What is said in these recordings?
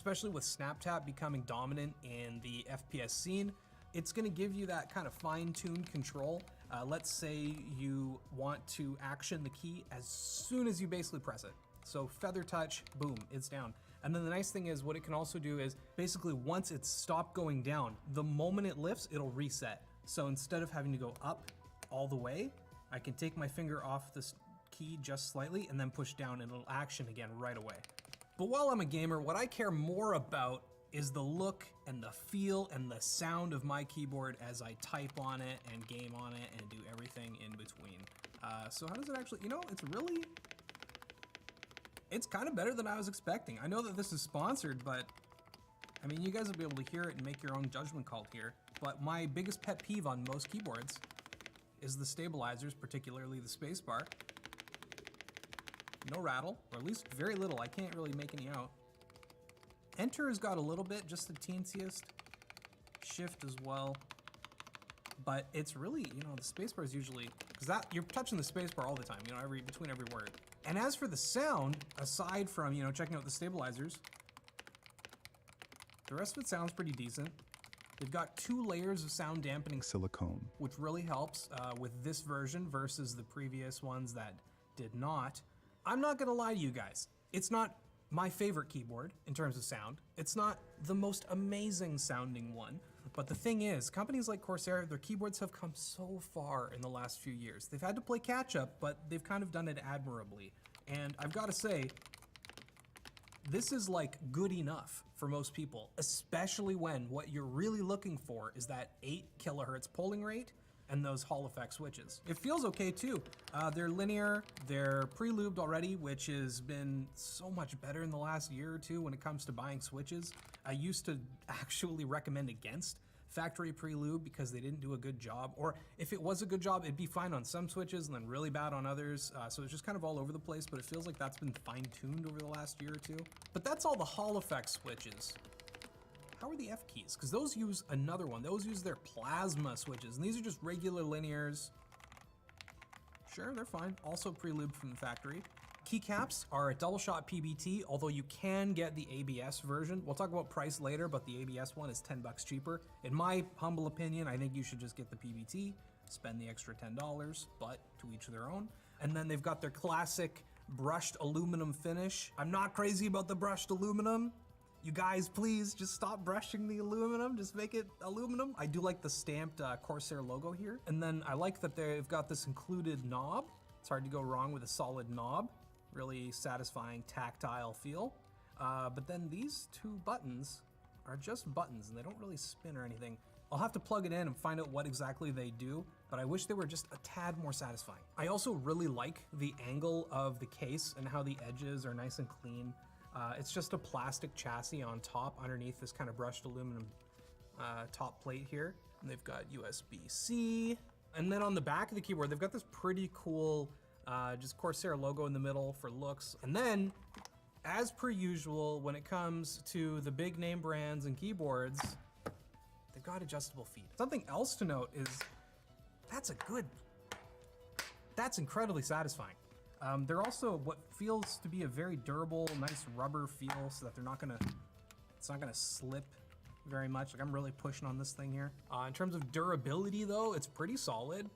especially with snap tap becoming dominant in the FPS scene, it's gonna give you that kind of fine-tuned control. Let's say you want to action the key as soon as you basically press it. So feather touch, boom, it's down. And then the nice thing is what it can also do is basically once it's stopped going down, the moment it lifts, it'll reset. So instead of having to go up all the way, I can take my finger off this key just slightly and then push down and it'll action again right away. But while I'm a gamer, what I care more about is the look and the feel and the sound of my keyboard as I type on it and game on it and do everything in between. So how does it actually, you know, it's kind of better than I was expecting. I know that this is sponsored, but I mean, you guys will be able to hear it and make your own judgment call here. But my biggest pet peeve on most keyboards is the stabilizers, particularly the spacebar. No rattle, or at least very little. I can't really make any out. Enter has got a little bit, just the teensiest. Shift as well. But it's really, you know, the spacebar is usually, because that you're touching the spacebar all the time, you know, between every word. And as for the sound, aside from, you know, checking out the stabilizers, the rest of it sounds pretty decent. They've got 2 layers of sound dampening silicone, which really helps with this version versus the previous ones that did not. I'm not gonna lie to you guys, it's not my favorite keyboard in terms of sound. It's not the most amazing sounding one, but the thing is, companies like Corsair, their keyboards have come so far in the last few years. They've had to play catch up, but they've kind of done it admirably. And I've got to say, this is like good enough for most people, especially when what you're really looking for is that 8 kilohertz polling rate and those Hall effect switches. It feels okay too. They're linear, they're pre-lubed already, which has been so much better in the last year or two when it comes to buying switches. I used to actually recommend against factory pre-lube because they didn't do a good job, or if it was a good job, it'd be fine on some switches and then really bad on others. So it's just kind of all over the place, but it feels like that's been fine-tuned over the last year or two. But that's all the Hall effect switches. How are the F keys? Because those use another one. Those use their plasma switches, and these are just regular linears. Sure, they're fine. Also pre-lubed from the factory. Keycaps are a double shot PBT, although you can get the ABS version. We'll talk about price later, but the ABS one is 10 bucks cheaper. In my humble opinion, I think you should just get the PBT, spend the extra $10, but to each their own. And then they've got their classic brushed aluminum finish. I'm not crazy about the brushed aluminum. You guys, please just stop brushing the aluminum, just make it aluminum. I do like the stamped Corsair logo here. And then I like that they've got this included knob. It's hard to go wrong with a solid knob. Really satisfying tactile feel. But then these 2 buttons are just buttons and they don't really spin or anything. I'll have to plug it in and find out what exactly they do, but I wish they were just a tad more satisfying. I also really like the angle of the case and how the edges are nice and clean. It's just a plastic chassis on top underneath this kind of brushed aluminum top plate here. And they've got USB-C. And then on the back of the keyboard, they've got this pretty cool just Corsair logo in the middle for looks. And then, as per usual, when it comes to the big name brands and keyboards, they've got adjustable feet. Something else to note is that's incredibly satisfying. They're also what feels to be a very durable, nice rubber feel so that it's not gonna slip very much. Like I'm really pushing on this thing here. In terms of durability though, it's pretty solid.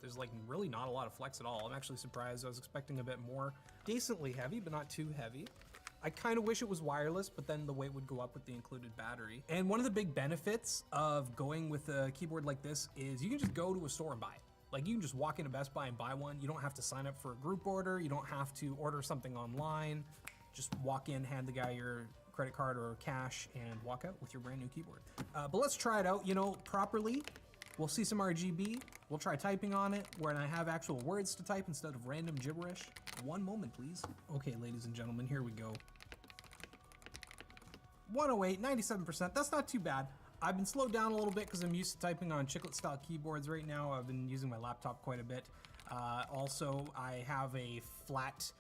There's like really not a lot of flex at all. I'm actually surprised. I was expecting a bit more. Decently heavy, but not too heavy. I kind of wish it was wireless, but then the weight would go up with the included battery. And one of the big benefits of going with a keyboard like this is you can just go to a store and buy it. Like you can just walk into Best Buy and buy one. You don't have to sign up for a group order. You don't have to order something online. Just walk in, hand the guy your credit card or cash and walk out with your brand new keyboard. But let's try it out, you know, properly. We'll see some RGB. We'll try typing on it when I have actual words to type instead of random gibberish. One moment, please. Okay, ladies and gentlemen, here we go. 108, 97%, that's not too bad. I've been slowed down a little bit because I'm used to typing on chiclet style keyboards right now. I've been using my laptop quite a bit. Also, I have a flat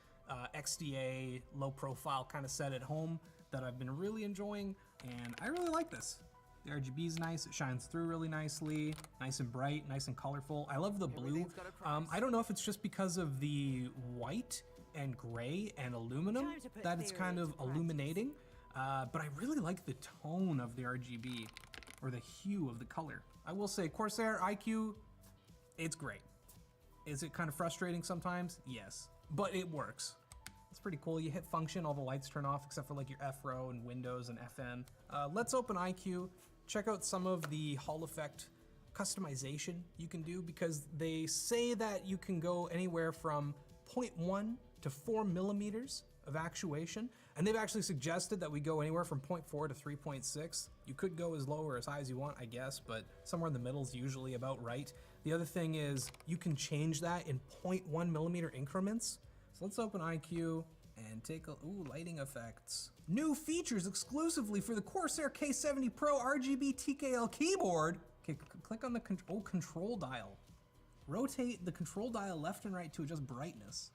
XDA low profile kind of set at home that I've been really enjoying, and I really like this. The RGB is nice, it shines through really nicely, nice and bright, nice and colorful. I love the blue. I don't know if it's just because of the white and gray and aluminum that it's kind of illuminating. but I really like the tone of the RGB, or the hue of the color. I will say Corsair IQ, it's great. Is it kind of frustrating sometimes? Yes, but it works. It's pretty cool. You hit function, all the lights turn off except for like your F row and Windows and FN. Let's open IQ, check out some of the Hall effect customization you can do, because they say that you can go anywhere from 0.1 to 4 millimeters of actuation, and they've actually suggested that we go anywhere from 0.4 to 3.6. You could go as low or as high as you want, I guess, but somewhere in the middle is usually about right. The other thing is you can change that in 0.1 millimeter increments. So let's open IQ and take a, ooh, lighting effects. New features exclusively for the Corsair K70 Pro RGB TKL keyboard. Okay, click on the control dial. Rotate the control dial left and right to adjust brightness.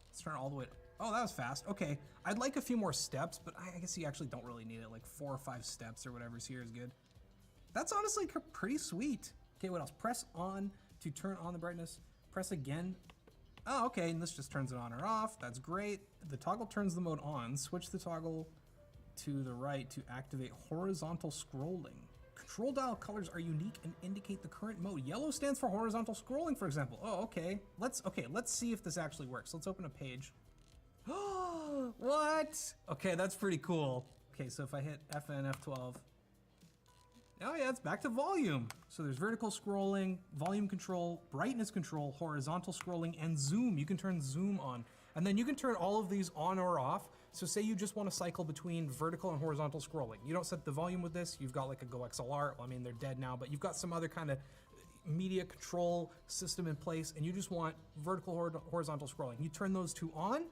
Let's turn it all the way. Oh, that was fast. Okay, I'd like a few more steps, but I guess you actually don't really need it. Like 4 or 5 steps or whatever's here is good. That's honestly pretty sweet. Okay, what else? Press on to turn on the brightness. Press again. Oh, okay, and this just turns it on or off. That's great. The toggle turns the mode on. Switch the toggle to the right to activate horizontal scrolling. Control dial colors are unique and indicate the current mode. Yellow stands for horizontal scrolling, for example. Oh, okay. Let's see if this actually works. Let's open a page. What? Okay, that's pretty cool. Okay, so if I hit FN F12, oh yeah, it's back to volume. So there's vertical scrolling, volume control, brightness control, horizontal scrolling, and zoom. You can turn zoom on. And then you can turn all of these on or off. So say you just want to cycle between vertical and horizontal scrolling. You don't set the volume with this. You've got like a Go XLR. Well, I mean, they're dead now, but you've got some other kind of media control system in place, and you just want vertical horizontal scrolling. You turn those two on,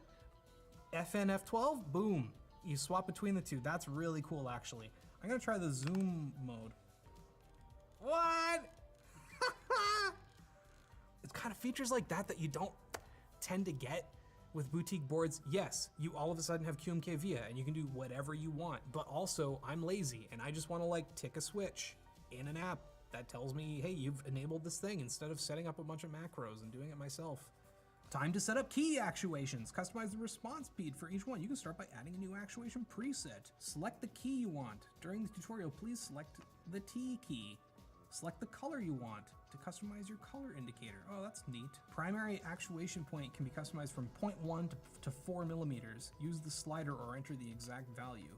FN F12, boom. You swap between the two. That's really cool, actually. I'm gonna try the zoom mode. What? It's kind of features like that that you don't tend to get with boutique boards. Yes, you all of a sudden have QMK VIA and you can do whatever you want, but also I'm lazy and I just want to like tick a switch in an app that tells me, hey, you've enabled this thing, instead of setting up a bunch of macros and doing it myself. Time to set up key actuations. Customize the response speed for each one. You can start by adding a new actuation preset. Select the key you want. During the tutorial, please select the T key. Select the color you want to customize your color indicator. Oh, that's neat. Primary actuation point can be customized from 0.1 to 4 millimeters. Use the slider or enter the exact value.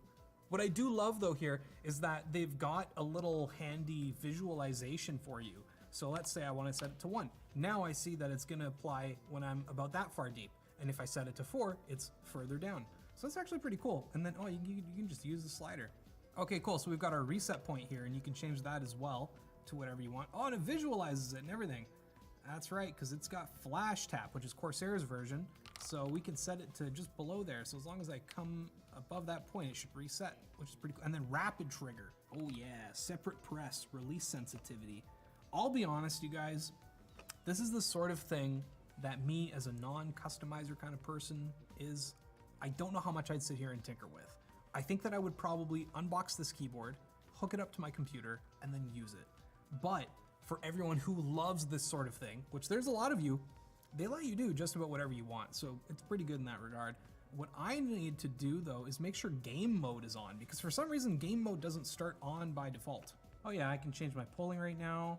What I do love though here is that they've got a little handy visualization for you. So let's say I want to set it to 1. Now I see that it's going to apply when I'm about that far deep. And if I set it to 4, it's further down. So that's actually pretty cool. And then, oh, you can just use the slider. Okay, cool. So we've got our reset point here, and you can change that as well to whatever you want. Oh, and it visualizes it and everything. That's right, because it's got flash tap, which is Corsair's version. So we can set it to just below there. So as long as I come above that point, it should reset, which is pretty cool. And then rapid trigger. Oh yeah, separate press, release sensitivity. I'll be honest, you guys, this is the sort of thing that me as a non-customizer kind of person is, I don't know how much I'd sit here and tinker with. I think that I would probably unbox this keyboard, hook it up to my computer, and then use it. But for everyone who loves this sort of thing, which there's a lot of you, they let you do just about whatever you want. So it's pretty good in that regard. What I need to do though is make sure game mode is on, because for some reason game mode doesn't start on by default. Oh yeah, I can change my polling rate now.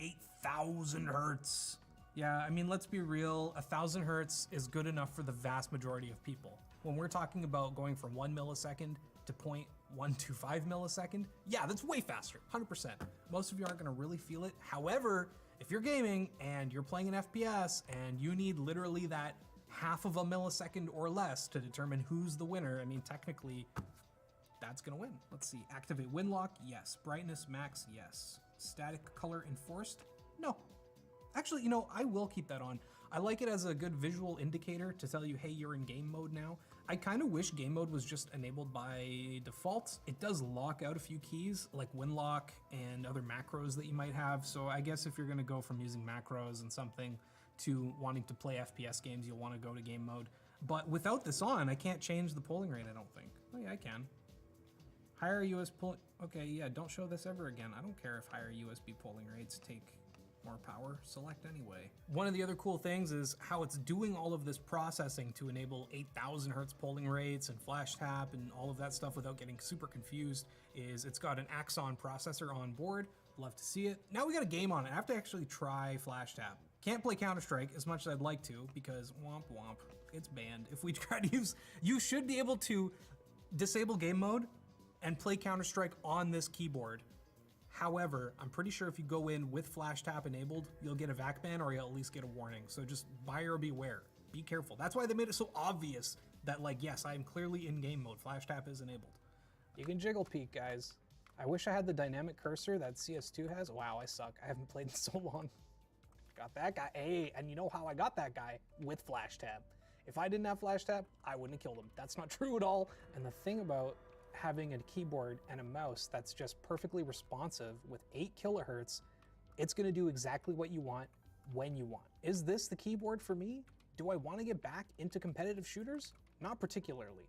8,000 hertz. Yeah, I mean, let's be real, 1,000 hertz is good enough for the vast majority of people. When we're talking about going from 1 millisecond to 0.125 millisecond, yeah, that's way faster, 100%. Most of you aren't gonna really feel it. However, if you're gaming and you're playing an FPS and you need literally that half of a millisecond or less to determine who's the winner, I mean, technically, that's gonna win. Let's see, activate win lock, yes. Brightness max, yes. Static color enforced, no. Actually, you know, I will keep that on. I like it as a good visual indicator to tell you, hey, you're in game mode now. I kind of wish game mode was just enabled by default. It does lock out a few keys like win lock and other macros that you might have. So I guess if you're gonna go from using macros and something to wanting to play FPS games, you'll wanna go to game mode. But without this on, I can't change the polling rate, I don't think. Oh yeah, I can. Higher US polling, okay, yeah, don't show this ever again. I don't care if higher USB polling rates take more power, select anyway. One of the other cool things is how it's doing all of this processing to enable 8,000 hertz polling rates and flash tap and all of that stuff without getting super confused is it's got an Axon processor on board. Love to see it. Now we got a game on it. I have to actually try flash tap. Can't play Counter-Strike as much as I'd like to because womp womp, it's banned. If we try to use, you should be able to disable game mode and play Counter-Strike on this keyboard. However, I'm pretty sure if you go in with flash tap enabled, you'll get a VAC ban or you'll at least get a warning. So just buyer beware, be careful. That's why they made it so obvious that like, yes, I am clearly in game mode. Flash tap is enabled. You can jiggle peek, guys. I wish I had the dynamic cursor that CS2 has. Wow, I suck. I haven't played in so long. Got that guy. Hey, and you know how I got that guy? With flash tap. If I didn't have flash tap, I wouldn't have killed him. That's not true at all. And the thing about having a keyboard and a mouse that's just perfectly responsive with 8 kilohertz, it's gonna do exactly what you want when you want. Is this the keyboard for me? Do I wanna get back into competitive shooters? Not particularly.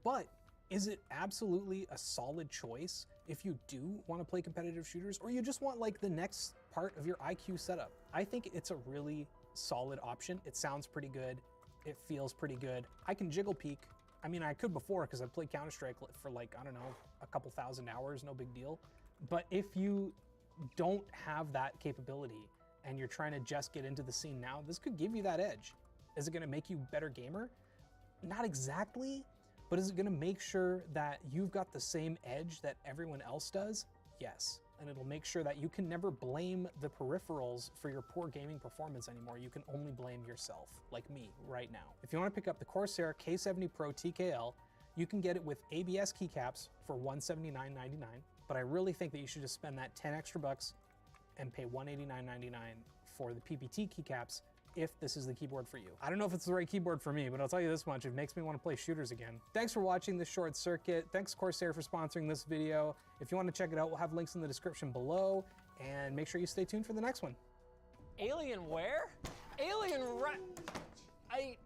But is it absolutely a solid choice if you do wanna play competitive shooters or you just want like the next part of your IQ setup? I think it's a really solid option. It sounds pretty good. It feels pretty good. I can jiggle peek. I mean, I could before because I played Counter-Strike for like, I don't know, a couple thousand hours, no big deal. But if you don't have that capability and you're trying to just get into the scene now, this could give you that edge. Is it gonna make you a better gamer? Not exactly, but is it gonna make sure that you've got the same edge that everyone else does? Yes. And it'll make sure that you can never blame the peripherals for your poor gaming performance anymore. You can only blame yourself, like me right now. If you want to pick up the Corsair K70 Pro TKL, you can get it with ABS keycaps for $179.99, but I really think that you should just spend that 10 extra bucks and pay $189.99 for the PPT keycaps if this is the keyboard for you. I don't know if it's the right keyboard for me, but I'll tell you this much, it makes me want to play shooters again. Thanks for watching this short circuit. Thanks Corsair for sponsoring this video. If you want to check it out, we'll have links in the description below, and make sure you stay tuned for the next one. Alienware?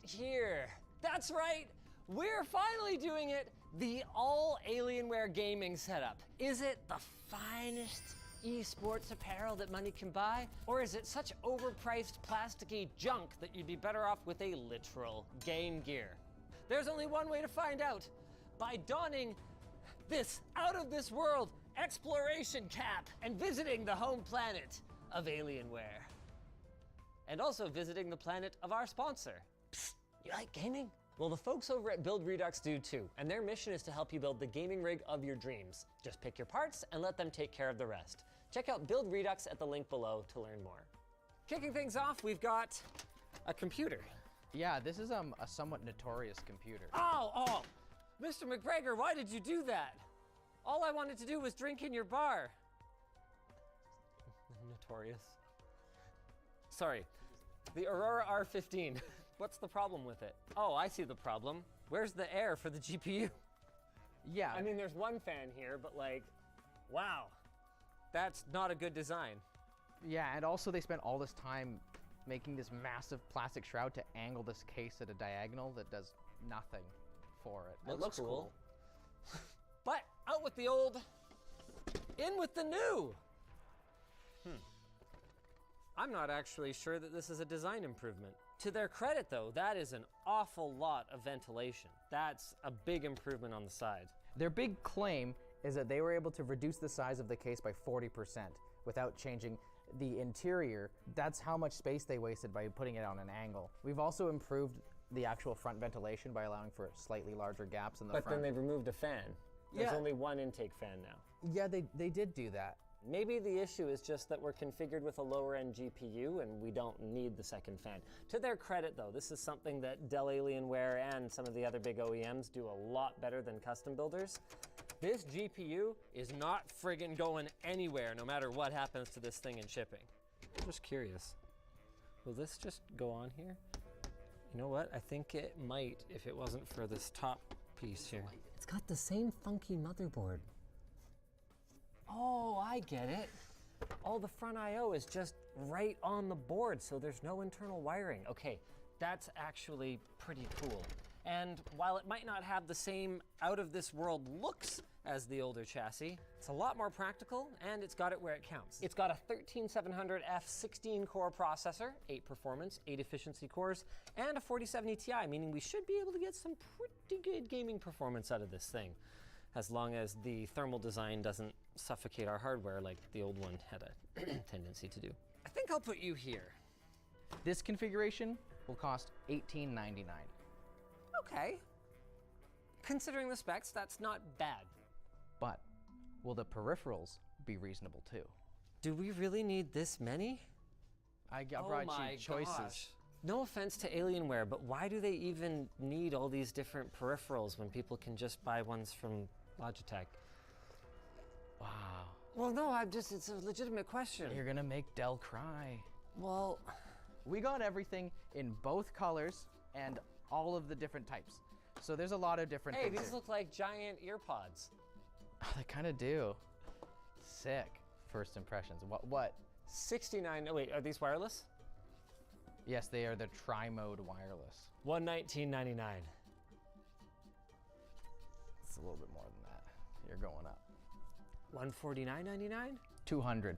Here. That's right. We're finally doing it. The all Alienware gaming setup. Is it the finest esports apparel that money can buy? Or is it such overpriced plasticky junk that you'd be better off with a literal Game Gear? There's only one way to find out. By donning this out-of-this-world exploration cap and visiting the home planet of Alienware. And also visiting the planet of our sponsor. Psst, you like gaming? Well, the folks over at Build Redux do too, and their mission is to help you build the gaming rig of your dreams. Just pick your parts and let them take care of the rest. Check out Build Redux at the link below to learn more. Kicking things off, we've got a computer. Yeah, this is a somewhat notorious computer. Oh, Mr. McGregor, why did you do that? All I wanted to do was drink in your bar. Notorious. Sorry, the Aurora R15. What's the problem with it? Oh, I see the problem. Where's the air for the GPU? Yeah. I mean, there's one fan here, but like, wow. That's not a good design. Yeah, and also they spent all this time making this massive plastic shroud to angle this case at a diagonal that does nothing for it. It looks cool. But out with the old, in with the new. I'm not actually sure that this is a design improvement. To their credit though, that is an awful lot of ventilation. That's a big improvement on the side. Their big claim is that they were able to reduce the size of the case by 40% without changing the interior. That's how much space they wasted by putting it on an angle. We've also improved the actual front ventilation by allowing for slightly larger gaps in the front. But then they've removed a fan. There's only one intake fan now. Yeah, they did do that. Maybe the issue is just that we're configured with a lower end GPU and we don't need the second fan. To their credit though, this is something that Dell Alienware and some of the other big OEMs do a lot better than custom builders. This GPU is not friggin' going anywhere no matter what happens to this thing in shipping. I'm just curious, will this just go on here? You know what, I think it might if it wasn't for this top piece here. It's got the same funky motherboard. Oh, I get it. All the front I/O is just right on the board, so there's no internal wiring. Okay, that's actually pretty cool. And while it might not have the same out-of-this-world looks as the older chassis, it's a lot more practical, and it's got it where it counts. It's got a 13700F 16-core processor, 8 performance, 8 efficiency cores, and a 4070 Ti, meaning we should be able to get some pretty good gaming performance out of this thing, as long as the thermal design doesn't suffocate our hardware like the old one had a tendency to do. I think I'll put you here. This configuration will cost $18.99. Okay. Considering the specs, that's not bad. But will the peripherals be reasonable too? Do we really need this many? I brought you choices. Gosh. No offense to Alienware, but why do they even need all these different peripherals when people can just buy ones from Logitech? Wow. Well, no, it's a legitimate question. You're gonna make Dell cry. Well, we got everything in both colors and all of the different types. So there's a lot of different things these here. look like giant earpods. Oh, they kind of do. Sick. First impressions. What? 69, oh wait, are these wireless? Yes, they are the tri-mode wireless. $119.99. It's a little bit more than that. You're going up. $149.99? 200.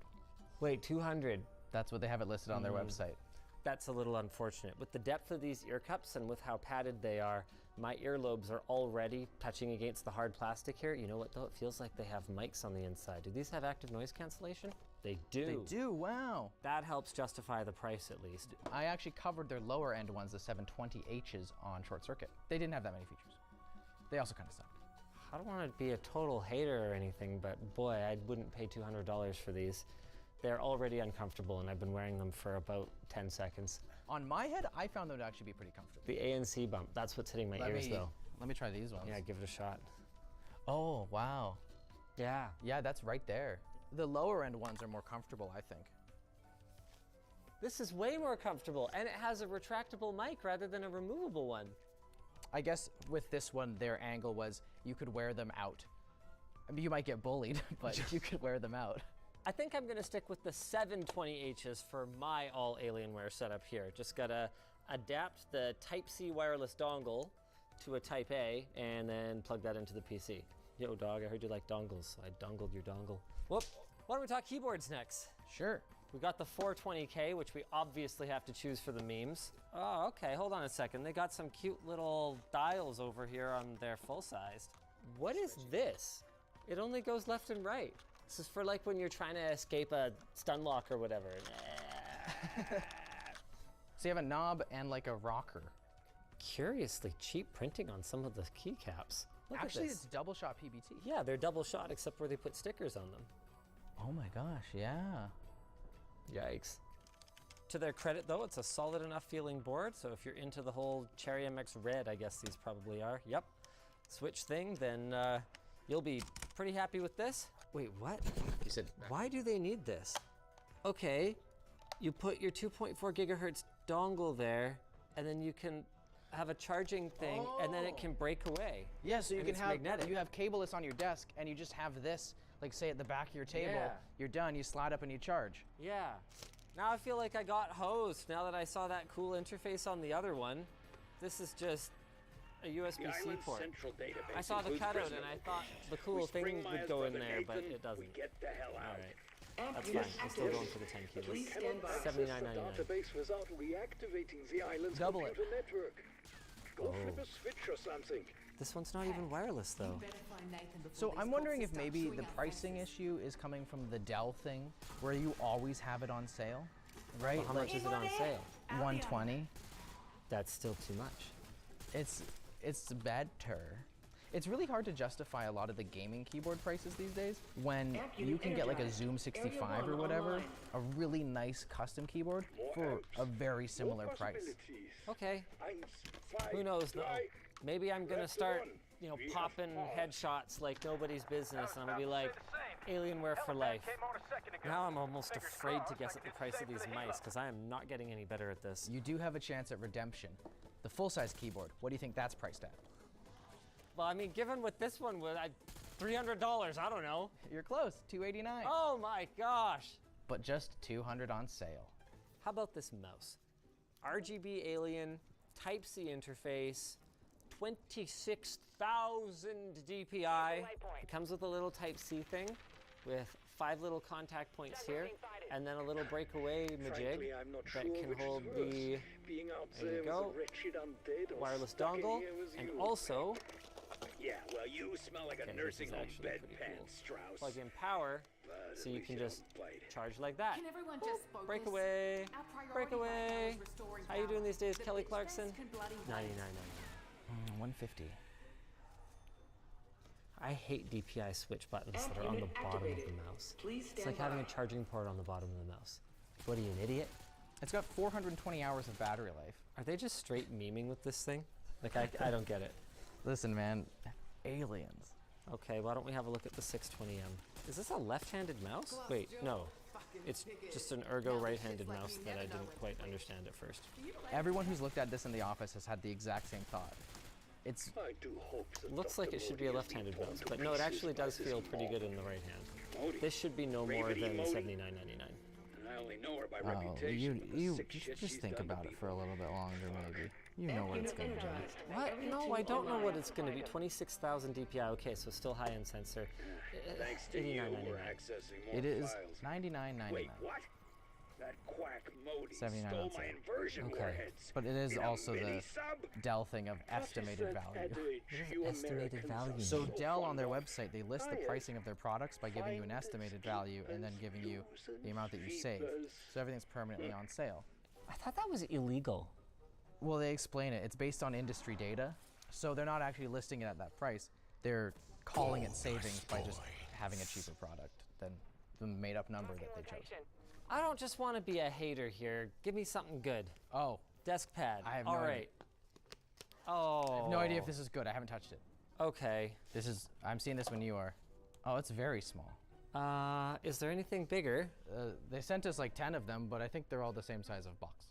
Wait, 200. That's what they have it listed on their website. That's a little unfortunate. With the depth of these ear cups and with how padded they are, my earlobes are already touching against the hard plastic here. You know what though? It feels like they have mics on the inside. Do these have active noise cancellation? They do. They do, wow. That helps justify the price at least. I actually covered their lower end ones, the 720Hs, on Short Circuit. They didn't have that many features. They also kind of sucked. I don't want to be a total hater or anything, but boy, I wouldn't pay $200 for these. They're already uncomfortable and I've been wearing them for about 10 seconds. On my head, I found them to actually be pretty comfortable. The ANC bump, that's what's hitting my ears though. Let me try these ones. Yeah, give it a shot. Oh, wow. Yeah. Yeah, that's right there. The lower end ones are more comfortable, I think. This is way more comfortable and it has a retractable mic rather than a removable one. I guess with this one, their angle was you could wear them out. I mean, you might get bullied, but you could wear them out. I think I'm gonna stick with the 720Hs for my all Alienware setup here. Just gotta adapt the Type-C wireless dongle to a Type-A and then plug that into the PC. Yo dog, I heard you like dongles, so I dongled your dongle. Whoop, why don't we talk keyboards next? Sure. We got the 420K, which we obviously have to choose for the memes. Oh, okay, hold on a second. They got some cute little dials over here on their full-sized. What is this? It only goes left and right. This is for like when you're trying to escape a stun lock or whatever. So you have a knob and like a rocker. Curiously cheap printing on some of the keycaps. Look Actually, at this. it's double shot PBT. Yeah, they're double shot except where they put stickers on them. Oh my gosh, yeah. Yikes. To their credit though, it's a solid enough feeling board, so if you're into the whole Cherry MX Red, I guess these probably are, yep, switch thing, then you'll be pretty happy with this. Wait, what? You said Why do they need this? Okay, you put your 2.4 gigahertz dongle there, and then you can have a charging thing, and then it can break away. yeah, so you And can it's have magnetic. you have cableless on your desk, and you just have this, like say at the back of your table. Yeah. You're done. You slide up and you charge. Yeah. Now I feel like I got hosed now that I saw that cool interface on the other one. This is just a USB-C port. I saw the cutout and I thought the cool thing would go in there, but it doesn't. All right. That's fine. I'm still going for the 10 keyless. $79.99. Database without reactivating the island's Double it. computer network. Go flip a switch or something. This one's not even wireless though. So I'm wondering if maybe the pricing issue is coming from the Dell thing, where you always have it on sale, right? Well, how much is it on sale? 120. That's still too much. It's better. It's really hard to justify a lot of the gaming keyboard prices these days when you can get like a Zoom 65 or whatever, a really nice custom keyboard for a very similar price. Okay. Who knows though? Maybe I'm gonna start, you know, popping headshots like nobody's business, and I'm gonna be like, Alienware for life. Now I'm almost afraid to guess at the price of these mice, because I am not getting any better at this. You do have a chance at redemption. The full-size keyboard, what do you think that's priced at? Well, I mean, given what this one was, $300, I don't know. You're close, $289. Oh my gosh. But just $200 on sale. How about this mouse? RGB Alien, Type-C interface, 26,000 DPI. It comes with a little Type-C thing with 5 little contact points here, and then a little breakaway majig Frankly, I'm not that sure can which is hold worse, the being out there you there go. with a wretched undead or wireless stuck in dongle, here with and you. also Yeah, well, you smell like Okay, a this nursing is home actually pretty bedpan, cool. Strauss. plug-in power, But so at you least can don't just bite. charge like that. Can everyone just focus? Breakaway, Our priority right now breakaway. is restoring How you doing power. these days, The Kelly bitch Clarkson? fest can bloody wait. 99.99. 150. I hate DPI switch buttons that are on the bottom of the mouse. It's like having a charging port on the bottom of the mouse. What are you, an idiot? It's got 420 hours of battery life. Are they just straight memeing with this thing? Like, I don't get it. Listen, man, aliens. Okay, why don't we have a look at the 620M? Is this a left-handed mouse? Wait, no. It's just an ergo right-handed mouse that I didn't quite understand at first. Everyone who's looked at this in the office has had the exact same thought. It's I do hope that Looks Dr. like it should be a Modi has left-handed been mouse, torn but to no, it pieces actually by does this feel pretty mob. good in the right hand. Modi. This should be no more Ravity than Modi. $79.99. I only know her by oh, reputation. for the you sick shit just she's think done to about it for a people. little bit longer, maybe. You know what it's gonna be. What? No, I don't know what it's going to be. 26,000 DPI. Okay, so still high-end sensor. Thanks to you, we're $89.99. accessing more It is files. $99.99. Wait, what? That quack Modi 79 stole on my sale. inversion Okay. warheads. But it is In a also mini the sub? Dell thing of estimated What is that value. adage you estimated Americans value are mean? So so Dell on fond their of? website, they list the pricing of their products by giving you an estimated value and then giving you the amount that you saved. So everything's permanently on sale. I thought that was illegal. Well, they explain it. It's based on industry data, so they're not actually listing it at that price. They're calling it savings by just having a cheaper product than the made-up number that they chose. I don't just want to be a hater here. Give me something good. Oh, Desk pad. I have no All idea. right. Oh. I have no idea if this is good. I haven't touched it. Okay. I'm seeing this when you are. Oh, it's very small. Is there anything bigger? They sent us like 10 of them, but I think they're all the same size of box.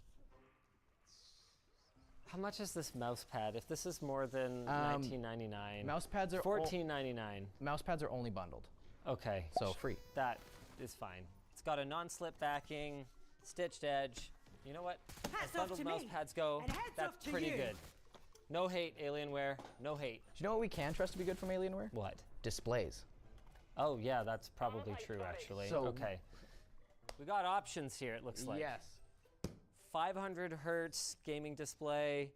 How much is this mouse pad? If this is more than $19.99. Mouse pads are $14.99. mouse pads are only bundled, Okay. so free. That is fine. It's got a non-slip backing, stitched edge. You know what? Hats As off bundled to mouse me, pads go, and hats that's off to pretty you. good. No hate, Alienware. No hate. Do you know what we can trust to be good from Alienware? What? Displays. Oh yeah, that's probably true actually. So- Okay. We got options here, it looks like. Yes. 500 hertz gaming display.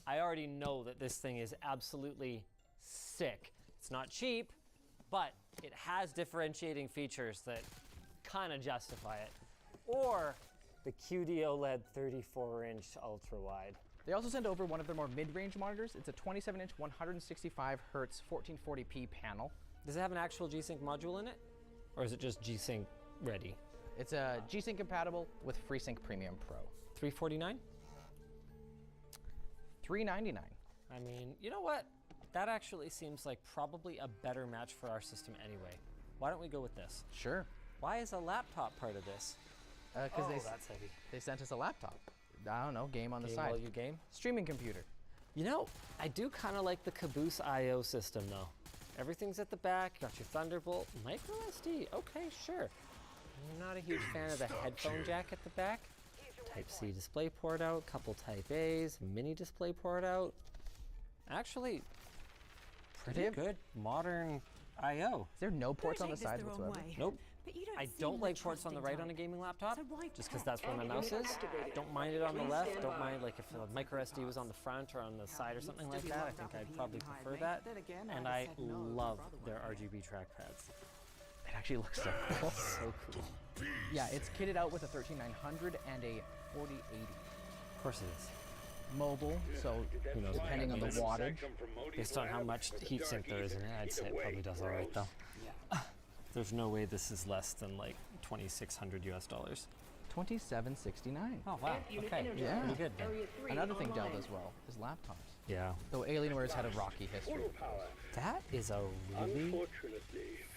I already know that this thing is absolutely sick. It's not cheap, but it has differentiating features that kind of justify it. Or the QD OLED 34-inch ultra-wide. They also sent over one of their more mid-range monitors. It's a 27-inch, 165 hertz, 1440p panel. Does it have an actual G-Sync module in it? Or is it just G-Sync ready? It's a G-Sync compatible with FreeSync Premium Pro. $349? $399. I mean, you know what? That actually seems like probably a better match for our system anyway. Why don't we go with this? Sure. Why is a laptop part of this? Because that's heavy. they sent us a laptop. I don't know, game on the Game side. while you game? Streaming computer. You know, I do kind of like the Caboose I/O system though. Everything's at the back. Got your Thunderbolt, micro SD. Okay, sure. I'm not a huge fan of the headphone jack at the back. Type-C display port out, couple Type A's, mini display port out. Actually, pretty have- good modern I/O. Is there no ports on the Don't take side this the whatsoever? wrong way. Nope. But you don't I seem don't the like ports on the right trusting on a type. gaming laptop, So why just because prep? that's where my mouse is. Don't mind it on the left. Don't mind like if the micro SD was on the front or on the side or something like that. I think I'd probably prefer that. And I love their RGB trackpads. It actually looks so cool. So cool. Yeah, it's kitted out with a 13900 and a 4080. Of course it is. Mobile, so Who knows? depending on the wattage. Based on how much heatsink there is in it, I'd say it probably does all right though. There's no way this is less than like $2,600 US. $2769. Oh wow. Okay. Yeah. Pretty good then. Another thing Dell does well is laptops. Yeah. Though Alienware's had a rocky history. That is a really Unfortunately,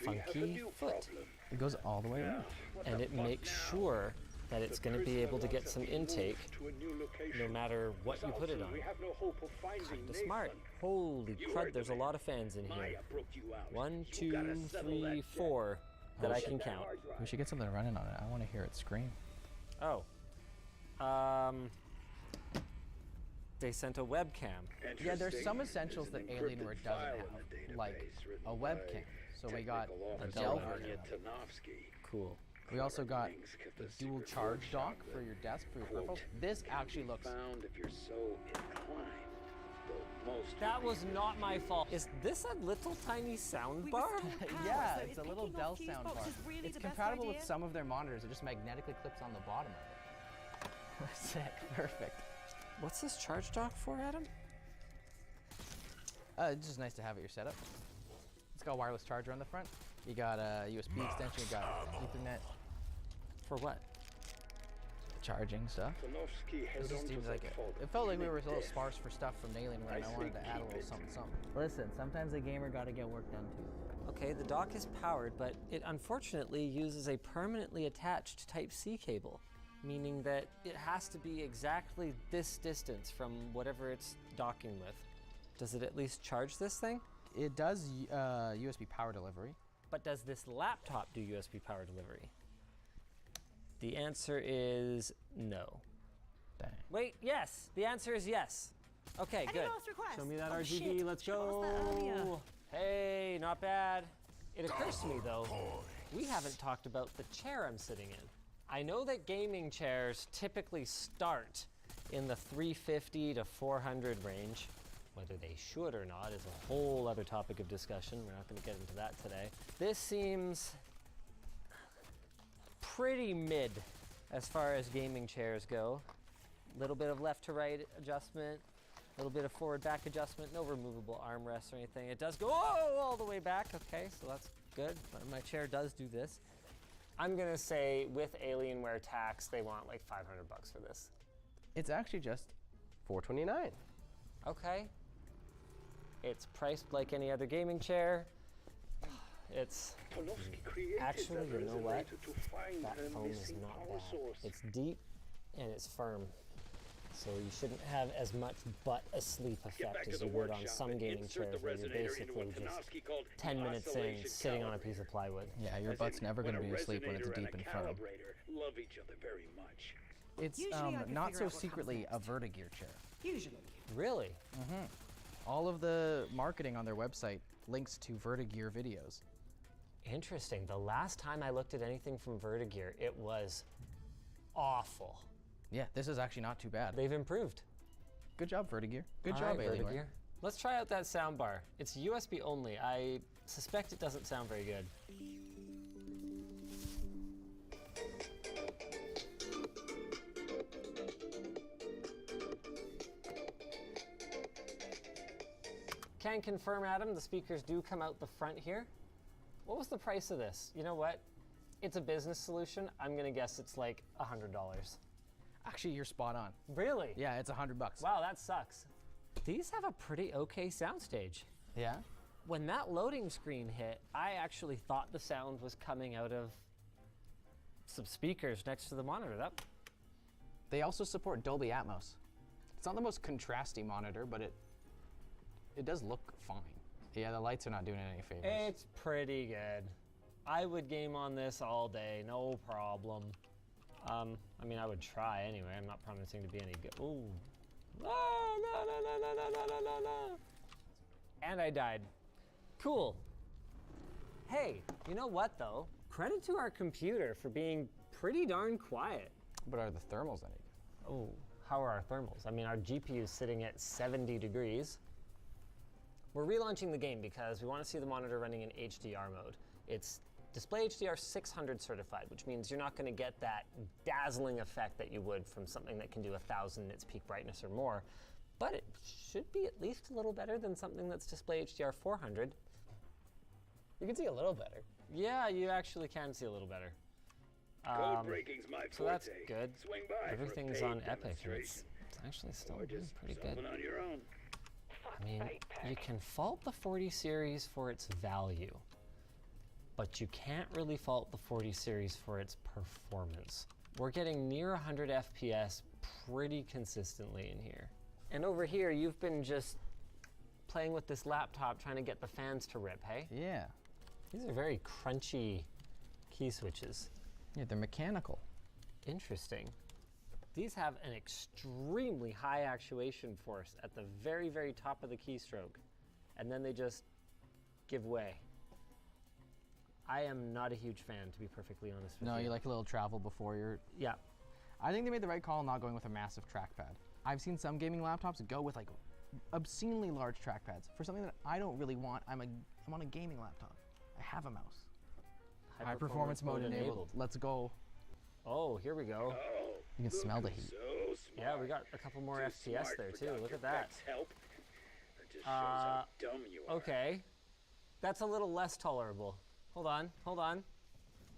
we have a funky new foot. problem. It goes all the way around. And it makes sure that it's going to be able to get some intake To a new location. no matter what you put it on. We have no hope of finding Kinda Nathan. smart. Holy crud, there's a lot of fans in here. Maya broke you out. 1, You gotta 2, settle 3, that 4 that I can That count. hard drive. We should get something running on it. I want to hear it scream. Oh. they sent a webcam. Yeah, there's some Interesting. essentials that There's an encrypted Alienware file doesn't in have, the database like written a by webcam. So we got technical a officer Dell Dell version. Anya Tanofsky. Cool. We also got Things kept a a dual secret charge workshop dock for that, your desk for your quote, peripherals. This can actually be looks. found if you're so inclined. Though most That would was be not my fault. Is this a little tiny sound We bar? were told power, Yeah, so it's if a little picking Dell off keys sound box bar. is really It's the best compatible with idea. some of their monitors. It just magnetically clips on the bottom of it. Sick, perfect. What's this charge dock for, Adam? It's just nice to have at your setup. It's got a wireless charger on the front. You got a USB extension. You got Ethernet For what? charging stuff. Tanofsky It held just on to seems that like photo it felt like we were a little death. sparse for stuff from Alienware, and I wanted to add a little something, something. Listen, sometimes a gamer got to get work done too. Okay, the dock is powered, but it unfortunately uses a permanently attached Type-C cable, meaning that it has to be exactly this distance from whatever it's docking with. Does it at least charge this thing? It does USB power delivery. But does this laptop do USB power delivery? The answer is no. Dang. Wait, yes. The answer is yes. Okay, Any good. last requests? Show me that Oh, RGB. shit. Let's Should've asked that earlier. go. Hey, not bad. It occurs to me though, we haven't talked about the chair I'm sitting in. I know that gaming chairs typically start in the 350 to 400 range. Whether they should or not is a whole other topic of discussion. We're not going to get into that today. This seems pretty mid as far as gaming chairs go. Little bit of left to right adjustment, a little bit of forward back adjustment, no removable armrests or anything. It does go all the way back, okay, so that's good. My chair does do this. I'm gonna say with Alienware tax, they want like 500 bucks for this. It's actually just $429. Okay. It's priced like any other gaming chair. It's Tanofsky created actually, that you know what? resonator to find That a foam is missing not power bad. source. It's deep and it's firm. So you shouldn't have as much butt asleep Get effect back to as the you would on workshop some and gaming insert chairs the where you're resonator into basically what just Tanofsky called 10 the minutes in, oscillation sitting on a calibrator. piece of plywood. Yeah, your As butt's in, never going to when be a asleep when it's resonator deep and and a firm. calibrator love each other very much. It's Usually I can not figure so out what comes secretly a next. Vertigear chair. Usually. Really? All of the marketing on their website links to Vertigear videos. Interesting. The last time I looked at anything from Vertigear, it was awful. Yeah, this is actually not too bad. They've improved. Good job, Vertigear. Good All job, right, Alienware. Vertigear. Let's try out that soundbar. It's USB only. I suspect it doesn't sound very good. Can confirm, Adam, the speakers do come out the front here. What was the price of this? You know what? It's a business solution. I'm gonna guess it's like $100. Actually, you're spot on. Really? Yeah, it's $100. Wow, that sucks. These have a pretty okay soundstage. Yeah? When that loading screen hit, I actually thought the sound was coming out of some speakers next to the monitor. They also support Dolby Atmos. It's not the most contrasty monitor, but it does look fine. Yeah, the lights are not doing it any favors. It's pretty good. I would game on this all day, no problem. I mean, I would try anyway. I'm not promising to be any good. Ooh. No. And I died. Cool. Hey, you know what though? Credit to our computer for being pretty darn quiet. But are the thermals any good? Oh, how are our thermals? I mean, our GPU is sitting at 70 degrees. We're relaunching the game because we want to see the monitor running in HDR mode. It's Display HDR 600 certified, which means you're not going to get that dazzling effect that you would from something that can do 1,000 nits peak brightness or more. But it should be at least a little better than something that's Display HDR 400. You can see a little better. Yeah, you actually can see a little better. Code breaking's my So that's forte. good. Swing by for a Everything's paid on Epic. And demonstration. it's actually still Or doing just pretty something good. on your own. I mean, you can fault the 40 series for its value, but you can't really fault the 40 series for its performance. We're getting near 100 FPS pretty consistently in here. And over here, you've been just playing with this laptop trying to get the fans to rip, hey? Yeah. These are very crunchy key switches. Yeah, they're mechanical. Interesting. These have an extremely high actuation force at the very, very top of the keystroke, and then they just give way. I am not a huge fan, to be perfectly honest with you. No, you like a little travel before you're... Yeah. I think they made the right call not going with a massive trackpad. I've seen some gaming laptops go with like obscenely large trackpads for something that I don't really want. I'm on a gaming laptop. I have a mouse. High performance mode enabled. Let's go. Oh, here we go. You can smell the heat. Yeah, we got a couple more FPS there too. Look at that. Okay. That's a little less tolerable. Hold on, hold on.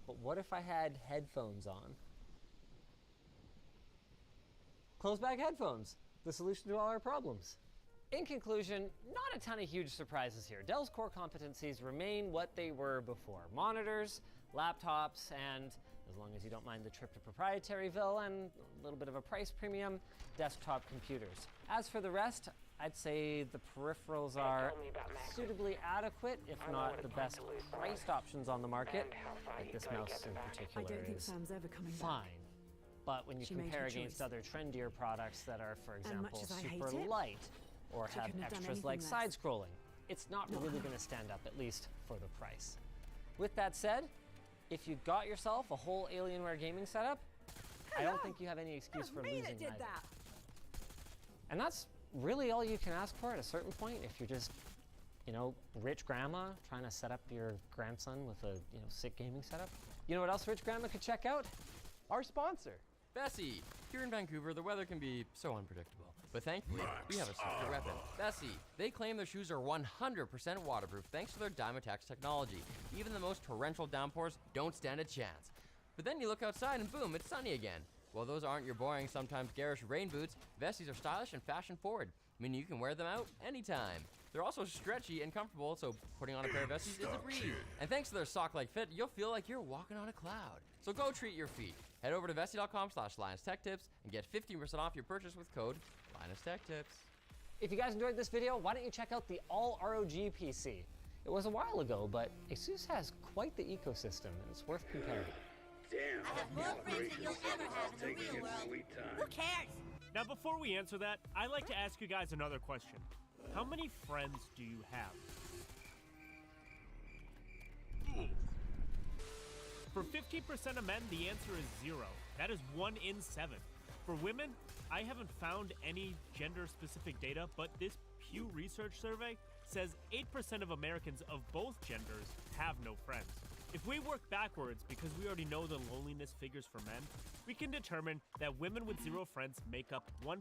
But what if I had headphones on? Close back headphones, the solution to all our problems. In conclusion, not a ton of huge surprises here. Dell's core competencies remain what they were before. Monitors, laptops, and as long as you don't mind the trip to Proprietaryville and a little bit of a price premium, desktop computers. As for the rest, I'd say the peripherals are suitably adequate, if not the best priced options on the market. Like this mouse in particular is fine. But when you compare against other trendier products that are, for example, super light or have extras like side-scrolling, it's not really going to stand up, at least for the price. With that said, if you got yourself a whole Alienware gaming setup, I don't think you have any excuse for losing either. And that's really all you can ask for at a certain point if you're just, you know, rich grandma trying to set up your grandson with a, you know, sick gaming setup. You know what else rich grandma could check out? Our sponsor. Bessie! Here in Vancouver, the weather can be so unpredictable. But thankfully, we have a secret weapon. Bessie. They claim their shoes are 100% waterproof thanks to their Dymotax technology. Even the most torrential downpours don't stand a chance. But then you look outside and boom, it's sunny again. Well, those aren't your boring, sometimes garish rain boots. Vessies are stylish and fashion forward, meaning you can wear them out anytime. They're also stretchy and comfortable, so putting on a pair of Vessies is a breeze. And thanks to their sock-like fit, you'll feel like you're walking on a cloud. So go treat your feet. Head over to vessi.com/LinusTechTips and get 15% off your purchase with code LinusTechTips. If you guys enjoyed this video, why don't you check out the all ROG PC? It was a while ago, but ASUS has quite the ecosystem, and it's worth comparing. Damn. I have more friends than you'll ever have in the real world. Who cares? Now, before we answer that, I'd like to ask you guys another question. How many friends do you have? For 50% of men, the answer is 0. That is 1 in 7. For women, I haven't found any gender-specific data, but this Pew Research survey says 8% of Americans of both genders have no friends. If we work backwards, because we already know the loneliness figures for men, we can determine that women with 0 friends make up 1%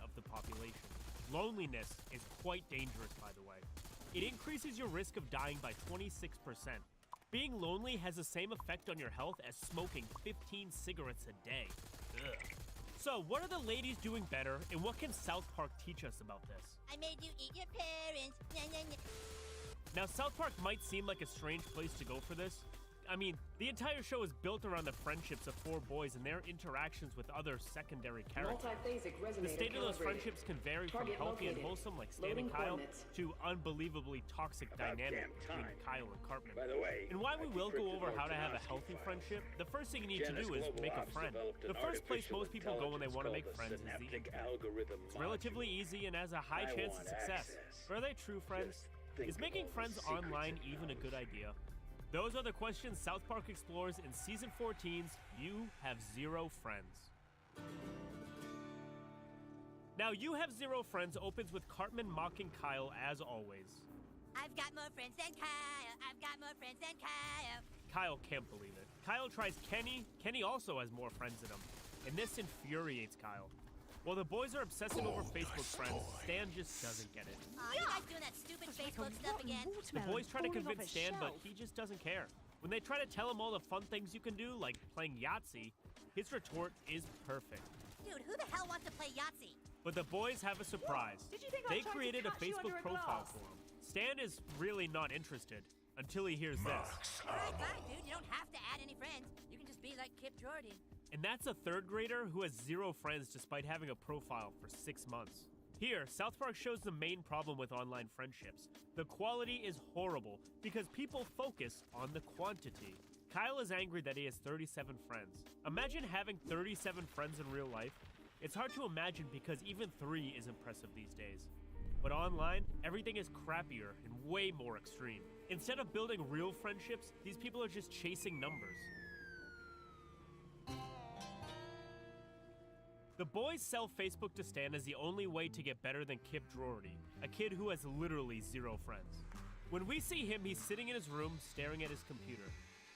of the population. Loneliness is quite dangerous, by the way. It increases your risk of dying by 26%. Being lonely has the same effect on your health as smoking 15 cigarettes a day. Ugh. So, what are the ladies doing better, and what can South Park teach us about this? I made you eat your parents. Now, South Park might seem like a strange place to go for this. I mean, the entire show is built around the friendships of 4 boys and their interactions with other secondary characters. The state of those friendships can vary from healthy and wholesome like Stan and Kyle to unbelievably toxic dynamic between Kyle and Cartman. By the way, And while we will go over how to have a healthy friendship, the first thing you need to do is make a friend. The first place most people go when they want to make friends is the internet. It's relatively easy and has a high chance of success. But are they true friends? Is making friends online even a good idea? Those are the questions South Park explores in Season 14's You Have 0 Friends. Now, You Have 0 Friends opens with Cartman mocking Kyle as always. I've got more friends than Kyle. I've got more friends than Kyle. Kyle can't believe it. Kyle tries Kenny. Kenny also has more friends than him. And this infuriates Kyle. While the boys are obsessing over Facebook friends, Stan just doesn't get it. Aw, you guys doing that stupid Facebook stuff again? The boys try to convince Stan, but he just doesn't care. When they try to tell him all the fun things you can do, like playing Yahtzee, his retort is perfect. Dude, who the hell wants to play Yahtzee? But the boys have a surprise. They created a Facebook profile for him. Stan is really not interested until he hears this. Alright, bye, dude. You don't have to add any friends. You can just be like Kip Jordan. And that's a 3rd grader who has 0 friends despite having a profile for 6 months. Here, South Park shows the main problem with online friendships. The quality is horrible because people focus on the quantity. Kyle is angry that he has 37 friends. Imagine having 37 friends in real life It's hard to imagine because even 3 is impressive these days. But online, everything is crappier and way more extreme. Instead of building real friendships, these people are just chasing numbers. The boys sell Facebook to Stan as the only way to get better than Kip Drorty, a kid who has literally 0 friends. When we see him, he's sitting in his room staring at his computer.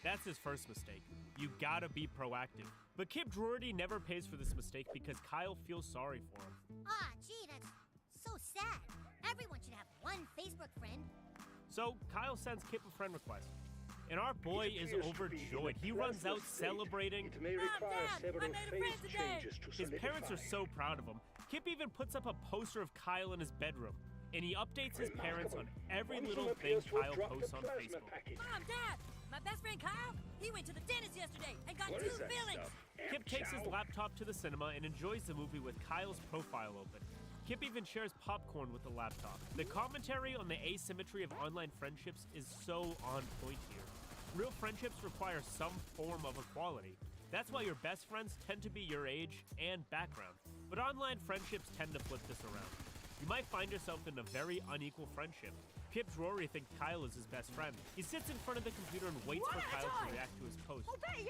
That's his first mistake. You gotta be proactive. But Kip Drorty never pays for this mistake because Kyle feels sorry for him. Ah, gee, that's so sad. Everyone should have one Facebook friend. So Kyle sends Kip a friend request. And our boy is overjoyed. He runs out celebrating. It may require Dad, several I made a friend phase today. changes to His parents are solidify. so proud of him. Kip even puts up a poster of Kyle in his bedroom. And he updates his parents on every One little son thing appears to have Kyle dropped posts a on plasma Facebook. packet. Mom, Dad, my best friend Kyle, he went to the dentist yesterday and got What 2 is that fillings. stuff? Kip takes his Chow? laptop to the cinema and enjoys the movie with Kyle's profile open. Kip even shares popcorn with the laptop. The commentary on the asymmetry of online friendships is so on point here. Real friendships require some form of equality. That's why your best friends tend to be your age and background. But online friendships tend to flip this around. You might find yourself in a very unequal friendship. Kip Drorty thinks Kyle is his best friend. He sits in front of the computer and waits for Kyle to react to his post.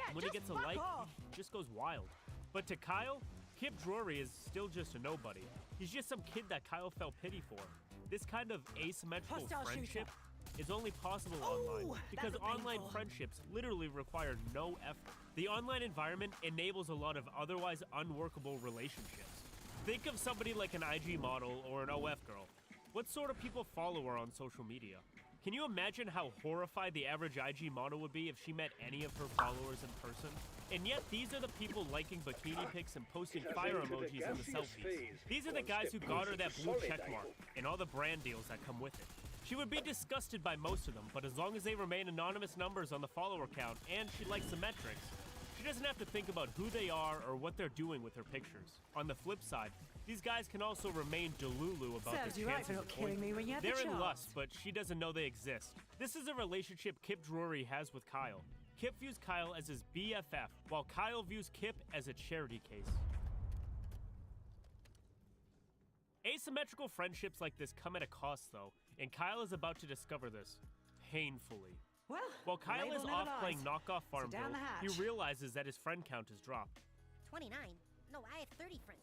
And when he gets a like, he just goes wild. But to Kyle, Kip Drorty is still just a nobody. He's just some kid that Kyle felt pity for. This kind of asymmetrical friendship is only possible online because online friendships literally require no effort. The online environment enables a lot of otherwise unworkable relationships. Think of somebody like an IG model or an OF girl. What sort of people follow her on social media? Can you imagine how horrified the average IG model would be if she met any of her followers in person? And yet these are the people liking bikini pics and posting fire emojis in the selfies. These are the guys who got her that blue check mark and all the brand deals that come with it. She would be disgusted by most of them, but as long as they remain anonymous numbers on the follower count and she likes the metrics, she doesn't have to think about who they are or what they're doing with her pictures. On the flip side, these guys can also remain delulu about Serves their you right chances for not of killing boyfriend. me when you had the They're in chance. lust, but she doesn't know they exist. This is a relationship Kip Drorty has with Kyle. Kip views Kyle as his BFF, while Kyle views Kip as a charity case. Asymmetrical friendships like this come at a cost, though, and Kyle is about to discover this painfully. Well, While Kyle label is never off lies. playing knockoff So Farmville, down the he hatch. realizes that his friend count has dropped. 29? No, I have 30 friends.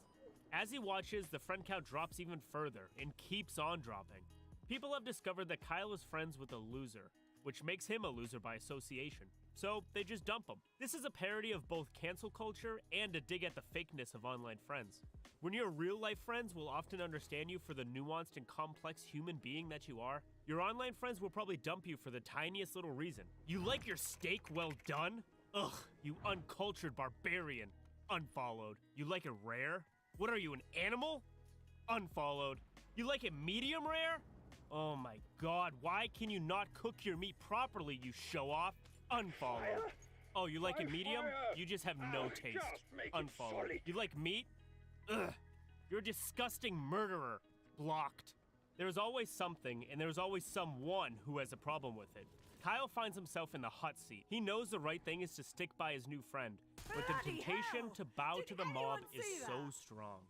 As he watches, the friend count drops even further and keeps on dropping. People have discovered that Kyle is friends with a loser, which makes him a loser by association. So they just dump him. This is a parody of both cancel culture and a dig at the fakeness of online friends. When your real life friends will often understand you for the nuanced and complex human being that you are, your online friends will probably dump you for the tiniest little reason. You like your steak well done? Ugh, you uncultured barbarian. Unfollowed. You like it rare? What are you, an animal? Unfollowed. You like it medium rare? Oh my god, why can you not cook your meat properly, you show-off? Unfollowed. Fire? Oh, you like it By medium? fire? You just have no I'll taste. just make it Unfollowed. solid. You like meat? Ugh. You're a disgusting murderer. Blocked. There's always something, and there's always someone who has a problem with it. Kyle finds himself in the hot seat. He knows the right thing is to stick by his new friend, but the Bloody temptation hell! to bow Did to the mob anyone is see so that? strong.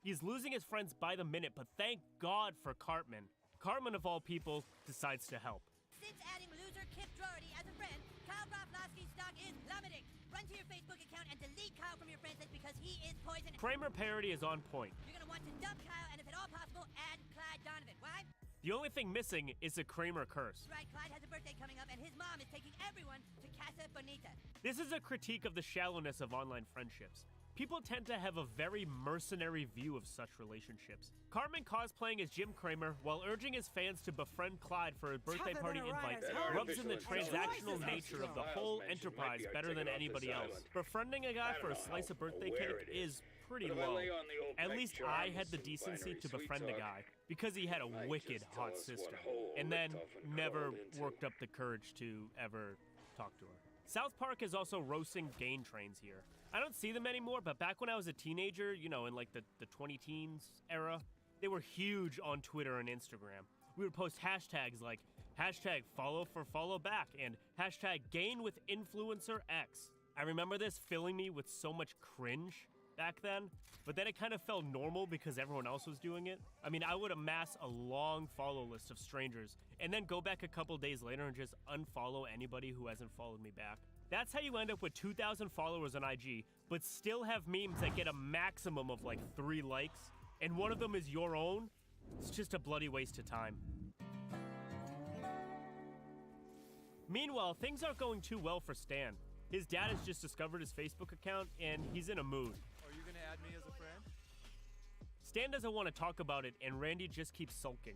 He's losing his friends by the minute, but thank God for Cartman. Cartman, of all people, decides to help. Since adding loser Kip Drorty as a friend, Kyle Broflovski's stock is plummeting. Run to your Facebook account and delete Kyle from your friends list because he is poison. Kramer parody is on point. You're gonna want to dump Kyle and if at all possible, add Clyde Donovan. Why? The only thing missing is the Kramer curse. Right, Clyde has a birthday coming up and his mom is taking everyone to Casa Bonita. This is a critique of the shallowness of online friendships. People tend to have a very mercenary view of such relationships. Cartman cosplaying as Jim Kramer while urging his fans to befriend Clyde for a birthday Tougher party than a invite rhino's heart. rubs in the Artificial transactional intelligence. nature of the Miles whole mentioned enterprise might be better than taken off anybody this else. island. Befriending a guy I don't for a know slice of how birthday aware cake it is pretty But if I low. lay on the old At peg least jar I and had the some decency binary to sweet befriend the talk, guy because he had a might wicked just tell hot us what sister, hole and we then tough and never crawled into. worked up the courage to ever talk to her. South Park is also roasting gain trains here. I don't see them anymore, but back when I was a teenager, you know, in like the 20-teens era, they were huge on Twitter and Instagram. We would post hashtags like hashtag follow for follow back and hashtag gain with influencer X. I remember this filling me with so much cringe. back then, but then it kind of felt normal because everyone else was doing it. I mean, I would amass a long follow list of strangers and then go back a couple days later and just unfollow anybody who hasn't followed me back. That's how you end up with 2,000 followers on IG, but still have memes that get a maximum of like 3 likes, and one of them is your own. It's just a bloody waste of time. Meanwhile, things aren't going too well for Stan. His dad has just discovered his Facebook account, and he's in a mood. Are you gonna add me as a friend? Stan doesn't want to talk about it, and Randy just keeps sulking.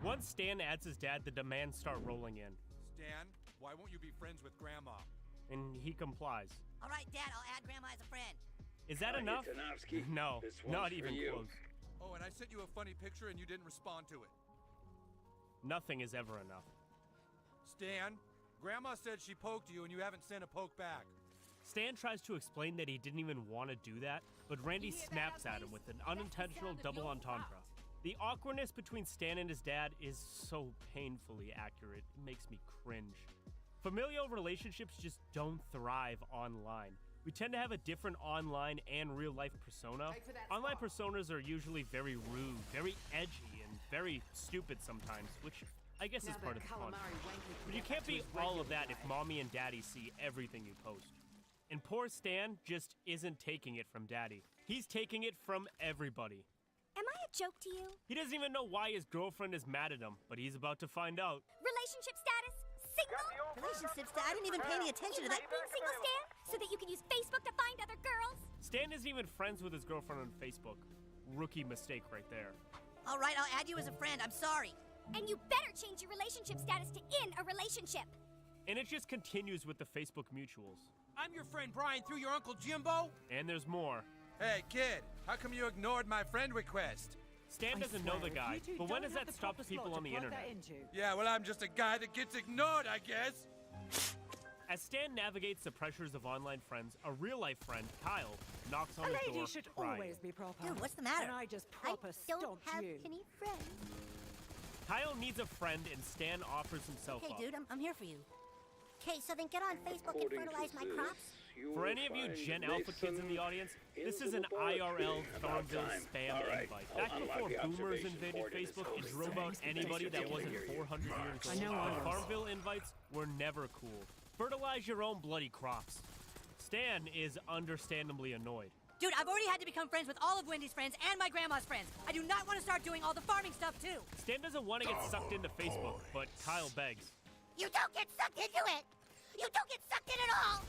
Once Stan adds his dad, the demands start rolling in, Stan, why won't you be friends with Grandma? and he complies. All right, Dad, I'll add Grandma as a friend. Is that enough? Tanofsky, No, this one's not for even you. close. Oh, and I sent you a funny picture and you didn't respond to it. Nothing is ever enough. Stan, Grandma said she poked you and you haven't sent a poke back. Stan tries to explain that he didn't even want to do that, but Randy snaps at him with an unintentional double entendre. The awkwardness between Stan and his dad is so painfully accurate, it makes me cringe. Familial relationships just don't thrive online. We tend to have a different online and real-life persona. Online personas are usually very rude, very edgy, and very stupid sometimes, which I guess is part of the fun. But you can't be all of that if mommy and daddy see everything you post. And poor Stan just isn't taking it from daddy. He's taking it from everybody. Am I a joke to you? He doesn't even know why his girlfriend is mad at him, but he's about to find out. Relationship status? Single? Relationship status? I didn't even pay any attention to that. Being single, Stan? So that you can use Facebook to find other girls? Stan isn't even friends with his girlfriend on Facebook. Rookie mistake right there. All right, I'll add you as a friend. I'm sorry. And you better change your relationship status to in a relationship. And it just continues with the Facebook mutuals. I'm your friend Brian through your Uncle Jimbo. And there's more. Hey, kid, how come you ignored my friend request? Stan doesn't know the guy, but when does that stop people on the internet? Yeah, well, I'm just a guy that gets ignored, I guess. As Stan navigates the pressures of online friends, a real-life friend, Kyle, knocks on his door lady should crying. always be proper. Dude, what's the matter? And I just I proper don't stomped have you. any friends. Kyle needs a friend, and Stan offers himself Okay, up. dude, I'm here for you. Okay, so then get on Facebook and According to fertilize my this, crops. For any of you Gen Alpha kids in the audience, this is an IRL Farmville spam invite. Back before boomers invaded Facebook and drove out anybody that wasn't 400 years old, I know I was. Farmville invites were never cool. Fertilize your own bloody crops. Stan is understandably annoyed. Dude, I've already had to become friends with all of Wendy's friends and my grandma's friends. I do not want to start doing all the farming stuff, too. Stan doesn't want to get sucked into Facebook, but Kyle begs. You don't get sucked into it! You don't get sucked in at all!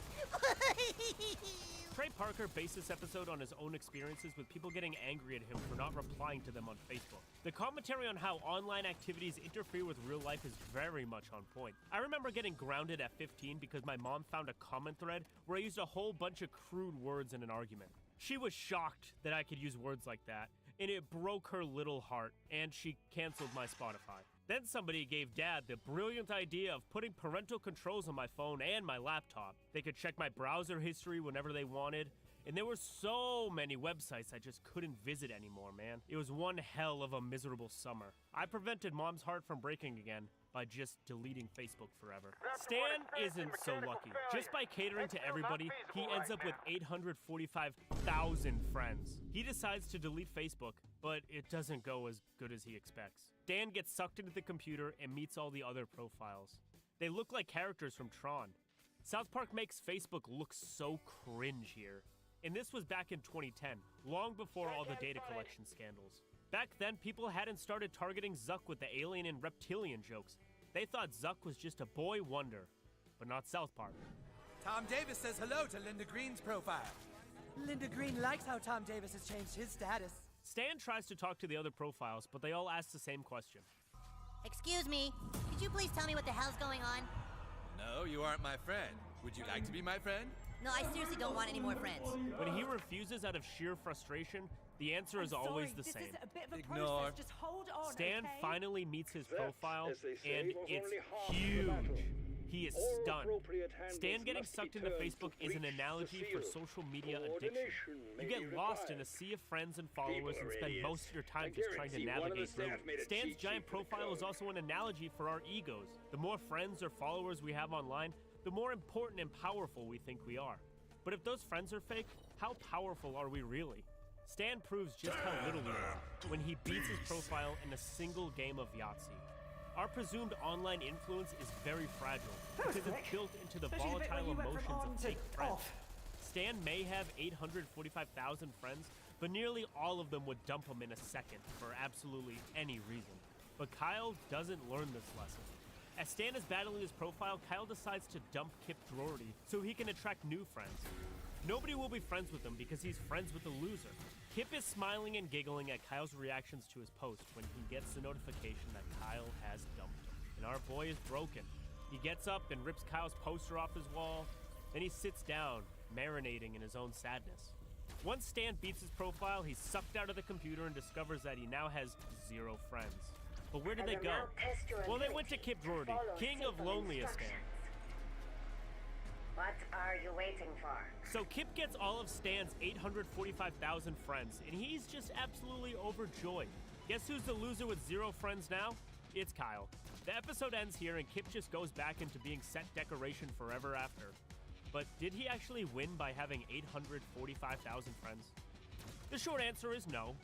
Trey Parker based this episode on his own experiences with people getting angry at him for not replying to them on Facebook. The commentary on how online activities interfere with real life is very much on point. I remember getting grounded at 15 because my mom found a comment thread where I used a whole bunch of crude words in an argument. She was shocked that I could use words like that, and it broke her little heart, and she canceled my Spotify. Then somebody gave Dad the brilliant idea of putting parental controls on my phone and my laptop. They could check my browser history whenever they wanted, and there were so many websites I just couldn't visit anymore, man. It was one hell of a miserable summer. I prevented Mom's heart from breaking again by just deleting Facebook forever. Stan isn't so lucky. Just by catering to everybody, he ends up with 845,000 friends. He decides to delete Facebook, but it doesn't go as good as he expects. Stan gets sucked into the computer and meets all the other profiles. They look like characters from Tron. South Park makes Facebook look so cringe here. And this was back in 2010, long before all the data collection scandals. Back then, people hadn't started targeting Zuck with the alien and reptilian jokes. They thought Zuck was just a boy wonder, but not South Park. Tom Davis says hello to Linda Green's profile. Linda Green likes how Tom Davis has changed his status. Stan tries to talk to the other profiles, but they all ask the same question. Excuse me, could you please tell me what the hell's going on? No, you aren't my friend. Would you like to be my friend? No, I seriously don't want any more friends. When he refuses out of sheer frustration, the answer is always the same. This is a bit of a Ignore. process. Just hold on, Stan okay? finally meets his That, profile, as they say, and was it's only half the huge. battle. He is All stunned. appropriate handles Stan getting must be sucked into turned Facebook to is an breach the analogy for seal. social media addiction. Coordination You may get be lost in a required. sea of friends and followers and People are spend idiots. most of your time I just trying to guarantee one of the navigate through staff made it. a Stan's cheat giant sheet for the profile is code. also an analogy for our egos. The more friends or followers we have online, the more important and powerful we think we are. But if those friends are fake, how powerful are we really? Stan proves just how little we are when he beats his profile in a single game of Yahtzee. Our presumed online influence is very fragile because it's built into the volatile emotions of fake friends. Stan may have 845,000 friends, but nearly all of them would dump him in a second for absolutely any reason. But Kyle doesn't learn this lesson. As Stan is battling his profile, Kyle decides to dump Kip Drorty so he can attract new friends. Nobody will be friends with him because he's friends with the loser. Kip is smiling and giggling at Kyle's reactions to his post when he gets the notification that Kyle has dumped him. And our boy is broken. He gets up and rips Kyle's poster off his wall. Then he sits down, marinating in his own sadness. Once Stan beats his profile, he's sucked out of the computer and discovers that he now has 0 friends. But where did they go? Well, they went to Kip Drorty, king of loneliest Stan. What are you waiting for? So Kip gets all of Stan's 845,000 friends, and he's just absolutely overjoyed. Guess who's the loser with 0 friends now? It's Kyle. The episode ends here, and Kip just goes back into being set decoration forever after. But did he actually win by having 845,000 friends? The short answer is no.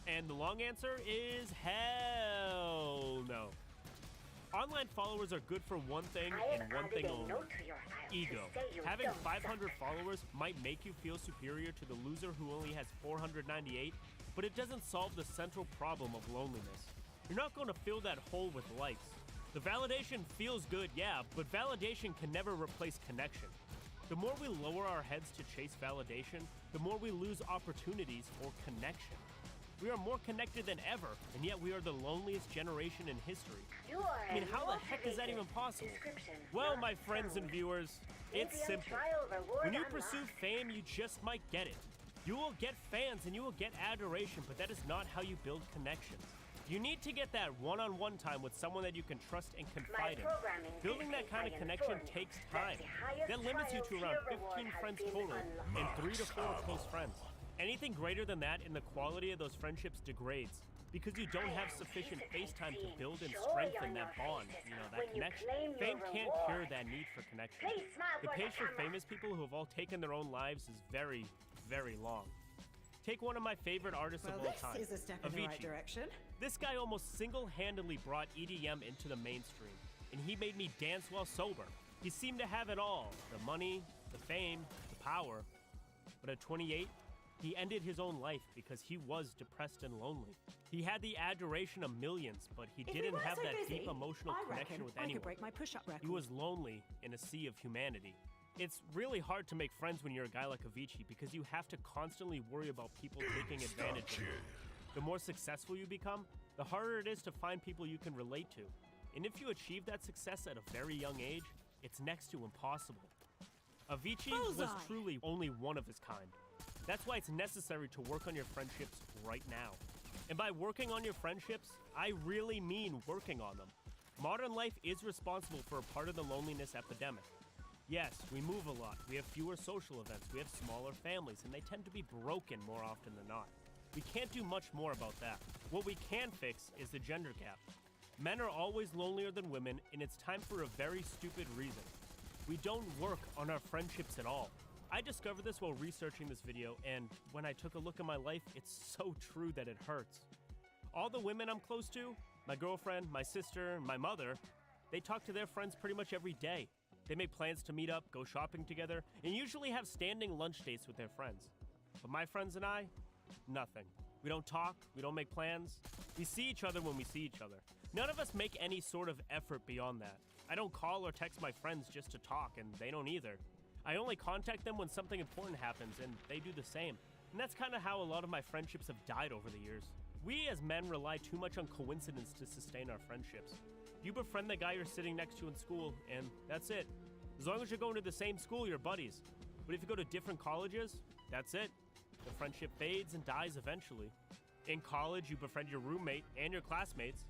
And the long answer is hell no. Online followers are good for one thing and one thing only: ego. Having 500 followers might make you feel superior to the loser who only has 498, but it doesn't solve the central problem of loneliness. You're not going to fill that hole with likes. The validation feels good, yeah, but validation can never replace connection. The more we lower our heads to chase validation, the more we lose opportunities for connection. We are more connected than ever, and yet we are the loneliest generation in history. I mean, how the heck is that even possible? Well, my friends and viewers, it's simple. When you pursue fame, you just might get it. You will get fans and you will get adoration, but that is not how you build connections. You need to get that one-on-one time with someone that you can trust and confide in. Building that kind of connection takes time. That limits you to around 15 friends total and 3 to 4 close friends. Anything greater than that in the quality of those friendships degrades because you don't have sufficient face time to build and strengthen that bond, that connection. Fame can't cure that need for connection. The page for famous people who have all taken their own lives is very, very long. Take one of my favorite artists of all time, This is a step in the right direction. This guy almost single-handedly brought EDM into the mainstream, and he made me dance while sober. He seemed to have it all: the money, the fame, the power. But at 28, he ended his own life because he was depressed and lonely. He had the adoration of millions, but he didn't have that deep emotional connection with anyone. I could break my push-up record. He was lonely in a sea of humanity. It's really hard to make friends when you're a guy like Avicii because you have to constantly worry about people taking advantage of you. The more successful you become, the harder it is to find people you can relate to. And if you achieve that success at a very young age, it's next to impossible. Avicii was truly only one of his kind. That's why it's necessary to work on your friendships right now. And by working on your friendships, I really mean working on them. Modern life is responsible for a part of the loneliness epidemic. Yes, we move a lot, we have fewer social events, we have smaller families, and they tend to be broken more often than not. We can't do much more about that. What we can fix is the gender gap. Men are always lonelier than women, and it's time for a very stupid reason. We don't work on our friendships at all. I discovered this while researching this video, and when I took a look at my life, it's so true that it hurts. All the women I'm close to, my girlfriend, my sister, my mother, they talk to their friends pretty much every day. They make plans to meet up, go shopping together, and usually have standing lunch dates with their friends. But my friends and I, nothing. We don't talk, we don't make plans. We see each other when we see each other. None of us make any sort of effort beyond that. I don't call or text my friends just to talk, and they don't either. I only contact them when something important happens, and they do the same. And that's kind of how a lot of my friendships have died over the years. We as men rely too much on coincidence to sustain our friendships. You befriend the guy you're sitting next to in school, and that's it. As long as you're going to the same school, you're buddies. But if you go to different colleges, that's it. The friendship fades and dies eventually. In college, you befriend your roommate and your classmates.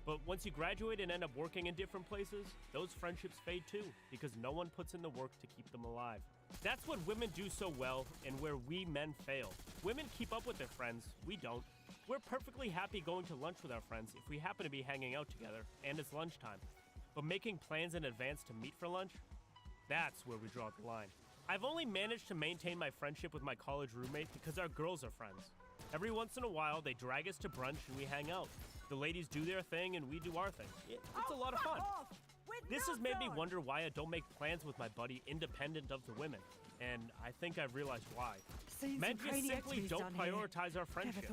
But once you graduate and end up working in different places, those friendships fade too, because no one puts in the work to keep them alive. That's what women do so well, and where we men fail. Women keep up with their friends, we don't. We're perfectly happy going to lunch with our friends if we happen to be hanging out together, and it's lunchtime. But making plans in advance to meet for lunch? That's where we draw the line. I've only managed to maintain my friendship with my college roommate because our girls are friends. Every once in a while, they drag us to brunch and we hang out. The ladies do their thing and we do our thing. It's a lot of fun. This has made me wonder why I don't make plans with my buddy independent of the women. And I think I've realized why. Men just simply don't prioritize our friendship.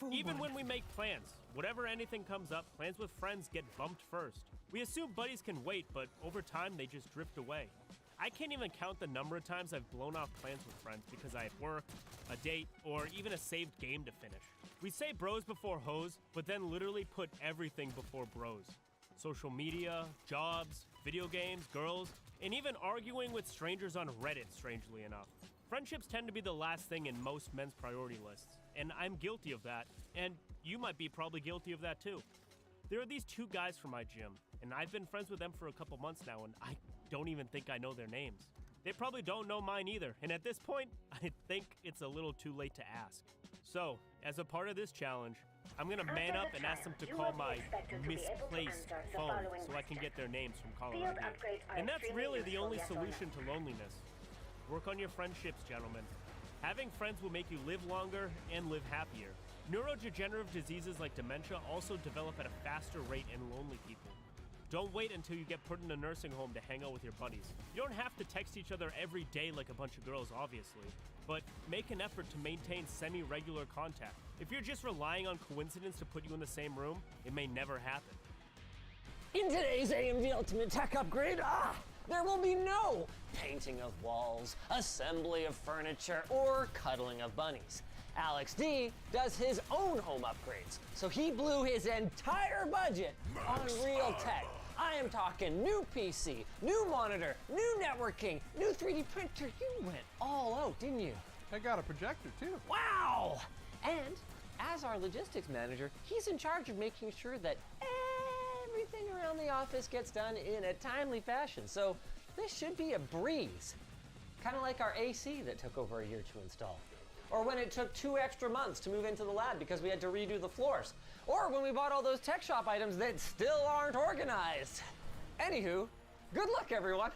Even when we make plans, whatever anything comes up, plans with friends get bumped first. We assume buddies can wait, but over time they just drift away. I can't even count the number of times I've blown off plans with friends because I had work, a date, or even a saved game to finish. We say bros before hoes, but then literally put everything before bros. Social media, jobs, video games, girls, and even arguing with strangers on Reddit, strangely enough. Friendships tend to be the last thing in most men's priority lists, and I'm guilty of that, and you might be probably guilty of that too. There are these two guys from my gym, and I've been friends with them for a couple months now, and I don't even think I know their names. They probably don't know mine either, and at this point, I think it's a little too late to ask. So, as a part of this challenge, I'm gonna man up and ask them to call my misplaced phone so I can get their names from caller ID. And that's really the only solution to loneliness. Work on your friendships, gentlemen. Having friends will make you live longer and live happier. Neurodegenerative diseases like dementia also develop at a faster rate in lonely people. Don't wait until you get put in a nursing home to hang out with your buddies. You don't have to text each other every day like a bunch of girls, obviously, but make an effort to maintain semi-regular contact. If you're just relying on coincidence to put you in the same room, it may never happen. In today's AMD Ultimate Tech Upgrade, there will be no painting of walls, assembly of furniture, or cuddling of bunnies. Alex D does his own home upgrades, so he blew his entire budget on real tech. I am talking new PC, new monitor, new networking, new 3D printer. You went all out, didn't you? I got a projector too. Wow! And as our logistics manager, he's in charge of making sure that everything around the office gets done in a timely fashion. So this should be a breeze. Kind of like our AC that took over a year to install. Or when it took 2 extra months to move into the lab because we had to redo the floors. Or when we bought all those tech shop items that still aren't organized. Anywho, good luck, everyone.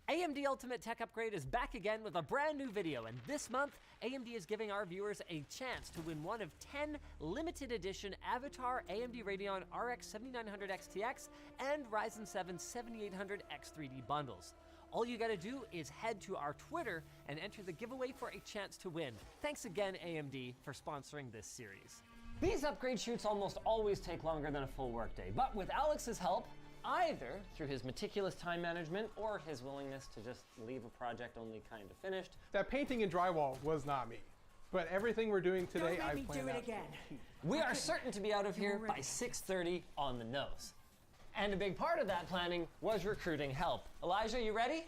AMD Ultimate Tech Upgrade is back again with a brand new video, and this month, AMD is giving our viewers a chance to win one of 10 limited edition Avatar AMD Radeon RX 7900 XTX and Ryzen 7 7800 X3D bundles. All you gotta do is head to our Twitter and enter the giveaway for a chance to win. Thanks again, AMD, for sponsoring this series. These upgrade shoots almost always take longer than a full workday, but with Alex's help, either through his meticulous time management or his willingness to just leave a project only kind of finished. That painting and drywall was not me, but everything we're doing today, I planned out. We are certain to be out of here by 6:30 on the nose. And a big part of that planning was recruiting help. Elijah, you ready?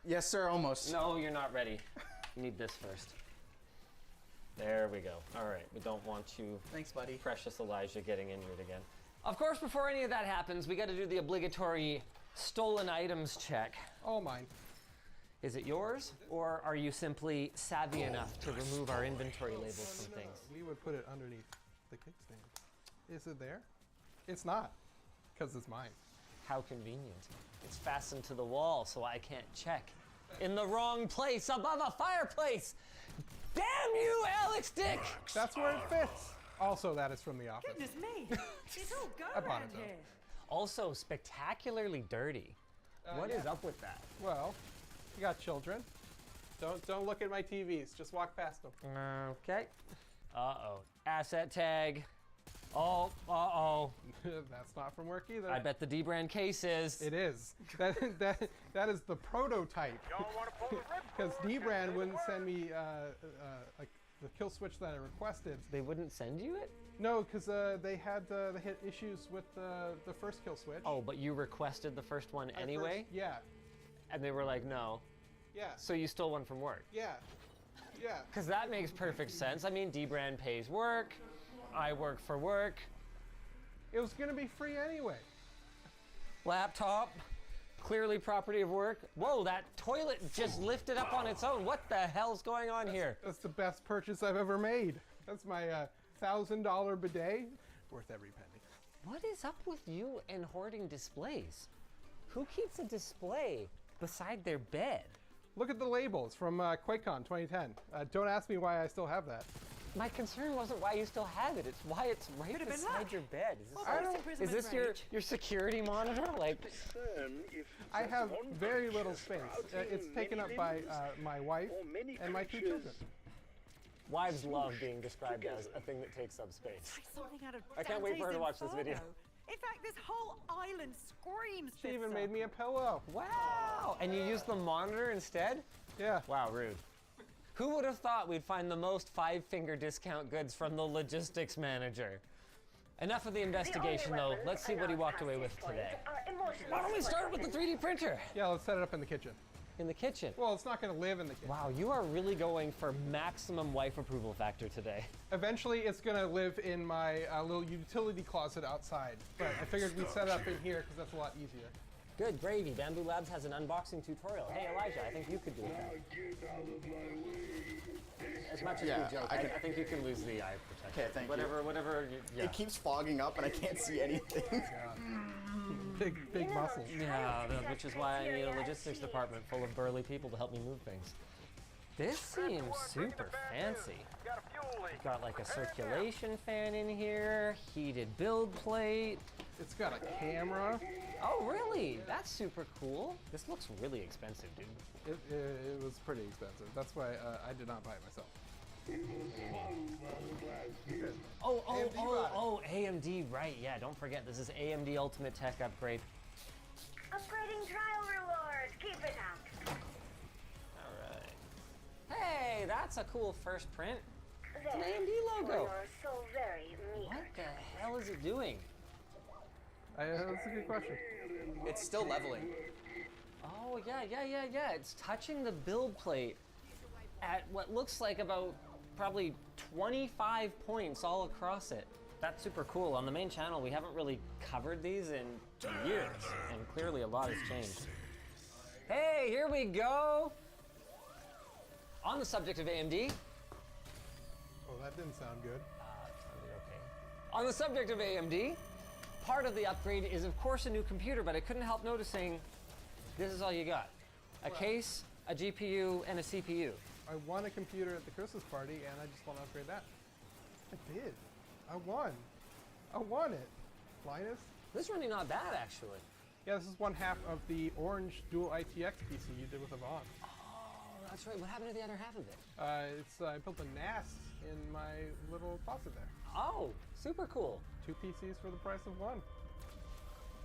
Yes, sir, almost. No, you're not ready. You need this first. There we go. All right, we don't want you, thanks, buddy, precious Elijah, getting injured again. Of course, before any of that happens, we got to do the obligatory stolen items check. Oh, mine. Is it yours, or are you simply savvy enough to remove our inventory labels from things? We would put it underneath the kickstand. Is it there? It's not, because it's mine. How convenient. It's fastened to the wall, so I can't check. In the wrong place, above a fireplace! Damn you, Alex Dick! That's where it fits. Also, that is from the office. Goodness me! It's all go I bought around it, though. here. Also, spectacularly dirty. What is up with that? Well, you got children. Don't look at my TVs. Just walk past them. Okay. Uh-oh. Asset tag. Oh, uh-oh. That's not from work either. I bet the D-brand case is. It is. That is the prototype. Because D-brand wouldn't send me like the kill switch that I requested. They wouldn't send you it? No, because they had issues with the first kill switch. Oh, but you requested the first one anyway? Yeah. And they were like, no. Yeah. So you stole one from work? Yeah. Yeah. Because that makes perfect sense. I mean, D-brand pays work. I work for work. It was going to be free anyway. Laptop, Clearly property of work. Whoa, that toilet just lifted up on its own. What the hell's going on here? That's the best purchase I've ever made. That's my $1,000 bidet, worth every penny. What is up with you and hoarding displays? Who keeps a display beside their bed? Look at the labels from QuakeCon 2010. Don't ask me why I still have that. My concern wasn't why you still have it. It's why it's right beside your bed. Is this your security monitor? Like, I have very little space. It's taken up by my wife and my 2 children. Wives love being described as a thing that takes up space. I can't wait for her to watch this video. In fact, this whole island screams. She even made me a pillow. Wow! And you used the monitor instead? Yeah. Wow, rude. Who would have thought we'd find the most 5-finger discount goods from the logistics manager? Enough of the investigation, though. Let's see what he walked away with today. Why don't we start with the 3D printer? Yeah, let's set it up in the kitchen. In the kitchen? Well, it's not going to live in the kitchen. Wow, you are really going for maximum wife approval factor today. Eventually, it's going to live in my little utility closet outside. But I figured we'd set it up in here because that's a lot easier. Good gravy. Bamboo Labs has an unboxing tutorial. Hey, Elijah, I think you could do that. As much as we joke, I think you can lose the eye protection. Okay, thank you. Whatever. Yeah. It keeps fogging up and I can't see anything. Big muscles. Yeah, which is why I need a logistics department full of burly people to help me move things. This seems super fancy. Got like a circulation fan in here, heated build plate. It's got a camera. Oh, really? That's super cool. This looks really expensive, dude. It was pretty expensive. That's why I did not buy it myself. Oh, AMD, right. Yeah, don't forget, this is AMD Ultimate Tech Upgrade. Upgrading trial rewards. Keep it up. All right. Hey, that's a cool first print. It's an AMD logo. You're so very mean. What the hell is it doing? That's a good question. It's still leveling. Oh, yeah. It's touching the build plate at what looks like about probably 25 points all across it. That's super cool. On the main channel, we haven't really covered these in years, and clearly a lot has changed. Hey, here we go. On the subject of AMD. Oh, that didn't sound good. Sounded okay. On the subject of AMD, part of the upgrade is, of course, a new computer, but I couldn't help noticing this is all you got. A case, a GPU, and a CPU. I won a computer at the Christmas party, and I just want to upgrade that. I did. I won it. Linus? This is really not bad, actually. Yeah, this is one half of the orange dual ITX PC you did with Avant. Oh, that's right. What happened to the other half of it? I built a NAS in my little closet there. Oh, super cool. 2 PCs for the price of one.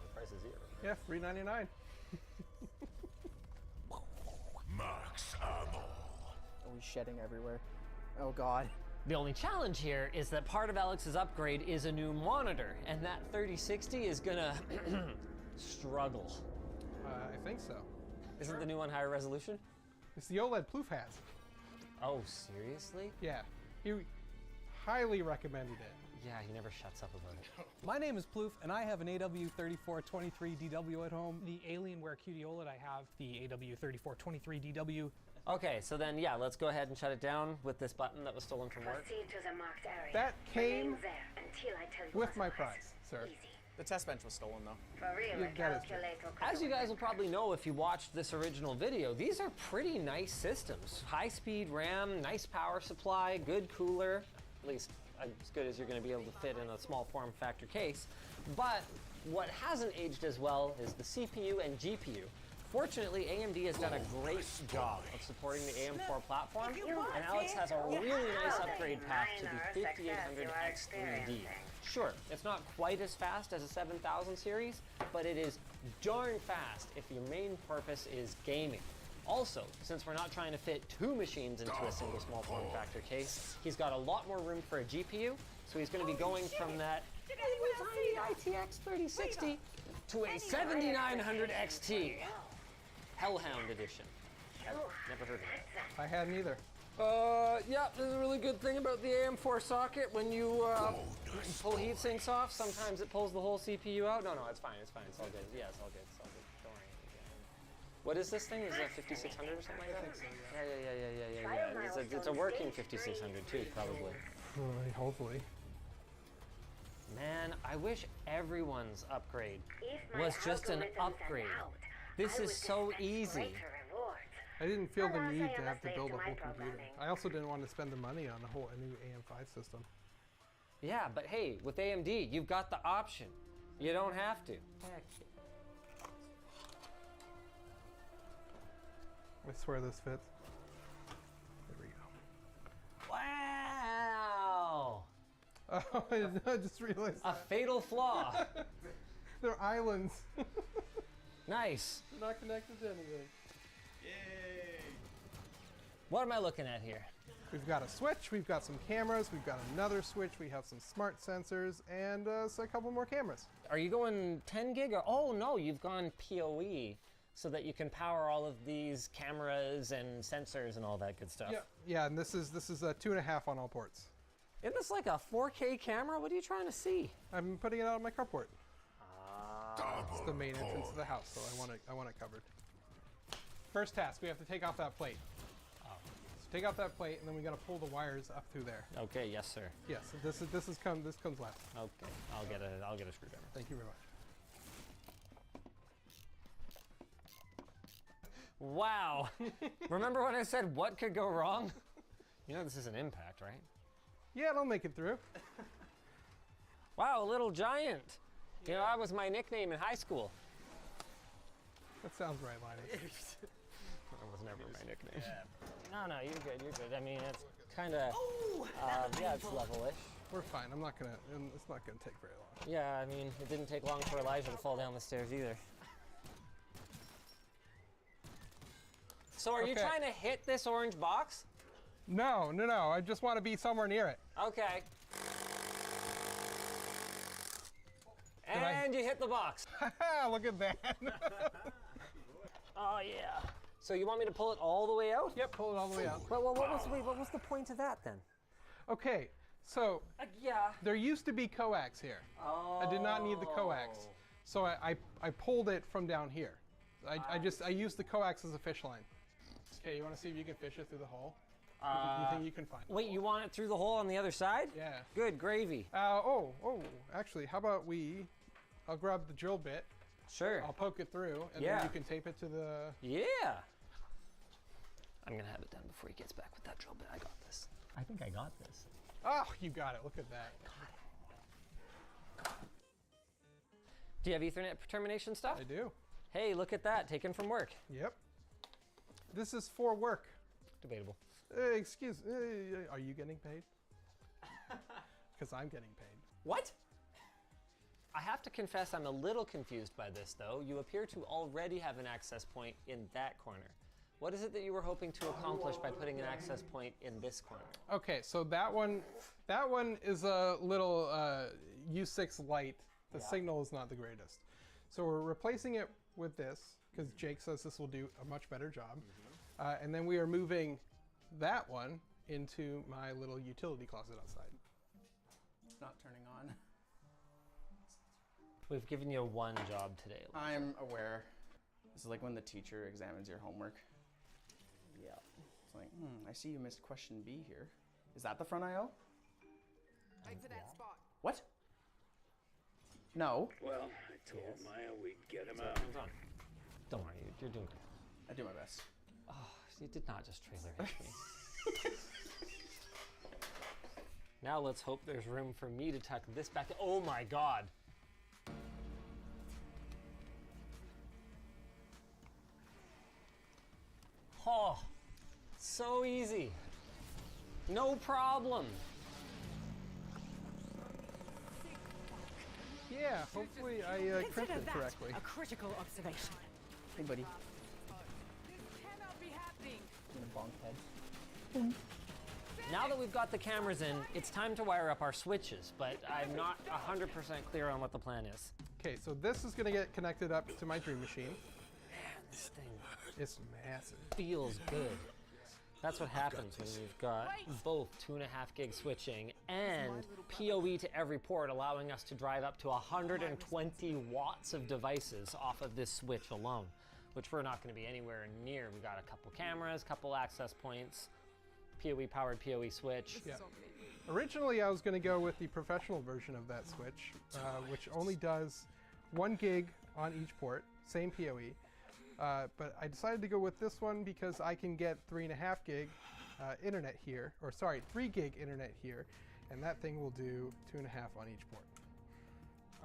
The price is zero. Yeah, $3.99. Max ammo. Are we shedding everywhere? Oh God. The only challenge here is that part of Alex's upgrade is a new monitor, and that 3060 is gonna struggle. I think so. Isn't the new one higher resolution? It's the OLED Plouffe has. Oh, seriously? Yeah. He highly recommended it. Yeah, he never shuts up about it. My name is Plouffe, and I have an AW3423DW at home. The Alienware QD OLED, I have the AW3423DW. Okay, so then, yeah, let's go ahead and shut it down with this button that was stolen from work. Proceed to the marked area. That came Remain there until I tell you with my otherwise. price, sir. Easy. The test bench was stolen, though. For real, Yeah, a that is true. calculator. As you guys will probably know if you watched this original video, these are pretty nice systems. High-speed RAM, nice power supply, good cooler, at least as good as you're going to be able to fit in a small form factor case. But what hasn't aged as well is the CPU and GPU. Fortunately, AMD has done a great job of supporting the AM4 platform, and Alex has a really nice upgrade path to the 5800X3D. Sure, it's not quite as fast as a 7000 series, but it is darn fast if your main purpose is gaming. Also, since we're not trying to fit 2 machines into a single small form factor case, he's got a lot more room for a GPU, so he's going to be going from that tiny ITX 3060 to a 7900 XT. Hellhound edition. I've never heard of it. I hadn't either. Yeah, there's a really good thing about the AM4 socket. When you pull heat sinks off, sometimes it pulls the whole CPU out. No, it's fine, it's all good. Yeah, it's all good, Don't worry. What is this thing? Is that 5600 or something like that? I think so, yeah. It's a working 5600 too, probably. Hopefully. Man, I wish everyone's upgrade was just an upgrade. This is so easy. I didn't feel the need to have to build a whole computer. I also didn't want to spend the money on a new AM5 system. Yeah, but hey, with AMD, you've got the option. You don't have to. I swear this fits. There we go. Wow! Oh, I just realized a fatal flaw. They're islands. Nice. They're not connected to anything. Yay! What am I looking at here? We've got a switch, we've got some cameras, we've got another switch, we have some smart sensors, and so a couple more cameras. Are you going 10 gig or, oh no, you've gone PoE so that you can power all of these cameras and sensors and all that good stuff. Yeah, and this is a 2.5 on all ports. Isn't this like a 4K camera? What are you trying to see? I'm putting it out on my carport. It's the main entrance to the house, so I want it covered. First task, we have to take off that plate. So take off that plate, and then we got to pull the wires up through there. Okay, yes, sir. Yes, this comes last. Okay, I'll get a screwdriver. Thank you very much. Wow. Remember when I said what could go wrong? You know this is an impact, right? Yeah, it'll make it through. Wow, a little giant. You know, that was my nickname in high school. That sounds right, Linus. That was never my nickname. Yeah. No, you're good. I mean, it's kind of, yeah, it's level-ish. We're fine. It's not gonna take very long. Yeah, I mean, it didn't take long for Elijah to fall down the stairs either. So are you trying to hit this orange box? No. I just want to be somewhere near it. Okay. And you hit the box. Look at that. Oh, yeah. So you want me to pull it all the way out? Yep, pull it all the way out. Well, what was the point of that then? Okay, so there used to be coax here. Oh. I did not need the coax, so I pulled it from down here. I used the coax as a fish line. Okay, you want to see if you can fish it through the hole? You think you can find it? Wait, you want it through the hole on the other side? Yeah. Good gravy. Actually, how about I'll grab the drill bit. Sure. I'll poke it through, and then you can tape it to the... Yeah. I'm going to have it done before he gets back with that drill bit. I got this. I think I got this. Oh, you got it. Look at that. Got it. Do you have Ethernet termination stuff? I do. Hey, look at that. Taken from work. Yep. This is for work. Debatable. Excuse me. Are you getting paid? Because I'm getting paid. What? I have to confess I'm a little confused by this, though. You appear to already have an access point in that corner. What is it that you were hoping to accomplish by putting an access point in this corner? Okay, so that one is a little U6 light. The signal is not the greatest. So we're replacing it with this, because Jake says this will do a much better job. And then we are moving that one into my little utility closet outside. It's not turning on. We've given you one job today. I'm aware. This is like when the teacher examines your homework. Yeah. It's like, I see you missed question B here. Is that the front I/O? Right to that spot. What? No. Well, I told Maya we'd get him out. Don't worry, you're doing good. I do my best. Oh, you did not just trailer hit me. Now let's hope there's room for me to tuck this back. Oh my God. Oh, so easy. No problem. Yeah, hopefully I crimped it correctly. A critical observation. Hey, buddy. This cannot be happening. I'm gonna bonk head. Now that we've got the cameras in, it's time to wire up our switches, but I'm not 100% clear on what the plan is. Okay, so this is gonna get connected up to my Dream Machine. Man, this thing It's massive. feels good. That's what happens when you've got both 2.5 gig switching and PoE to every port, allowing us to drive up to 120 watts of devices off of this switch alone. which we're not going to be anywhere near. We got a couple cameras, couple access points, PoE powered PoE switch. Yeah. Originally, I was going to go with the professional version of that switch, which only does 1 gig on each port, same PoE. But I decided to go with this one because I can get 3.5 gig internet here, or sorry, 3 gig internet here, and that thing will do 2.5 on each port.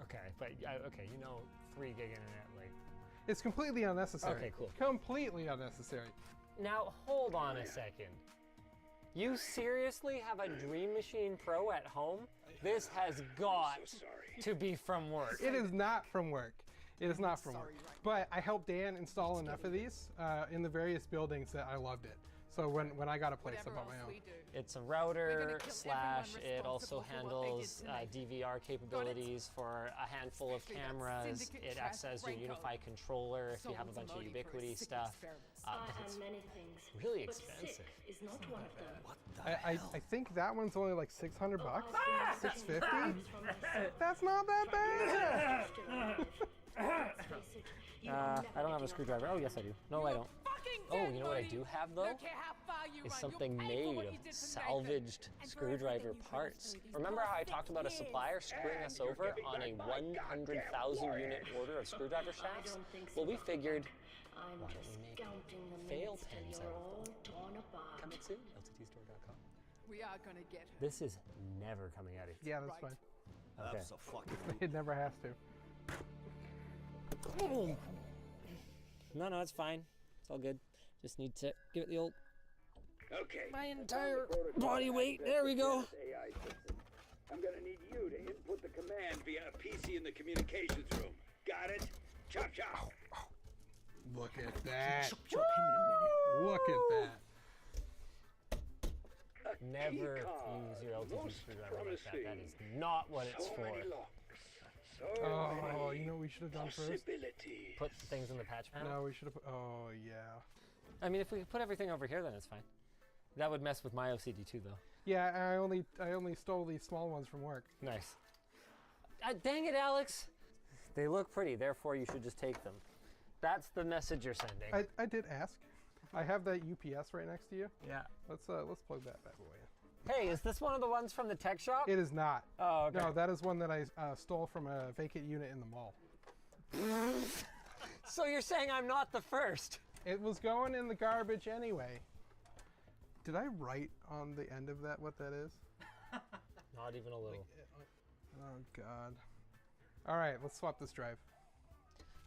Okay, but okay, 3 gig internet, like. It's completely unnecessary. Okay, cool. Completely unnecessary. Now hold on a second. You seriously have a Dream Machine Pro at home? This has got to be from work. It is not from work. It is not from work. But I helped Dan install enough of these in the various buildings that I loved it. So when I got a place, I bought my own. It's a router slash it also handles DVR capabilities for a handful of cameras. It acts as your unified controller if you have a bunch of Ubiquity stuff. But it's really expensive. I think that one's only like $600 bucks, $650. That's not that bad. I don't have a screwdriver. Oh yes I do. No I don't. Oh, you know what I do have though? Is something made of salvaged screwdriver parts. Remember how I talked about a supplier screwing us over on a 100,000 unit order of screwdriver shafts? Well, we figured, why don't we make fail pens out of them? Coming soon, lttstore.com. We are gonna get her. This is never coming out of here. Yeah, that's fine. Okay. It never has to. No, it's fine. It's all good. Just need to give it the old. Okay. My entire body weight. There we go. AI system. I'm gonna need you to input the command via a PC in the communications room. Got it? Chop chop. Look at that. Chop him in a minute. Look at that. Never use your LTT screwdriver like that. That is not what it's for. Oh, you know what we should have done first? Put things in the patch panel? No, we should have put, oh yeah. I mean, if we put everything over here, then it's fine. That would mess with my OCD too, though. Yeah, I only stole these small ones from work. Nice. Dang it, Alex! They look pretty, therefore you should just take them. That's the message you're sending. I did ask. I have that UPS right next to you. Yeah. Let's plug that bad boy in. Hey, is this one of the ones from the tech shop? It is not. Oh, okay. No, that is one that I stole from a vacant unit in the mall. So you're saying I'm not the first? It was going in the garbage anyway. Did I write on the end of that what that is? Not even a little. Oh, God. All right, let's swap this drive.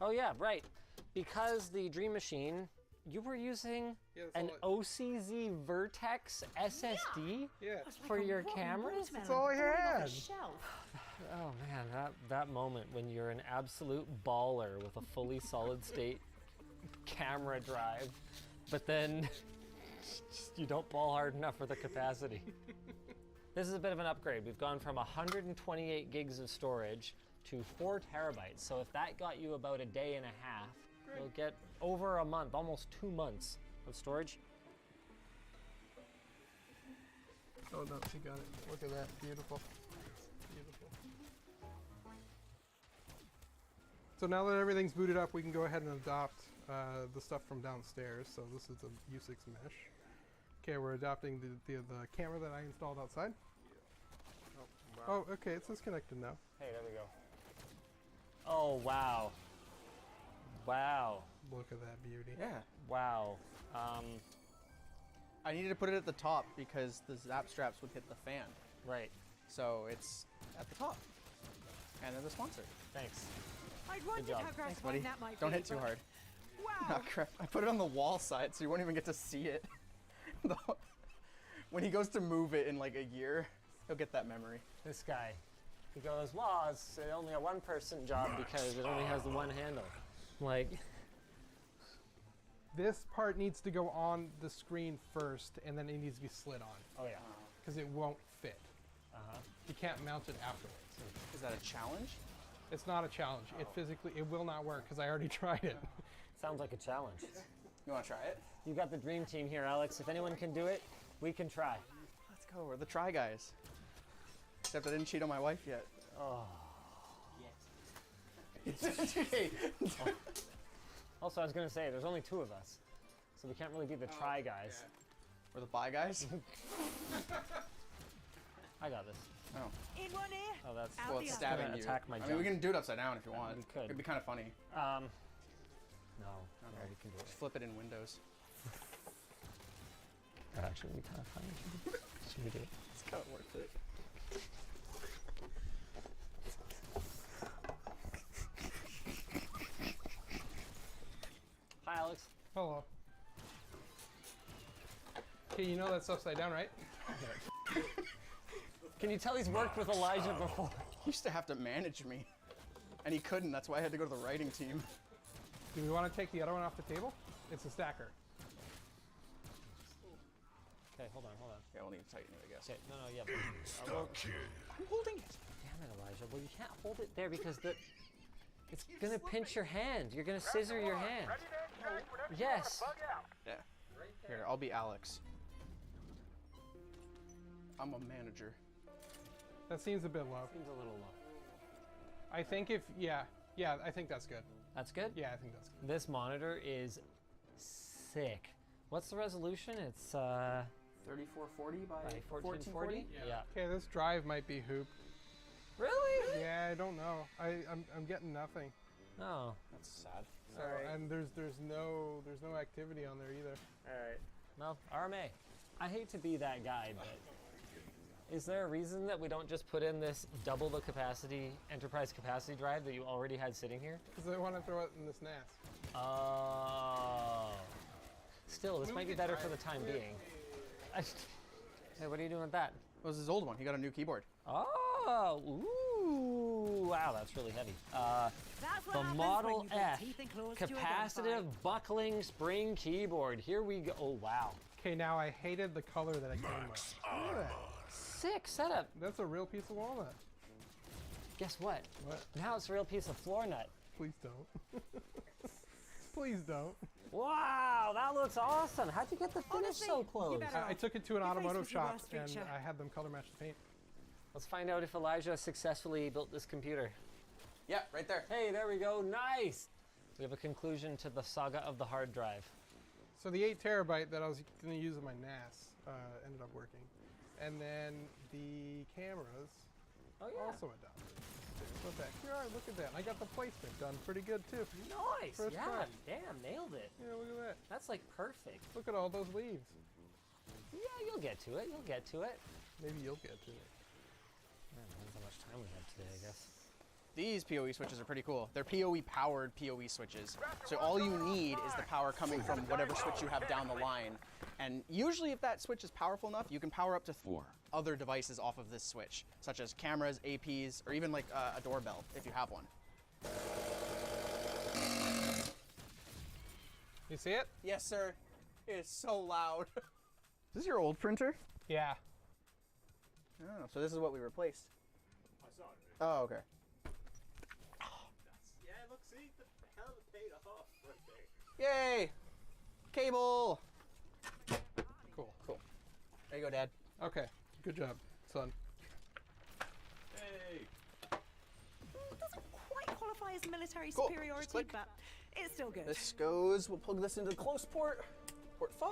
Oh, yeah, right. Because the Dream Machine, you were using an OCZ Vertex SSD for your cameras? That's all I had. Oh, man, that moment when you're an absolute baller with a fully solid-state camera drive, but then you don't ball hard enough for the capacity. This is a bit of an upgrade. We've gone from 128 gigs of storage to 4 terabytes. So if that got you about a day and a half, you'll get over a month, almost 2 months of storage. Oh no, she got it. Look at that, beautiful. Beautiful. So now that everything's booted up, we can go ahead and adopt the stuff from downstairs. So this is a U6 mesh. Okay, we're adopting the camera that I installed outside. Oh, okay, it's disconnected now. Hey, there we go. Oh, wow. Wow. Look at that beauty. Yeah. Wow. I needed to put it at the top because the zap straps would hit the fan. Right. So it's at the top. And they're the sponsor. Thanks. I wondered how Thanks, gratifying buddy. that might Don't be, hit too but- hard. Wow. Oh, crap. I put it on the wall side so you won't even get to see it. When he goes to move it in like a year, he'll get that memory. This guy, he goes, well, it's only a one-person job because it only has the one handle. Like, this part needs to go on the screen first, and then it needs to be slid on. Oh yeah. Because it won't fit. Uh-huh. You can't mount it afterwards. Is that a challenge? It's not a challenge. It will not work because I already tried it. Sounds like a challenge. You want to try it? You got the dream team here, Alex. If anyone can do it, we can try. Let's go. We're the try guys. Except I didn't cheat on my wife yet. Oh. Hey. Also, I was gonna say, there's only 2 of us, so we can't really be the try guys. Yeah. Or the bye guys? I got this. Oh. In one ear. Oh, that's Well, it's stabbing you. Attack my I mean, we jump. can do it upside down if you want. We could. It'd be kind of funny. No. Okay. Yeah, we can do it. Just flip it in Windows. That actually would be kind of funny. Should we do it? It's kind of worth it. Hi, Alex. Hello. Okay, you know that's upside down, right? Can you tell he's worked with Elijah before? He used to have to manage me. And he couldn't, that's why I had to go to the writing team. Do we want to take the other one off the table? It's a stacker. Okay, hold on. Yeah, we'll need to tighten it, I guess. Okay, no, yeah. I'm holding it. Damn it, Elijah. Well, you can't hold it there because it's gonna pinch your hand. You're gonna scissor your hand. Yes. Yeah. Here, I'll be Alex. I'm a manager. That seems a bit low. Seems a little low. I think yeah, I think that's good. That's good? Yeah, I think that's good. This monitor is sick. What's the resolution? It's 3440 by 1440? Yeah. Okay, this drive might be hoop. Really? Yeah, I don't know. I'm getting nothing. Oh. That's sad. So, and there's no activity on there either. Alright. Well, RMA. I hate to be that guy, but is there a reason that we don't just put in this double the capacity enterprise capacity drive that you already had sitting here? Because I want to throw it in this NAS. Oh. Still, this might be better for the time being. Hey, what are you doing with that? It was his old one. He got a new keyboard. Oh, ooh, wow, that's really heavy. The Model F capacitive buckling spring keyboard. Here we go. Oh, wow. Okay, now I hated the color that I came with. Look at that. Sick setup. That's a real piece of walnut. Guess what? What? Now it's a real piece of floor nut. Please don't. Please don't. Wow, that looks awesome. How'd you get the finish so close? I took it to an automotive shop and I had them color match the paint. Let's find out if Elijah successfully built this computer. Yeah, right there. Hey, there we go. Nice. We have a conclusion to the saga of the hard drive. So the 8 terabyte that I was going to use in my NAS ended up working. And then the cameras also adopted. What the heck? Look at that. I got the placement done pretty good too. Nice. First yeah, try. damn, nailed it. Yeah, look at that. That's like perfect. Look at all those leaves. Yeah, you'll get to it. You'll get to it. Maybe you'll get to it. Depends how much time we have today, I guess. These PoE switches are pretty cool. They're PoE powered PoE switches. So all you need is the power coming from whatever switch you have down the line. And usually if that switch is powerful enough, you can power up to 4 other devices off of this switch, such as cameras, APs, or even like a doorbell if you have one. You see it? Yes, sir. It is so loud. Is this your old printer? Yeah. Oh, so this is what we replaced. I saw it. Oh, okay. Yeah, look, see, the hell of a paid off right there. Yay! Cable! Cool. Cool. There you go, Dad. Okay. Good job, son. Hey! Doesn't quite qualify as military Cool. superiority, Just click. but it's still good. This goes, we'll plug this into the close port. Port 5.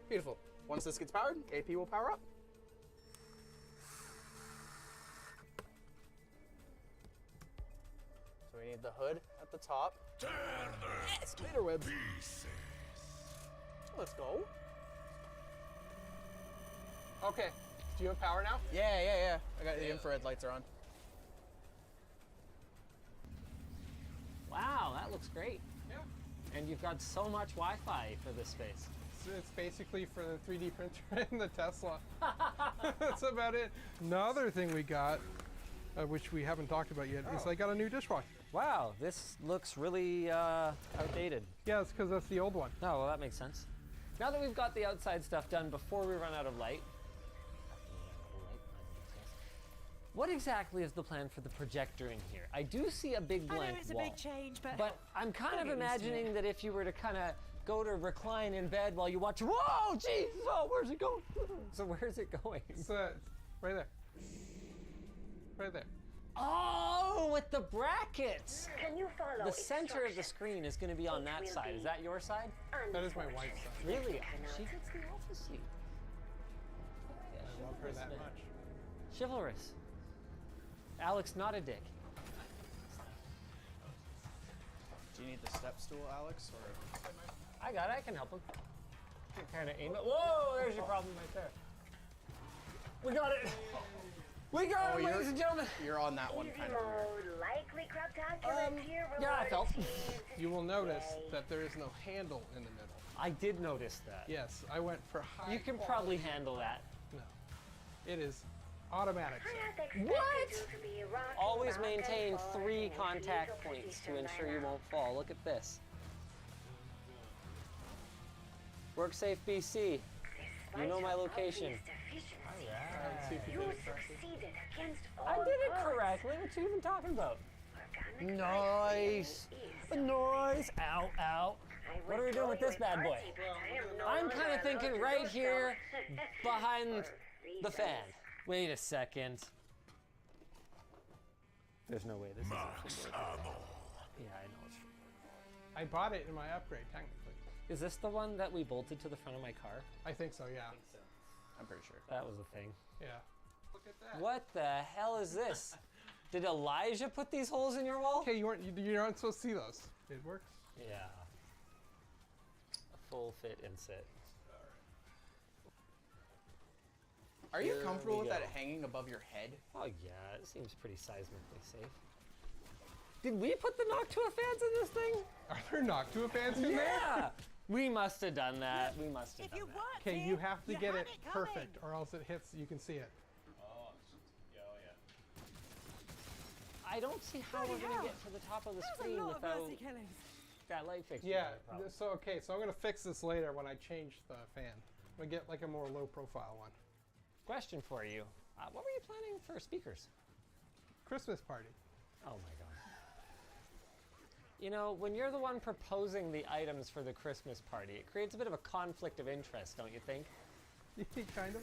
Beautiful. Once this gets powered, AP will power up. So we need the hood at the top. Spider webs. Let's go. Okay. Do you have power now? Yeah. I got the infrared lights are on. Wow, that looks great. Yeah. And you've got so much Wi-Fi for this space. So it's basically for the 3D printer and the Tesla. That's about it. Another thing we got, which we haven't talked about yet, is I got a new dishwasher. Wow, this looks really outdated. Yeah, it's because that's the old one. Oh, well, that makes sense. Now that we've got the outside stuff done before we run out of light, what exactly is the plan for the projector in here? I do see a big blank I know it's wall. a big change, But I'm kind of get used to imagining it. that if you were to kind of go to recline in bed while you watch, whoa, jeez, oh, where's it going? So where's it going? It's right there. Right there. Oh, with the brackets. Can you follow The center of the instructions? screen is going to be on that will side. be Is that your side? That is my wife's side. Really? She gets the alpha seat. Yeah, I love her that man. much. Chivalrous. Alex, not a dick. Do you need the step stool, Alex? Or I got it. I can help him. You can kind of aim it. Whoa, there's your problem right there. We got it. We got it, ladies and gentlemen. You're on that one kind of weird. Likely craptacular tier Yeah, I felt. You will notice that there is no handle in the middle. I did notice that. Yes, I went for high. You can probably handle that. No, it is automatic. What? Always maintain 3 contact points to ensure you won't fall. Look at this. Work safe, BC. You know my location. Let's see if you You did it correctly. succeeded against all I did it odds. correctly. What you even talking about? Nice. Nice. Ow, ow. What are we doing with this bad boy? I'm kind of thinking right here behind the fan. Wait a second. There's no way this is actually working. Yeah, I know it's true. I bought it in my upgrade, technically. Is this the one that we bolted to the front of my car? I think so, yeah. I'm pretty sure. That was the thing. Yeah. Look at that. What the hell is this? Did Elijah put these holes in your wall? Okay, you aren't supposed to see those. It works. Yeah. A full fit inset. Are you Here comfortable we with that go. hanging above your head? Oh yeah, it seems pretty seismically safe. Did we put the Noctua fans in this thing? Are there Noctua fans in there? Yeah! We must have done that. We must have done that. Okay, you have to get it perfect, or else it hits. You can see it. I don't see how we're going to get to the top of the screen without that light fixture. Yeah. probably. So okay, so I'm gonna fix this later when I change the fan. I'm gonna get like a more low-profile one. Question for you. What were you planning for speakers? Christmas party. Oh my god. You know, when you're the one proposing the items for the Christmas party, it creates a bit of a conflict of interest, don't you think? Kind of.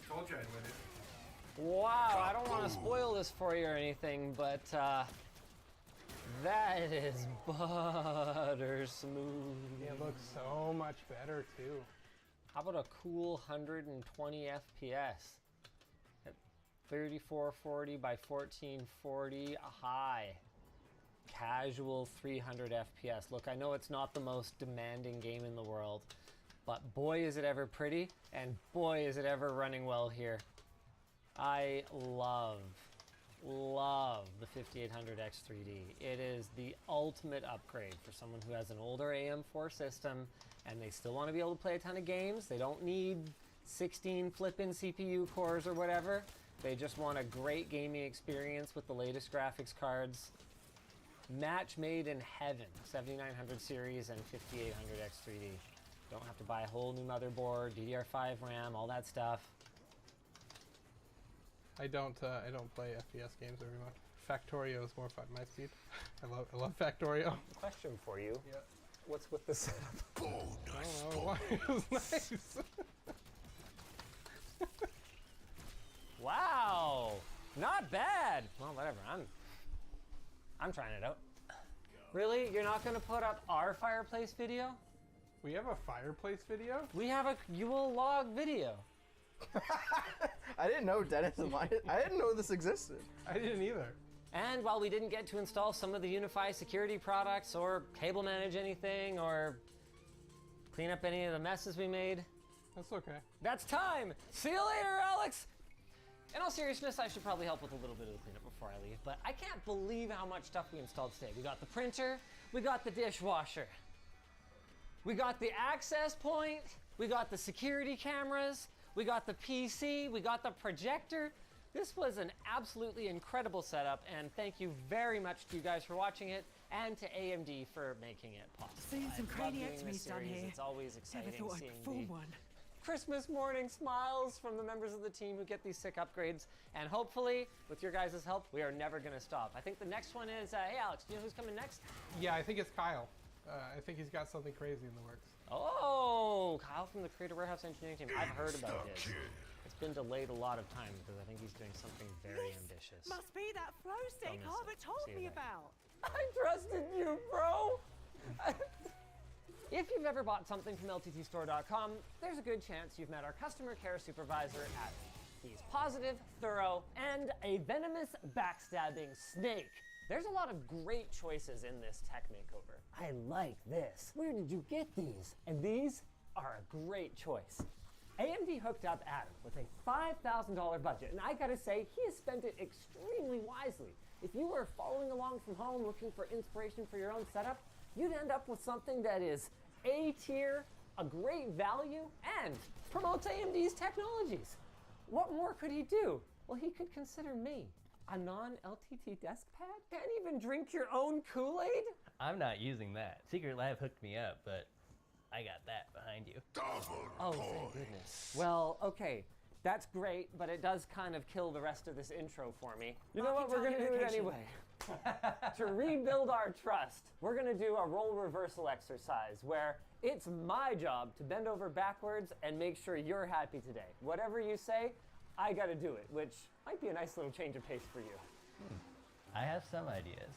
Told you I'd win it. Wow, I don't want to spoil this for you or anything, but that is butter smooth. It looks so much better too. How about a cool 120 FPS at 3440 by 1440 high? Casual 300 FPS. Look, I know it's not the most demanding game in the world, but boy is it ever pretty, and boy is it ever running well here. I love the 5800X 3D. It is the ultimate upgrade for someone who has an older AM4 system and they still want to be able to play a ton of games. They don't need 16 flip-in CPU cores or whatever. They just want a great gaming experience with the latest graphics cards. Match made in heaven, 7900 series and 5800X 3D. Don't have to buy a whole new motherboard, DDR5 RAM, all that stuff. I don't play FPS games very much. Factorio is more fun. My speed. I love Factorio. Question for you. Yeah. What's with the setup? I don't know why. It was nice. Wow, not bad. Well, whatever. I'm trying it out. Really? You're not going to put up our fireplace video? We have a fireplace video? We have a Yule log video. I didn't know Dennis and I didn't know this existed. I didn't either. And while we didn't get to install some of the Unify security products or cable manage anything or clean up any of the messes we made, that's okay. That's time. See you later, Alex. In all seriousness, I should probably help with a little bit of the cleanup before I leave, but I can't believe how much stuff we installed today. We got the printer, we got the dishwasher, we got the access point, we got the security cameras, we got the PC, we got the projector. This was an absolutely incredible setup, and thank you very much to you guys for watching it, and to AMD for making it possible. Seeing some I love crazy doing X-rays this done series. here. It's always exciting Never thought seeing I'd form the one. Christmas morning smiles from the members of the team who get these sick upgrades, and hopefully, with your guys' help, we are never going to stop. I think the next one is, hey Alex, do you know who's coming next? Yeah, I think it's Kyle. I think he's got something crazy in the works. Oh, Kyle from the Creator Warehouse Engineering Team. I've heard about this. It's been delayed a lot of times because I think he's doing something very ambitious. Must be that throw stick Harvard told me about. I trusted you, bro! If you've ever bought something from LTTstore.com, there's a good chance you've met our customer care supervisor, Adam. He's positive, thorough, and a venomous, backstabbing snake. There's a lot of great choices in this tech makeover. I like this. Where did you get these? And these are a great choice. AMD hooked up Adam with a $5,000 budget, and I gotta say, he has spent it extremely wisely. If you were following along from home looking for inspiration for your own setup, you'd end up with something that is A tier, a great value, and promotes AMD's technologies. What more could he do? Well, he could consider me. A non-LTT desk pad? Can't even drink your own Kool-Aid? I'm not using that. Secret Lab hooked me up, but I got that behind you. Oh, thank goodness. Well, okay, that's great, but it does kind of kill the rest of this intro for me. You know what, we're gonna do it anyway. To rebuild our trust, we're gonna do a role reversal exercise where it's my job to bend over backwards and make sure you're happy today. Whatever you say, I gotta do it, which might be a nice little change of pace for you. I have some ideas.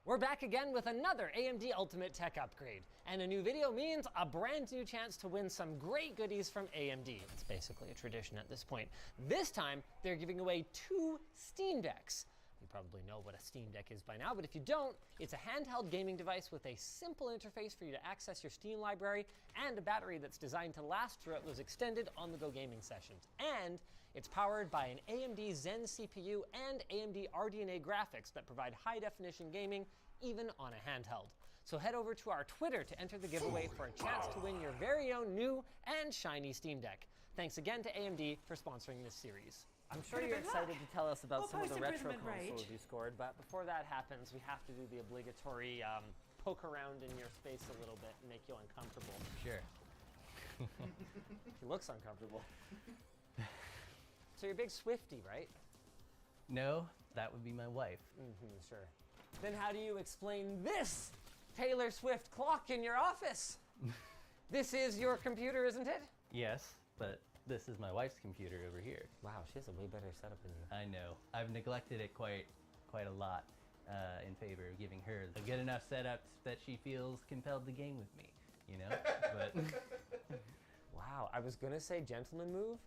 We're back again with another AMD Ultimate Tech upgrade. And a new video means a brand new chance to win some great goodies from AMD. It's basically a tradition at this point. This time, they're giving away 2 Steam Decks. You probably know what a Steam Deck is by now, but if you don't, it's a handheld gaming device with a simple interface for you to access your Steam library and a battery that's designed to last throughout those extended on-the-go gaming sessions. And it's powered by an AMD Zen CPU and AMD RDNA graphics that provide high-definition gaming even on a handheld. So head over to our Twitter to enter the giveaway for a chance to win your very own new and shiny Steam Deck. Thanks again to AMD for sponsoring this series. I'm sure you're excited to tell us about some of the retro consoles you scored, but before that happens, we have to do the obligatory poke around in your space a little bit and make you uncomfortable. Sure. He looks uncomfortable. So you're a big Swiftie, right? No, that would be my wife. Sure. Then how do you explain this Taylor Swift clock in your office? This is your computer, isn't it? Yes, but this is my wife's computer over here. Wow, she has a way better setup than you. I know. I've neglected it quite a lot in favor of giving her a good enough setup that she feels compelled to game with me, you know? But wow, I was gonna say gentleman move.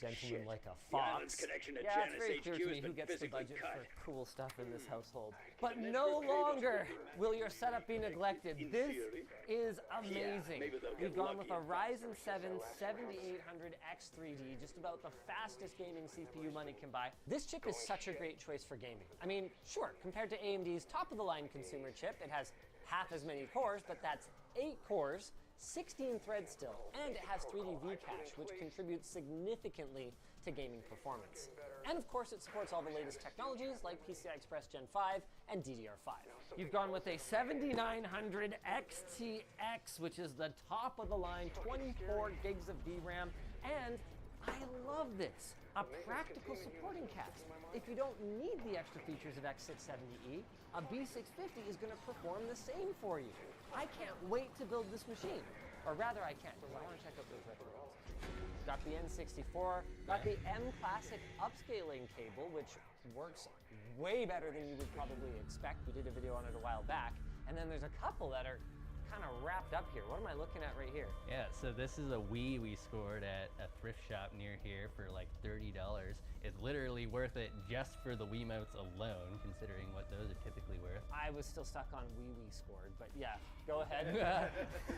Gentleman like a fox. Connection to Yeah, it's Janus very HQ clear to me has who been gets the physically budget cut. for cool stuff in this household. But no longer will your setup be neglected. This is amazing. We've gone with a Ryzen 7 7800X3D, just about the fastest gaming CPU money can buy. This chip is such a great choice for gaming. I mean, sure, compared to AMD's top-of-the-line consumer chip, it has half as many cores, but that's 8 cores, 16 threads still, and it has 3D V-Cache, which contributes significantly to gaming performance. And of course, it supports all the latest technologies like PCI Express Gen 5 and DDR5. You've gone with a 7900 XTX, which is the top of the line, 24 gigs of VRAM, and I love this, a practical supporting cast. If you don't need the extra features of X670E, a B650 is going to perform the same for you. I can't wait to build this machine. Or rather, I can't, because I want to check out those retro ones. Got the N64, got the M Classic upscaling cable, which works way better than you would probably expect. We did a video on it a while back. And then there's a couple that are kind of wrapped up here. What am I looking at right here? yeah, so this is a Wii we scored at a thrift shop near here for like $30. It's literally worth it just for the Wiimotes alone, considering what those are typically worth. I was still stuck on Wii scored, but yeah, go ahead.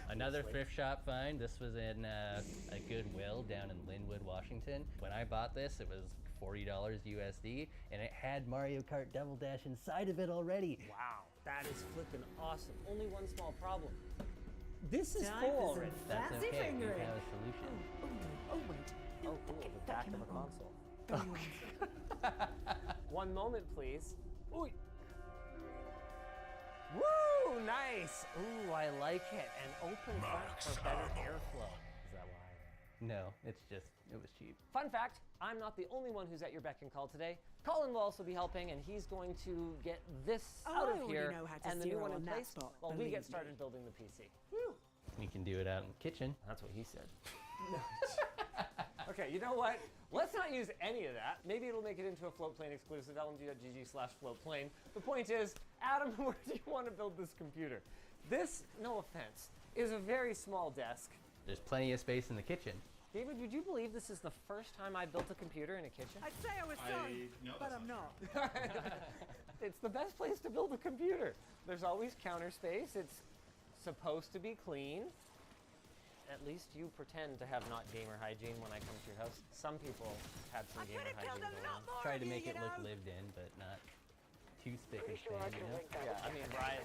Another thrift shop find. This was in a Goodwill down in Linwood, Washington. When I bought this, it was $40 USD, and it had Mario Kart Double Dash inside of it already. Wow, that is flipping awesome. Only one small problem. This is full already. That's okay, we have a solution. Oh, wait. Oh, cool, the back of a console. One moment, please. Ooh. Woo, nice. Ooh, I like it. And open front for better airflow. Is that why? No, it's just, it was cheap. Fun fact, I'm not the only one who's at your beck and call today. Colin will also be helping, and he's going to get this out of here and the new one in place while we get started building the PC. We can do it out in the kitchen. That's what he said. Okay, you know what? Let's not use any of that. Maybe it'll make it into a Floatplane exclusive, lmg.gg/floatplane. The point is, Adam, where do you want to build this computer? This, no offense, is a very small desk. There's plenty of space in the kitchen. David, would you believe this is the first time I built a computer in a kitchen? I'd say I was sorry, but I'm not. It's the best place to build a computer. There's always counter space. It's supposed to be clean. At least you pretend to have not gamer hygiene when I come to your house. Some people had some gamer hygiene going on. Try to make it look lived in, but not too spick and span, you know? Yeah, I mean, Brian.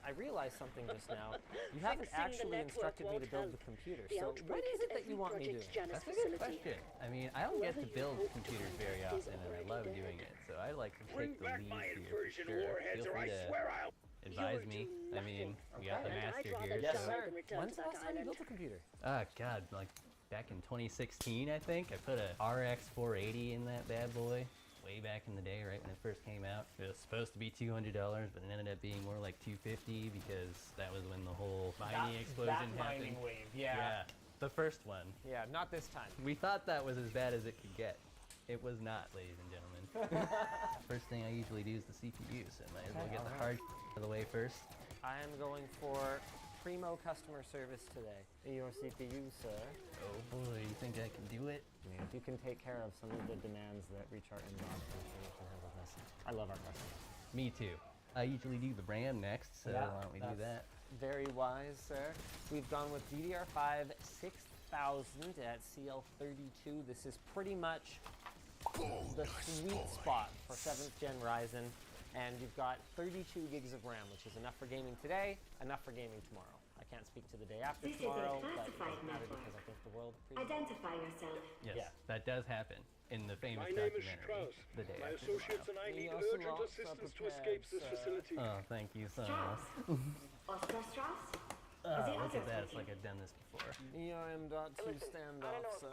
I realized something just now. You haven't actually instructed me to build the computer, so what is it that you want me to do? That's a good question. I mean, I don't get to build computers very often, and I love doing it, so I like to take the lead here for sure. Feel free to advise me. I mean, we got the master here. Yes, so. sir. When's the last time you built a computer? Oh, God, like back in 2016, I think. I put a RX 480 in that bad boy. Way back in the day, right when it first came out. It was supposed to be $200, but it ended up being more like $250 because that was when the whole mining explosion happened. Mining wave, yeah. The first one. Yeah, not this time. We thought that was as bad as it could get. It was not, ladies and gentlemen. First thing I usually do is the CPU, so I might as well get the hard out of the way first. I am going for primo customer service today. Your CPU, sir. Oh boy, you think I can do it? Yeah, if you can take care of some of the demands that reach our inbox, I'm sure you can have with us. I love our customers. Me too. I usually do the RAM next, so why don't we do that? Very wise, sir. We've gone with DDR5 6000 at CL32. This is pretty much the sweet spot for 7th gen Ryzen. And you've got 32 gigs of RAM, which is enough for gaming today, enough for gaming tomorrow. I can't speak to the day after tomorrow, but it doesn't matter because I think the world appreciates it. Identify yourself. Yes, that does happen in the famous My name is documentary. Strauss. The day My after associates tomorrow. and I need urgent assistance to escape this facility. Oh, thank you so Strauss. much. Oscar Strauss? Look at that, it's like I've done this before. ERM.2 standoff, sir.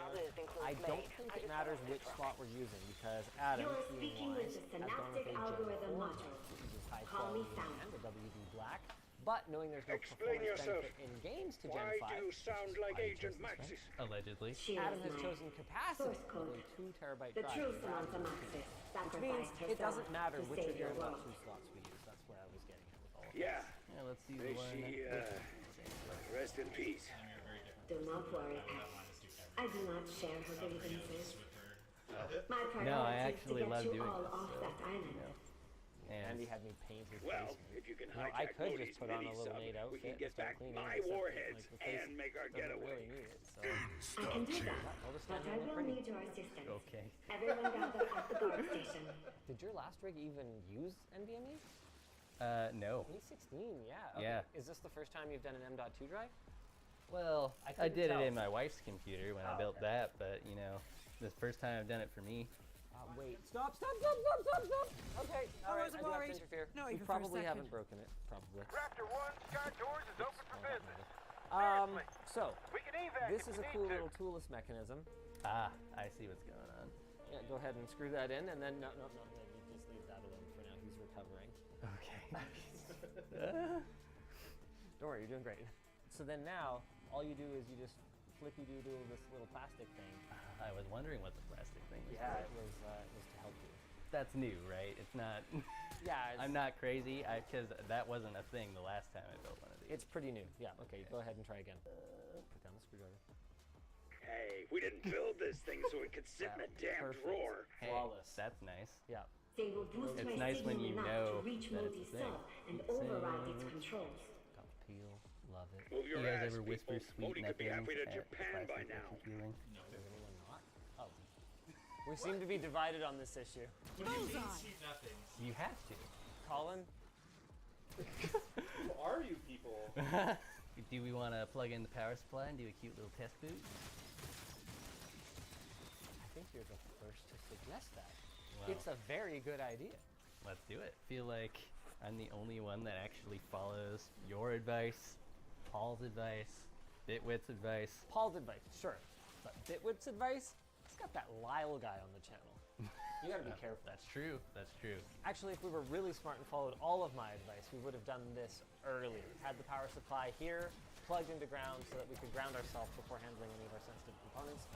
I don't think it matters which slot we're using because Adam, You're speaking with the synaptic algorithm module. Call me Sam. And the WD Black, but knowing there's no performance benefit in games to Gen 5. Why do you sound like Agent Maxis? Allegedly. Adam has chosen capacity with a 2 terabyte The drive. true Samantha Maxis. Which means it doesn't matter which of your M.2 slots we use. That's where I was getting at with all of this. Yeah. Let's see May the one. she, rest in peace. Do not worry, Pat. I do not share her grievances. My priority No, I is to actually get love you doing all this. off that island. And Andy had me paint his Well, basement. if you can I hijack could Modi's just put on a little mini-sub, maid we outfit can and get start back cleaning my it, except warheads like, the face and make our doesn't getaway. really need it, so. I can do that, I'll just but stand I here and look will pretty. need your assistance. Okay. Everyone gather at the guard station. Did your last rig even use NVMe? No. 2016, yeah. Okay. Yeah. Is this the first time you've done an M.2 drive? Well, I couldn't did tell. it in my wife's computer when I built that, but you know, this is the first time I've done it for me. Wait. Stop. Okay, all right, I do have to interfere. Not We even for a probably second. haven't broken it, probably. Raptor 1, Sky Doors is open for business. So, We can evac this if is we a need cool to. little toolless mechanism. Ah, I see what's going on. Yeah, go ahead and screw that in, and then, no, maybe just leave that alone for now. He's recovering. Okay. Don't worry, you're doing great. So then now, all you do is you just flippy-doo-doo this little plastic thing. I was wondering what the plastic thing was. Yeah, for. it was to help you. That's new, right? It's not. Yeah, I'm not crazy, because that wasn't a thing the last time I built one of these. It's pretty new. Yeah, okay, go ahead and try again. Put down the screwdriver. Hey, we didn't build this thing so it could sit in a damn Perfect. drawer. Hey, Flawless. that's nice. Yeah. They will boost It's my nice when signal you enough know to reach that it's Modi's a thing. cell and It's override a- its controls. Got the peel. Love it. Move your You guys ass, ever whisper people. sweet Modi could be nothings halfway to at the Japan by plastic now. vacuum peeling? Is anyone not? Oh. We seem to be divided on this issue. What do you mean sweet nothings? You have to. Colin? Who are you people? Do we want to plug in the power supply and do a cute little test boot? I think you're the first to suggest that. Wow. It's a very good idea. Let's do it. Feel like I'm the only one that actually follows your advice, Paul's advice, Bitwit's advice. Paul's advice, sure. But Bitwit's advice? He's got that Lyle guy on the channel. You gotta be careful. That's true. That's true. Actually, if we were really smart and followed all of my advice, we would have done this early. Had the power supply here, plugged into ground so that we could ground ourselves before handling any of our sensitive components.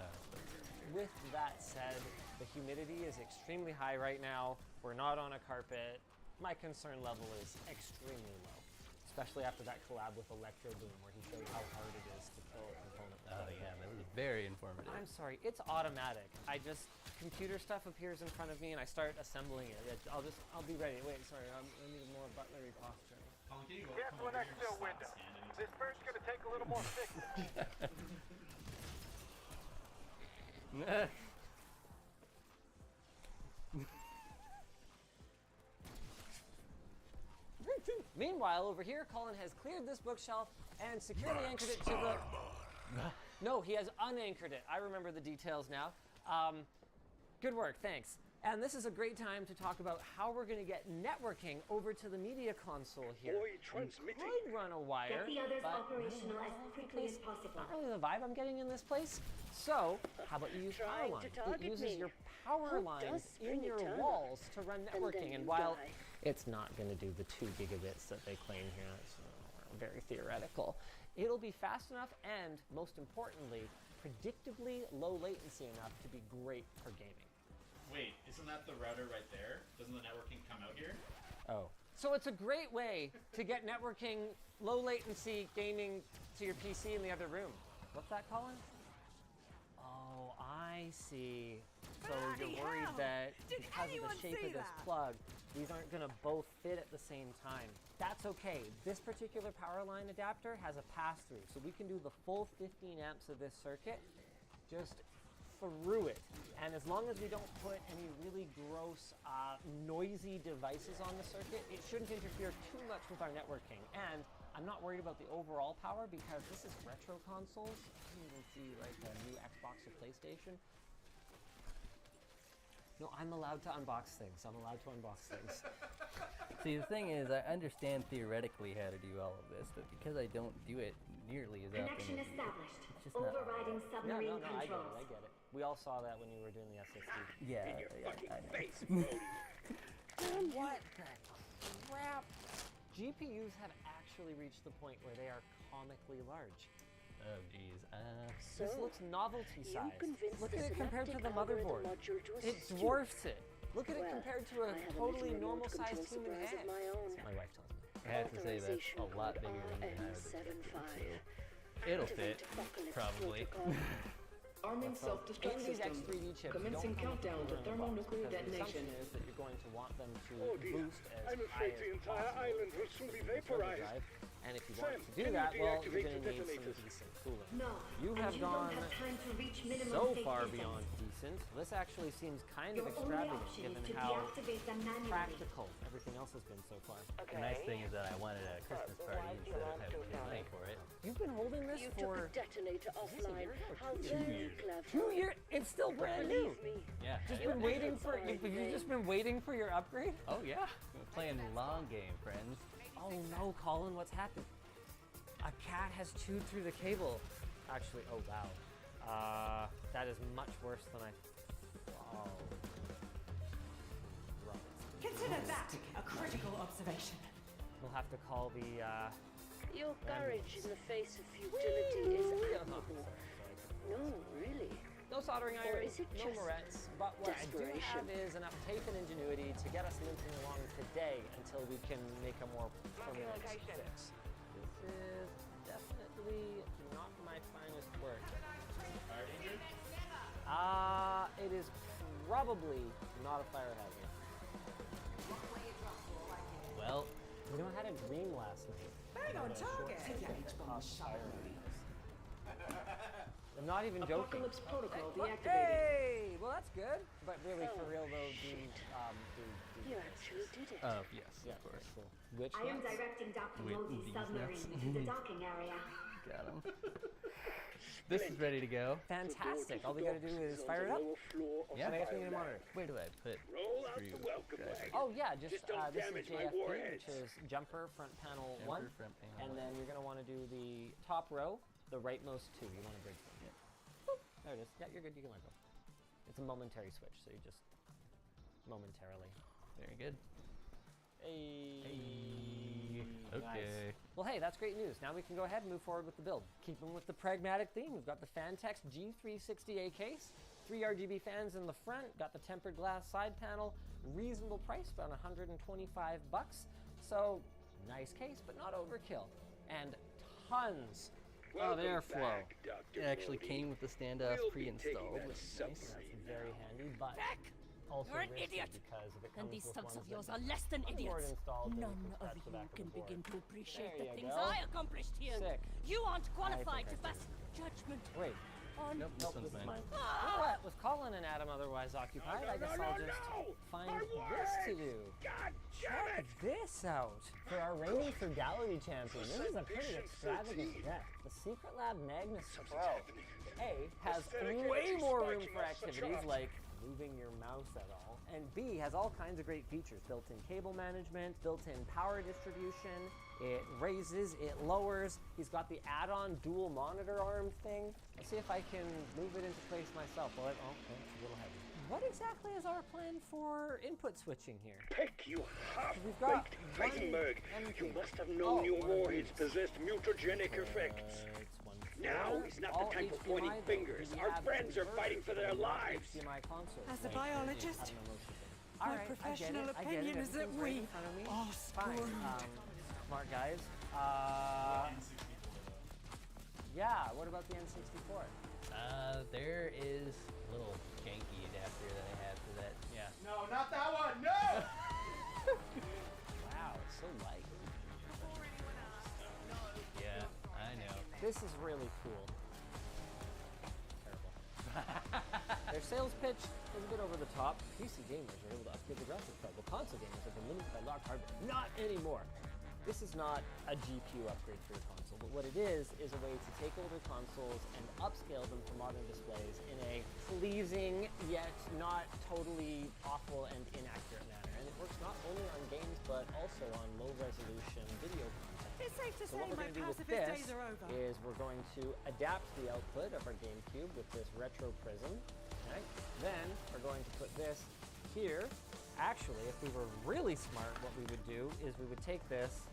With that said, the humidity is extremely high right now. We're not on a carpet. My concern level is extremely low, especially after that collab with Electro Boom where he showed how hard it is to kill a component. Oh yeah, this is very informative. I'm sorry, it's automatic. Computer stuff appears in front of me and I start assembling it. I'll be ready. Wait, sorry, I need more butlery posture. Guess what next to a window? This bird's gonna take a little more thickness. Meanwhile, over here, Colin has cleared this bookshelf and securely anchored it to the... No, he has unanchored it. I remember the details now. Good work, thanks. And this is a great time to talk about how we're going to get networking over to the media console here. Boy, transmitting. We could run a wire, Get the others but operational as quickly as possible. not really the vibe I'm getting in this place. So, how about you use power line? It uses your power lines in your walls to run networking. And while it's not going to do the 2 gigabits that they claim here, it's very theoretical, it'll be fast enough and, most importantly, predictably low latency enough to be great for gaming. Wait, isn't that the router right there? Doesn't the networking come out here? Oh. So it's a great way to get networking, low latency gaming to your PC in the other room. What's that, Colin? Oh, I see. So you're worried that because of the shape of this plug, these aren't gonna both fit at the same time. That's okay. This particular power line adapter has a pass-through, so we can do the full 15 amps of this circuit just through it. And as long as we don't put any really gross, noisy devices on the circuit, it shouldn't interfere too much with our networking. And I'm not worried about the overall power because this is retro consoles. I can even see like a new Xbox or PlayStation. No, I'm allowed to unbox things. I'm allowed to unbox things. See, the thing is, I understand theoretically how to do all of this, but because I don't do it nearly as often. Connection established. It's just not. Overriding submarine I get it, I get it. We all saw that when you were doing the SSD. Yeah. In your fucking face, What the crap? GPUs have actually reached the point where they are comically large. Oh, geez. This looks novelty sized. Look at it compared to the motherboard. It dwarfs it. Look at it compared to a totally normal sized human hand. That's what my wife tells me. I have to say that's a lot bigger than I would expect it to. It'll fit, probably. Arming self-destruct system. Commencing countdown to thermonuclear detonation. The assumption is that you're going to want them to dear. boost as I'm afraid the entire island will soon be vaporized. And if you want Sam, to do can that, you well, you're deactivate going the to need some detonators? decent cooling. No, You and have you gone don't have time to reach minimum so safe far distance. beyond decent. This actually seems kind Your of only extravagant option given is to how deactivate them manually. practical everything else has been so far. The nice thing is that I wanted a Christmas party instead of having to pay money for it. You've been holding this You for took a detonator offline. How 2 very years. clever. 2 years. It's still brand new. Believe me. Yeah. Just been waiting for. Have you just been waiting for your upgrade? Oh yeah. We're playing long game, friends. Oh no, Colin, what's happened? A cat has chewed through the cable. Actually, oh wow. That is much worse than I. Oh. Consider that a critical observation. We'll have to call the. Your courage in the face of futility is admirable. No, really. No soldering Or iron, is it no just morettes, but what I do desperation? have is enough tape and ingenuity to get us limping along today until we can make a more permanent fix. This is definitely not my finest work. It is probably not a fire hazard. Well, You know, I had a dream last night. Bang on target. I'm not even joking. Apocalypse protocol Hey, deactivated. hey, well that's good. But really, for real though, You actually did it. oh yes, yeah, of course. cool. Which I am nuts? directing Dr. With Mosey's these submarine nuts. to the docking area. Got him. This is ready to go. Fantastic. All we gotta do is fire it up. Yeah. And I guess we need a monitor. Where do I put Roll out screw the welcome driver? wagon. Oh yeah, just don't this is damage my JFP, warheads. which is jumper front panel Jumper, 1, front panel and one. then you're gonna want to do the top row the rightmost two. You want to bridge them. Yeah. Boop. There it is. Yeah, you're good. You can let go. It's a momentary switch, so you just momentarily. Very good. Hey. Okay. Nice. Well, hey, that's great news. Now we can go ahead and move forward with the build. Keeping with the pragmatic theme, we've got the Fantex G360A case, 3 RGB fans in the front, got the tempered glass side panel, reasonable price, about $125. So, nice case, but not overkill. And tons of airflow. It actually came with the standoff pre-installed, which is nice. That's very handy, but also You're an risky idiot! because if it And comes these with subs ones of yours that are less than aren't idiots. installed, then None you of scratch the you back of can the board. begin to appreciate There the you things go. I accomplished here. Sick. You aren't qualified I to think I pass can- judgment Wait. on Nope, this one's mine. You know what? With Colin and Adam otherwise occupied, I guess I'll just find this to do. Check this out. For our reigning frugality champion, this is a pretty extravagant deck. The Secret Lab Magnus Pro. A has way more room for activities like moving your mouse at all, and B has all kinds of great features. Built-in cable management, built-in power distribution, it raises, it lowers. He's got the add-on dual monitor arm thing. Let's see if I can move it into place myself. Well, it's a little heavy. What exactly is our plan for input switching here? Peck, you We've got half-baked Titanberg. You must have known your warheads possessed mutagenic effects. Now is not the time for pointing fingers. Our friends are fighting for their lives. As a biologist, my professional opinion is that we are Fine. screwed. Smart guys. Yeah, what about the N64? There is a little janky adapter that I have for that. Yeah. No, not that one. No. Wow, it's so light. Yeah, I know. This is really cool. Terrible. Their sales pitch is a bit over the top. PC gamers are able to upgrade the graphics card, while console gamers have been limited by locked hardware. Not anymore. This is not a GPU upgrade for your console, but what it is a way to take older consoles and upscale them for modern displays in a pleasing yet not totally awful and inaccurate manner. And it works not only on games, but also on low-resolution video content. It's safe to So say what we're my going to do with pacifist this days are over. is we're going to adapt the output of our GameCube with this retro prism. Okay? Then we're going to put this here. Actually, if we were really smart, what we would do is we would take this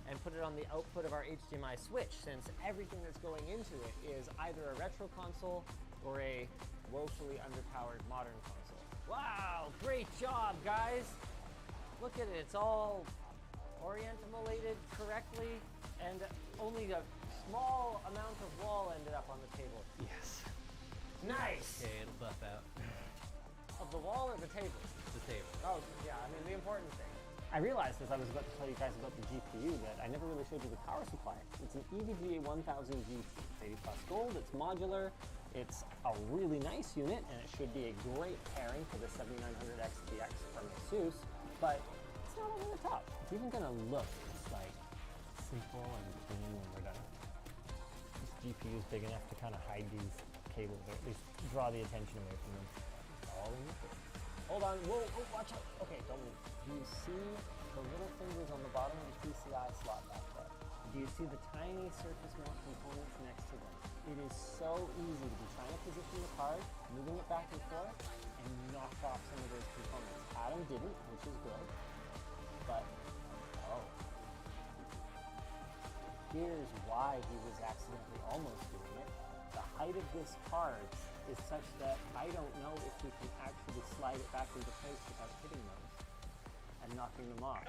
and put it on the output of our HDMI switch, since everything that's going into it is either a retro console or a woefully underpowered modern console. Wow, great job, guys. Look at it, it's all orientamulated correctly, and only a small amount of wall ended up on the table. Yes. Nice! Okay, it'll buff out. Of the wall or the table? The table. Oh, yeah, I mean, the important thing. I realized as I was about to tell you guys about the GPU that I never really showed you the power supply. It's an EVGA 1000G, 80 plus gold, it's modular, it's a really nice unit, and it should be a great pairing for the 7900 XTX from ASUS, but it's not over the top. It's even gonna look just like simple and clean when we're done. This GPU is big enough to kind of hide these cables, or at least draw the attention away from them. It's all in the face. Hold on, whoa, oh, watch out. Okay, don't move. Do you see the little fingers on the bottom of the PCI slot back there? Do you see the tiny surface mount components next to them? It is so easy to be trying to position the card, moving it back and forth, and knock off some of those components. Adam didn't, which is good, but, oh. Here's why he was accidentally almost doing it. The height of this card is such that I don't know if we can actually slide it back into place without hitting those and knocking them off.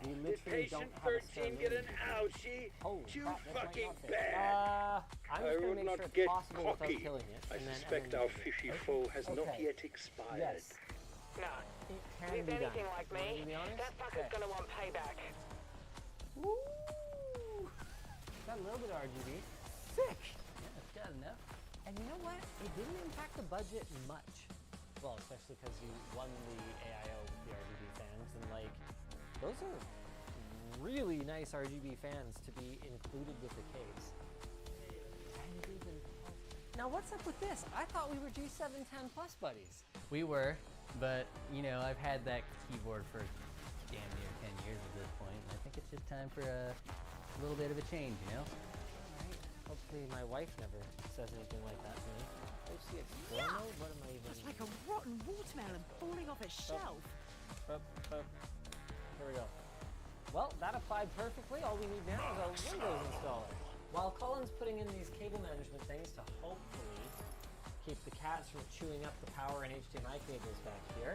We literally don't have a spare get an millimeter. ouchie? Holy Too crap, this might fucking not fit. bad. I'm I just would gonna make not sure get it's possible without cocky. killing it. I and then- suspect and then our we can- fishy foe has not Okay. yet expired. Yes. No. It can With be anything done. like You want me to me, be honest? that fucker's Okay. gonna want payback. Woo! Got a little bit of RGB. Sick! Yeah, it's got enough. And you know what? It didn't impact the budget much. Well, especially because you won the AIO with the RGB fans, and like, those are really nice RGB fans to be included with the case. And even, now what's up with this? I thought we were G710 Plus buddies. We were, but you know, I've had that keyboard for damn near 10 years at this point, and I think it's just time for a little bit of a change, you know? Hopefully my wife never says anything like that to me. HC Explore mode? What am I even... It's like a rotten watermelon falling off a shelf. Here we go. Well, that applied perfectly. All we need now is a Windows installer. While Colin's putting in these cable management things to hopefully keep the cats from chewing up the power and HDMI cables back here,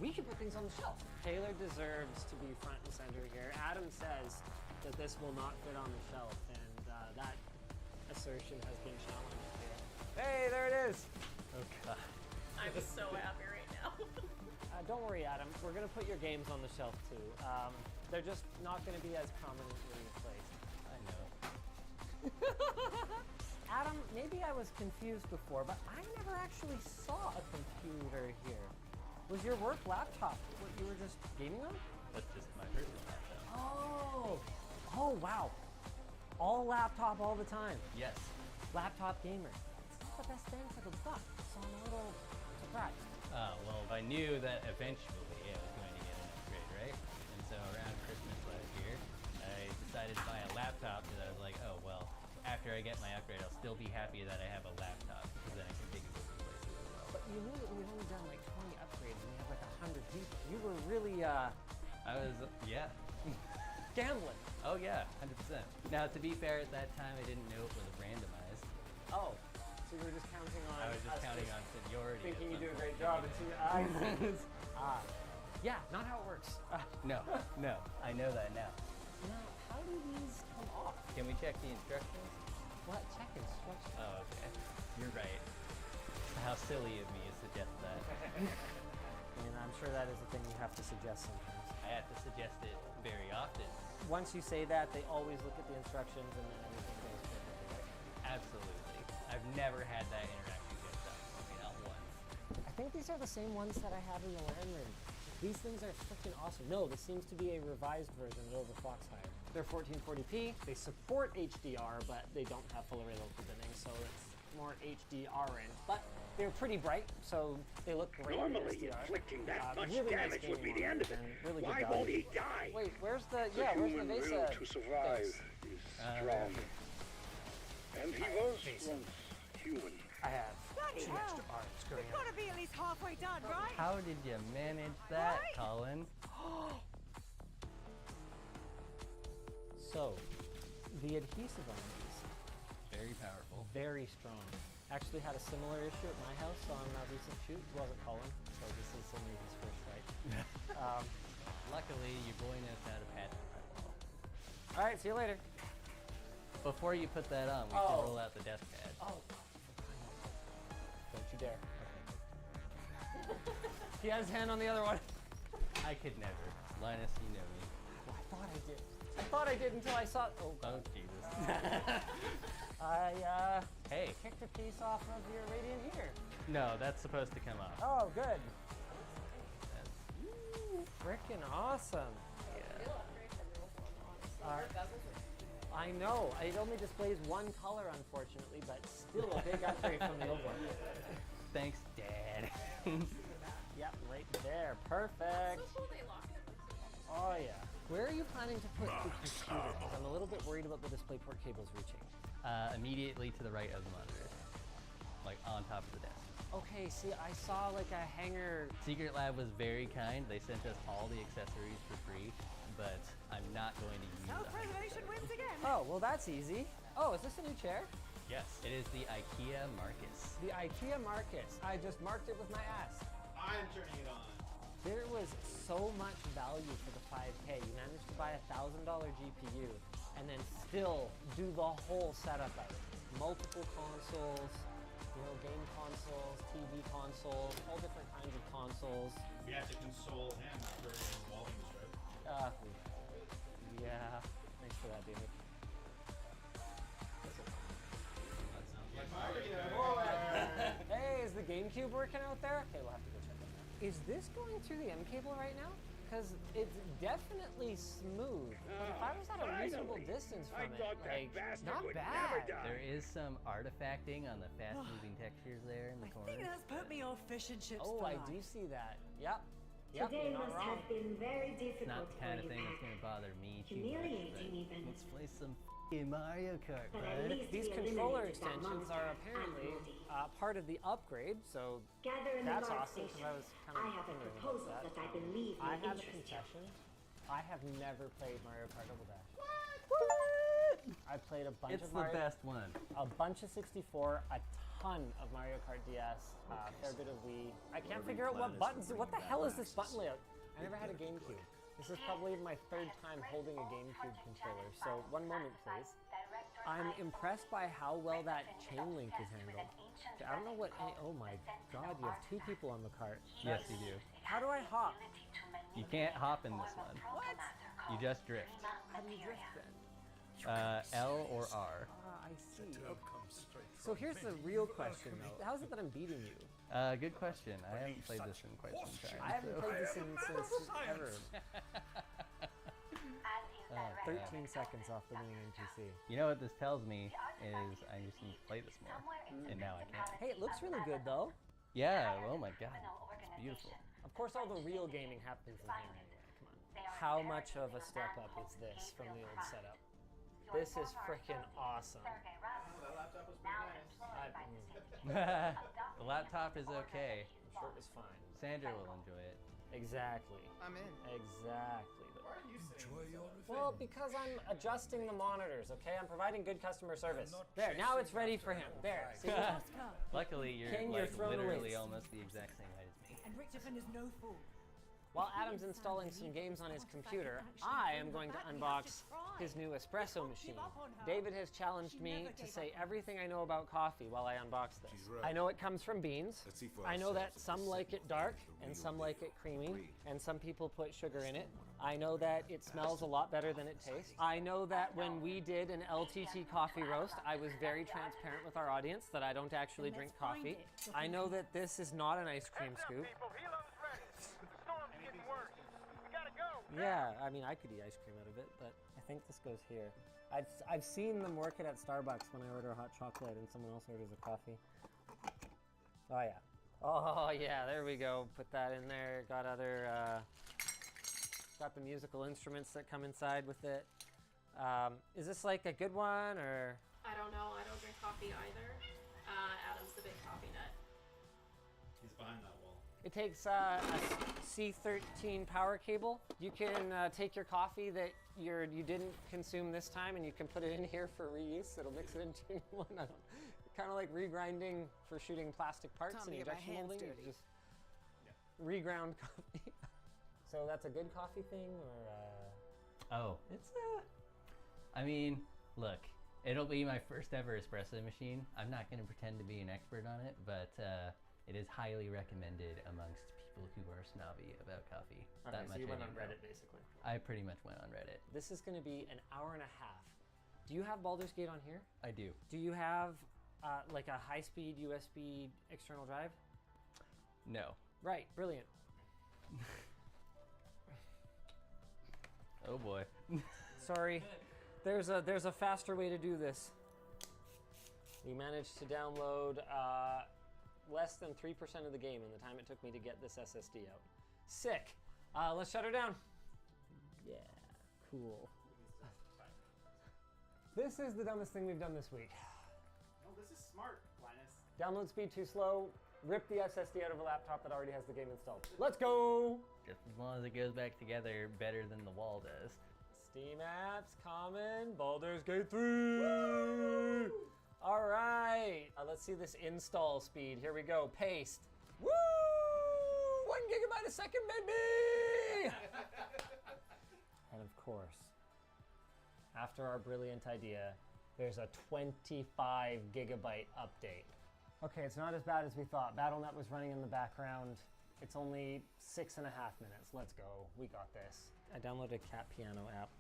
we can put things on the shelf. Taylor deserves to be front and center here. Adam says that this will not fit on the shelf, and that assertion has been challenged here. Hey, there it is! Oh god. I'm so happy right now. Don't worry, Adam. We're gonna put your games on the shelf too. They're just not gonna be as prominently placed. I know. Adam, maybe I was confused before, but I never actually saw a computer here. Was your work laptop what you were just gaming on? That's just my personal laptop. Oh! Oh, wow. All laptop all the time. Yes. Laptop gamer. It's not the best bang for the buck, so I'm a little surprised. Well, I knew that eventually I was going to get an upgrade, right? And so around Christmas last year, I decided to buy a laptop because I was like, oh, well, after I get my upgrade, I'll still be happy that I have a laptop because then I can take it different places as well. But you knew that we'd only done like 20 upgrades and we have like 100 people. You were really, I was, yeah. gambling. Oh yeah, 100%. Now, to be fair, at that time, I didn't know it was randomized. Oh, so you were just counting on... I was just counting on seniority. Thinking you do a great job until yeah, not how it works. No, I know that now. Now, how do these come off? Can we check the instructions? What? Check instructions? Oh, okay. You're right. How silly of me to suggest that. And I'm sure that is a thing you have to suggest sometimes. I have to suggest it very often. Once you say that, they always look at the instructions and then everything goes perfectly, right? Absolutely. I've never had that interaction get done for me, not once. I think these are the same ones that I have in the LAN room. These things are freaking awesome. No, this seems to be a revised version over Foxfire. They're 1440p. They support HDR, but they don't have full array local dimming, so it's more HDR-in. But they're pretty bright, so they look great. Normally, in HDR. inflicting that much really damage nice would be the end of it. Really Why good won't value. he die? Wait, where's the The where's the human Vesa will to survive face? is strong. And he was Vesa. once human. I have Bloody two hell. extra arms going We've got to be at least halfway done, right? How did you manage that, Right? Colin? So, the adhesive on these, Very powerful. very strong. Actually had a similar issue at my house on a recent shoot. It wasn't Colin, so this is only his first fight. Luckily, your boy knows how to patch the wall. All right, see you later. Before you put that on, we Oh. can roll out the desk pad. Oh, don't you dare. He has his hand on the other one. I could never. Linus, you know me. Well, I thought I did. I thought I did until I saw. Oh, Oh, Jesus. I Hey. kicked a piece off of your radiant heater. No, that's supposed to come off. Oh, good. That's- Frickin' awesome. yeah. I know. It only displays one color, unfortunately, but still a big upgrade from the old one. Thanks, Dad. Yep, right there. Perfect. Oh, yeah. Where are you planning to put the computer? Because I'm a little bit worried about the DisplayPort cables reaching. Immediately to the right of the monitor. Like on top of the desk. Okay, see, I saw like a hanger. Secret Lab was very kind. They sent us all the accessories for free, but I'm not going to use them. Self-preservation wins again. Oh, well, that's easy. Oh, is this a new chair? Yes, it is the IKEA Marcus. The IKEA Marcus. I just marked it with my ass. I'm turning it on. There was so much value for the 5K. You managed to buy a $1,000 GPU and then still do the whole setup of it. Multiple consoles, you know, game consoles, TV consoles, all different kinds of consoles. We have to console him for his volume strip. Yeah. Thanks for that, David. Hey, is the GameCube working out there? Okay, we'll have to go check that out. Is this going through the M cable right now? Because it's definitely smooth. But if I was at a reasonable distance from it, like, not bad. There is some artifacting on the fast-moving textures there in the I corner. think that's put me off fish and chips. Oh, for I life. do see that. Yep. Yeah, Today you're not must wrong. have been very It's difficult not the for kind of you, thing that's Pac. gonna bother me too much. Humiliating But even. let's play some f***ing Mario Kart, But at bud. least These we controller eliminated that extensions monster are and apparently Morty. part of the upgrade, so Gather in that's the guard awesome because station. I was kind of I have a wondering proposal about that I believe I will have a interest you. confession. I have never played Mario Kart Double Dash. I've played a bunch It's of the Mario, best one. a bunch of 64, a ton of Mario Kart DS, a fair bit of Wii. I can't figure out what buttons. What the hell is this button layout? I never had a GameCube. This is probably my third time holding a GameCube controller. So one moment, please. I'm impressed by how well that chain link is handled. I don't know what. Oh my God! You have two people on the cart. Yes, you do. How do I hop? You can't hop in this one. What? You just drift. How do you drift then? L or R. Ah, I see. So here's the real question, though. How is it that I'm beating you? Good question. I haven't played this in quite some time. I haven't played this since ever. Oh, 13 seconds off the main NPC. You know what this tells me is I just need to play this more, and now I can. Hey, it looks really good, though. Yeah. Oh my God. It's beautiful. Of course, all the real gaming happens in here anyway. Come on. How much of a step up is this from the old setup? This is freaking awesome. That laptop was pretty nice. The laptop is okay. I'm sure it was fine. Sandra will enjoy it. Exactly. I'm in. Exactly. Why are you saying this? Well, because I'm adjusting the monitors, okay? I'm providing good customer service. There, now it's ready for him. There, see? Luckily, you're King, like you're thrown literally away. almost the exact same height as me. And Richardson is no fool. While Adam's installing some games on his computer, I am going to unbox his new espresso machine. David has challenged me to say everything I know about coffee while I unbox this. I know it comes from beans. I know that some like it dark and some like it creamy, and some people put sugar in it. I know that it smells a lot better than it tastes. I know that when we did an LTT coffee roast, I was very transparent with our audience that I don't actually drink coffee. I know that this is not an ice cream scoop. Yeah, I mean, I could eat ice cream out of it, but I think this goes here. I've seen them work it at Starbucks when I order a hot chocolate and someone else orders a coffee. Oh yeah. Oh yeah, there we go. Put that in there. Got other, got the musical instruments that come inside with it. Is this like a good one or? I don't know. I don't drink coffee either. Adam's the big coffee nut. He's behind that wall. It takes a C13 power cable. You can take your coffee that you didn't consume this time and you can put it in here for reuse. It'll mix it into a new one. Kind of like regrinding for shooting plastic parts and injection molding. You just reground coffee. So that's a good coffee thing or? Oh, it's I mean, look, it'll be my first ever espresso machine. I'm not going to pretend to be an expert on it, but it is highly recommended amongst people who are snobby about coffee. Okay, that so much you I went do on know. Reddit basically. I pretty much went on Reddit. This is going to be an hour and a half. Do you have Baldur's Gate on here? I do. Do you have like a high-speed USB external drive? No. Right, brilliant. Oh boy. Sorry, there's a faster way to do this. We managed to download less than 3% of the game in the time it took me to get this SSD out. Sick. Let's shut her down. Yeah, cool. This is the dumbest thing we've done this week. No, this is smart, Linus. Download speed too slow. Rip the SSD out of a laptop that already has the game installed. Let's go! Just as long as it goes back together better than the wall does. Steam apps, common, Baldur's Gate 3! All right, let's see this install speed. Here we go, paste. Woo! 1 gigabyte a second, baby! And of course, after our brilliant idea, there's a 25 gigabyte update. Okay, it's not as bad as we thought. BattleNet was running in the background. It's only 6.5 minutes. Let's go. We got this. I downloaded a Cat Piano app.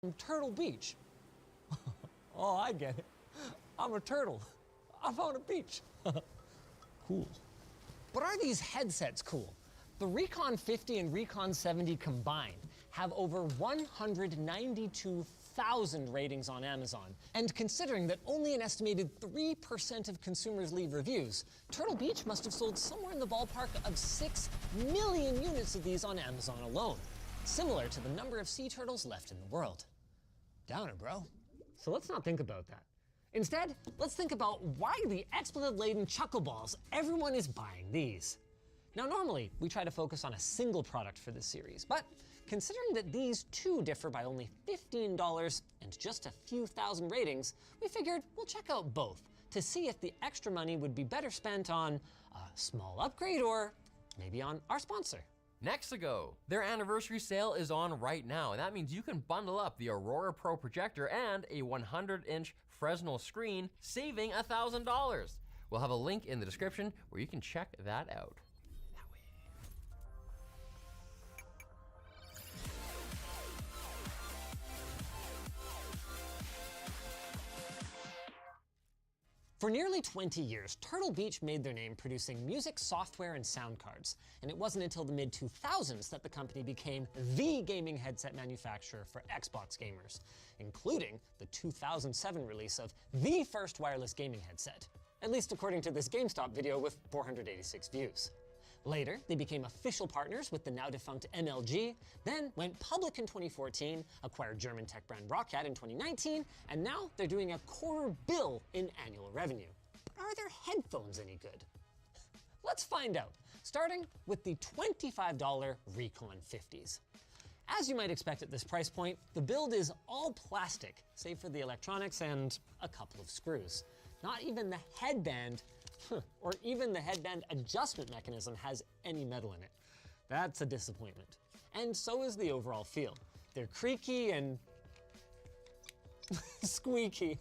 From Turtle Beach. Oh, I get it. I'm a turtle. I'm on a beach. Cool. But are these headsets cool? The Recon 50 and Recon 70 combined have over 192,000 ratings on Amazon. And considering that only an estimated 3% of consumers leave reviews, Turtle Beach must have sold somewhere in the ballpark of 6 million units of these on Amazon alone, similar to the number of sea turtles left in the world. Downer, bro. So let's not think about that. Instead, let's think about why the expletive-laden chuckle balls everyone is buying these. Now, normally, we try to focus on a single product for this series, but considering that these two differ by only $15 and just a few thousand ratings, we figured we'll check out both to see if the extra money would be better spent on a small upgrade or maybe on our sponsor. Nexigo. Their anniversary sale is on right now, and that means you can bundle up the Aurora Pro projector and a 100-inch Fresnel screen, saving $1,000. We'll have a link in the description where you can check that out. For nearly 20 years, Turtle Beach made their name producing music software and sound cards, and it wasn't until the mid-2000s that the company became the gaming headset manufacturer for Xbox gamers, including the 2007 release of the first wireless gaming headset, at least according to this GameStop video with 486 views. Later, they became official partners with the now-defunct MLG, then went public in 2014, acquired German tech brand Roccat in 2019, and now they're doing $250 million in annual revenue. But are their headphones any good? Let's find out, starting with the $25 Recon 50s. As you might expect at this price point, the build is all plastic, save for the electronics and a couple of screws. Not even the headband or even the headband adjustment mechanism has any metal in it. That's a disappointment. And so is the overall feel. They're creaky and squeaky.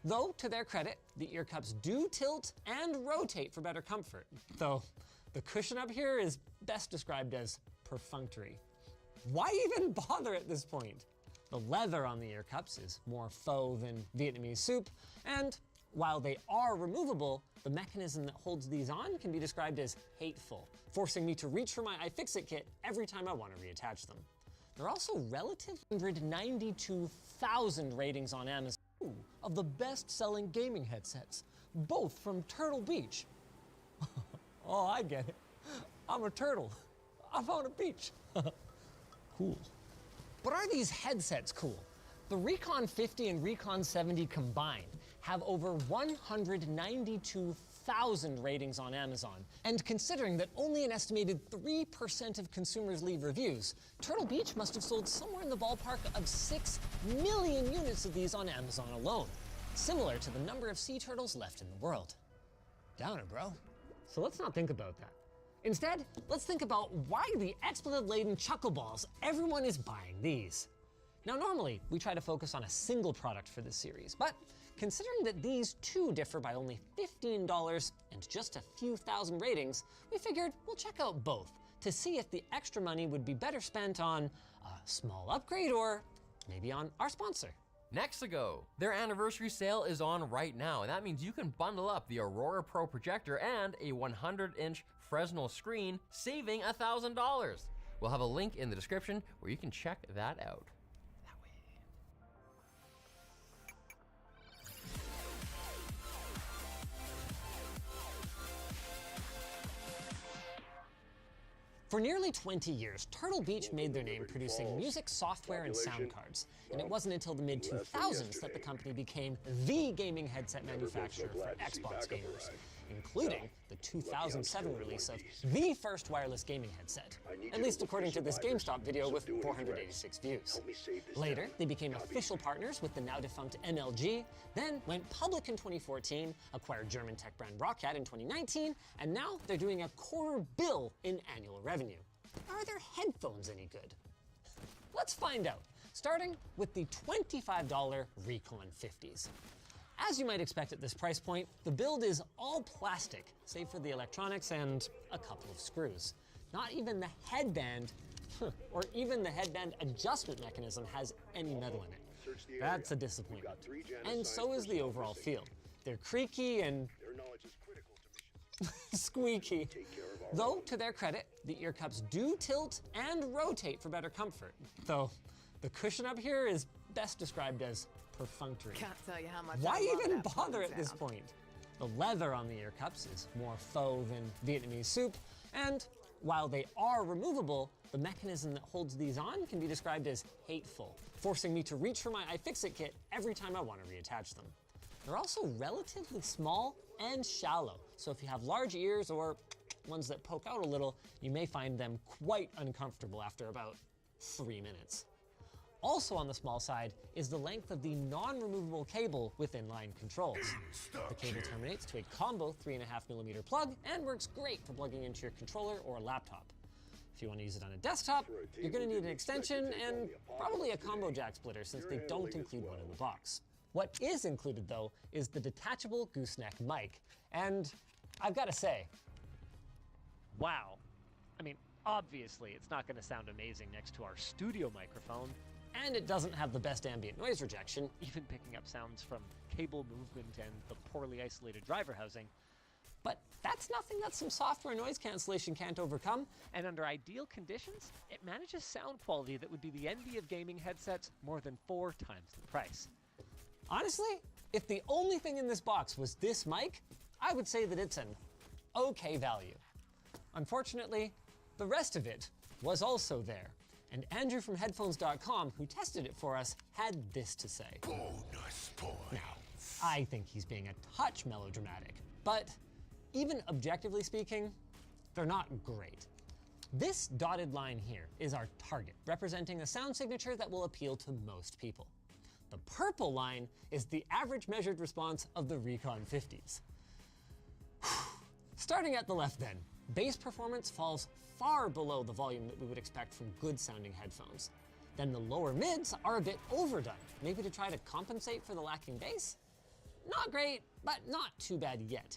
Though, to their credit, the ear cups do tilt and rotate for better comfort. Though, the cushion up here is best described as perfunctory. Why even bother at this point? The leather on the ear cups is more faux than Vietnamese soup, and while they are removable, the mechanism that holds these on can be described as hateful, forcing me to reach for my iFixit kit every time I want to reattach them. They're also relative 192,000 ratings on Amazon of the best-selling gaming headsets, both from Turtle Beach. Oh, I get it. I'm a turtle. I'm on a beach. Cool. But are these headsets cool? The Recon 50 and Recon 70 combined have over 192,000 ratings on Amazon. And considering that only an estimated 3% of consumers leave reviews, Turtle Beach must have sold somewhere in the ballpark of 6 million units of these on Amazon alone, similar to the number of sea turtles left in the world. Downer, bro. So let's not think about that. Instead, let's think about why the expletive-laden chuckle balls everyone is buying these. Now, normally, we try to focus on a single product for this series, but considering that these two differ by only $15 and just a few thousand ratings, we figured we'll check out both to see if the extra money would be better spent on a small upgrade or maybe on our sponsor. Nexigo. Their anniversary sale is on right now, and that means you can bundle up the Aurora Pro projector and a 100-inch Fresnel screen, saving $1,000. We'll have a link in the description where you can check that out. For nearly 20 years, Turtle Beach made their name producing music software and sound cards, and it wasn't until the mid-2000s that the company became the gaming headset manufacturer for Xbox gamers, including the 2007 release of the first wireless gaming headset, at least according to this GameStop video with 486 views. Later, they became official partners with the now-defunct MLG, then went public in 2014, acquired German tech brand Roccat in 2019, and now they're doing $250 million in annual revenue. Are their headphones any good? Let's find out, starting with the $25 Recon 50s. As you might expect at this price point, the build is all plastic, save for the electronics and a couple of screws. Not even the headband or even the headband adjustment mechanism has any metal in it. That's a disappointment. And so is the overall feel. They're creaky and squeaky. Though, to their credit, the ear cups do tilt and rotate for better comfort. Though, the cushion up here is best described as perfunctory. Can't tell you how much Why I love even that bother fun at this sound. point? The leather on the ear cups is more faux than Vietnamese soup, and while they are removable, the mechanism that holds these on can be described as hateful, forcing me to reach for my iFixit kit every time I want to reattach them. They're also relatively small and shallow, so if you have large ears or ones that poke out a little, you may find them quite uncomfortable after about 3 minutes. Also on the small side is the length of the non-removable cable with inline controls. The cable terminates to a combo 3.5mm plug and works great for plugging into your controller or laptop. If you want to use it on a desktop, you're going to need an extension and probably a combo jack splitter since they don't include one in the box. What is included though is the detachable gooseneck mic, and I've got to say, wow. I mean, obviously it's not going to sound amazing next to our studio microphone, and it doesn't have the best ambient noise rejection, even picking up sounds from cable movement and the poorly isolated driver housing. But that's nothing that some software noise cancellation can't overcome, and under ideal conditions, it manages sound quality that would be the envy of gaming headsets more than 4 times the price. Honestly, if the only thing in this box was this mic, I would say that it's an okay value. Unfortunately, the rest of it was also there. And Andrew from headphones.com, who tested it for us, had this to say. Bonus point. Now, I think he's being a touch melodramatic, but even objectively speaking, they're not great. This dotted line here is our target, representing a sound signature that will appeal to most people. The purple line is the average measured response of the Recon 50s. Starting at the left then, bass performance falls far below the volume that we would expect from good sounding headphones. Then the lower mids are a bit overdone, maybe to try to compensate for the lacking bass? Not great, but not too bad yet.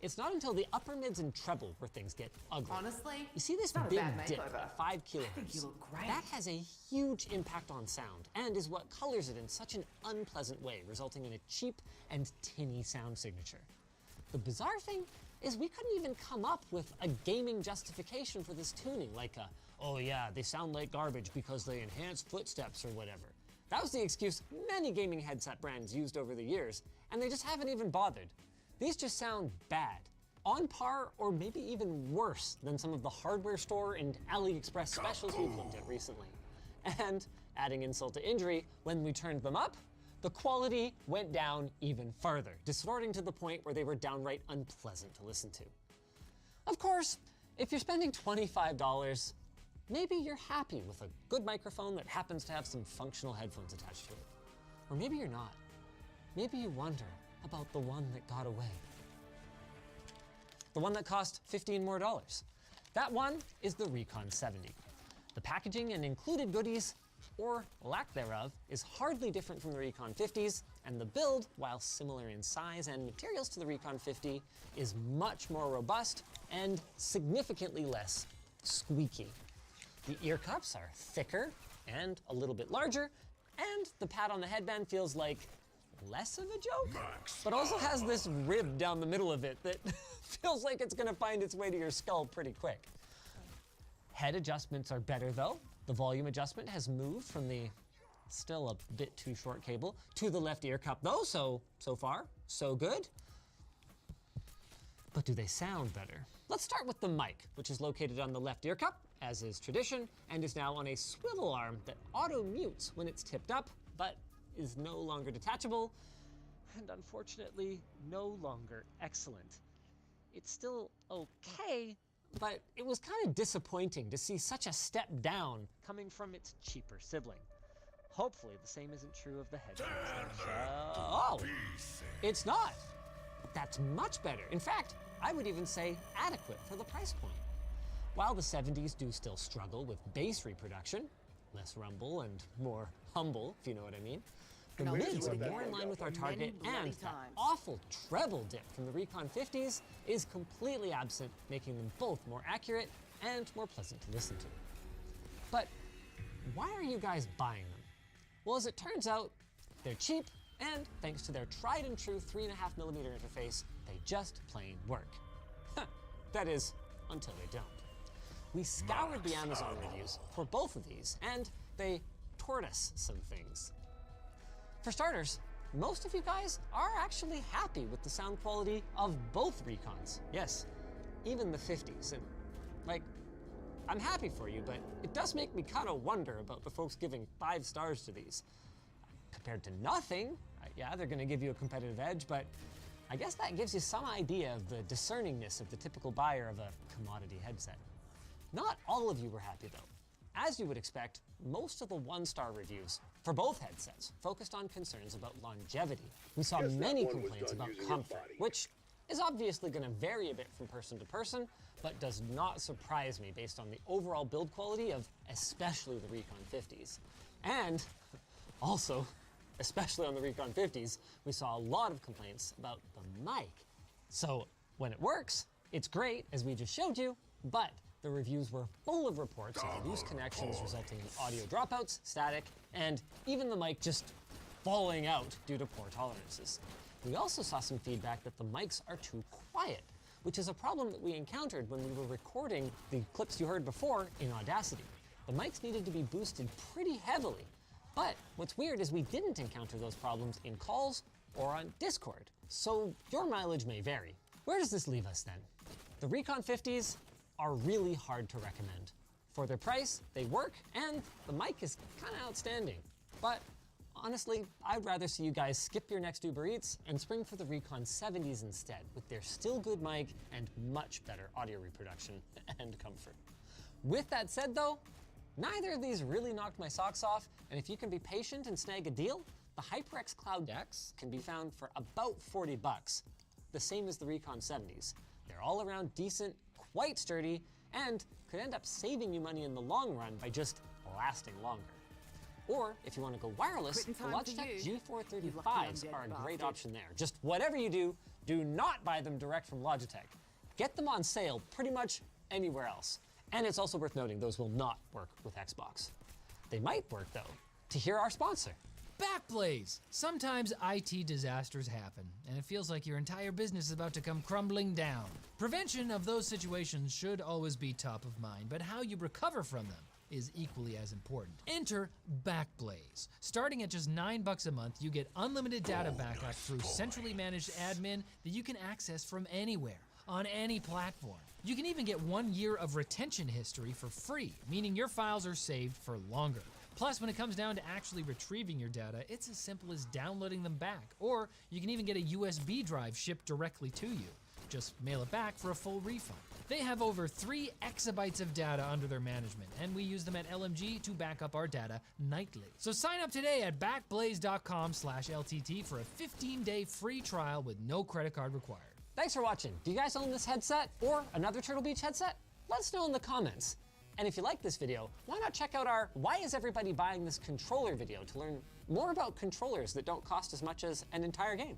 It's not until the upper mids and treble where things get ugly. Honestly, you see this not a big bad dip makeover. at 5 kilohertz? I think you look great. That has a huge impact on sound and is what colors it in such an unpleasant way, resulting in a cheap and tinny sound signature. The bizarre thing is we couldn't even come up with a gaming justification for this tuning, like a, oh yeah, they sound like garbage because they enhance footsteps or whatever. That was the excuse many gaming headset brands used over the years, and they just haven't even bothered. These just sound bad, on par or maybe even worse than some of the hardware store and AliExpress specials we've looked at recently. And adding insult to injury, when we turned them up, the quality went down even further, distorting to the point where they were downright unpleasant to listen to. Of course, if you're spending $25, maybe you're happy with a good microphone that happens to have some functional headphones attached to it. Or maybe you're not. Maybe you wonder about the one that got away. The one that cost $15 more. That one is the Recon 70. The packaging and included goodies, or lack thereof, is hardly different from the Recon 50s, and the build, while similar in size and materials to the Recon 50, is much more robust and significantly less squeaky. The ear cups are thicker and a little bit larger, and the pad on the headband feels like less of a joke, but also has this rib down the middle of it that feels like it's gonna find its way to your skull pretty quick. Head adjustments are better though. The volume adjustment has moved from the still a bit too short cable to the left ear cup though, so far, so good. But do they sound better? Let's start with the mic, which is located on the left ear cup, as is tradition, and is now on a swivel arm that auto-mutes when it's tipped up, but is no longer detachable, and unfortunately, no longer excellent. It's still okay, but it was kind of disappointing to see such a step down coming from its cheaper sibling. Hopefully the same isn't true of the headphones. Oh, it's not. That's much better. In fact, I would even say adequate for the price point. While the 70s do still struggle with bass reproduction, less rumble and more humble, if you know what I mean, the mids are more in line with our target, and that awful treble dip from the Recon 50s is completely absent, making them both more accurate and more pleasant to listen to. But why are you guys buying them? Well, as it turns out, they're cheap, and thanks to their tried and true 3.5mm interface, they just plain work. That is, until they don't. We scoured the Amazon reviews for both of these, and they taught us some things. For starters, most of you guys are actually happy with the sound quality of both Recons. Yes, even the 50s. And, like, I'm happy for you, but it does make me kind of wonder about the folks giving 5 stars to these. Compared to nothing, yeah, they're going to give you a competitive edge, but I guess that gives you some idea of the discerningness of the typical buyer of a commodity headset. Not all of you were happy, though. As you would expect, most of the 1-star reviews for both headsets focused on concerns about longevity. We saw many complaints about comfort, which is obviously going to vary a bit from person to person, but does not surprise me based on the overall build quality of especially the Recon 50s. And also, especially on the Recon 50s, we saw a lot of complaints about the mic. So when it works, it's great, as we just showed you, but the reviews were full of reports of loose connections resulting in audio dropouts, static, and even the mic just falling out due to poor tolerances. We also saw some feedback that the mics are too quiet, which is a problem that we encountered when we were recording the clips you heard before in Audacity. The mics needed to be boosted pretty heavily, but what's weird is we didn't encounter those problems in calls or on Discord, so your mileage may vary. Where does this leave us then? The Recon 50s are really hard to recommend. For their price, they work, and the mic is kind of outstanding. But honestly, I'd rather see you guys skip your next Uber Eats and spring for the Recon 70s instead, with their still good mic and much better audio reproduction and comfort. With that said though, neither of these really knocked my socks off, and if you can be patient and snag a deal, the HyperX Cloud X can be found for about 40 bucks, the same as the Recon 70s. They're all around decent, quite sturdy, and could end up saving you money in the long run by just lasting longer. Or if you want to go wireless, the Logitech G435s are a great option there. Just whatever you do, do not buy them direct from Logitech. Get them on sale pretty much anywhere else. And it's also worth noting those will not work with Xbox. They might work though, to hear our sponsor. Backblaze! Sometimes IT disasters happen, and it feels like your entire business is about to come crumbling down. Prevention of those situations should always be top of mind, but how you recover from them is equally as important. Enter Backblaze. Starting at just $9 a month, you get unlimited data backup through centrally managed admin that you can access from anywhere, on any platform. You can even get 1 year of retention history for free, meaning your files are saved for longer. Plus, when it comes down to actually retrieving your data, it's as simple as downloading them back, or you can even get a USB drive shipped directly to you. Just mail it back for a full refund. They have over 3 exabytes of data under their management, and we use them at LMG to back up our data nightly. So sign up today at backblaze.com/LTT for a 15-day free trial with no credit card required. Thanks for watching. Do you guys own this headset or another Turtle Beach headset? Let us know in the comments. And if you like this video, why not check out our Why is everybody buying this controller video to learn more about controllers that don't cost as much as an entire game.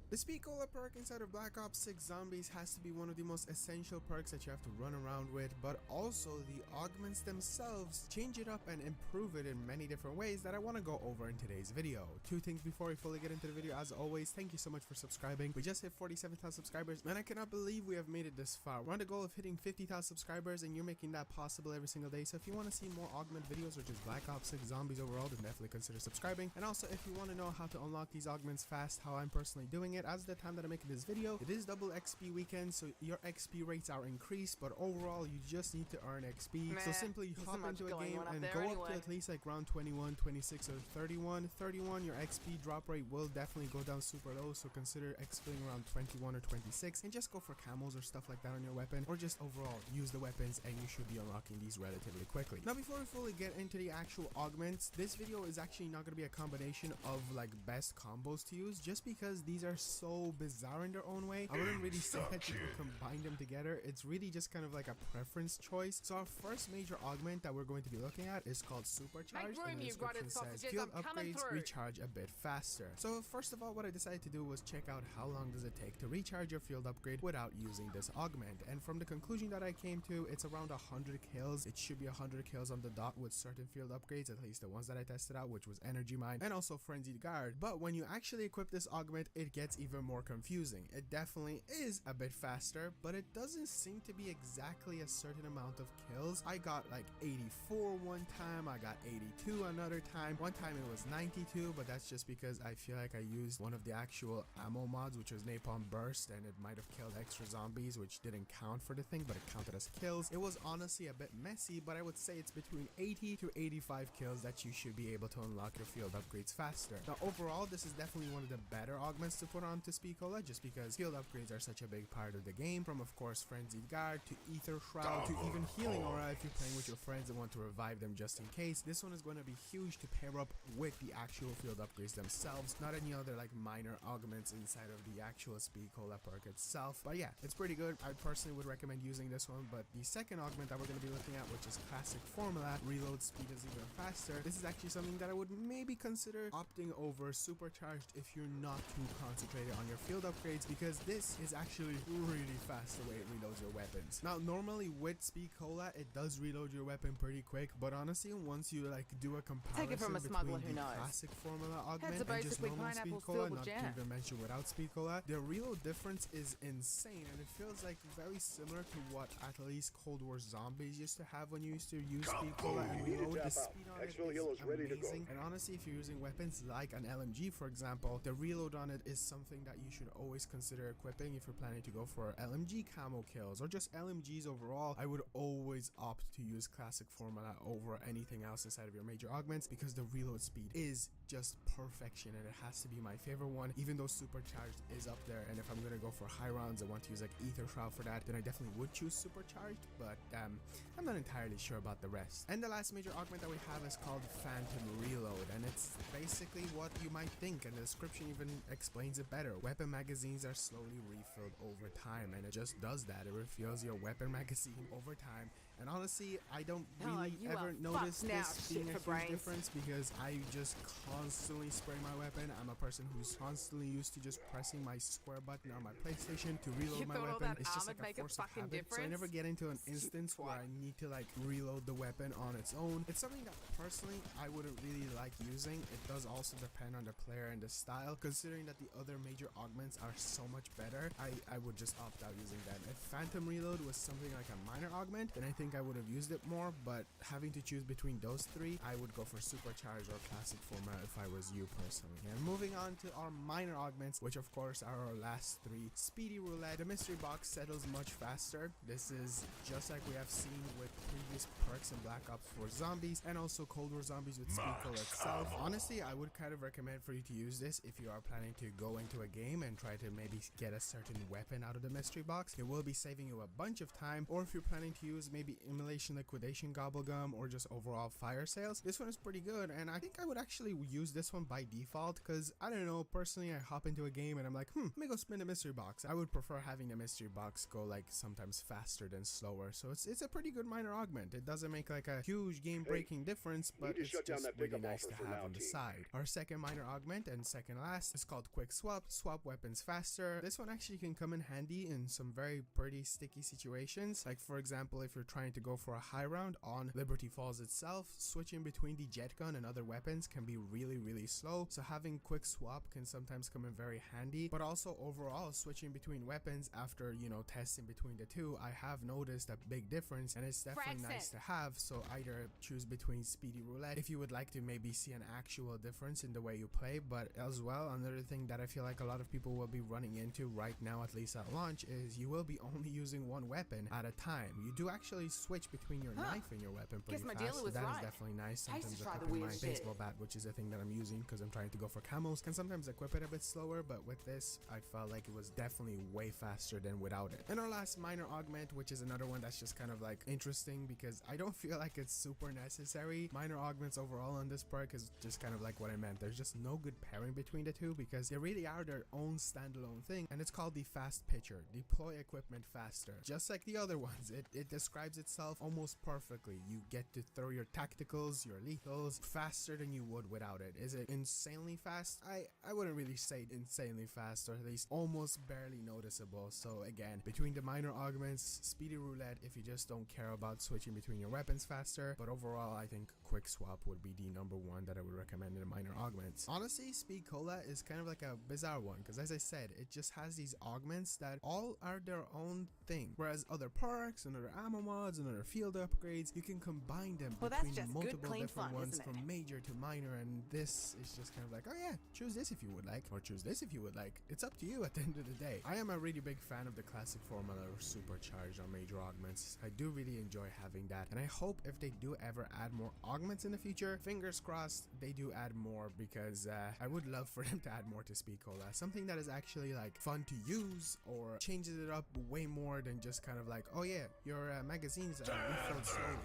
The Speed Cola perk inside of Black Ops 6 Zombies has to be one of the most essential perks that you have to run around with, but also the augments themselves change it up and improve it in many different ways that I want to go over in today's video. 2 things before we fully get into the video. As always, thank you so much for subscribing. We just hit 47,000 subscribers, and I cannot believe we have made it this far. We're on the goal of hitting 50,000 subscribers, and you're making that possible every single day. So if you want to see more augment videos or just Black Ops 6 Zombies overall, then definitely consider subscribing. And also, if you want to know how to unlock these augments fast, how I'm personally doing it, as the time that I'm making this video, it is double XP weekend, so your XP rates are increased, but overall you just need to earn XP. So simply hop into a game and go up to at least like round 21, 26, or 31. 31, your XP drop rate will definitely go down super low, so consider XPing around 21 or 26 and just go for camos or stuff like that on your weapon, or just overall use the weapons and you should be unlocking these relatively quickly. Now before we fully get into the actual augments, this video is actually not going to be a combination of like best combos to use, just because these are so bizarre in their own way. I wouldn't really say that you can combine them together. It's really just kind of like a preference choice. So our first major augment that we're going to be looking at is called Supercharged, and the description says field upgrades recharge a bit faster. So first of all, what I decided to do was check out how long does it take to recharge your field upgrade without using this augment, and from the conclusion that I came to, it's around 100 kills. It should be 100 kills on the dot with certain field upgrades, at least the ones that I tested out, which was Energy Mine and also Frenzied Guard. But when you actually equip this augment, it gets even more confusing. It definitely is a bit faster, but it doesn't seem to be exactly a certain amount of kills. I got like 84 one time, I got 82 another time, one time it was 92, but that's just because I feel like I used one of the actual ammo mods, which was Napalm Burst, and it might have killed extra zombies, which didn't count for the thing, but it counted as kills. It was honestly a bit messy, but I would say it's between 80 to 85 kills that you should be able to unlock your field upgrades faster. Now overall, this is definitely one of the better augments to put onto Speakola, just because field upgrades are such a big part of the game, from of course Frenzied Guard to Ether Shroud to even Healing Aura if you're playing with your friends and want to revive them just in case. This one is going to be huge to pair up with the actual field upgrades themselves, not any other like minor augments inside of the actual Speakola perk itself. But yeah, it's pretty good. I personally would recommend using this one. But the second augment that we're going to be looking at, which is Classic Formula, reload speed is even faster. This is actually something that I would maybe consider opting over Supercharged if you're not too concentrated on your field upgrades, because this is actually really fast the way it reloads your weapons. Now normally with Speakola, it does reload your weapon pretty quick, but honestly once you like do a comparison Take it from a smuggler who between the knows. Classic Formula augment Heads are and just basically normal pineapples Speedcola, filled with not to jam. even mention without Speedcola, the reload difference is insane, and it feels like very similar to what at least Cold War Zombies used to have when you used to use Speedcola and reload. The speed on it is amazing, and honestly if you're using weapons like an LMG for example, the reload on it is something that you should always consider equipping if you're planning to go for LMG camo kills or just LMGs overall. I would always opt to use Classic Formula over anything else inside of your major augments, because the reload speed is just perfection, and it has to be my favorite one, even though Supercharged is up there. And if I'm gonna go for high rounds and want to use like Ether Shroud for that, then I definitely would choose Supercharged, but I'm not entirely sure about the rest. And the last major augment that we have is called Phantom Reload, and it's basically what you might think, and the description even explains it better. Weapon magazines are slowly refilled over time, and it just does that. It refills your weapon magazine over time. And honestly, I don't really ever notice this being a huge difference, because I just constantly spray my weapon. I'm a person who's constantly used to just pressing my square button on my PlayStation to reload my weapon. It's just like a force of habit. So I never get into an instance where I need to like reload the weapon on its own. It's something that personally I wouldn't really like using. It does also depend on the player and the style. Considering that the other major augments are so much better, I would just opt out using them. If Phantom Reload was something like a minor augment, then I think I would have used it more, but having to choose between those three, I would go for Supercharged or Classic Formula if I was you personally. And moving on to our minor augments, which of course are our last three. Speedy Roulette. The mystery box settles much faster. This is just like we have seen with previous perks in Black Ops 4 Zombies and also Cold War Zombies with Speedcola itself. Honestly, I would kind of recommend for you to use this if you are planning to go into a game and try to maybe get a certain weapon out of the mystery box. It will be saving you a bunch of time, or if you're planning to use maybe Immolation Liquidation Gobblegum or just overall fire sales, this one is pretty good, and I think I would actually use this one by default, because I don't know, personally I hop into a game and I'm like, let me go spin the mystery box. I would prefer having the mystery box go like sometimes faster than slower, so it's a pretty good minor augment. It doesn't make like a huge game breaking difference, but it's just really nice to have on the side. Our second minor augment and second last is called Quick Swap. Swap weapons faster. This one actually can come in handy in some very pretty sticky situations, like for example if you're trying to go for a high round on Liberty Falls itself, switching between the jet gun and other weapons can be really slow, so having Quick Swap can sometimes come in very handy. But also overall, switching between weapons after, you know, testing between the two, I have noticed a big difference, and it's definitely nice to have. So either choose between Speedy Roulette if you would like to maybe see an actual difference in the way you play, but as well, another thing that I feel like a lot of people will be running into right now, at least at launch, is you will be only using one weapon at a time. You do actually switch between your knife and your weapon pretty Guess my fast. dealer was That is right. definitely nice. I used to Sometimes try the equipping weird my shit. baseball bat, which is a thing that I'm using because I'm trying to go for camos, can sometimes equip it a bit slower, but with this, I felt like it was definitely way faster than without it. And our last minor augment, which is another one that's just kind of like interesting because I don't feel like it's super necessary. Minor augments overall on this perk is just kind of like what I meant. There's just no good pairing between the two because they really are their own standalone thing, and it's called the fast pitcher. Deploy equipment faster. Just like the other ones, it describes itself almost perfectly. You get to throw your tacticals, your lethals faster than you would without it. Is it insanely fast? I wouldn't really say insanely fast, or at least almost barely noticeable. So again, between the minor augments, speedy roulette if you just don't care about switching between your weapons faster, but overall I think quick swap would be the number one that I would recommend in the minor augments. Honestly, Speed Cola is kind of like a bizarre one because, as I said, it just has these augments that all are their own thing, whereas other perks and other ammo mods and other field upgrades, you can combine them Well, that's between just multiple good, clean different fun, ones isn't it? from major to minor, and this is just kind of like, oh yeah, choose this if you would like, or choose this if you would like. It's up to you at the end of the day. I am a really big fan of the classic formula or supercharged on major augments. I do really enjoy having that, and I hope if they do ever add more augments in the future, fingers crossed they do add more, because I would love for them to add more to Speed Cola. Something that is actually like fun to use or changes it up way more than just kind of like, oh yeah, your magazines are refilled slowly.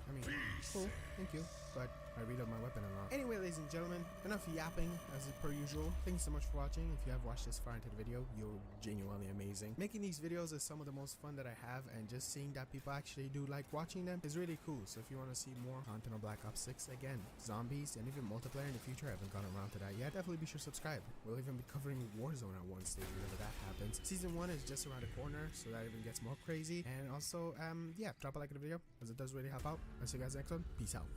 I mean, cool, thank you, but I reload my weapon and all. Anyway, ladies and gentlemen, enough yapping as per usual. Thanks so much for watching. If you have watched this far into the video, you're genuinely amazing. Making these videos is some of the most fun that I have, and just seeing that people actually do like watching them is really cool. So if you want to see more content on Black Ops 6, again, zombies, and even multiplayer in the future, I haven't gone around to that yet, definitely be sure to subscribe. We'll even be covering Warzone at one stage whenever that happens. Season 1 is just around the corner, so that even gets more crazy. And also, yeah, drop a like on the video, as it does really help out. I'll see you guys next one. Peace out.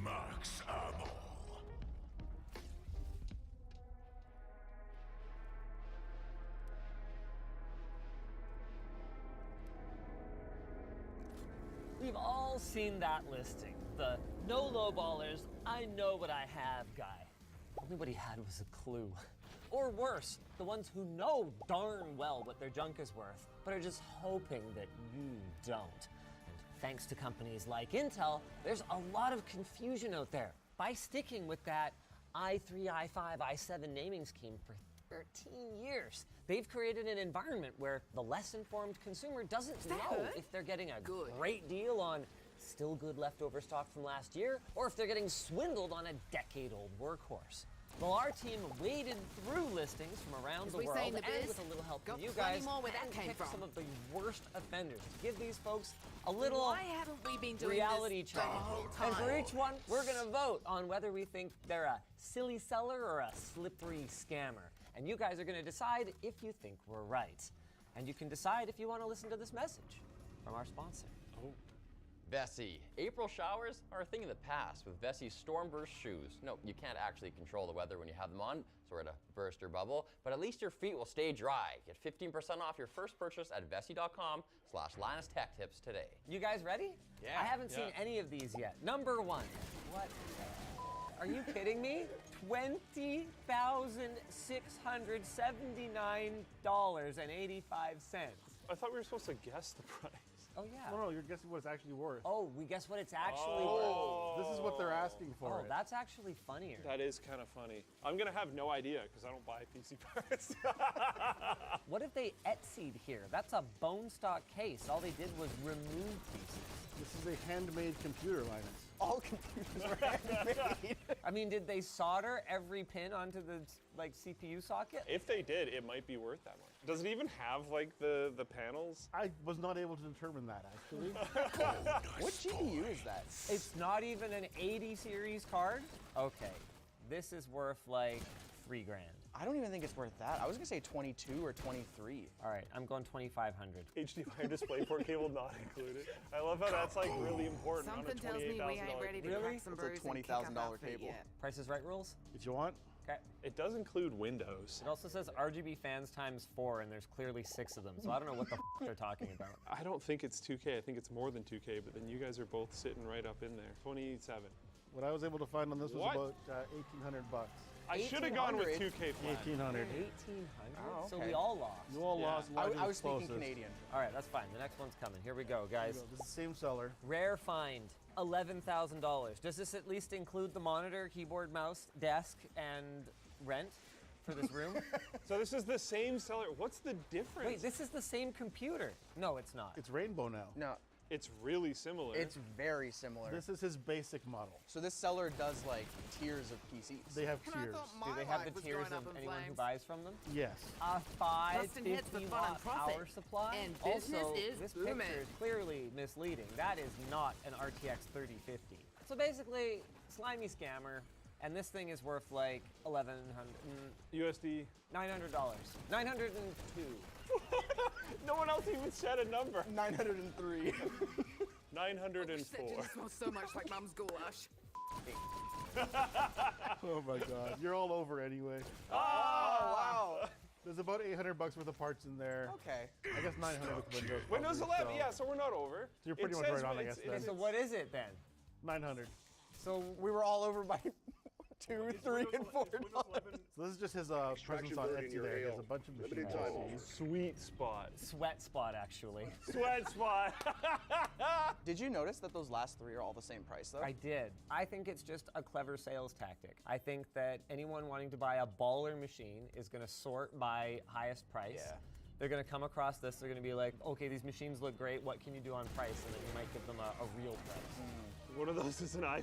Max ammo. We've all seen that listing. The no lowballers, I know what I have guy. Only what he had was a clue. Or worse, the ones who know darn well what their junk is worth, but are just hoping that you don't. And thanks to companies like Intel, there's a lot of confusion out there. By sticking with that i3, i5, i7 naming scheme for 13 years, they've created an environment where the less informed consumer doesn't know if they're getting a great deal on still good leftover stock from last year, or if they're getting swindled on a decade-old workhorse. Well, our team waded through listings from around the world, and with a little help from you guys, handpicked some of the worst offenders to give these folks a little Why haven't we been doing reality this check. the whole And for time? each one, we're gonna vote on whether we think they're a silly seller or a slippery scammer. And you guys are gonna decide if you think we're right. And you can decide if you wanna listen to this message from our sponsor. Vessi. April showers are a thing of the past with Vessi's Stormburst shoes. No, you can't actually control the weather when you have them on, sort of burst your bubble, but at least your feet will stay dry. Get 15% off your first purchase at vessi.com/LinusTechTips today. You guys ready? Yeah. I haven't seen any of these yet. Number one. What? Are you kidding me? $20,679.85. I thought we were supposed to guess the price. Oh, yeah. No, you're guessing what it's actually worth. Oh, we guess what it's actually worth. This is what they're asking for. Oh, that's actually funnier. That is kind of funny. I'm going to have no idea because I don't buy PC parts. What if they Etsy'd here? That's a bone stock case. All they did was remove pieces. This is a handmade computer, Linus. All computers were handmade. I mean, did they solder every pin onto the CPU socket? If they did, it might be worth that much. Does it even have like the panels? I was not able to determine that actually. What GPU is that? It's not even an 80 series card? Okay, this is worth like $3 grand. I don't even think it's worth that. I was gonna say 22 or 23. All right, I'm going 2,500. HDMI DisplayPort cable not included. I love how that's like really important. Something tells me we ain't ready to crack some brews $20,000 cable. Price is Right rules? If you want. Okay. It does include windows. It also says RGB fans times 4, and there's clearly 6 of them, so I don't know what the they're talking about. I don't think it's 2K. I think it's more than 2K, but then you guys are both sitting right up in there. 27. What I was able to find on this was What? about 1,800 bucks. I should have gone with 2K flat. 1,800. 1,800? Oh, So okay. we all lost. You all lost. I was speaking closest. Canadian. All right, that's fine. The next one's coming. Here we go, guys. Here we go. This is the same seller. Rare find, $11,000. Does this at least include the monitor, keyboard, mouse, desk, and rent for this room? So this is the same seller. What's the difference? Wait, this is the same computer. No, it's not. It's rainbow now. No, It's really similar. it's very similar. This is his basic model. So this seller does like tiers of PCs. They have tiers. Do they have the tiers of anyone who buys from them? Yes. A Bustin' hits the 550 fun and watt profit. power supply. And business also, is this booming. picture is clearly misleading. That is not an RTX 3050. So basically, slimy scammer, and this thing is worth like $1,100, USD. $900, $902. No one else even said a number. 903. 904. smells so much like Mom's goulash. Oh my God. You're all over anyway. Oh, wow. There's about 800 bucks worth of parts in there. Okay. I guess 900 with Windows. Windows probably, 11, yeah, so we're not over. So you're pretty It much says right on, I it's- guess, it's- So what is it then? 900. So We were all over by $2, $3, and $4. So this is just his presence on Etsy there. He has a bunch of machines. Sweet spot. sweat spot, actually. Sweat spot. Did you notice that those last 3 are all the same price though? I did. I think it's just a clever sales tactic. I think that anyone wanting to buy a baller machine is going to sort by highest price. Yeah. They're going to come across this. They're going to be like, okay, these machines look great. What can you do on price? And then you might give them a real price. One of those is an i5.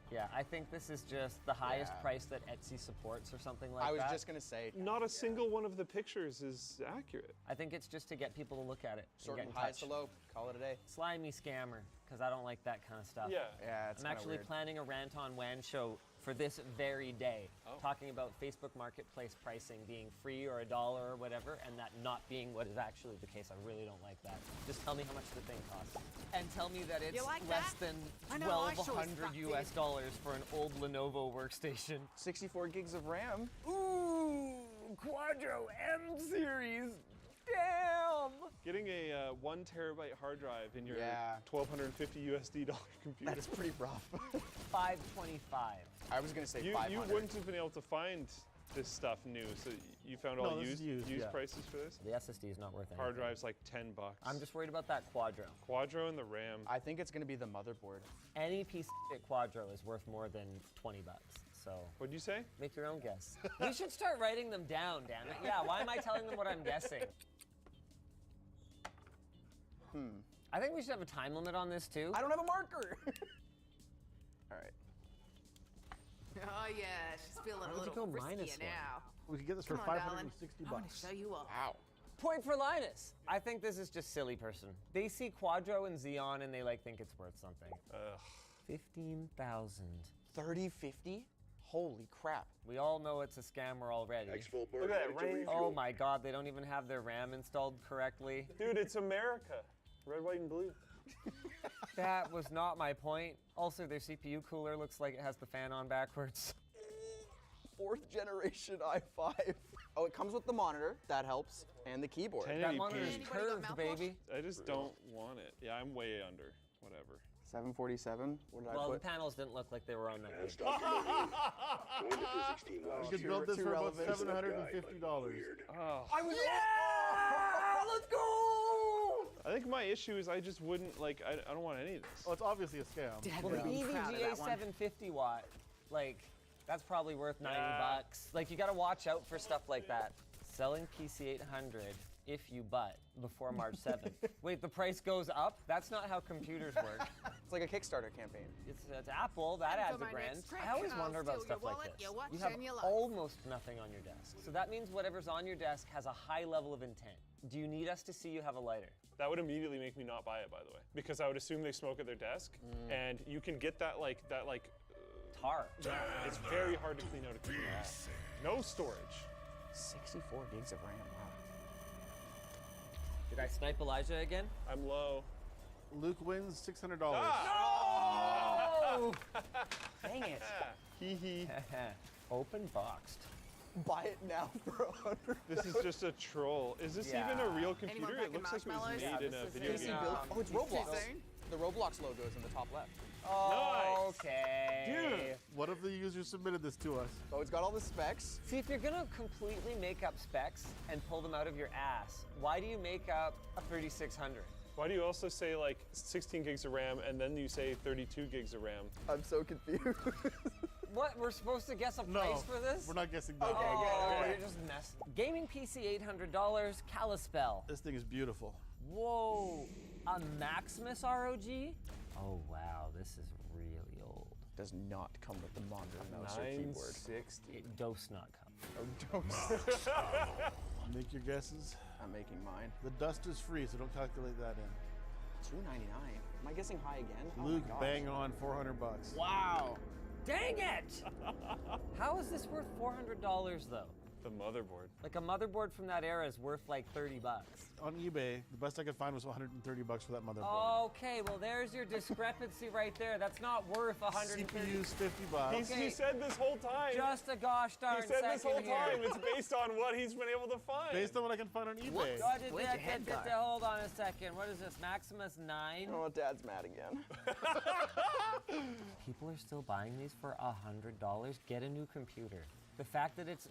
Yeah, I think this is just the highest Yeah. price that Etsy supports or something like that. I was just gonna say. Not a single one of the pictures is accurate. I think it's just to get people to look at it. and Sort get from in highest touch. to low. Call it a day. Slimy scammer, because I don't like that kind of stuff. Yeah. Yeah, it's I'm kinda actually weird. planning a Rant on WAN show for this very day, talking about Facebook Marketplace pricing being free or $1 or whatever, and that not being what is actually the case. I really don't like that. Just tell me how much the thing costs, and tell me that it's You like less that? than I know, I sure as $1,200 fuck did. US dollars for an old Lenovo workstation. 64 gigs of RAM. Ooh, Quadro M series. Damn. Getting a 1 terabyte hard drive in your Yeah. $1,250 USD computer. That's pretty rough. 525. I was gonna say You 500. wouldn't have been able to find this stuff new, so you found all No, this is used used, yeah. prices for this? The SSD is not worth anything. Hard drive's like 10 bucks. I'm just worried about that Quadro. Quadro and the RAM. I think it's gonna be the motherboard. Any piece of Quadro is worth more than 20 bucks. So What'd you say? make your own guess. We should start writing them down, damn it. Yeah, why am I telling them what I'm guessing? I think we should have a time limit on this too. I don't have a marker. All right. Oh yeah, she's feeling Why a would you little go frisky minus one? now. We could get this for Come on, darling. 560 I'm gonna bucks. show you off. Wow. Point for Linus. I think this is just silly person. They see Quadro and Xeon and they like think it's worth something. Ugh. 15,000. 3050? Holy crap. We all know it's a scammer already. Look at that range. Oh my god, they don't even have their RAM installed correctly. Dude, it's America. Red, white, and blue. That was not my point. Also, their CPU cooler looks like it has the fan on backwards. 4th generation i5. Oh, it comes with the monitor. That helps. And the keyboard. 1080p. That monitor is curved, baby. I just don't want it. Yeah, I'm way under. Whatever. 747. What did I Well, the put? panels didn't look like they were on that page. Going to physics team You last could year. build this too for about relevant. $750. Weird. Oh. Let's go! I think my issue is I just wouldn't, like, I don't want any of this. Well, it's obviously a scam. Dad Well, the would be proud of EVGA that one. 750 watt, like, that's probably worth 90 bucks. Like, you gotta watch out for stuff like that. Selling PC 800 if you butt before March 7th. Wait, the price goes up? That's not how computers work. It's like a Kickstarter campaign. It's Apple, that And for adds a my grand. next trick, I always I'll wonder about steal stuff your like wallet, this. your watch, You have and your life. almost nothing on your desk. So that means whatever's on your desk has a high level of intent. Do you need us to see you have a lighter? That would immediately make me not buy it, by the way, because I would assume they smoke at their desk, and you can get that Tar. it's very hard to clean out a keyboard. No storage. 64 gigs of RAM. Wow. Did I snipe Elijah again? I'm low. Luke wins $600. No! Dang it. Hee hee. Open boxed. Buy it now for 100. This is just a troll. Is this even a real computer? It looks like it was made in a video game. Oh, it's Roblox. The Roblox logo is in the top left. Oh, Nice. okay. Dude, what if the user submitted this to us? Oh, it's got all the specs. See, if you're gonna completely make up specs and pull them out of your ass, why do you make up a 3600? Why do you also say like 16 gigs of RAM and then you say 32 gigs of RAM? I'm so confused. What? We're supposed to guess a price for this? We're not guessing that. Okay, you're just messing. Gaming PC $800, Kalispell. This thing is beautiful. Whoa, a Maximus ROG? Oh wow, this is really old. Does not come with the monitor, mouse, or keyboard. 960. It does not come. Oh, don't. Make your guesses. I'm making mine. The dust is free, so don't calculate that in. $299. Am I guessing high again? Luke, oh my gosh. bang on 400 bucks. Wow. Dang it! How is this worth $400 though? The motherboard. Like a motherboard from that era is worth like 30 bucks. On eBay, the best I could find was 130 bucks for that motherboard. Okay, well there's your discrepancy right there. That's not worth 130. CPU's 50 bucks. He said this whole time. Just a gosh darn He said this whole second here. time. It's based on what he's been able to find. Based on what I can find on eBay. Hold on a second. What is this? Maximus 9? Oh, Dad's mad again. People are still buying these for $100. Get a new computer. The fact that it's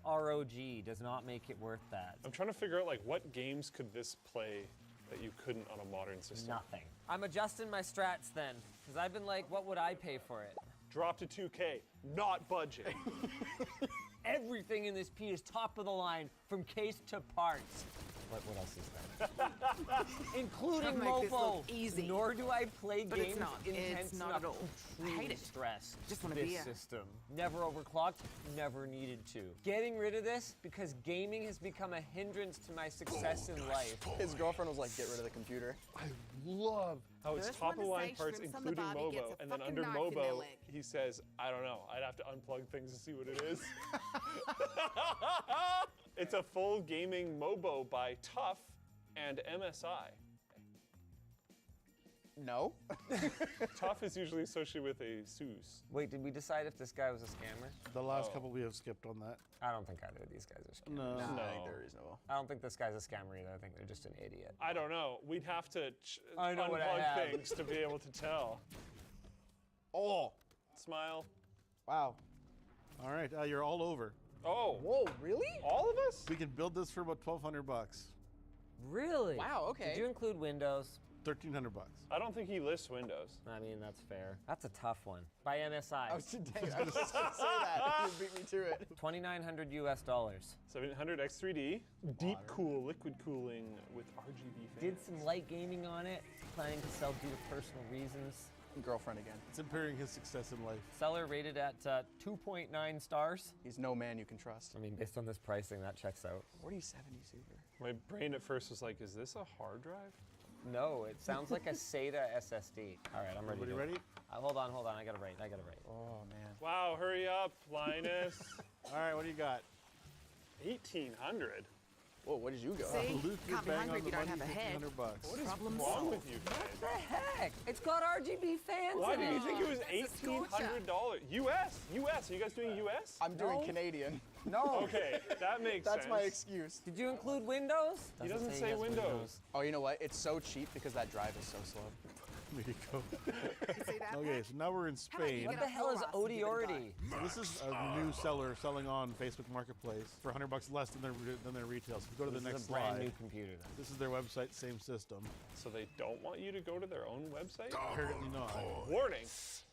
ROG does not make it worth that. I'm trying to figure out like what games could this play that you couldn't on a modern system. Nothing. I'm adjusting my strats then, because I've been like, what would I pay for it? Drop to 2K, not budget. Everything in this P is top of the line, from case to parts. What else is that? Including Don't make this mobile. look easy. Nor do I play But it's games not. intense It's not enough at all. to I hate truly it. stress Just wanna this be a- system. Never overclocked, never needed to. Getting rid of this because gaming has become a hindrance to my success in life. His girlfriend was like, get rid of the computer. I love how it's First top one of to line say parts, shrimps on the including barbie gets Mobo, a and then fucking under knife in their Mobo, leg. he says, I don't know, I'd have to unplug things to see what it is. It's a full gaming Mobo by Tough and MSI. No. Tough is usually associated with a Asus. Wait, did we decide if this guy was a scammer? The last couple we have skipped on that. I don't think either of these guys are scammers. No. I think No. they're reasonable. I don't think this guy's a scammer either. I think they're just an idiot. I don't know. We'd have to I know what I unplug have. things to be able to tell. Oh. Smile. Wow. All right, you're all over. Oh. Whoa, really? All of us? We can build this for about 1,200 bucks. Really? Wow, okay. Did you include Windows? 1,300 bucks. I don't think he lists Windows. I mean, that's fair. That's a tough one. By MSI. I was just gonna say that. You beat me to it. $2,900 US. 700 X3D. Deep cool, liquid cooling with RGB fans. Did some light gaming on it. Planning to sell due to personal reasons. Girlfriend again. It's impairing his success in life. Seller rated at 2.9 stars. He's no man you can trust. I mean, based on this pricing, that checks out. 4070 Super. My brain at first was like, is this a hard drive? No, it sounds like a SATA SSD. All right, I'm ready. Everybody ready? Hold on. I gotta write. Oh, man. Wow, hurry up, Linus. All right, what do you got? 1,800. Whoa, what did you go? See? Luke, you're Can't be bang hungry on if the you don't money, have a head. 1,500 bucks. What is Problem wrong solved. with you guys? What the heck? It's got RGB fans Why in did it. you think it was That's a scorcher. $1,800? US. Are you guys doing US? I'm doing No. Canadian. No. Okay, that makes That's sense. my excuse. Did you include Windows? He doesn't say Windows. Oh, you know what? It's so cheap because that drive is so slow. There you go. You see that? Okay, so now we're in How about you Spain. What get the a hell is full Ross and give it a Odiority? So this is a new seller selling on Facebook Marketplace for 100 bucks less than their retail. So if you go to the This next is a brand slide, new computer then. this is their website, same system. So they don't want you to go to their own website? Apparently not. Warning,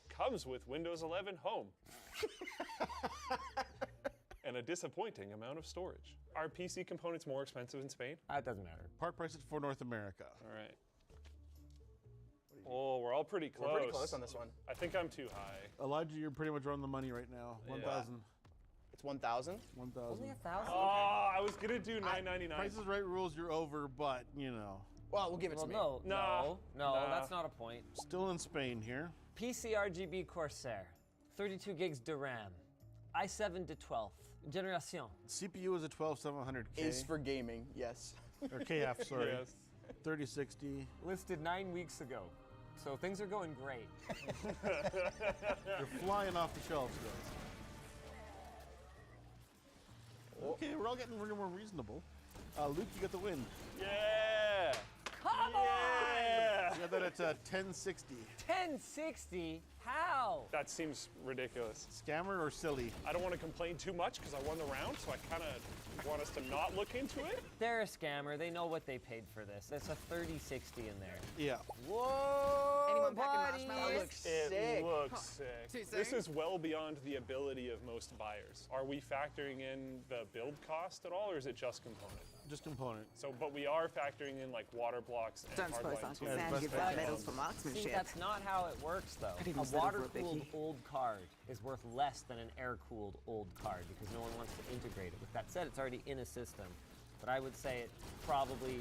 comes with Windows 11 Home. And a disappointing amount of storage. Are PC components more expensive in Spain? That doesn't matter. Part prices for North America. All right. Oh, we're all pretty close. We're pretty close on this one. I think I'm too high. Elijah, you're pretty much on the money right now. 1,000. It's 1,000? 1,000. Only 1,000? Oh, I was gonna do $9.99. Price is Right rules, you're over, but, you know. Well, we'll give it Well, to me. no, Nah. no, that's not a point. Still in Spain here. PC RGB Corsair, 32 gigs de RAM, i7 to 12th generation. CPU is a 12700K. Is for gaming, yes. Or KF, sorry. Yes. 3060. Listed 9 weeks ago, so things are going great. You're flying off the shelves, guys. Okay, we're all getting more reasonable. Luke, you got the win. Yeah! Come on! You got that at 1060. 1060? How? That seems ridiculous. Scammer or silly? I don't want to complain too much because I won the round, so I kind of want us to not look into it. They're a scammer. They know what they paid for this. It's a 3060 in there. Yeah. Whoa, Anyone packing buddy. marshmallows? That looks It sick. looks sick. Too This soon? is well beyond the ability of most buyers. Are we factoring in the build cost at all, or is it just component? Just component. So, but we are factoring in like water blocks and Don't suppose hardline Uncle too. Sam gives out medals for See, marksmanship. that's not how it works, though. Could even A settle for a water-cooled Vicky. old card is worth less than an air-cooled old card because no one wants to integrate it. With that said, it's already in a system. But I would say it probably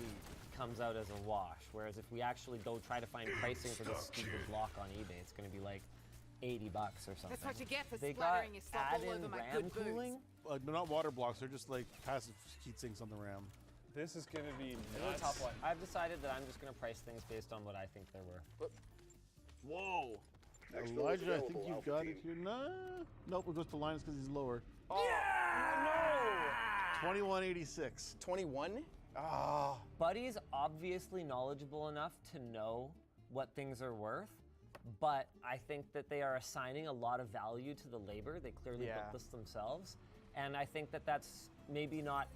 comes out as a wash. Whereas if we actually go try to find pricing for this stupid block on eBay, it's going to be like $80 or something. That's what you get for They splattering got your slop all add-in over my RAM good boots. cooling? They're not water blocks. They're just like passive heat sinks on the RAM. This is going to be This nuts. is a tough one. I've decided that I'm just going to price things based on what I think they're worth. Whoa. Next one is Elijah, I think available, you've Alpha got Team. it here. No. Nope, it goes to Linus because he's lower. Oh, no. 2186. 21? Ah. Buddy's obviously knowledgeable enough to know what things are worth, but I think that they are assigning a lot of value to the labor. They clearly built this themselves. And I think that that's maybe not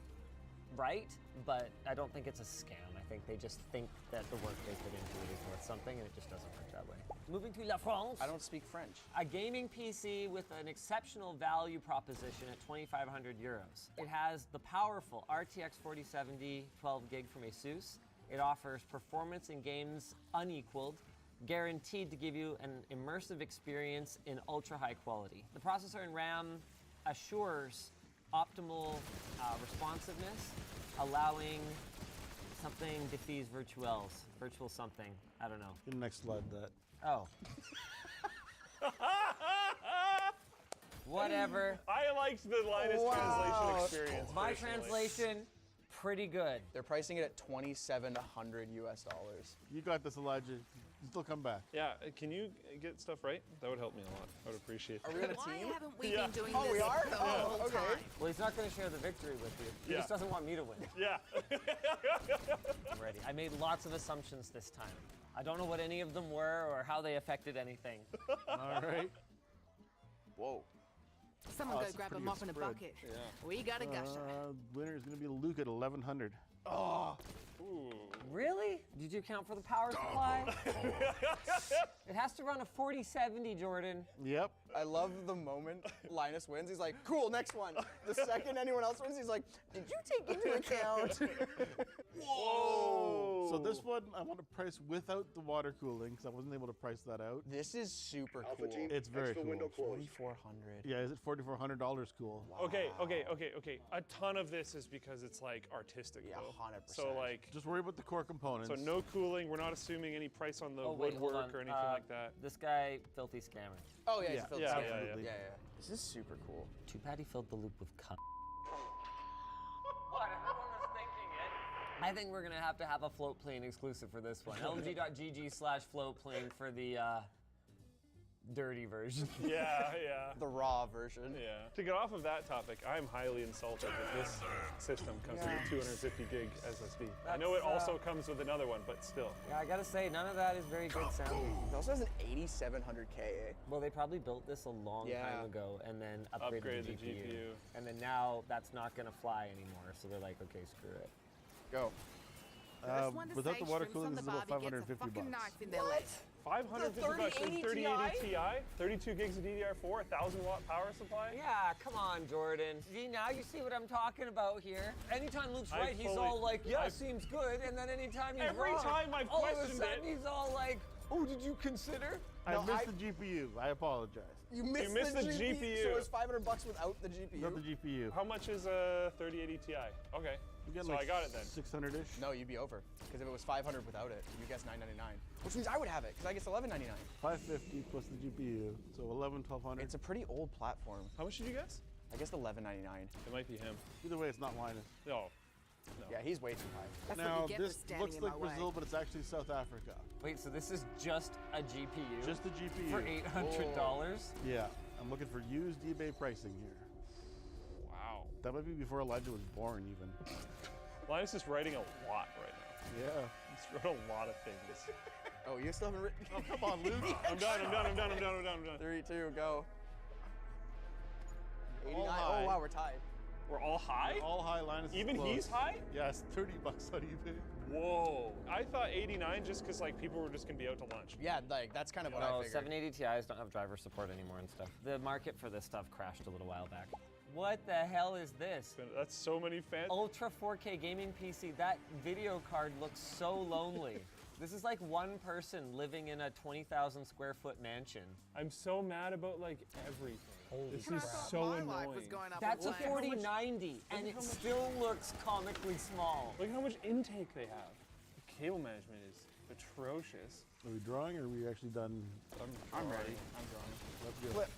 right, but I don't think it's a scam. I think they just think that the work they put into it is worth something, and it just doesn't work that way. Moving to La France. I don't speak French. A gaming PC with an exceptional value proposition at 2,500 euros. It has the powerful RTX 4070 12 gig from Asus. It offers performance in games unequaled, guaranteed to give you an immersive experience in ultra high quality. The processor and RAM assures optimal responsiveness, allowing something defeats virtual something. I don't know. In the next slide, that. Oh. Whatever. I liked the Linus translation experience. My personally. translation, pretty good. They're pricing it at $2,700 US. You got this, Elijah. You still come back. Yeah, can you get stuff right? That would help me a lot. I would appreciate that. Are we on a Why team? haven't we Yeah. been doing Oh, this we are? the Oh, whole okay. time? Well, he's not going to share the victory with you. He Yeah. just doesn't want me to win. Yeah. I'm ready. I made lots of assumptions this time. I don't know what any of them were or how they affected anything. All right. Whoa. Someone go that's a grab a pretty mop good and a spread. bucket. We got a gusher. Winner is going to be Luke at 1100. Oh. Ooh. Really? Did you account for the power supply? It has to run a 4070, Jordan. Yep. I love the moment Linus wins. He's like, cool, next one. The second anyone else wins, he's like, did you take into account? Whoa. So this one, I want to price without the water cooling because I wasn't able to price that out. This is super Alpha cool. Team, It's very extra cool. window closed. 4,400. Yeah, is it $4,400 cool? Okay. A ton of this is because it's like artistic, Yeah, though. 100%. So like, Just worry about the core components. so no cooling. We're not assuming any price on the Oh, wait, hold woodwork on. or anything like that. This guy, filthy scammer. Oh, yeah, he's Yeah, filled yeah, the yeah, skin. yeah. Yeah. This is super cool. Too bad he filled the loop with cum. What? Everyone was thinking it. I think we're gonna have to have a float plane exclusive for this one. LMG.GG/float plane for the dirty version. Yeah. The raw version. Yeah. To get off of that topic, I'm highly insulted that this system comes with a 250 gig SSD. I know it That's, also comes with another one, but still. Yeah, I gotta say, none of that is very good sounding. It also has an 8700K. Well, they probably built this a long Yeah. time ago and then upgraded Upgrade the the GPU. And then now that's not gonna fly anymore, so they're like, okay, screw it. Go. First one to Without say the water shrimps cooling, on this the is about barbie gets a 550 fucking bucks. knife in their leg. 550 bucks for 3080 Ti, 32 gigs of DDR4, 1,000-watt power supply. Yeah, come on, Jordan. See, now you see what I'm talking about here. Anytime Luke's I right, he's fully- all like, yeah, I- seems good. And then anytime he's Every wrong, time I've all of a questioned sudden it- he's all like, oh, did you consider? I No, missed the GPU. I apologize. You missed, missed the GPU. GPU. So it's $500 without the GPU. Without the GPU. How much is a 3080 Ti? Okay, You get so like I got it then. 600-ish. No, you'd be over. Because if it was 500 without it, you guess 999. Which means I would have it, because I guess 1199. 550 plus the GPU. So 1200. It's a pretty old platform. How much did you guess? I guess 1199. It might be him. Either way, it's not Linus. No. Yeah, he's way too high. That's Now, what you get this for standing looks in like my way. Brazil, but it's actually South Africa. Wait, so this is just a GPU? Just the GPU. For $800? Yeah. I'm looking for used eBay pricing here. Wow. That might be before Elijah was born, even. Linus is writing a lot right now. Yeah. He's wrote a lot of things. Oh, you still haven't written? Oh, come on, Luke. I'm done. 3, 2, go. 89. All high. Oh, wow, we're tied. We're all high? We're all high. Linus is Even close. he's high? Yes, $30 on eBay. Whoa. I thought 89 just because like people were just gonna be out to lunch. Yeah, like that's kind of what I No, figured. 780 Ti's don't have driver support anymore and stuff. The market for this stuff crashed a little while back. What the hell is this? That's so many fans. Ultra 4K gaming PC. That video card looks so lonely. This is like one person living in a 20,000 square foot mansion. I'm so mad about like everything. Holy this crap. is so annoying. That's a 4090 and it still looks comically small. Look how muthe intake they have. The cable management is atrocious. Are we drawing or are we actually done? I'm ready. I'm drawing. Let's go. Flip.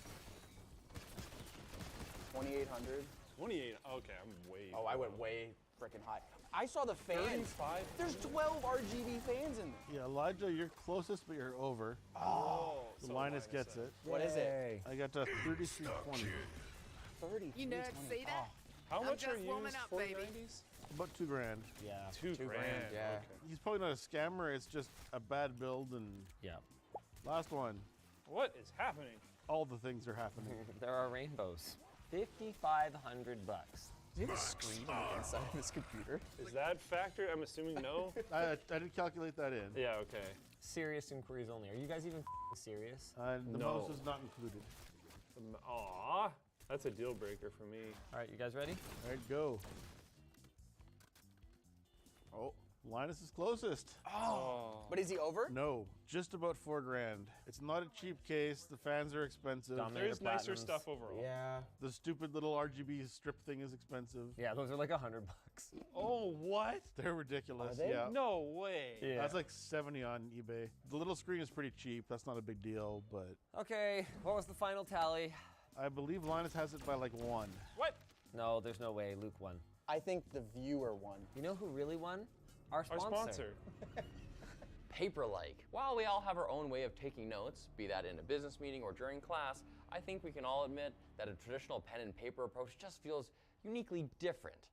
2,800. 28. Okay, I'm way. Oh, I went way freaking high. I saw the fans. 35. There's 12 RGB fans in there. Yeah, Elijah, you're closest, but you're over. Oh. So Linus gets it. What is it? I got to 3320. 30. You nerds see that? How I'm much are just warming used up, for baby. 90s? About $2 grand. Yeah. Two grand. Yeah. Okay. He's probably not a scammer. It's just a bad build. And Yeah. last one. What is happening? All the things are happening. There are rainbows. $5,500. Does he have a screen on the inside of his computer? Is that factor? I'm assuming no. I didn't calculate that in. Yeah. Okay. Serious inquiries only. Are you guys even serious? The No. mouse is not included. Aw, that's a deal breaker for me. All right, you guys ready? All right, go. Oh, Linus is closest. Oh. But is he over? No, just about $4 grand. It's not a cheap case. The fans are expensive. There's nicer stuff overall. Yeah. The stupid little RGB strip thing is expensive. Yeah, those are like $100. Oh, what? They're ridiculous. Are they? Yeah. No way. Yeah. That's like 70 on eBay. The little screen is pretty cheap. That's not a big deal, but Okay, what was the final tally? I believe Linus has it by like 1. What? No, there's no way. Luke won. I think the viewer won. You know who really won? Our sponsor. Paper-like. While we all have our own way of taking notes, be that in a business meeting or during class, I think we can all admit that a traditional pen and paper approach just feels uniquely different.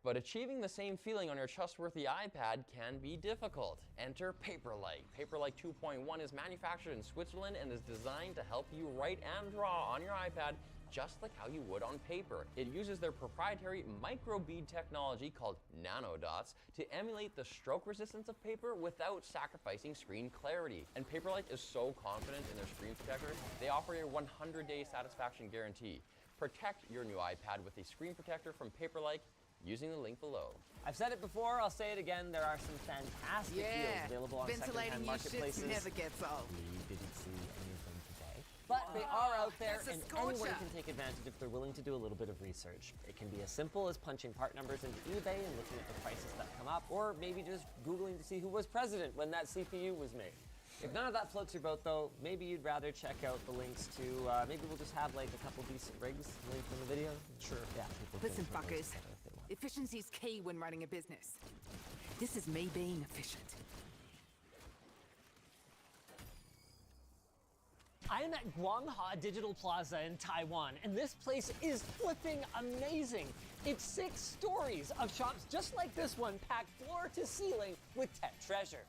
But achieving the same feeling on your trustworthy iPad can be difficult. Enter Paperlike. Paperlike 2.1 is manufactured in Switzerland and is designed to help you write and draw on your iPad just like how you would on paper. It uses their proprietary microbead technology called nanodots to emulate the stroke resistance of paper without sacrificing screen clarity. And Paperlike is so confident in their screen protector, they offer a 100-day satisfaction guarantee. Protect your new iPad with a screen protector from Paperlike using the link below. I've said it before, I'll say it again, there are some fantastic deals available on ventilating secondhand you shits marketplaces. never gets old. We didn't see anything today. But they are out there, that's a and scorcher. anyone can take advantage if they're willing to do a little bit of research. It can be as simple as punching part numbers into eBay and looking at the prices that come up, or maybe just Googling to see who was president when that CPU was made. If none of that floats your boat, though, maybe you'd rather check out the links to, maybe we'll just have like a couple decent rigs linked in the video. Sure. Yeah. Listen, fuckers. Efficiency's key when running a business. This is me being efficient. I'm at Guangha Digital Plaza in Taiwan, and this place is flipping amazing. It's 6 stories of shops just like this one, packed floor to ceiling with tech treasure.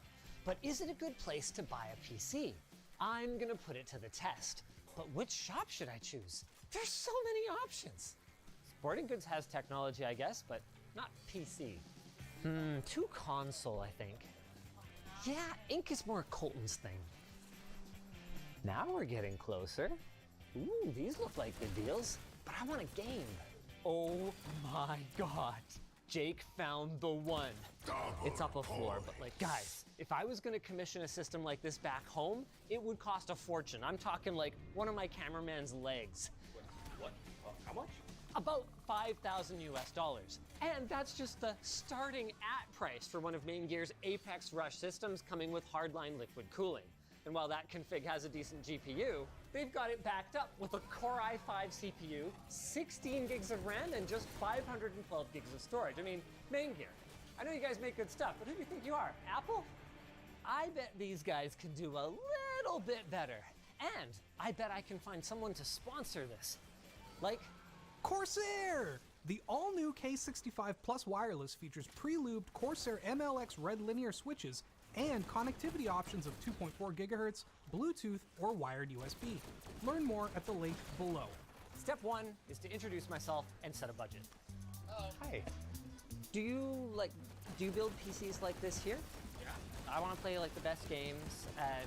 But is it a good place to buy a PC? I'm gonna put it to the test. But which shop should I choose? There's so many options. Sporting Goods has technology, I guess, but not PC. Too console, I think. Yeah, ink is more Colton's thing. Now we're getting closer. Ooh, these look like good deals, but I want a game. Oh my God. Jake found the one. It's up a floor, but like, guys, if I was gonna commission a system like this back home, it would cost a fortune. I'm talking like one of my cameraman's legs. What? How much? About $5,000 US. And that's just the starting at price for one of Main Gear's Apex Rush systems coming with hardline liquid cooling. And while that config has a decent GPU, they've got it backed up with a Core i5 CPU, 16 gigs of RAM, and just 512 gigs of storage. I mean, Main Gear, I know you guys make good stuff, but who do you think you are, Apple? I bet these guys can do a little bit better. And I bet I can find someone to sponsor this. Like Corsair! The all-new K65 Plus Wireless features pre-lubed Corsair MLX Red linear switches and connectivity options of 2.4 GHz, Bluetooth, or wired USB. Learn more at the link below. Step 1 is to introduce myself and set a budget. Hi. Do you build PCs like this here? Yeah. I want to play like the best games at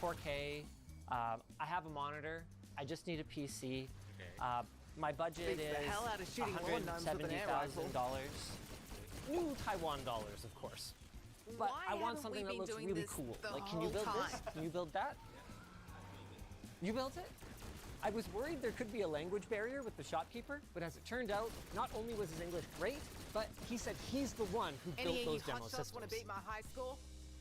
4K. I have a monitor. I just need a PC. Okay. My budget Beats the is hell out of shooting wooden gnomes with an air rifle. $170,000. New Taiwan dollars, of course. But I want something that looks really cool. Like, can you build this? Can you build that? You built it? I was worried there could be a language barrier with the shopkeeper, but as it turned out, not only was his English great, but he said he's the one who built those demo systems. Want to beat my high school?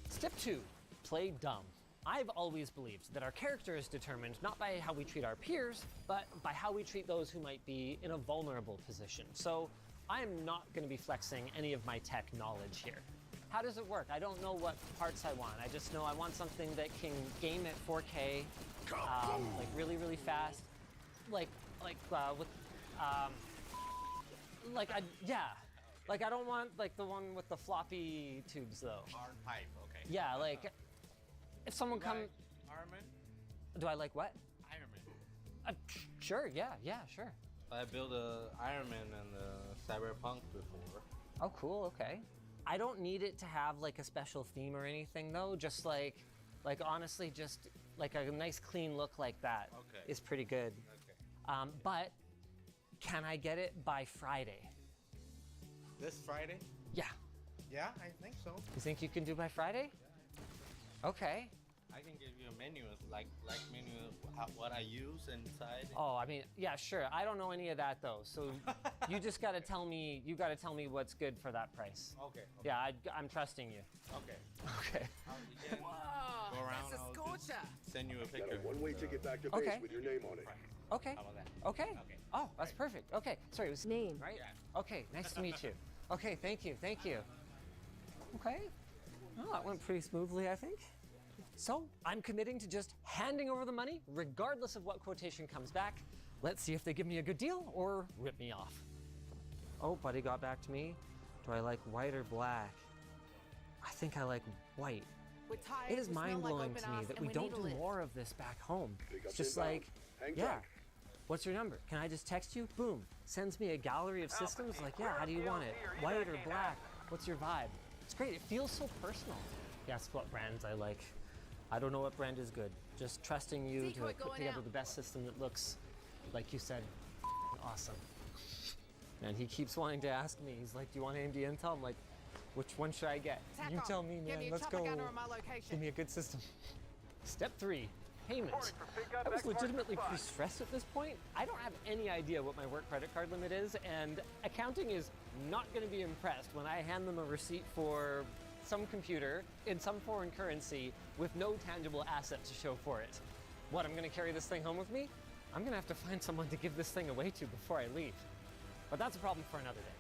Step 2, play dumb. I've always believed that our character is determined not by how we treat our peers, but by how we treat those who might be in a vulnerable position. So I'm not going to be flexing any of my tech knowledge here. How does it work? I don't know what parts I want. I just know I want something that can game at 4K, like really, really fast. Like I don't want like the one with the floppy tubes though. Hard pipe, okay. Yeah, like if someone comes. Iron Man? Do I like what? Iron Man. Sure, yeah, sure. I built a Iron Man and Cyberpunk before. Oh, cool, okay. I don't need it to have like a special theme or anything though, just like honestly, just like a nice clean look like that is pretty good. Okay. But can I get it by Friday? This Friday? Yeah. Yeah, I think so. You think you can do by Friday? Okay. I can give you a menu, like menu what I use inside. Oh, I mean, yeah, sure. I don't know any of that though. So you just got to tell me. You got to tell me what's good for that price. Okay. Yeah, I'm trusting you. Okay. Okay. Go around. That's a scorcher. Send you a picture. Got a one-way ticket back to base with your name on it. Okay. How about that? Okay. Oh, that's perfect. Okay. Sorry, it was name, right? Yeah. Okay. Nice to meet you. Okay. Thank you. Thank you. Okay. Oh, that went pretty smoothly, I think. So I'm committing to just handing over the money, regardless of what quotation comes back. Let's see if they give me a good deal or rip me off. Oh, buddy got back to me. Do I like white or black? I think I like white. It is mind-blowing to me that we don't do more of this back home. It's just like, yeah, what's your number? Can I just text you? Boom. Sends me a gallery of systems like, yeah, how do you want it? White or black? What's your vibe? It's great. It feels so personal. Guess what brands I like. I don't know what brand is good. Just trusting you to put together the best system that looks, like you said, awesome. And he keeps wanting to ask me. He's like, do you want AMD Intel? I'm like, which one should I get? You tell me, man. Let's go. Give me a good system. Step 3, payment. I was legitimately pretty stressed at this point. I don't have any idea what my work credit card limit is, and accounting is not going to be impressed when I hand them a receipt for some computer in some foreign currency with no tangible asset to show for it. What, I'm going to carry this thing home with me? I'm going to have to find someone to give this thing away to before I leave. But that's a problem for another day.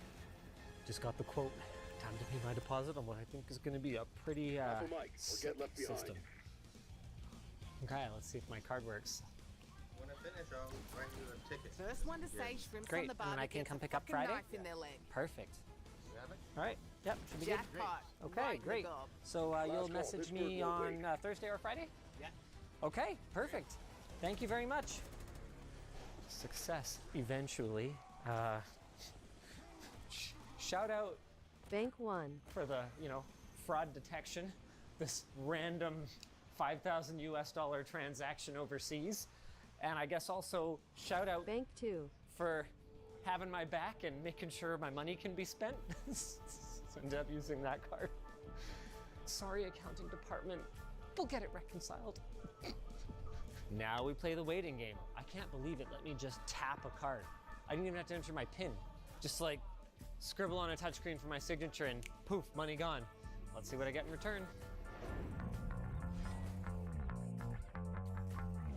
Just got the quote. Time to pay my deposit on what I think is going to be a pretty get left behind. system. Okay, let's see if my card works. When I finish, I'll write you a ticket. First one to say shrimps Great, on the and bar. then I can come pick up Friday? Knife in their leg. Perfect. You have it? All right. Yep, should be Jackpot. good. Okay, Right in the great. gob. So you'll message me on Thursday or Friday? Yeah. Okay, perfect. Thank you very much. Success, eventually. Shout out Bank 1 for the, fraud detection. This random $5,000 US transaction overseas. And I guess also shout out Bank 2 for having my back and making sure my money can be spent. End up using that card. Sorry, accounting department. We'll get it reconciled. Now we play the waiting game. I can't believe it let me just tap a card. I didn't even have to enter my PIN. Just like scribble on a touchscreen for my signature and poof, money gone. Let's see what I get in return.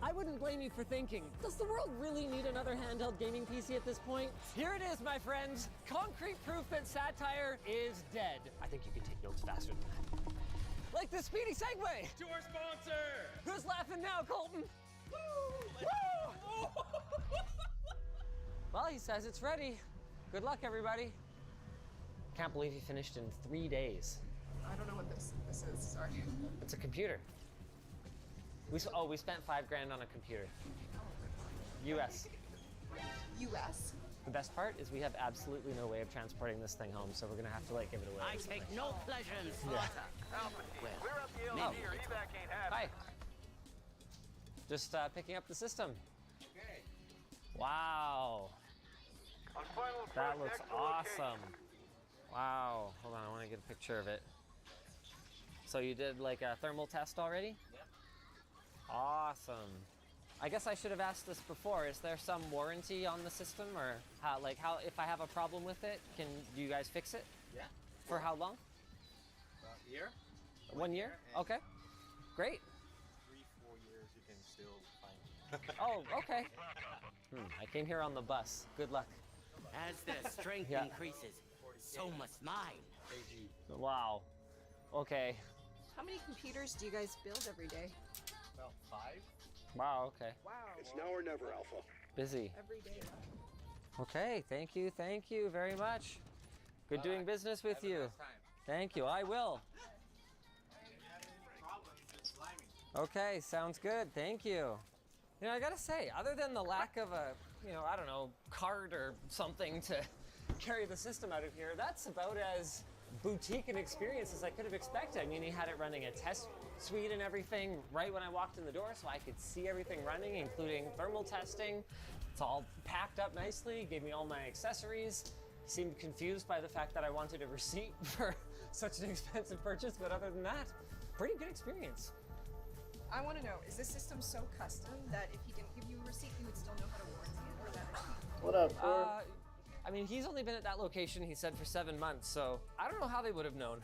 I wouldn't blame you for thinking, does the world really need another handheld gaming PC at this point? Here it is, my friends. Concrete proof that satire is dead. I think you can take notes faster than that. Like the speedy segue. To our sponsor. Who's laughing now, Colton? Woo! Woo! Well, he says it's ready. Good luck, everybody. Can't believe he finished in 3 days. I don't know what this is, sorry. It's a computer. We spent $5 on a computer. US. US? The best part is we have absolutely no way of transporting this thing home, so we're gonna have to like give it away. I take no pleasure in slaughter. We're up the LED, your evac ain't happening. Hi. Just picking up the system. Okay. Wow. That looks awesome. Wow. Hold on, I want to get a picture of it. So you did like a thermal test already? Yep. Awesome. I guess I should have asked this before. Is there some warranty on the system, or how if I have a problem with it, can you guys fix it? Yeah. For how long? About a year. 1 year? Okay. Great. 3-4 years, you can still find it. Oh, okay. I came here on the bus. Good luck. As their strength Yeah. increases, so must mine. Wow. Okay. How many computers do you guys build every day? About 5. Wow, okay. Wow. It's now or never, Alpha. Busy. Every day. Okay, thank you very much. Good doing business with you. Thank you, I will. Okay, sounds good, thank you. You know, I gotta say, other than the lack of a, I don't know, cart or something to carry the system out of here, that's about as boutique an experience as I could have expected. I mean, he had it running a test suite and everything right when I walked in the door, so I could see everything running, including thermal testing. It's all packed up nicely, gave me all my accessories. He seemed confused by the fact that I wanted a receipt for such an expensive purchase, but other than that, pretty good experience. I want to know, is this system so custom that if he didn't give you a receipt, you would still know how to warranty it or that machine? What up, Thor? I mean, he's only been at that location, he said, for 7 months, so I don't know how they would have known.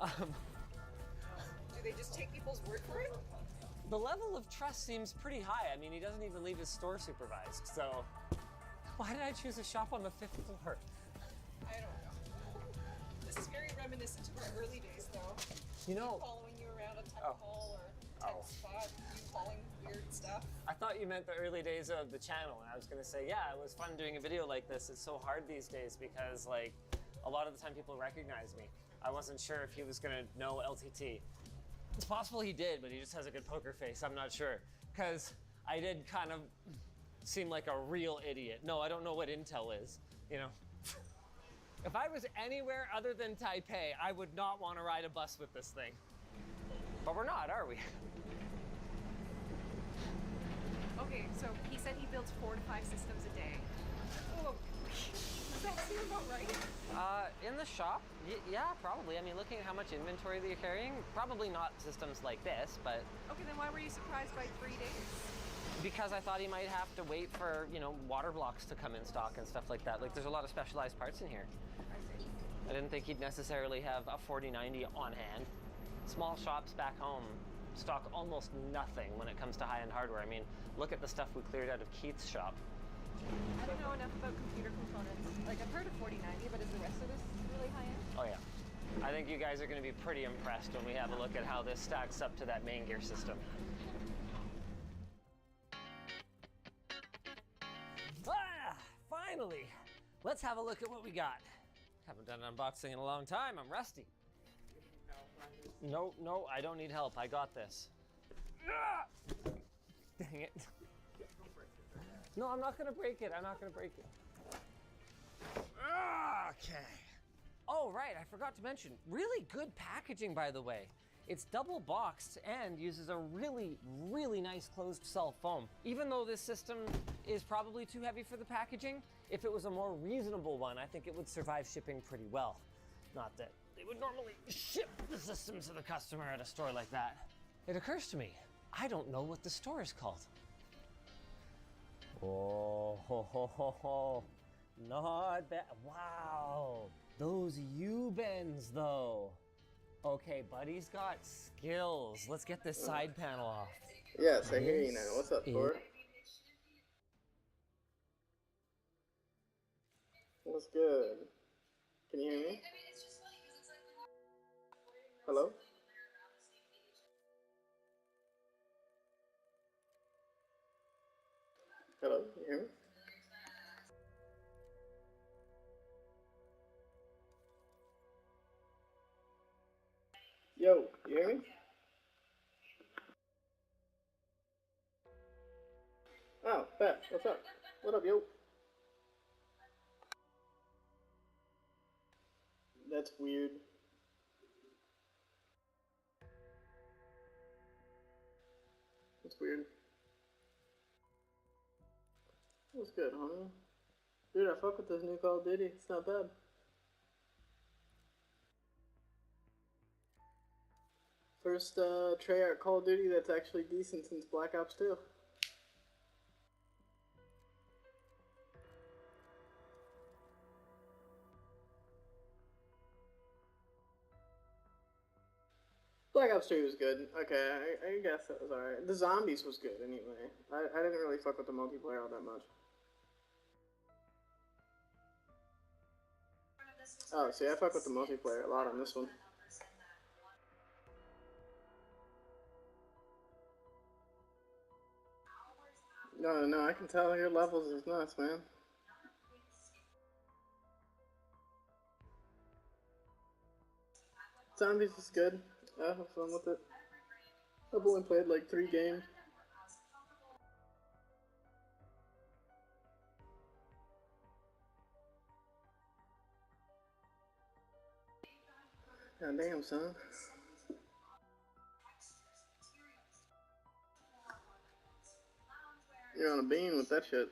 Do they just take people's word for it? The level of trust seems pretty high. I mean, he doesn't even leave his store supervised, so why did I choose a shop on the 5th floor? I don't know. This is very reminiscent of our early days, though. You know. Following you around a tech hall or tech spot, you calling weird stuff. I thought you meant the early days of the channel, and I was gonna say, yeah, it was fun doing a video like this. It's so hard these days because, like, a lot of the time people recognize me. I wasn't sure if he was gonna know LTT. It's possible he did, but he just has a good poker face. I'm not sure. Because I did kind of seem like a real idiot. No, I don't know what Intel is, If I was anywhere other than Taipei, I would not want to ride a bus with this thing. But we're not, are we? Okay, so he said he builds 4 to 5 systems a day. Oh, does that seem about right? In the shop, yeah, probably. I mean, looking at how much inventory that you're carrying, probably not systems like this, but... Okay, then why were you surprised by 3 days? Because I thought he might have to wait for, water blocks to come in stock and stuff like that. Like, there's a lot of specialized parts in here. I didn't think he'd necessarily have a 4090 on hand. Small shops back home stock almost nothing when it comes to high-end hardware. I mean, look at the stuff we cleared out of Keith's shop. I don't know enough about computer components. Like, I've heard of 4090, but is the rest of this really high-end? Oh, yeah. I think you guys are going to be pretty impressed when we have a look at how this stacks up to that main gear system. Finally! Let's have a look at what we got. Haven't done an unboxing in a long time. I'm rusty. No, I don't need help. I got this. Dang it. No, I'm not gonna break it. I'm not gonna break it. Okay. Oh, right, I forgot to mention. Really good packaging, by the way. It's double boxed and uses a really, really nice closed cell foam. Even though this system is probably too heavy for the packaging, if it was a more reasonable one, I think it would survive shipping pretty well. Not that they would normally ship the system to the customer at a store like that. It occurs to me, I don't know what the store is called. Oh, ho, ho, ho, ho. Not bad. Wow. Those U-bends, though. Okay, buddy's got skills. Let's get this side panel off. Yes, I hear you now. What's up, Thor? What's good? Can you hear me? Hello? Hello, can you hear me? Yo, you hear me? Oh, bet. What's up? What up, yo? That's weird. That's weird. What's good, homie? Dude, I fuck with this new Call of Duty. It's not bad. First Treyarch Call of Duty that's actually decent since Black Ops 2. Black Ops 2 was good. Okay, I guess that was alright. The zombies was good anyway. I didn't really fuck with the multiplayer all that much. Oh, see, I fuck with the multiplayer a lot on this one. No, I can tell your levels is nuts, man. Zombies is good. I have fun with it. I've only played like 3 games. God damn, son. You're on a bean with that shit.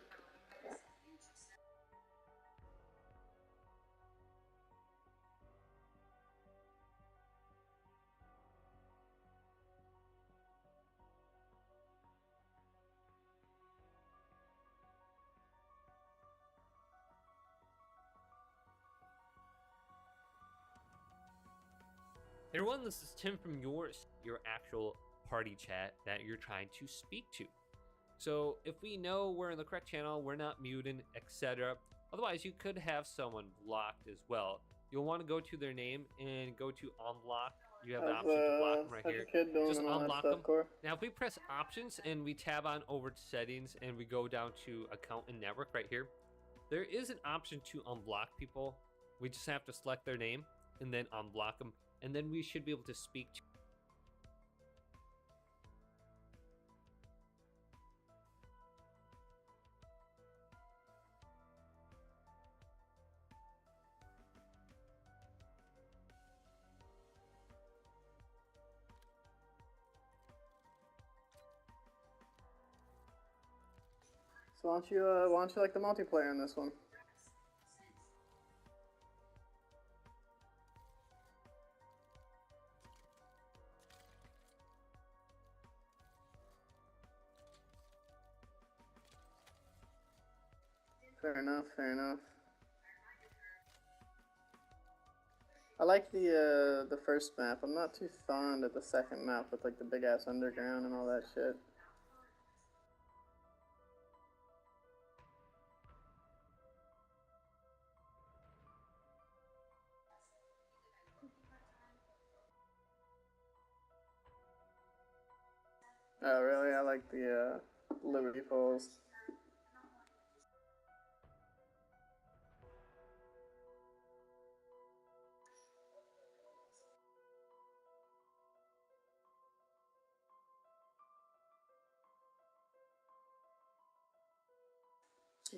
Hey everyone, this is Tim from your actual party chat that you're trying to speak to. So if we know we're in the correct channel, we're not muted, etc. Otherwise, you could have someone blocked as well. You'll want to go to their name and go to unlock. You have the option to block them right how's here. your kid doing Just and all that unlock stuff, them. Cor? Now, if we press options and we tab on over to settings and we go down to account and network right here, there is an option to unblock people. We just have to select their name and then unblock them, and then we should be able to speak to. So why don't you like the multiplayer in this one? Fair enough, fair enough. I like the first map. I'm not too fond of the second map with like the big ass underground and all that shit. Oh really? I like the Liberty Falls.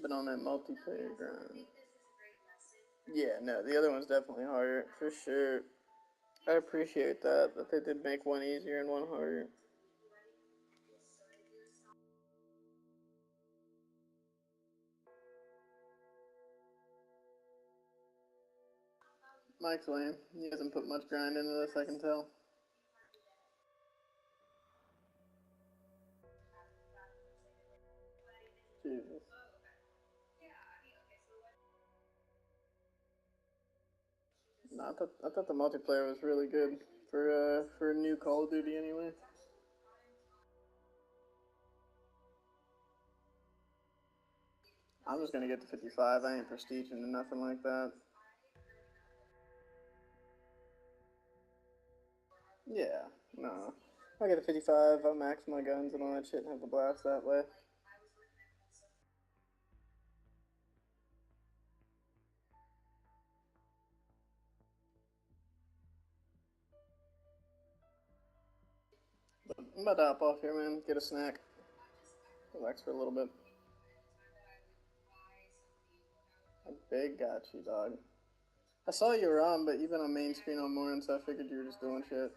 But on that multiplayer ground. Yeah, no, the other one's definitely harder, for sure. I appreciate that they did make one easier and one harder. Mike's lame. He hasn't put much grind into this, I can tell. Jesus. No, I thought the multiplayer was really good for a new Call of Duty anyway. I'm just gonna get to 55. I ain't prestiging and nothing like that. Yeah, no. I get to 55. I'll max my guns and all that shit and have a blast that way. But I'm about to hop off here, man. Get a snack. Relax for a little bit. A big got you, dog. I saw you were on, but you've been on main screen all morning, so I figured you were just doing shit.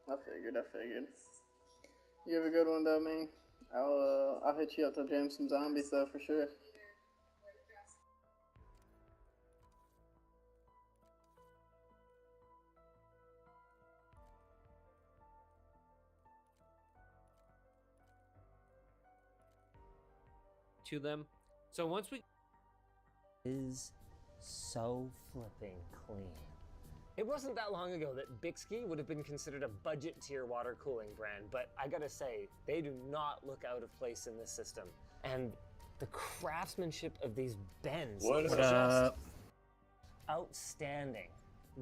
I figured. You have a good one, though, man. I'll hit you up to jam some zombies, though, for sure. To them. So once we is so flipping clean. It wasn't that long ago that Bixby would have been considered a budget tier water cooling brand, but I gotta say, they do not look out of place in this system. And the craftsmanship of these bends is just outstanding.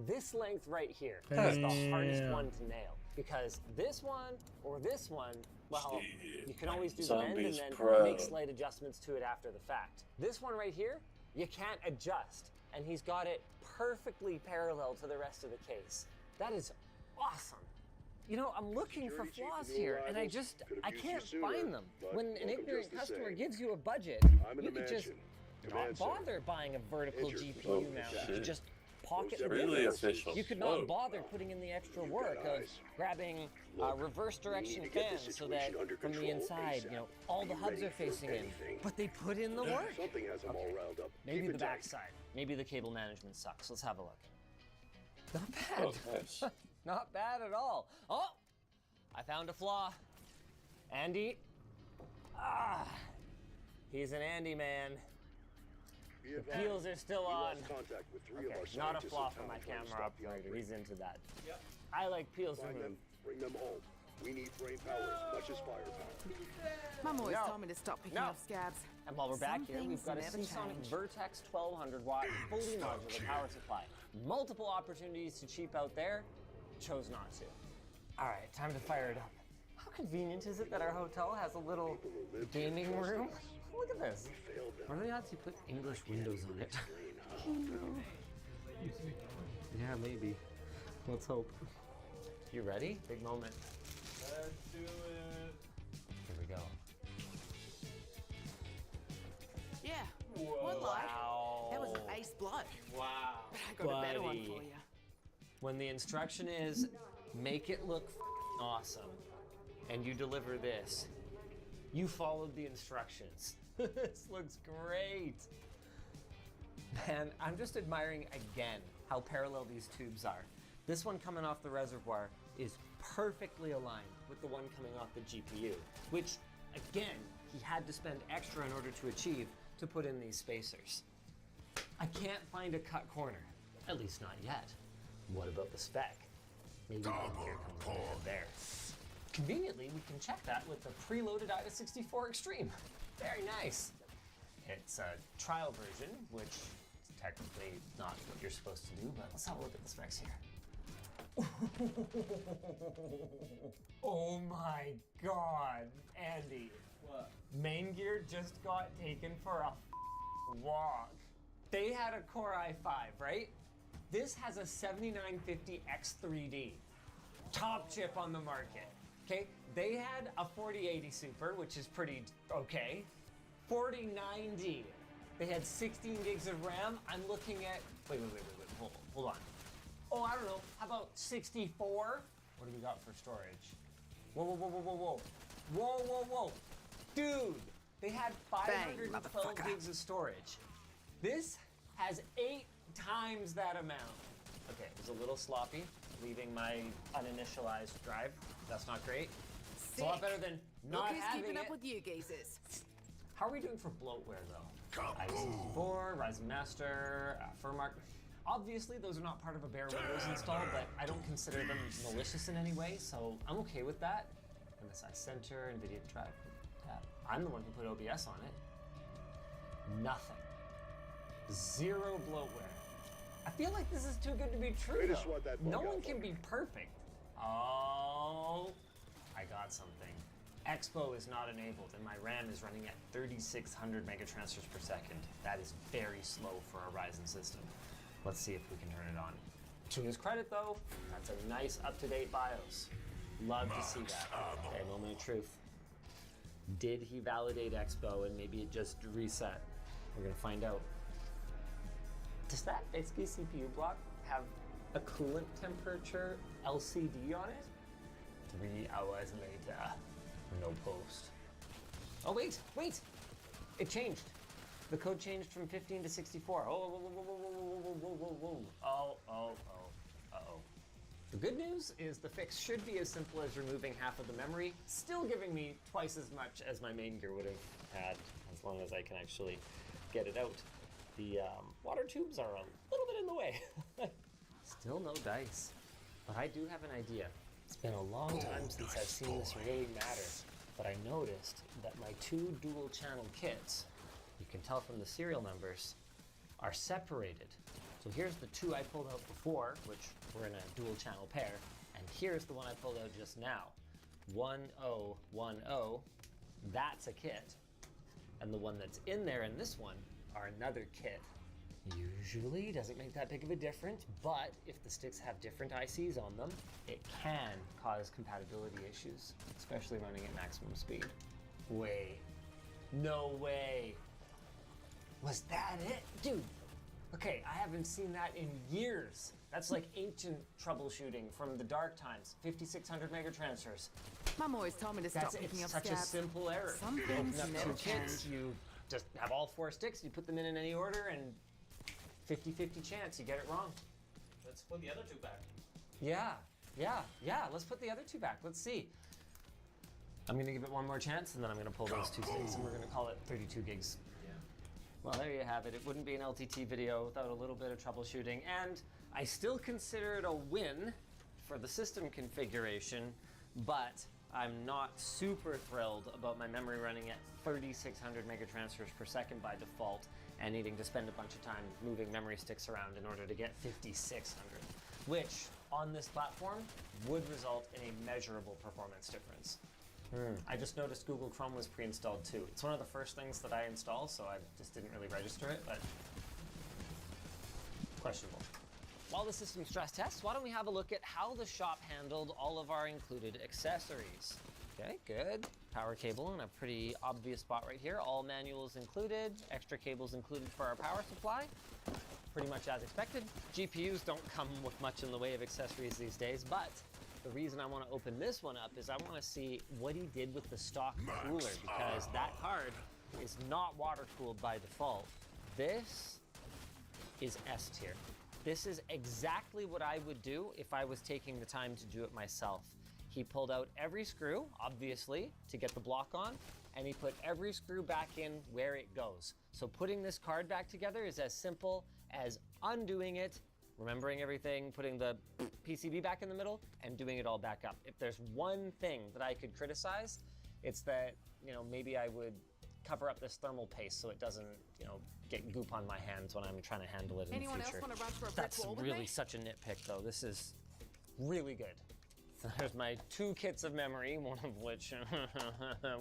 This length right here is the hardest one to nail, because this one or this one, well, you can always do the bend and then make slight adjustments to it after the fact. This one right here, you can't adjust, and he's got it perfectly parallel to the rest of the case. That is awesome. You know, I'm looking for flaws here, and I can't find them. When an ignorant customer gives you a budget, you could just not bother buying a vertical GPU mount. You could just pocket the difference. You could not bother putting in the extra work of grabbing reverse direction fans so that from the inside, you know, all the hubs are facing in. But they put in the work. Something has them all riled up. Maybe the backside. Maybe the cable management sucks. Let's have a look. Not bad. Not bad at all. Oh, I found a flaw. Andy. He's an Andy man. The peels are still on. Okay, not a flaw for my camera operator. He's into that. Yep. I like peels removed. Bring them home. We need brain power as much as firepower. Mum always told me to stop picking up scabs. And while we're back Some here, we've things got a never Seasonic change. Vertex 1200 watt fully modular power supply. Multiple opportunities to cheap out there. Chose not to. All right, time to fire it up. How convenient is it that our hotel has a little gaming room? Look at this. What are the odds you put English windows on it? Yeah, maybe. Let's hope. You ready? Big moment. Let's do it. Here we go. Yeah, won't lie. Wow. That was an ace blow. Wow. But I got a better one for you. When the instruction is, make it look awesome, and you deliver this, you followed the instructions. This looks great. Man, I'm just admiring again how parallel these tubes are. This one coming off the reservoir is perfectly aligned with the one coming off the GPU, which, again, he had to spend extra in order to achieve to put in these spacers. I can't find a cut corner, at least not yet. What about the spec? Maybe here comes the head there. Conveniently, we can check that with the preloaded IDA64 Extreme. Very nice. It's a trial version, which is technically not what you're supposed to do, but let's have a look at the specs here. Oh my God, Andy. What? Main gear just got taken for a walk. They had a Core i5, right? This has a 7950X3D. Top chip on the market. Okay, they had a 4080 Super, which is pretty okay. 4090. They had 16 gigs of RAM. I'm looking at, wait, hold on. Oh, I don't know, how about 64? What do we got for storage? Whoa. Dude, they had 512 gigs of storage. This has 8 times that amount. Okay, it was a little sloppy, leaving my uninitialized drive. That's not great. It's a lot better than not Look who's having keeping it. up with you geezers. How are we doing for bloatware, though? IDA64, Ryzen Master, Furmark. Obviously, those are not part of a bare Windows install, but I don't consider them malicious in any way, so I'm okay with that. MSI Center, NVIDIA Drive. I'm the one who put OBS on it. Nothing. Zero bloatware. I feel like this is too good to be true, Way to though. swat that bug No out one for can me. be perfect. Oh, I got something. Expo is not enabled, and my RAM is running at 3,600 megatransfers per second. That is very slow for a Ryzen system. Let's see if we can turn it on. To his credit, though, that's a nice up-to-date BIOS. Love to see that. Okay, moment of truth. Did he validate Expo and maybe it just reset? We're gonna find out. Does that basically CPU block have a coolant temperature LCD on it? 3 hours later, no post. Oh wait! It changed. The code changed from 15 to 64. Uh-oh. The good news is the fix should be as simple as removing half of the memory, still giving me twice as much as my main gear would have had, as long as I can actually get it out. The water tubes are a little bit in the way. Still no dice, but I do have an idea. It's been a long time since I've seen this really matter, but I noticed that my 2 dual channel kits, you can tell from the serial numbers, are separated. So here's the 2 I pulled out before, which were in a dual channel pair, and here's the one I pulled out just now. 1010, that's a kit. And the one that's in there in this one are another kit. Usually doesn't make that big of a difference, but if the sticks have different ICs on them, it can cause compatibility issues, especially running at maximum speed. Wait, no way. Was that it? Dude, okay, I haven't seen that in years. That's like ancient troubleshooting from the dark times. 5,600 megatransfers. Mom always told me to stop picking up It's such a simple error. Some You things open up never 2 kits, can. you just have all 4 sticks, you put them in any order, and 50-50 chance you get it wrong. Let's put the other 2 back. Yeah, let's put the other 2 back. Let's see. I'm gonna give it one more chance, and then I'm gonna pull those 2 sticks, and we're gonna call it 32 gigs. Yeah. Well, there you have it. It wouldn't be an LTT video without a little bit of troubleshooting, and I still consider it a win for the system configuration, but I'm not super thrilled about my memory running at 3,600 megatransfers per second by default and needing to spend a bunch of time moving memory sticks around in order to get 5,600, which on this platform would result in a measurable performance difference. I just noticed Google Chrome was pre-installed too. It's one of the first things that I install, so I just didn't really register it, but questionable. While the system stress tests, why don't we have a look at how the shop handled all of our included accessories. Okay, good. Power cable in a pretty obvious spot right here. All manuals included, extra cables included for our power supply. Pretty much as expected. GPUs don't come with much in the way of accessories these days, but the reason I want to open this one up is I want to see what he did with the stock cooler, because that card is not water cooled by default. This is S tier. This is exactly what I would do if I was taking the time to do it myself. He pulled out every screw, obviously, to get the block on, and he put every screw back in where it goes. So putting this card back together is as simple as undoing it, remembering everything, putting the PCB back in the middle, and doing it all back up. If there's one thing that I could criticize, it's that, maybe I would cover up this thermal paste so it doesn't, get goop on my hands when I'm trying to handle it in the future. Anyone else want to run for a brick That's wall with really me? such a nitpick, though. This is really good. So there's my 2 kits of memory, one of which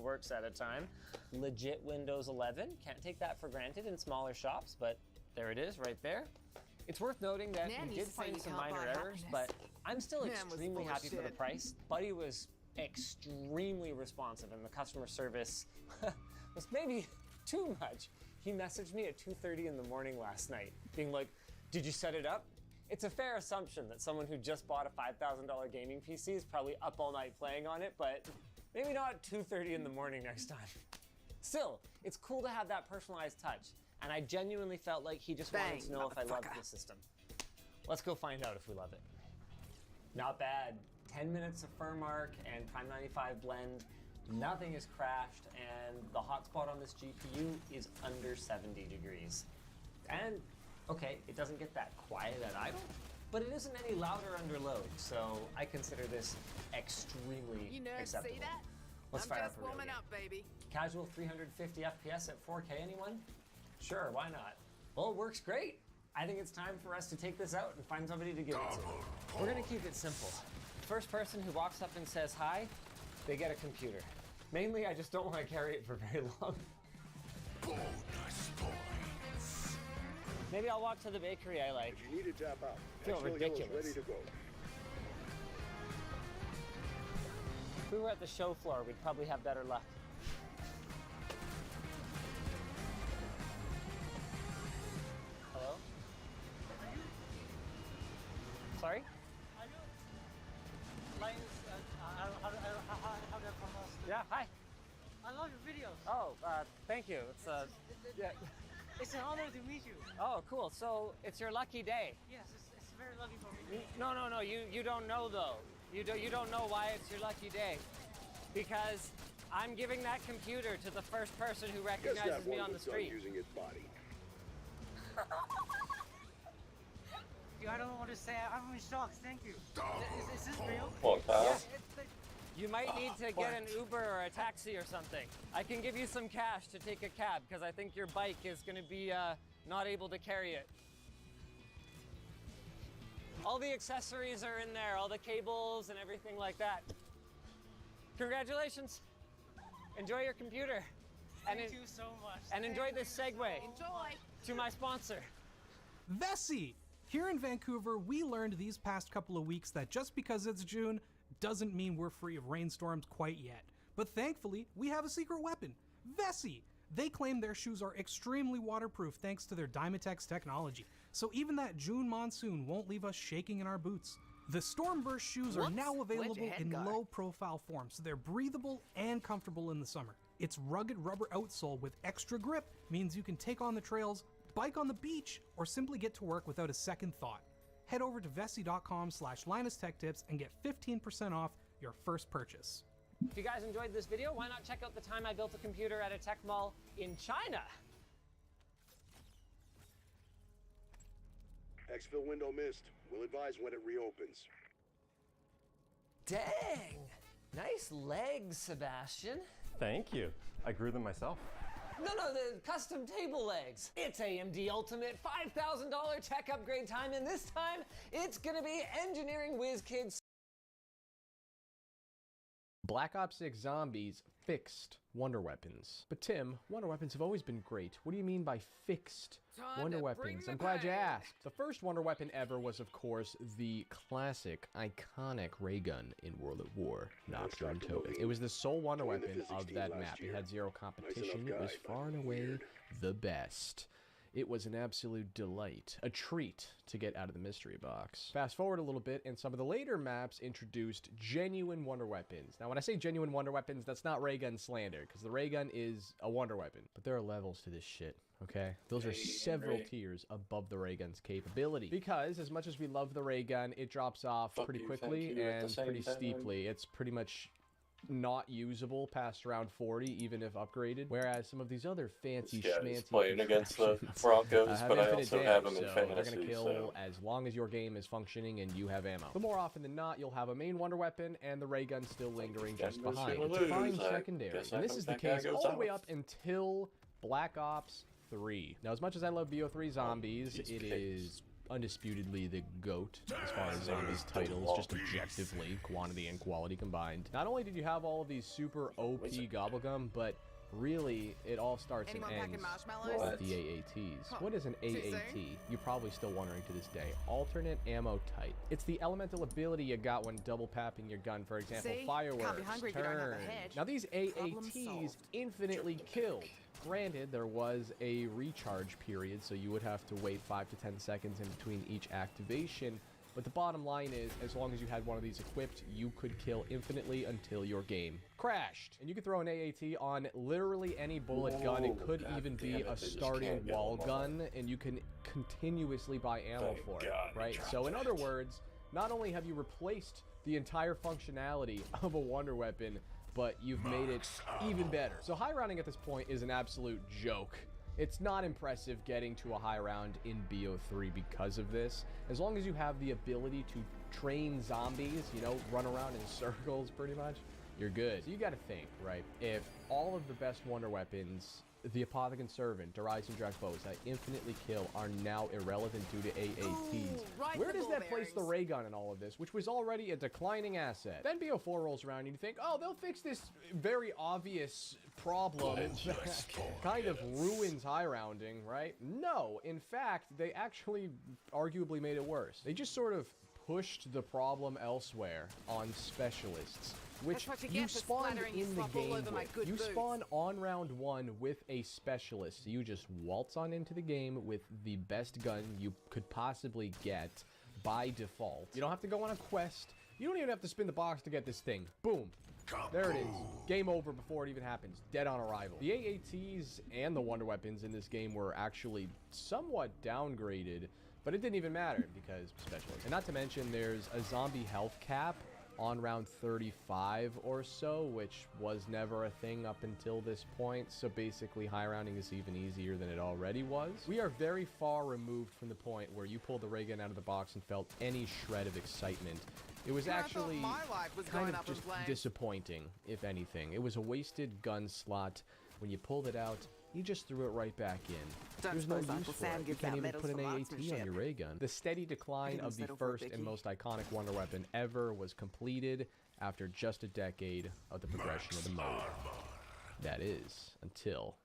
works at a time. Legit Windows 11. Can't take that for granted in smaller shops, but there it is right there. It's worth noting that Nan we used did to say find you some can't minor buy errors, happiness. but I'm still Nan was extremely full of happy for the shit. price. Buddy was extremely responsive, and the customer service was maybe too much. He messaged me at 2:30 in the morning last night, being like, "Did you set it up?" It's a fair assumption that someone who just bought a $5,000 gaming PC is probably up all night playing on it, but maybe not 2:30 in the morning next time. Still, it's cool to have that personalized touch, and I genuinely felt like he just wanted to know if I loved the system. Let's go find out if we love it. Not bad. 10 minutes of firm arc and Prime 95 blend. Nothing is crashed, and the hotspot on this GPU is under 70 degrees. And, okay, it doesn't get that quiet at idle, but it isn't any louder under load, so I consider this extremely You nerds acceptable. see that? Let's I'm fire just up a real warming game. up, baby. Casual 350 FPS at 4K, anyone? Sure, why not? Well, it works great. I think it's time for us to take this out and find somebody to give it to. We're gonna keep it simple. First person who walks up and says hi, they get a computer. Mainly, I just don't want to carry it for very long. Bonus points. Maybe I'll walk to the bakery I like. If you need to tap out, Feel Exfil Hill's ridiculous. ready to go. If we were at the show floor, we'd probably have better luck. Hello? Sorry? Yeah, hi. I love your videos. Oh, thank you. It's yeah. It's an honor to meet you. Oh, cool. So it's your lucky day. Yes, it's very lucky for me. No. You don't know though. You don't know why it's your lucky day, because I'm giving that computer to the first person who Guess recognizes that me one on the was done street. using its body. Dude, I don't know what to say. I'm in shock. Thank you. Is this real? Yeah. You might need to get an Uber or a taxi or something. I can give you some cash to take a cab because I think your bike is going to be not able to carry it. All the accessories are in there, all the cables and everything like that. Congratulations. Enjoy your computer. Thank you so much. And enjoy this segue Enjoy. to my sponsor. Vessi! Here in Vancouver, we learned these past couple of weeks that just because it's June doesn't mean we're free of rainstorms quite yet. But thankfully, we have a secret weapon, Vessi. They claim their shoes are extremely waterproof thanks to their Dymatex technology, so even that June monsoon won't leave us shaking in our boots. The Stormburst shoes are now available in low-profile form, so they're breathable and comfortable in the summer. Its rugged rubber outsole with extra grip means you can take on the trails, bike on the beach, or simply get to work without a second thought. Head over to vessi.com/LinusTechTips and get 15% off your first purchase. If you guys enjoyed this video, why not check out the time I built a computer at a tech mall in China? Exfil window missed. We'll advise when it reopens. Dang! Nice legs, Sebastian. Thank you. I grew them myself. No, the custom table legs. It's AMD Ultimate $5,000 tech upgrade time, and this time it's gonna be Engineering Whiz Kids. Black Ops 6 Zombies fixed wonder weapons. But Tim, wonder weapons have always been great. What do you mean by fixed wonder weapons? I'm glad you asked. The first wonder weapon ever was, of course, the classic, iconic ray gun in World at War, Nocturne Totem. It was the sole wonder weapon of that map. It had zero competition. It was far and away the best. It was an absolute delight, a treat to get out of the mystery box. Fast forward a little bit, and some of the later maps introduced genuine wonder weapons. Now, when I say genuine wonder weapons, that's not ray gun slander, because the ray gun is a wonder weapon. But there are levels to this shit, okay? Those are several tiers above the ray gun's capability. Because, as much as we love the ray gun, it drops off pretty quickly and pretty steeply. It's pretty much not usable past round 40, even if upgraded. Whereas some of these other fancy schmancy playing against the Broncos, have but I infinite also damage, have them in so fantasy. they're gonna kill as long as your game is functioning and you have ammo. But more often than not, you'll have a main wonder weapon and the ray gun still lingering just behind. It's a fine secondary. And this is the case all the way up until Black Ops 3. Now, as much as I love BO3 Zombies, it is undisputedly the GOAT as far as zombies titles, just objectively, quantity and quality combined. Not only did you have all of these super OP gobblegum, but really it all starts and ends with the AATs. What is an AAT? You're probably still wondering to this day. Alternate ammo type. It's the elemental ability you got when double papping your gun. For example, fireworks, turn. Now these AATs infinitely killed. Granted, there was a recharge period, so you would have to wait 5 to 10 seconds in between each activation, but the bottom line is, as long as you had one of these equipped, you could kill infinitely until your game crashed. And you could throw an AAT on literally any bullet gun. It could even be a starting wall gun, and you can continuously buy ammo for it, right? So in other words, not only have you replaced the entire functionality of a wonder weapon, but you've made it even better. So high rounding at this point is an absolute joke. It's not impressive getting to a high round in BO3 because of this. As long as you have the ability to train zombies, you know, run around in circles pretty much, you're good. So you gotta think, right? If all of the best wonder weapons the Apothecon Servant, Darius and Drek bows that infinitely kill are now irrelevant due to AATs. Right, Where the does ball that place the ray gun in all of this, which was already a declining asset? Then BO4 rolls around and you think, oh, they'll fix this very obvious problem that kind of ruins high rounding, right? No, in fact, they actually arguably made it worse. They just sort of pushed the problem elsewhere on specialists, which you spawned in the game with. You spawn on round 1 with a specialist. You just waltz on into the game with the best gun you could possibly get by default. You don't have to go on a quest. You don't even have to spin the box to get this thing. Boom. There it is. Game over before it even happens. Dead on arrival. The AATs and the wonder weapons in this game were actually somewhat downgraded, but it didn't even matter because specialists. And not to mention there's a zombie health cap on round 35 or so, which was never a thing up until this point. So basically high rounding is even easier than it already was. We are very far removed from the point where you pulled the ray gun out of the box and felt any shred of excitement. It was actually kind of just disappointing, if anything. It was a wasted gun slot. When you pulled it out, you just threw it right back in. There's no use for it. You can't even put an AAT on your ray gun. The steady decline of the first and most iconic wonder weapon ever was completed after just a decade of the progression of the mode. That is, until...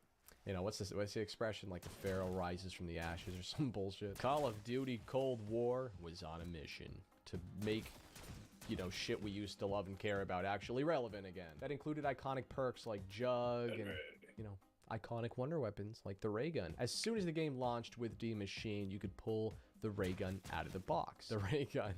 You know, what's the expression? Like the pharaoh rises from the ashes or some bullshit. Call of Duty Cold War was on a mission to make, you know, shit we used to love and care about actually relevant again. That included iconic perks like Jug and, you know, iconic wonder weapons like the ray gun. As soon as the game launched with D Machine, you could pull the ray gun out of the box. The ray gun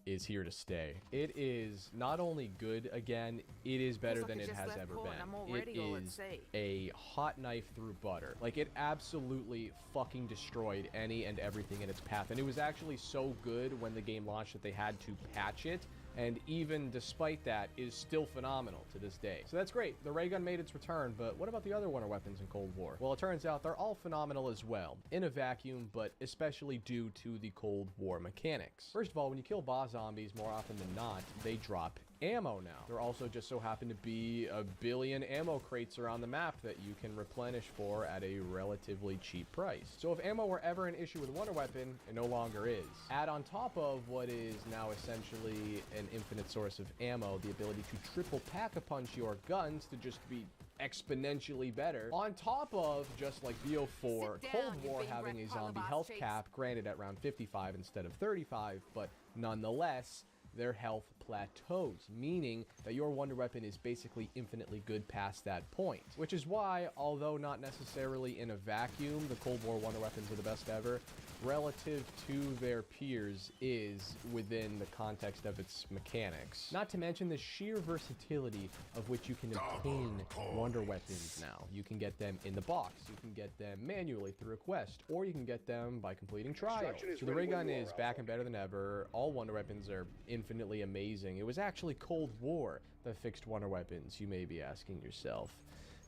is here to stay. It is not only good again, it is better than it has ever been. It is a hot knife through butter. Like, it absolutely fucking destroyed any and everything in its path. And it was actually so good when the game launched that they had to patch it. And even despite that, is still phenomenal to this day. So that's great. The ray gun made its return, but what about the other wonder weapons in Cold War? Well, it turns out they're all phenomenal as well, in a vacuum, but especially due to the Cold War mechanics. First of all, when you kill boss zombies, more often than not, they drop ammo now. There also just so happen to be a billion ammo crates around the map that you can replenish for at a relatively cheap price. So if ammo were ever an issue with a wonder weapon, it no longer is. Add on top of what is now essentially an infinite source of ammo, the ability to triple pack-a-punch your guns to just be exponentially better. On top of, just like BO4, Cold War having a zombie health cap, granted at round 55 instead of 35, but nonetheless, their health plateaus, meaning that your wonder weapon is basically infinitely good past that point. Which is why, although not necessarily in a vacuum, the Cold War wonder weapons are the best ever, relative to their peers is within the context of its mechanics. Not to mention the sheer versatility of which you can obtain wonder weapons now. You can get them in the box, you can get them manually through a quest, or you can get them by completing trials. So the ray gun is back and better than ever. All wonder weapons are infinitely amazing. It was actually Cold War that fixed wonder weapons, you may be asking yourself.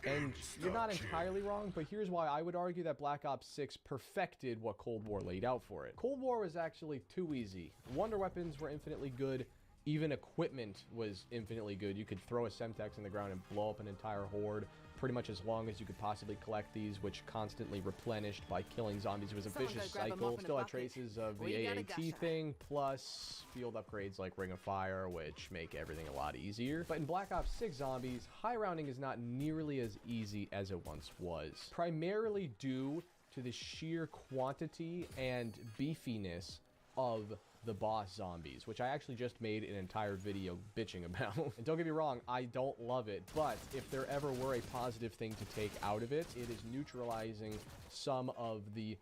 And you're not entirely wrong, but here's why I would argue that Black Ops 6 perfected what Cold War laid out for it. Cold War was actually too easy. Wonder weapons were infinitely good. Even equipment was infinitely good. You could throw a Semtex in the ground and blow up an entire horde pretty much as long as you could possibly collect these, which constantly replenished by killing zombies. It was a vicious cycle. Still had traces of the AAT thing, plus field upgrades like Ring of Fire, which make everything a lot easier. But in Black Ops 6 zombies, high rounding is not nearly as easy as it once was, primarily due to the sheer quantity and beefiness of the boss zombies, which I actually just made an entire video bitching about. And don't get me wrong, I don't love it, but if there ever were a positive thing to take out of it, it is neutralizing some of the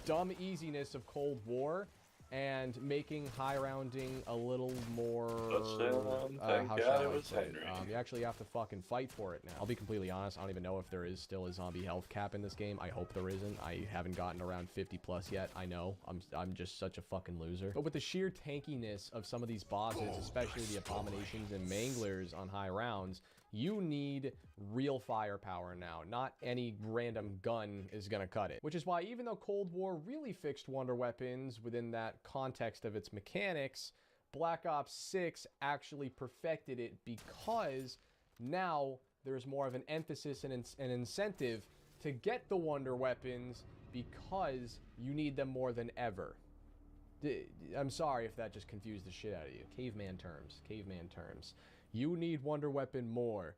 dumb easiness of Cold War and making high rounding a little more, how shall I say it? You actually have to fucking fight for it now. I'll be completely honest, I don't even know if there is still a zombie health cap in this game. I hope there isn't. I haven't gotten around 50 plus yet. I know, I'm just such a fucking loser. But with the sheer tankiness of some of these bosses, especially the Abominations and Manglers on high rounds, you need real firepower now. Not any random gun is gonna cut it. Which is why even though Cold War really fixed wonder weapons within that context of its mechanics, Black Ops 6 actually perfected it because now there's more of an emphasis and an incentive to get the wonder weapons because you need them more than ever. I'm sorry if that just confused the shit out of you. Caveman terms. You need wonder weapon more.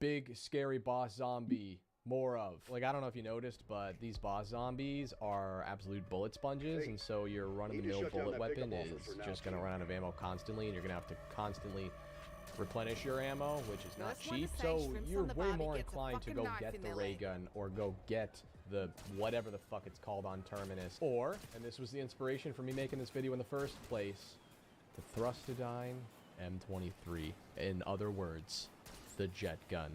Big, scary boss zombie. More of. Like, I don't know if you noticed, but these boss zombies are absolute bullet sponges, and so your run-of-the-mill bullet weapon is just gonna run out of ammo constantly, and you're gonna have to constantly replenish your ammo, which is not cheap. So you're way more inclined to go get the ray gun or go get the whatever the fuck it's called on Terminus. Or, and this was the inspiration for me making this video in the first place, the Thrustodyne M23. In other words, the jet gun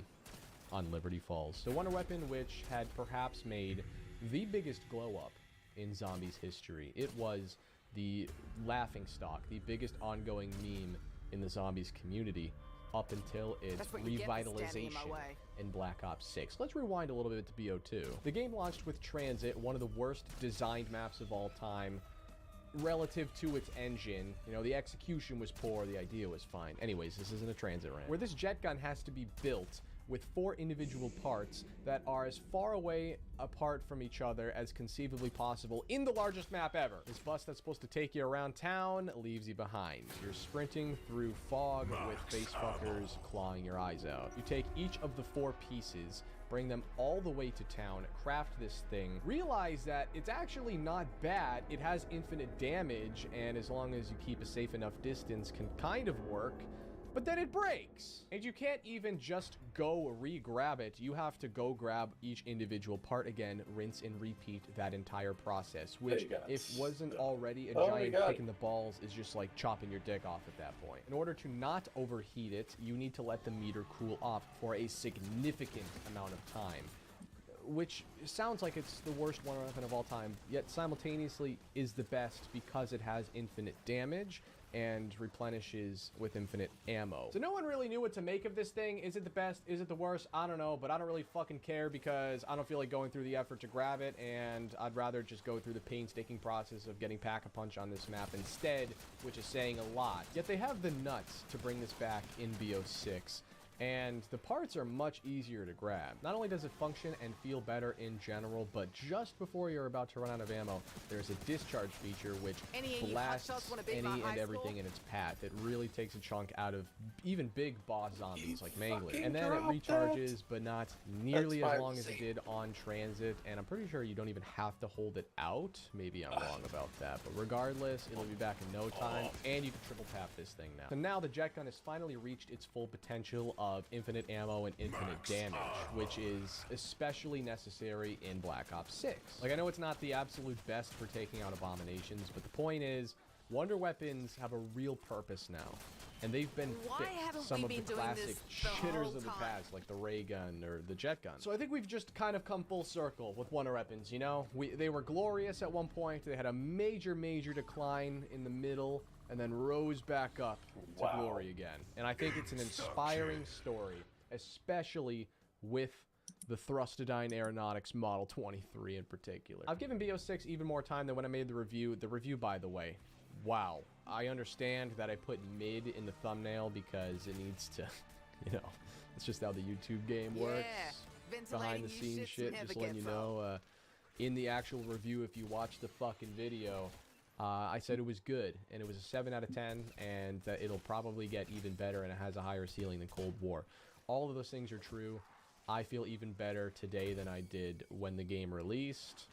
on Liberty Falls. The wonder weapon which had perhaps made the biggest glow up in zombies history. It was the laughingstock, the biggest ongoing meme in the zombies community up until its revitalization in Black Ops 6. Let's rewind a little bit to BO2. The game launched with Transit, one of the worst designed maps of all time relative to its engine. You know, the execution was poor, the idea was fine. Anyways, this isn't a Transit rant. Where this jet gun has to be built with 4 individual parts that are as far away apart from each other as conceivably possible in the largest map ever. This bus that's supposed to take you around town leaves you behind. You're sprinting through fog with face fuckers clawing your eyes out. You take each of the 4 pieces, bring them all the way to town, craft this thing, realize that it's actually not bad. It has infinite damage, and as long as you keep a safe enough distance, can kind of work. But then it breaks, and you can't even just go re-grab it. You have to go grab each individual part again, rinse and repeat that entire process, which, if wasn't already a giant kick in the balls, is just like chopping your dick off at that point. In order to not overheat it, you need to let the meter cool off for a significant amount of time, which sounds like it's the worst wonder weapon of all time, yet simultaneously is the best because it has infinite damage and replenishes with infinite ammo. So no one really knew what to make of this thing. Is it the best? Is it the worst? I don't know, but I don't really fucking care because I don't feel like going through the effort to grab it, and I'd rather just go through the painstaking process of getting Pack-a-Punch on this map instead, which is saying a lot. Yet they have the nuts to bring this back in BO6. And the parts are much easier to grab. Not only does it function and feel better in general, but just before you're about to run out of ammo, there's a discharge feature which blasts any and everything in its path. It really takes a chunk out of even big boss zombies like Mangler. And then it recharges, but not nearly as long as it did on Transit. And I'm pretty sure you don't even have to hold it out. Maybe I'm wrong about that, but regardless, it'll be back in no time, and you can triple tap this thing now. So now the jet gun has finally reached its full potential of infinite ammo and infinite damage, which is especially necessary in Black Ops 6. Like, I know it's not the absolute best for taking out abominations, but the point is, wonder weapons have a real purpose now, and they've been fixed. Some of the classic shitters of the past, like the ray gun or the jet gun. So I think we've just kind of come full circle with wonder weapons, you know? They were glorious at one point, they had a major decline in the middle, and then rose back up to glory again. And I think it's an inspiring story, especially with the Thrustodyne Aeronautics Model 23 in particular. I've given BO6 even more time than when I made the review. The review, by the way, wow. I understand that I put mid in the thumbnail because it needs to, you know, it's just how the YouTube game works. Behind the scenes shit, just letting you know. In the actual review, if you watch the fucking video, I said it was good, and it was a 7 out of 10, and that it'll probably get even better, and it has a higher ceiling than Cold War. All of those things are true. I feel even better today than I did when the game released.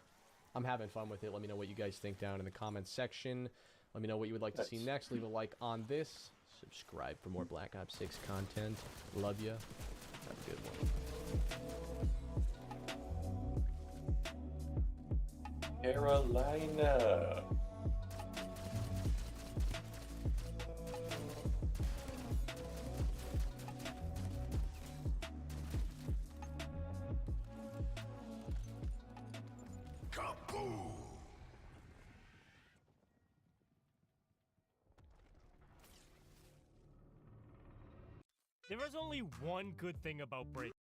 I'm having fun with it. Let me know what you guys think down in the comments section. Let me know what you would like to see next. Leave a like on this. Subscribe for more Black Ops 6 content. Love ya. Have a good one. Carolina. There is only one good thing about break.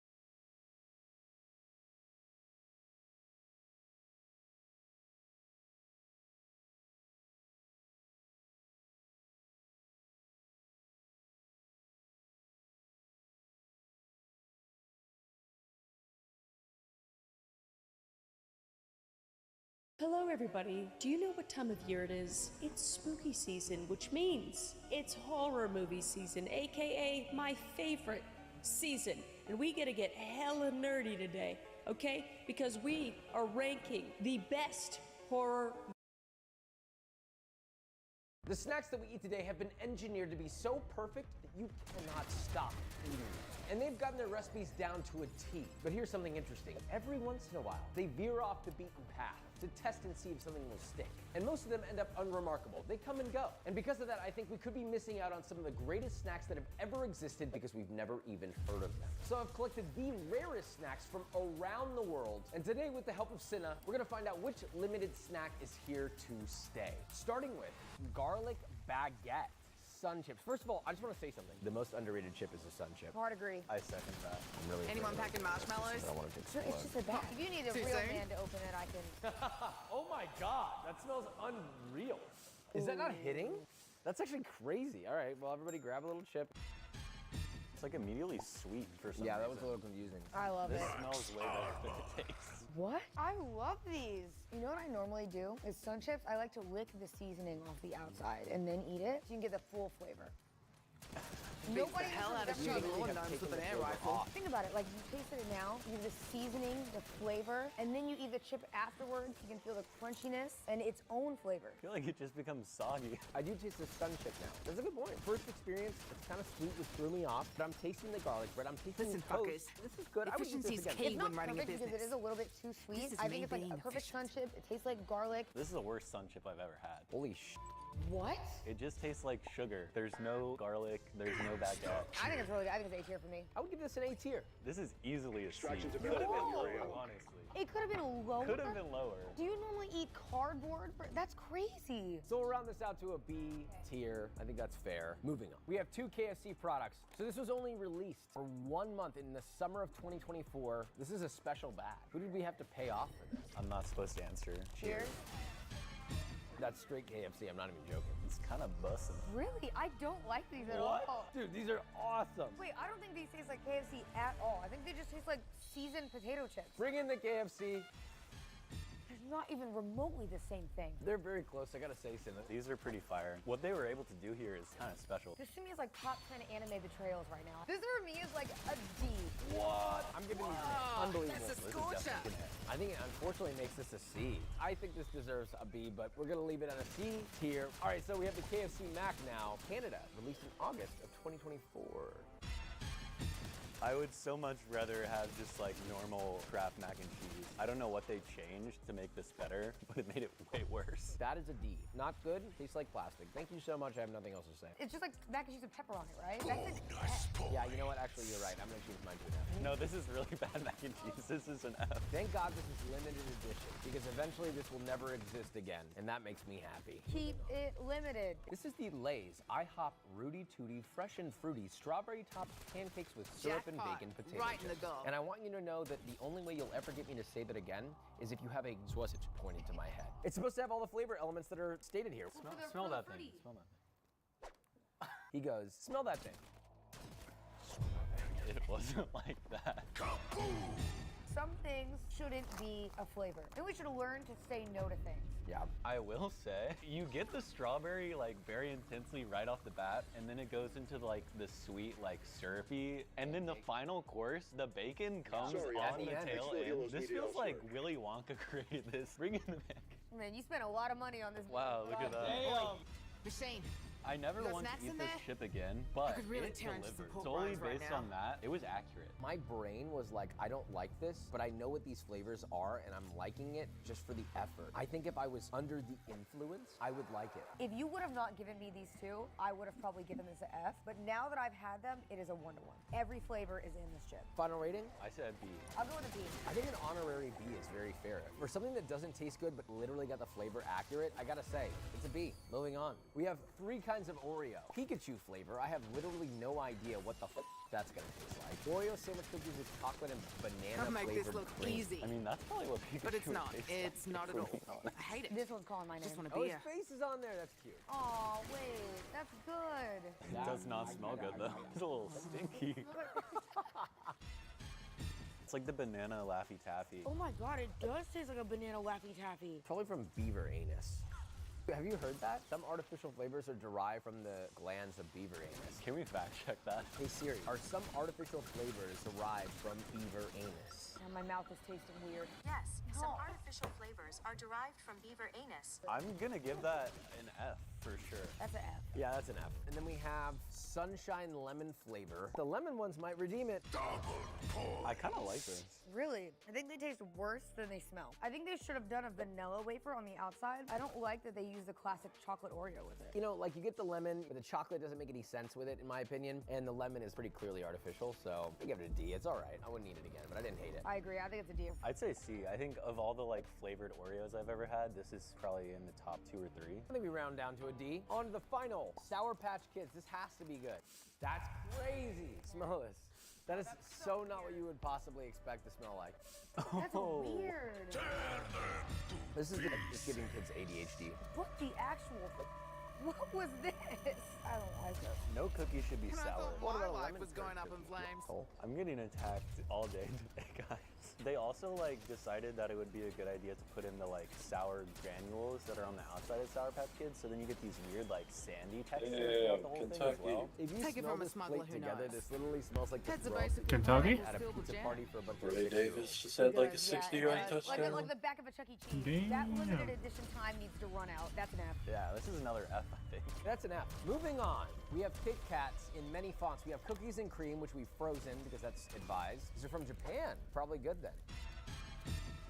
Hello, everybody. Do you know what time of year it is? It's spooky season, which means it's horror movie season, aka my favorite season. And we get to get hella nerdy today, okay? Because we are ranking the best horror. The snacks that we eat today have been engineered to be so perfect that you cannot stop eating them. And they've gotten their recipes down to a T. But here's something interesting. Every once in a while, they veer off the beaten path to test and see if something will stick. And most of them end up unremarkable. They come and go. And because of that, I think we could be missing out on some of the greatest snacks that have ever existed because we've never even heard of them. So I've collected the rarest snacks from around the world. And today, with the help of Cinna, we're gonna find out which limited snack is here to stay. Starting with garlic baguette. Sun chips. First of all, I just want to say something. The most underrated chip is the sun chip. Hard agree. I second that. I'm really Anyone packing marshmallows? I don't want to take Sure, it's just a bag. If you need a Too real soon? man to open it, I can. Oh my God, that smells unreal. Is that not hitting? That's actually crazy. All right, well, everybody grab a little chip. It's like immediately sweet for some reason. Yeah, that was a little confusing. I love this it. smells way better than it tastes. What? I love these. You know what I normally do? Is sun chips, I like to lick the seasoning off the outside and then eat it so you can get the full flavor. Beats the hell out of shooting lawn gnomes with an air rifle. Think about it, like you tasted it now, you have the seasoning, the flavor, and then you eat the chip afterwards, you can feel the crunchiness and its own flavor. I feel like it just becomes soggy. I do taste the sun chip now. That's a good point. First experience, it's kind of sweet, which threw me off, but I'm tasting the garlic bread, I'm tasting Listen, the toast. fuckers. This is good. I would eat this Efficiency's again. key It's not when running a perfect because business. it is a little bit too sweet. This is I think it's like me a being perfect sun chip. It tastes like garlic. This is the worst sun chip I've ever had. Holy sh. What? It just tastes like sugar. There's no garlic, there's no baguette. I think it's really good. I think it's A tier for me. I would give this an A tier. This is easily a C. Instructions Honestly. It could have been lower. Could have been lower. Do you normally eat cardboard? That's crazy. So we'll round this out to a B tier. I think that's fair. Moving on. We have 2 KFC products. So this was only released for 1 month in the summer of 2024. This is a special bag. Who did we have to pay off for this? I'm not supposed to answer. Cheers. That's straight KFC. I'm not even joking. It's kind of bussin'. Really? I don't like these at What? all. Dude, these are awesome. Wait, I don't think these taste like KFC at all. I think they just taste like seasoned potato chips. Bring in the KFC. They're not even remotely the same thing. They're very close, I gotta say, Cinna. These are pretty fire. What they were able to do here is kind of special. This to me is like top 10 anime betrayals right now. This for me is like a D. What? I'm giving these unbelievable. That's a This is scorcher. definitely good. I think it unfortunately makes this a C. I think this deserves a B, but we're gonna leave it at a C tier. All right, so we have the KFC Mac now. Canada, released in August of 2024. I would so much rather have just like normal Kraft mac and cheese. I don't know what they changed to make this better, but it made it way worse. That is a D. Not good, tastes like plastic. Thank you so much, I have nothing else to say. It's just like mac and cheese and pepper on it, right? That's it. Yeah, you know what, actually you're right. I'm gonna choose mine to an F. No, this is really bad mac and cheese. This is an F. Thank God this is limited edition, because eventually this will never exist again, and that makes me happy. Keep it limited. This is the Lay's IHOP Rudy Tooty Fresh and Fruity Strawberry Topped Pancakes with syrup and Jackpot. bacon potato Right in the chips. goal. And I want you to know that the only way you'll ever get me to say that again is if you have a sausage pointed to my head. It's supposed to have all the flavor elements that are stated here. Smell that thing. Smell that He goes, smell that thing. thing. It wasn't like that. Some things shouldn't be a flavor. And we should learn to say no to things. Yeah. I will say, you get the strawberry like very intensely right off the bat, and then it goes into like the sweet, like syrupy, and then the final course, the bacon comes Sorry, on at the the end. tail Extra end. deals This needed feels like elsewhere. Willy Wonka created this. Bring in the back. Man, you spent a lot of money on this. Wow, look at that. Machine. I never Got want to snacks eat in this there? chip again, but could really it tear into some delivered. pork Solely rinds right based now. on that, it was accurate. My brain was like, I don't like this, but I know what these flavors are, and I'm liking it just for the effort. I think if I was under the influence, I would like it. If you would have not given me these two, I would have probably given this an F. But now that I've had them, it is a 1-to-1. Every flavor is in this chip. Final rating? I said B. I'll go with a B. I think an honorary B is very fair. For something that doesn't taste good but literally got the flavor accurate, I gotta say, it's a B. Moving on. We have 3 kinds of Oreo. Pikachu flavor, I have literally no idea what the f that's gonna taste like. Oreo sandwich cookies with chocolate and banana I'll make this flavored look cream. easy. I mean, that's probably what Pikachu But it's not. tastes It's like. not at all. I hate it. This one's calling my name. Just want a Oh, his beer. face is on there, that's cute. Oh, wait. That's good. It does not smell good though. It's a little stinky. It's like the banana Laffy Taffy. Oh my god, it does taste like a banana Laffy Taffy. Probably from beaver anus. Have you heard that? Some artificial flavors are derived from the glands of beaver anus. Can we fact check that? Hey Siri, are some artificial flavors derived from beaver anus? Now my mouth is tasting weird. Yes, some artificial flavors are derived from beaver anus. I'm gonna give that an F for sure. That's an F. Yeah, that's an F. And then we have sunshine lemon flavor. The lemon ones might redeem it. I kind of like this. Really? I think they taste worse than they smell. I think they should have done a vanilla wafer on the outside. I don't like that they use the classic chocolate Oreo with it. You know, like you get the lemon, but the chocolate doesn't make any sense with it, in my opinion. And the lemon is pretty clearly artificial, so I give it a D. It's all right. I wouldn't eat it again, but I didn't hate it. I agree. I think it's a D. I'd say C. I think of all the like flavored Oreos I've ever had, this is probably in the top 2 or 3. I think we round down to a D. On to the final, Sour Patch Kids. This has to be good. That's crazy. Smell this. That is so not what you would possibly expect to smell like. That's weird. This is just giving kids ADHD. What the actual? What was this? I don't like it. No cookie should be sour. What about life was going up in flames? I'm getting attacked all day today, guys. They also like decided that it would be a good idea to put in the like sour granules that are on the outside of Sour Patch Kids, so then you get these weird like sandy textures throughout the whole thing as well. If you Take it smell from a this smuggler plate who together, knows. this literally smells like the That's a throw basic Kentucky? at a pizza party for a bunch of Ray 6-year-olds. Davis just had like a 60-yard touchdown. Like the back of a Chuck E. Cheese. That limited edition time needs to run out. That's an F. Yeah, this is another F, I think. That's an F. Moving on, we have Kit Kats in many fonts. We have cookies and cream, which we've frozen because that's advised. These are from Japan. Probably good then.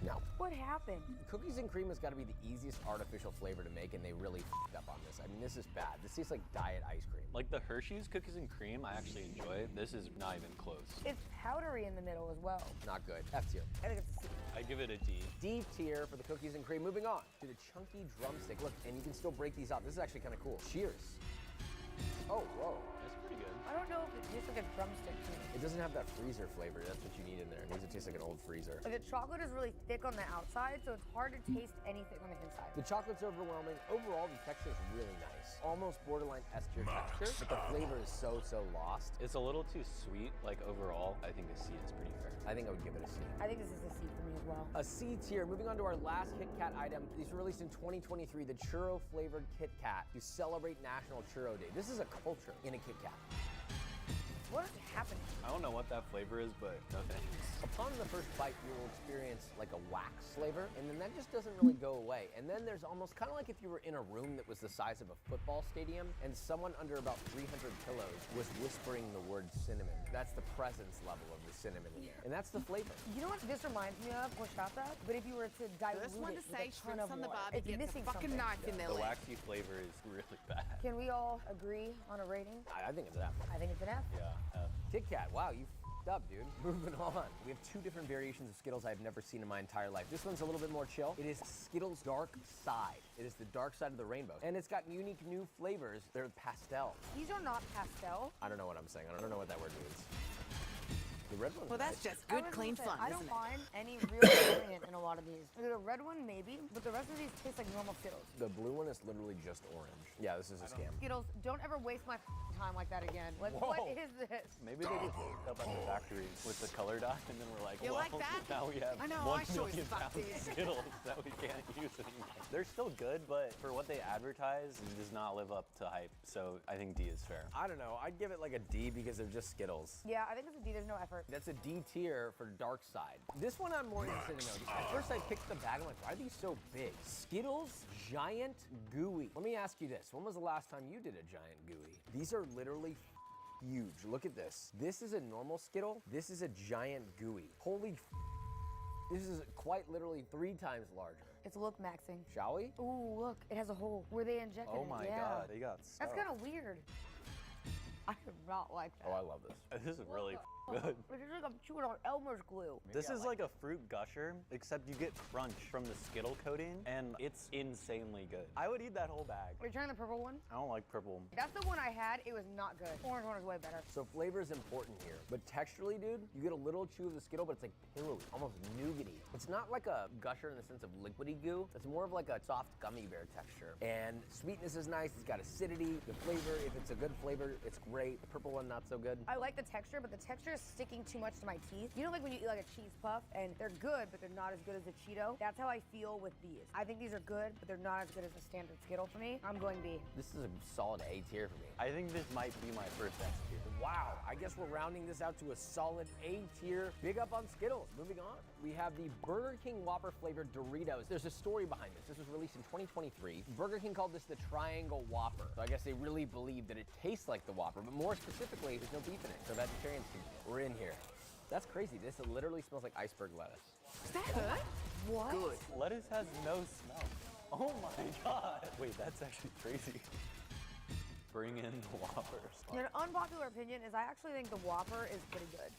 No. What happened? Cookies and cream has got to be the easiest artificial flavor to make, and they really f***ed up on this. I mean, this is bad. This tastes like diet ice cream. Like the Hershey's cookies and cream, I actually enjoy. This is not even close. It's powdery in the middle as well. Not good. F tier. I think it's a C. I give it a D. D tier for the cookies and cream. Moving on to the chunky drumstick. Look, and you can still break these out. This is actually kind of cool. Cheers. Oh, whoa. That's pretty good. I don't know if it tastes like a drumstick to me. It doesn't have that freezer flavor. That's what you need in there. It needs to taste like an old freezer. Like the chocolate is really thick on the outside, so it's hard to taste anything on the inside. The chocolate's overwhelming. Overall, the texture is really nice. Almost borderline S tier texture, but the flavor is so lost. It's a little too sweet, like overall. I think a C is pretty fair. I think I would give it a C. I think this is a C for me as well. A C tier. Moving on to our last Kit Kat item. These were released in 2023, the churro flavored Kit Kat to celebrate National Churro Day. This is a culture in a Kit Kat. What is happening? I don't know what that flavor is, but no thanks. Upon the first bite, you will experience like a wax flavor, and then that just doesn't really go away. And then there's almost kind of like if you were in a room that was the size of a football stadium, and someone under about 300 pillows was whispering the word cinnamon. That's the presence level of the cinnamon in there. And that's the flavor. You know what this reminds me of? Horchata. But if you were to dilute First one it to with say a ton shrimps of on the water, barbie it's gets a missing fucking something. knife in their The leg. waxy flavor is really bad. Can we all agree on a rating? I think it's an F. I think it's an F. Yeah, F. Kit Kat, wow, you f***ed up, dude. Moving on. We have 2 different variations of Skittles I've never seen in my entire life. This one's a little bit more chill. It is Skittles Dark Side. It is the dark side of the rainbow. And it's got unique new flavors. They're pastel. These are not pastel. I don't know what I'm saying. I don't know what that word means. The red one's Well, that's nice. just good, clean fun, I isn't don't it? find any real ingredient in a lot of these. The red one, maybe, but the rest of these taste like normal Skittles. The blue one is literally just orange. Yeah, this is a scam. Skittles, don't ever waste my time like that again. Like, what is this? Maybe they just picked up at the factory with the color dot, and then we're like, You well, like that? now we have I know, 1 I sure million as fuck pounds of did. Skittles that we can't use anymore. They're still good, but for what they advertise, it does not live up to hype. So I think D is fair. I don't know. I'd give it like a D because they're just Skittles. Yeah, I think it's a D. There's no effort. That's a D tier for Dark Side. This one I'm more interested in though. At first I picked the bag, I'm like, why are these so big? Skittles Giant Gooey. Let me ask you this. When was the last time you did a Giant Gooey? These are literally huge. Look at this. This is a normal Skittle. This is a Giant Gooey. Holy this is quite literally 3 times larger. It's look maxing. Shall we? Ooh, look, it has a hole where they injected it. Oh my Yeah. god, they got stuff. That's kind of weird. I do not like that. Oh, I love this. This is really good. It's like I'm chewing on Elmer's glue. This is like a fruit gusher, except you get crunch from the Skittle coating, and it's insanely good. I would eat that whole bag. Are you trying the purple one? I don't like purple. That's the one I had. It was not good. Orange one is way better. So flavor is important here, but texturally, dude, you get a little chew of the Skittle, but it's like pillowy, almost nougaty. It's not like a gusher in the sense of liquidy goo. It's more of like a soft gummy bear texture. And sweetness is nice. It's got acidity. The flavor, if it's a good flavor, it's great. The purple one, not so good. I like the texture, but the texture just sticking too much to my teeth. You know, like when you eat like a cheese puff and they're good, but they're not as good as a Cheeto? That's how I feel with these. I think these are good, but they're not as good as a standard Skittle for me. I'm going B. This is a solid A tier for me. I think this might be my first S tier. Wow, I guess we're rounding this out to a solid A tier. Big up on Skittles. Moving on, we have the Burger King Whopper flavored Doritos. There's a story behind this. This was released in 2023. Burger King called this the Triangle Whopper. So I guess they really believe that it tastes like the Whopper, but more specifically, there's no beef in it. So vegetarians can, we're in here. That's crazy. This literally smells like iceberg lettuce. Is that good? What? Good. Lettuce has no smell. Oh my God. Wait, that's actually crazy. Bring in the Whoppers. An unpopular opinion is I actually think the Whopper is pretty good.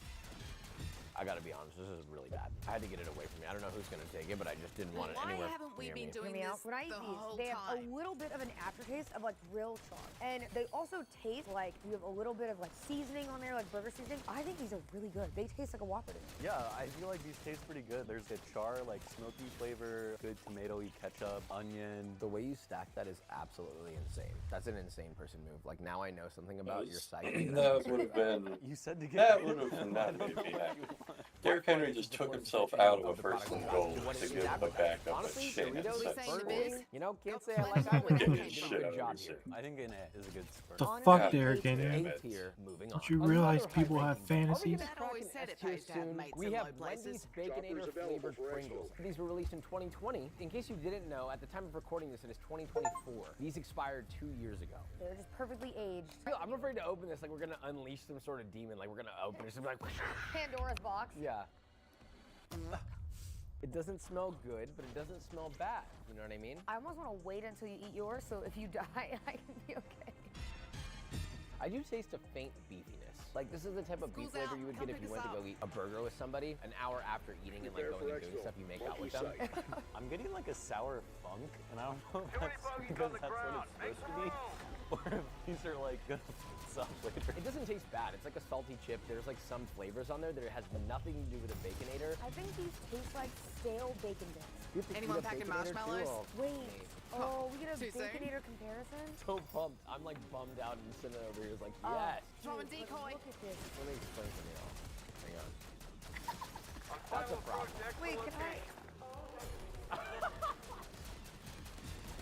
I gotta be honest, this is really bad. I had to get it away from me. I don't know who's gonna take it, but I just didn't want it anywhere Why haven't we near been me. doing Hear me this out. When I eat the these, whole they have a time? little bit of an aftertaste of like real char. And they also taste like you have a little bit of like seasoning on there, like burger seasoning. I think these are really good. They taste like a Whopper to me. Yeah, I feel like these taste pretty good. There's a char, like smoky flavor, good tomatoey ketchup, onion. The way you stack that is absolutely insane. That's an insane person move. Like now I know something about your psyche. That would have been. You said to get. That would have not made me happy. Derrick Henry just took himself out of a first and goal to give a backup at Shane at second. You know, can't say I like either. Getting Did a shit good out of job his here. I think an A is a good score. The fuck, Derrick Henry? A tier, moving on. Don't you realize people have fantasies? Dad always said it pays to have mates We in have low places. Wendy's Baconator flavored Pringles. These were released in 2020. In case you didn't know, at the time of recording this, it is 2024. These expired 2 years ago. They're just perfectly aged. I'm afraid to open this like we're gonna unleash some sort of demon. Like we're gonna open it and be like, Pandora's box. yeah. It doesn't smell good, but it doesn't smell bad. You know what I mean? I almost want to wait until you eat yours, so if you die, I can be okay. I do taste a faint beefiness. Like this is the type of beef flavor you would get if you went to go eat a burger with somebody. An hour after eating and like going and doing stuff, you make out with them. I'm getting like a sour funk, and I don't know if that's because that's what it's supposed to be, or if these are like good sauce flavor. It doesn't taste bad. It's like a salty chip. There's like some flavors on there that it has nothing to do with a Baconator. I think these taste like stale bacon bits. Anyone packing marshmallows? Wait. Oh, we get a Baconator comparison? So pumped. I'm like bummed out and sitting over here like, yes. Throw a decoy. Look at this. Let me explain something else. Hang on. That's a problem. Wait, can I?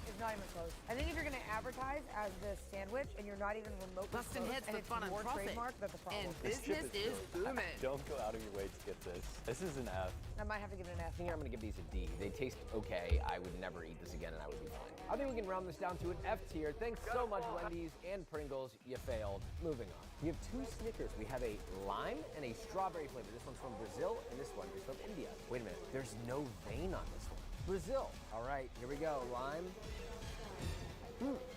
It's not even close. I think if you're gonna advertise as this sandwich and you're not even remotely Busting close, heads and for it's fun and your profit. trademark, that's a problem. And business is booming. Don't go out of your way to get this. This is an F. I might have to give it an F. I think I'm gonna give these a D. They taste okay. I would never eat this again and I would be fine. I think we can round this down to an F tier. Thanks so much, Wendy's and Pringles. You failed. Moving on. We have two Snickers. We have a lime and a strawberry flavor. This one's from Brazil and this one is from India. Wait a minute. There's no vein on this one. Brazil. All right, here we go. Lime.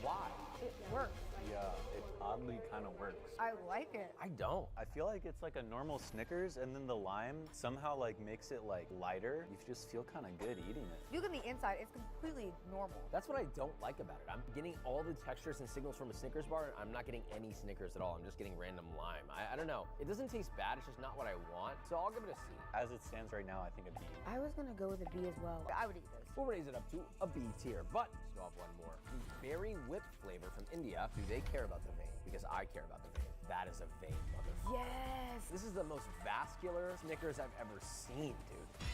Why? It works. Yeah, it oddly kind of works. I like it. I don't. I feel like it's like a normal Snickers, and then the lime somehow like makes it like lighter. You just feel kind of good eating it. You look on the inside, it's completely normal. That's what I don't like about it. I'm getting all the textures and signals from a Snickers bar, and I'm not getting any Snickers at all. I'm just getting random lime. I don't know. It doesn't taste bad. It's just not what I want. So I'll give it a C. As it stands right now, I think a B. I was gonna go with a B as well. I would eat this. We'll raise it up to a B tier, but we still have one more. The berry whip flavor from India. Do they care about the vein? Because I care about the vein. That is a vein, motherfucker. Yes! This is the most vascular Snickers I've ever seen, dude.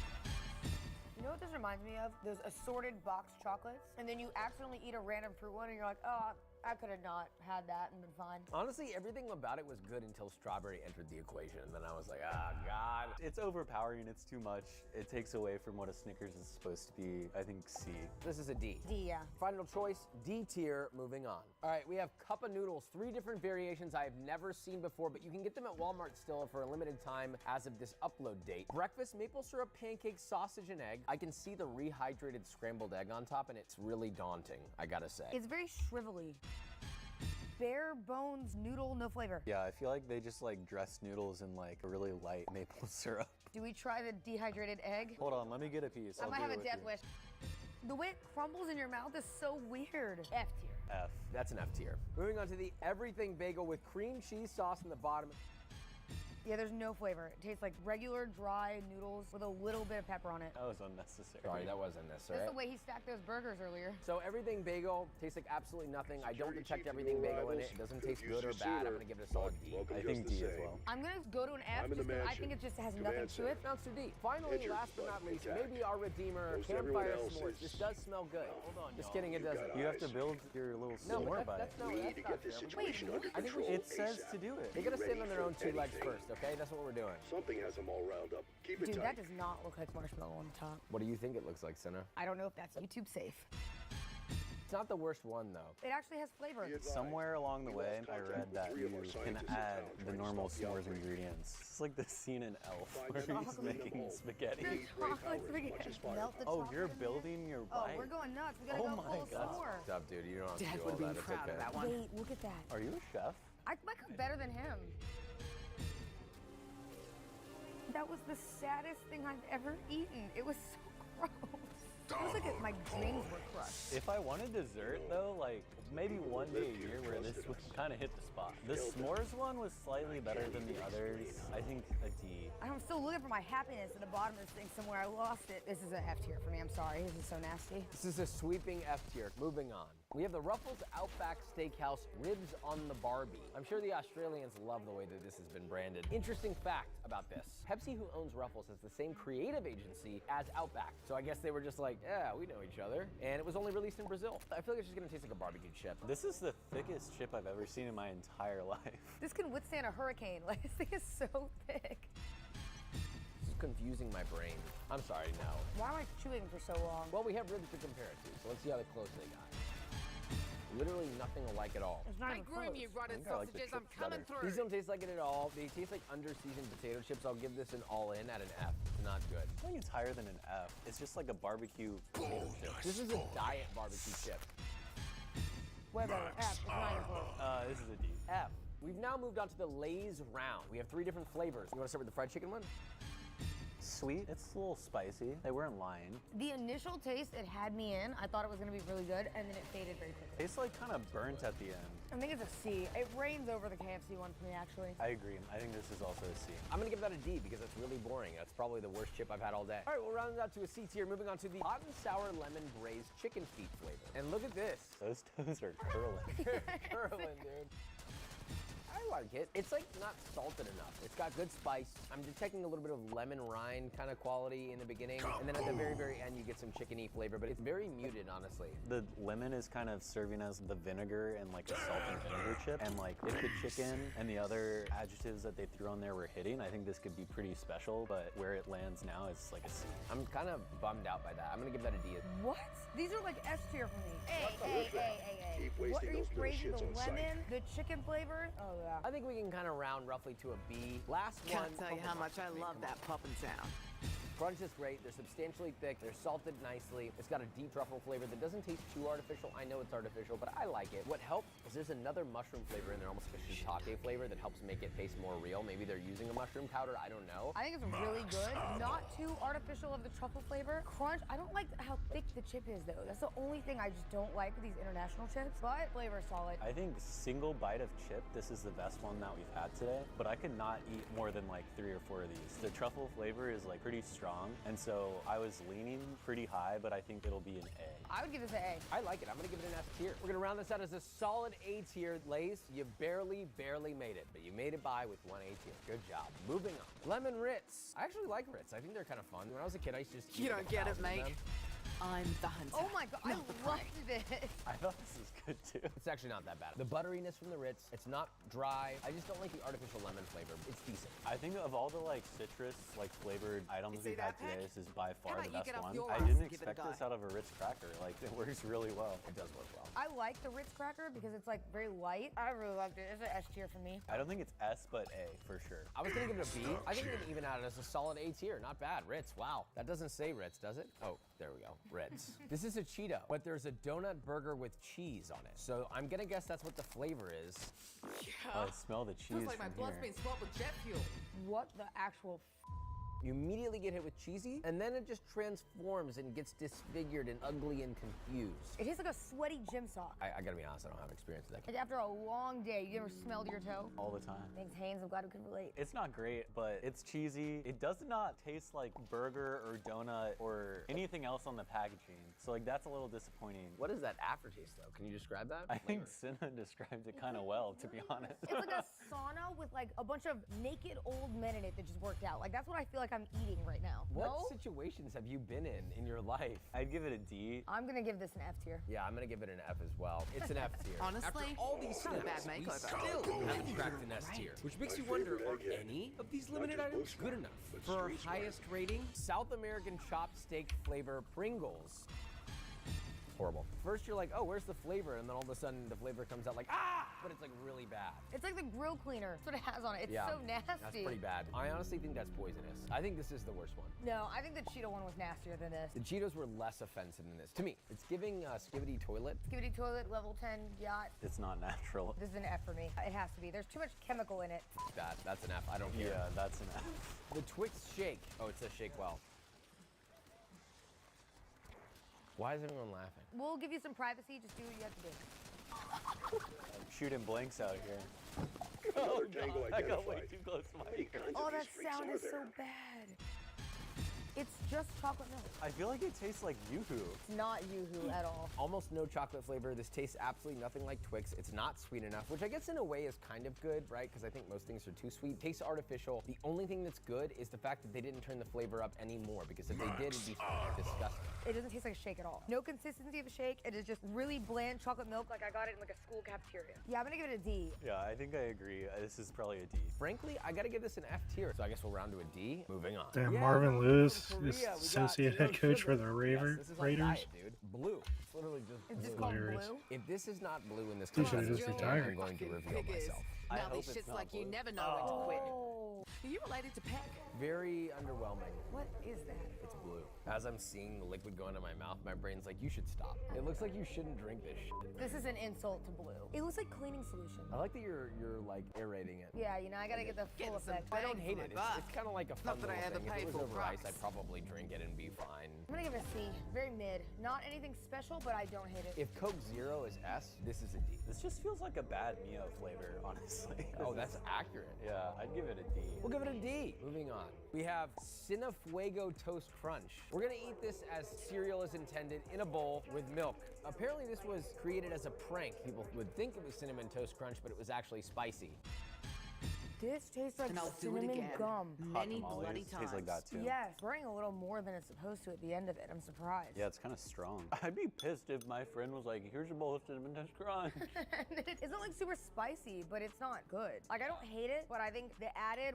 You know what this reminds me of? Those assorted box chocolates, and then you accidentally eat a random fruit one, and you're like, oh, I could have not had that and been fine. Honestly, everything about it was good until strawberry entered the equation, and then I was like, oh, God. It's overpowering. It's too much. It takes away from what a Snickers is supposed to be. I think C. This is a D. D, yeah. Final choice, D tier, moving on. All right, we have cup of noodles, 3 different variations I have never seen before, but you can get them at Walmart still for a limited time as of this upload date. Breakfast, maple syrup, pancake, sausage, and egg. I can see the rehydrated scrambled egg on top, and it's really daunting, I gotta say. It's very shrivelly. Bare bones noodle, no flavor. Yeah, I feel like they just like dress noodles in like a really light maple syrup. Do we try the dehydrated egg? Hold on, let me get a piece. I might have a death wish. The way it crumbles in your mouth is so weird. F tier. F. That's an F tier. Moving on to the everything bagel with cream cheese sauce in the bottom. Yeah, there's no flavor. It tastes like regular dry noodles with a little bit of pepper on it. That was unnecessary. Sorry, that was unnecessary. That's the way he stacked those burgers earlier. So everything bagel tastes like absolutely nothing. I don't detect everything bagel in it. It doesn't taste good or bad. I'm gonna give it a solid D. I think D as well. I'm gonna go to an F just because I think it just has nothing to it. Not too deep. Finally, last but not least, maybe our redeemer, campfire s'mores. This does smell good. Hold on, just kidding, it doesn't. You have to build your little s'more by it. That's not fair. I think it says to do it. They gotta stand on their own two legs first, okay? That's what we're doing. Something has them all riled up. Keep it Dude, tight. that does not look like marshmallow on the top. What do you think it looks like, Senna? I don't know if that's YouTube safe. It's not the worst one, though. It actually has flavor. Somewhere along the way, I read that you can add the normal s'mores ingredients. It's like the scene in Elf where he's making spaghetti. Chocolate spaghetti. Melt the Oh, chocolate you're in building your there. bite. Oh, we're going nuts. We gotta go full s'more. What's up, dude? You don't have to Dad do all would be that. It's proud okay. of that one. Wait, look at that. Are you a chef? I might cook better than him. That was the saddest thing I've ever eaten. It was so gross. It was like my dreams were crushed. If I wanted dessert though, like maybe one day a year where this would kind of hit the spot. The s'mores one was slightly better than the others. I think a D. I'm still looking for my happiness at the bottom of this thing somewhere. I lost it. This is an F tier for me. I'm sorry. This is so nasty. This is a sweeping F tier. Moving on. We have the Ruffles Outback Steakhouse Ribs on the Barbie. I'm sure the Australians love the way that this has been branded. Interesting fact about this. Pepsi, who owns Ruffles, has the same creative agency as Outback. So I guess they were just like, yeah, we know each other. And it was only released in Brazil. I feel like it's just gonna taste like a barbecue chip. This is the thickest chip I've ever seen in my entire life. This can withstand a hurricane. Like, this thing is so thick. This is confusing my brain. I'm sorry, no. Why am I chewing for so long? Well, we have ribs to compare it to, so let's see how close they got. Literally nothing alike at all. It's not I even groom close. you rotten I like the sausages, I'm chips coming better. through. These don't taste like it at all. They taste like under-seasoned potato chips. I'll give this an all-in at an F. Not good. I think it's higher than an F. It's just like a barbecue potato chip. This is a diet barbecue chip. Way better. F. It's not even close. This is a D. F. We've now moved on to the Lay's Round. We have 3 different flavors. You want to start with the fried chicken one? Sweet. It's a little spicy. They weren't lying. The initial taste, it had me in. I thought it was gonna be really good, and then it faded very quickly. Tastes like kind of burnt at the end. I think it's a C. It reigns over the KFC one for me, actually. I agree. I think this is also a C. I'm gonna give that a D because it's really boring. That's probably the worst chip I've had all day. All right, we'll round it out to a C tier. Moving on to the hot and sour lemon braised chicken feet flavor. And look at this. Those toes are curling. Curling, dude. I like it. It's like not salted enough. It's got good spice. I'm detecting a little bit of lemon rind kind of quality in the beginning. And then at the very, very end, you get some chickeny flavor, but it's very muted, honestly. The lemon is kind of serving as the vinegar and like a salt and vinegar chip. And like if the chicken and the other adjectives that they threw on there were hitting, I think this could be pretty special, but where it lands now is like a C. I'm kind of bummed out by that. I'm gonna give that a D. What? These are like S tier for me. A. Keep What wasting are you those little raising shits the on sight. lemon, the chicken flavor? Oh yeah. I think we can kind of round roughly to a B. Last one. Can't tell you how much I love that poppin' sound. Crunch is great. They're substantially thick. They're salted nicely. It's got a deep truffle flavor that doesn't taste too artificial. I know it's artificial, but I like it. What helps is there's another mushroom flavor in there, almost like a shiitake flavor that helps make it taste more real. Maybe they're using a mushroom powder. I don't know. I think it's really good. Not too artificial of the truffle flavor. Crunch, I don't like how thick the chip is though. That's the only thing I just don't like with these international chips, but flavor is solid. I think single bite of chip, this is the best one that we've had today, but I could not eat more than like 3 or 4 of these. The truffle flavor is like pretty strong, and so I was leaning pretty high, but I think it'll be an A. I would give this an A. I like it. I'm gonna give it an S tier. We're gonna round this out as a solid A tier. Lay's, you barely made it, but you made it by with 1 A tier. Good job. Moving on. Lemon Ritz. I actually like Ritz. I think they're kind of fun. When I was a kid, I used to just eat You don't get it, 1,000 of mate. them. I'm the hunter. Oh my god, I loved this. I thought this was good too. It's actually not that bad. The butteriness from the Ritz, it's not dry. I just don't like the artificial lemon flavor. It's decent. I think of all the like citrus like flavored items see we've had that, today, Peck? this is by far How the about you best get off one. your I ass didn't and give it a expect this go? out of a Ritz cracker. Like it works really well. It does work well. I like the Ritz cracker because it's like very light. I really loved it. It's an S tier for me. I don't think it's S, but A for sure. I was gonna give it a B. I think we can even out it as a solid A tier. Not bad. Ritz, wow. That doesn't say Ritz, does it? Oh, there we go. Ritz. This is a Cheeto, but there's a donut burger with cheese on it. So I'm gonna guess that's what the flavor is. I smell the cheese Feels like my from blood's here. being swapped with jet fuel. What the actual You immediately get hit with cheesy, and then it just transforms and gets disfigured and ugly and confused. It tastes like a sweaty gym sock. I gotta be honest, I don't have experience with that. Like after a long day, you ever smelled your toe? All the time. Thanks, Haynes. I'm glad we could relate. It's not great, but it's cheesy. It does not taste like burger or donut or anything else on the packaging. So like that's a little disappointing. What is that aftertaste though? Can you describe that? I think Cinna described it kind of well, to be honest. It's like a sauna with like a bunch of naked old men in it that just worked out. Like that's what I feel like I'm eating right now. What No? situations have you been in your life? I'd give it a D. I'm gonna give this an F tier. Yeah, I'm gonna give it an F as well. It's an F tier. Honestly, After all these not a bad snaps, we makeover. still haven't cracked an S tier, which makes you wonder, are any of these limited items good enough? For our highest rating, South American chopped steak flavor Pringles. Horrible. First you're like, oh, where's the flavor? And then all of a sudden the flavor comes out like, ah! But it's like really bad. It's like the grill cleaner. That's what it has on it. It's Yeah, so nasty. That's pretty bad. I honestly think that's poisonous. I think this is the worst one. No, I think the Cheeto one was nastier than this. The Cheetos were less offensive than this. To me, it's giving Skibidi Toilet. Skibidi Toilet, level 10 yacht. It's not natural. This is an F for me. It has to be. There's too much chemical in it. It's bad. That's an F. I don't care. Yeah, that's an F. The Twix shake. Oh, it says shake well. Why is everyone laughing? We'll give you some privacy. Just do what you have to do. I'm shooting blanks out here. Oh, Tango I got way identified. too close to my Many kinds Oh, of that these freaks sound are is so there. bad. It's just chocolate milk. I feel like it tastes like Yoo-hoo. It's not Yoo-hoo at all. Almost no chocolate flavor. This tastes absolutely nothing like Twix. It's not sweet enough, which I guess in a way is kind of good, right? Because I think most things are too sweet. Tastes artificial. The only thing that's good is the fact that they didn't turn the flavor up anymore, because if they did, it'd be disgusting. It doesn't taste like a shake at all. No consistency of a shake. It is just really bland chocolate milk like I got it in like a school cafeteria. Yeah, I'm gonna give it a D. Yeah, I think I agree. This is probably a D. Frankly, I gotta give this an F tier. So I guess we'll round to a D. Moving on. Damn, Yeah, Marvin from Lewis Korea, is we got associate head no coach sugar. for the Yes, this is on Raiders. diet, dude. Blue. It's literally just It's just blue. called Hilarious. blue. If this is not blue in this He should've conversation, just retired. I'm going to reveal myself. I Now hope these it's shit's not like you blue. never know when to quit. Oh, Are you related to Peck? Very underwhelming. what is that? It's blue. As I'm seeing the liquid go into my mouth, my brain's like, you should stop. It looks like you shouldn't drink this shit. This is an insult to blue. It looks like cleaning solution. I like that you're like aerating it. Yeah, you know, I gotta get the full Getting some effect. I don't bang hate for it. my It's kind of like a fun Not that I little ever thing. If paid it was full over ice, price. I'd probably drink it and be fine. I'm gonna give it a C. Very mid. Not anything special, but I don't hate it. If Coke Zero is S, this is a D. This just feels like a bad Mio flavor, honestly. Oh, that's accurate. Yeah, I'd give it a D. We'll give it a D. Moving on. We have Cinefuego Toast Crunch. We're gonna eat this as cereal is intended in a bowl with milk. Apparently this was created as a prank. People would think it was Cinnamon Toast Crunch, but it was actually spicy. This tastes like And I'll do it cinnamon again. gum. Hot Many tamales bloody times. tastes like that too. Yes, burning a little more than it's supposed to at the end of it. I'm surprised. Yeah, it's kind of strong. I'd be pissed if my friend was like, here's your bowl of Cinnamon Toast Crunch. It's not like super spicy, but it's not good. Like I don't hate it, but I think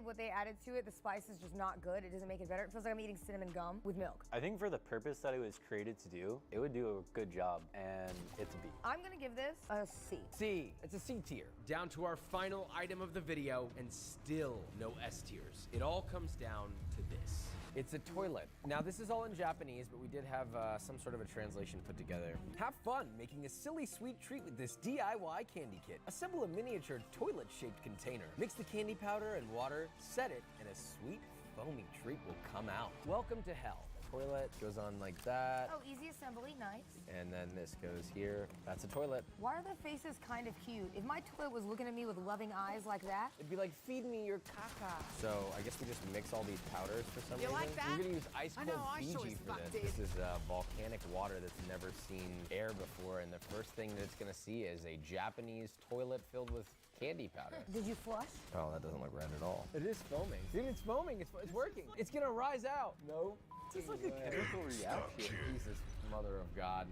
what they added to it, the spice is just not good. It doesn't make it better. It feels like I'm eating cinnamon gum with milk. I think for the purpose that it was created to do, it would do a good job, and it's a B. I'm gonna give this a C. C. It's a C tier. Down to our final item of the video, and still no S tiers. It all comes down to this. It's a toilet. Now this is all in Japanese, but we did have some sort of a translation put together. Have fun making a silly sweet treat with this DIY candy kit. Assemble a miniature toilet-shaped container. Mix the candy powder and water, set it, and a sweet foamy treat will come out. Welcome to hell. Toilet goes on like that, Oh, easy assembly, nice. and then this goes here. That's a toilet. Why are the faces kind of cute? If my toilet was looking at me with loving eyes like that, It'd be like, feed me your caca. So I guess we just mix all these powders for some You reason. like that? We're gonna use ice I cold know, I sure Fiji as for fuck this. did. This is volcanic water that's never seen air before, and the first thing that it's gonna see is a Japanese toilet filled with candy powder. did you flush? Oh, that doesn't look red at all. It is foaming. Dude, it's foaming. It's working. It's gonna rise out. No. It's like a chemical reaction. Jesus, mother of God.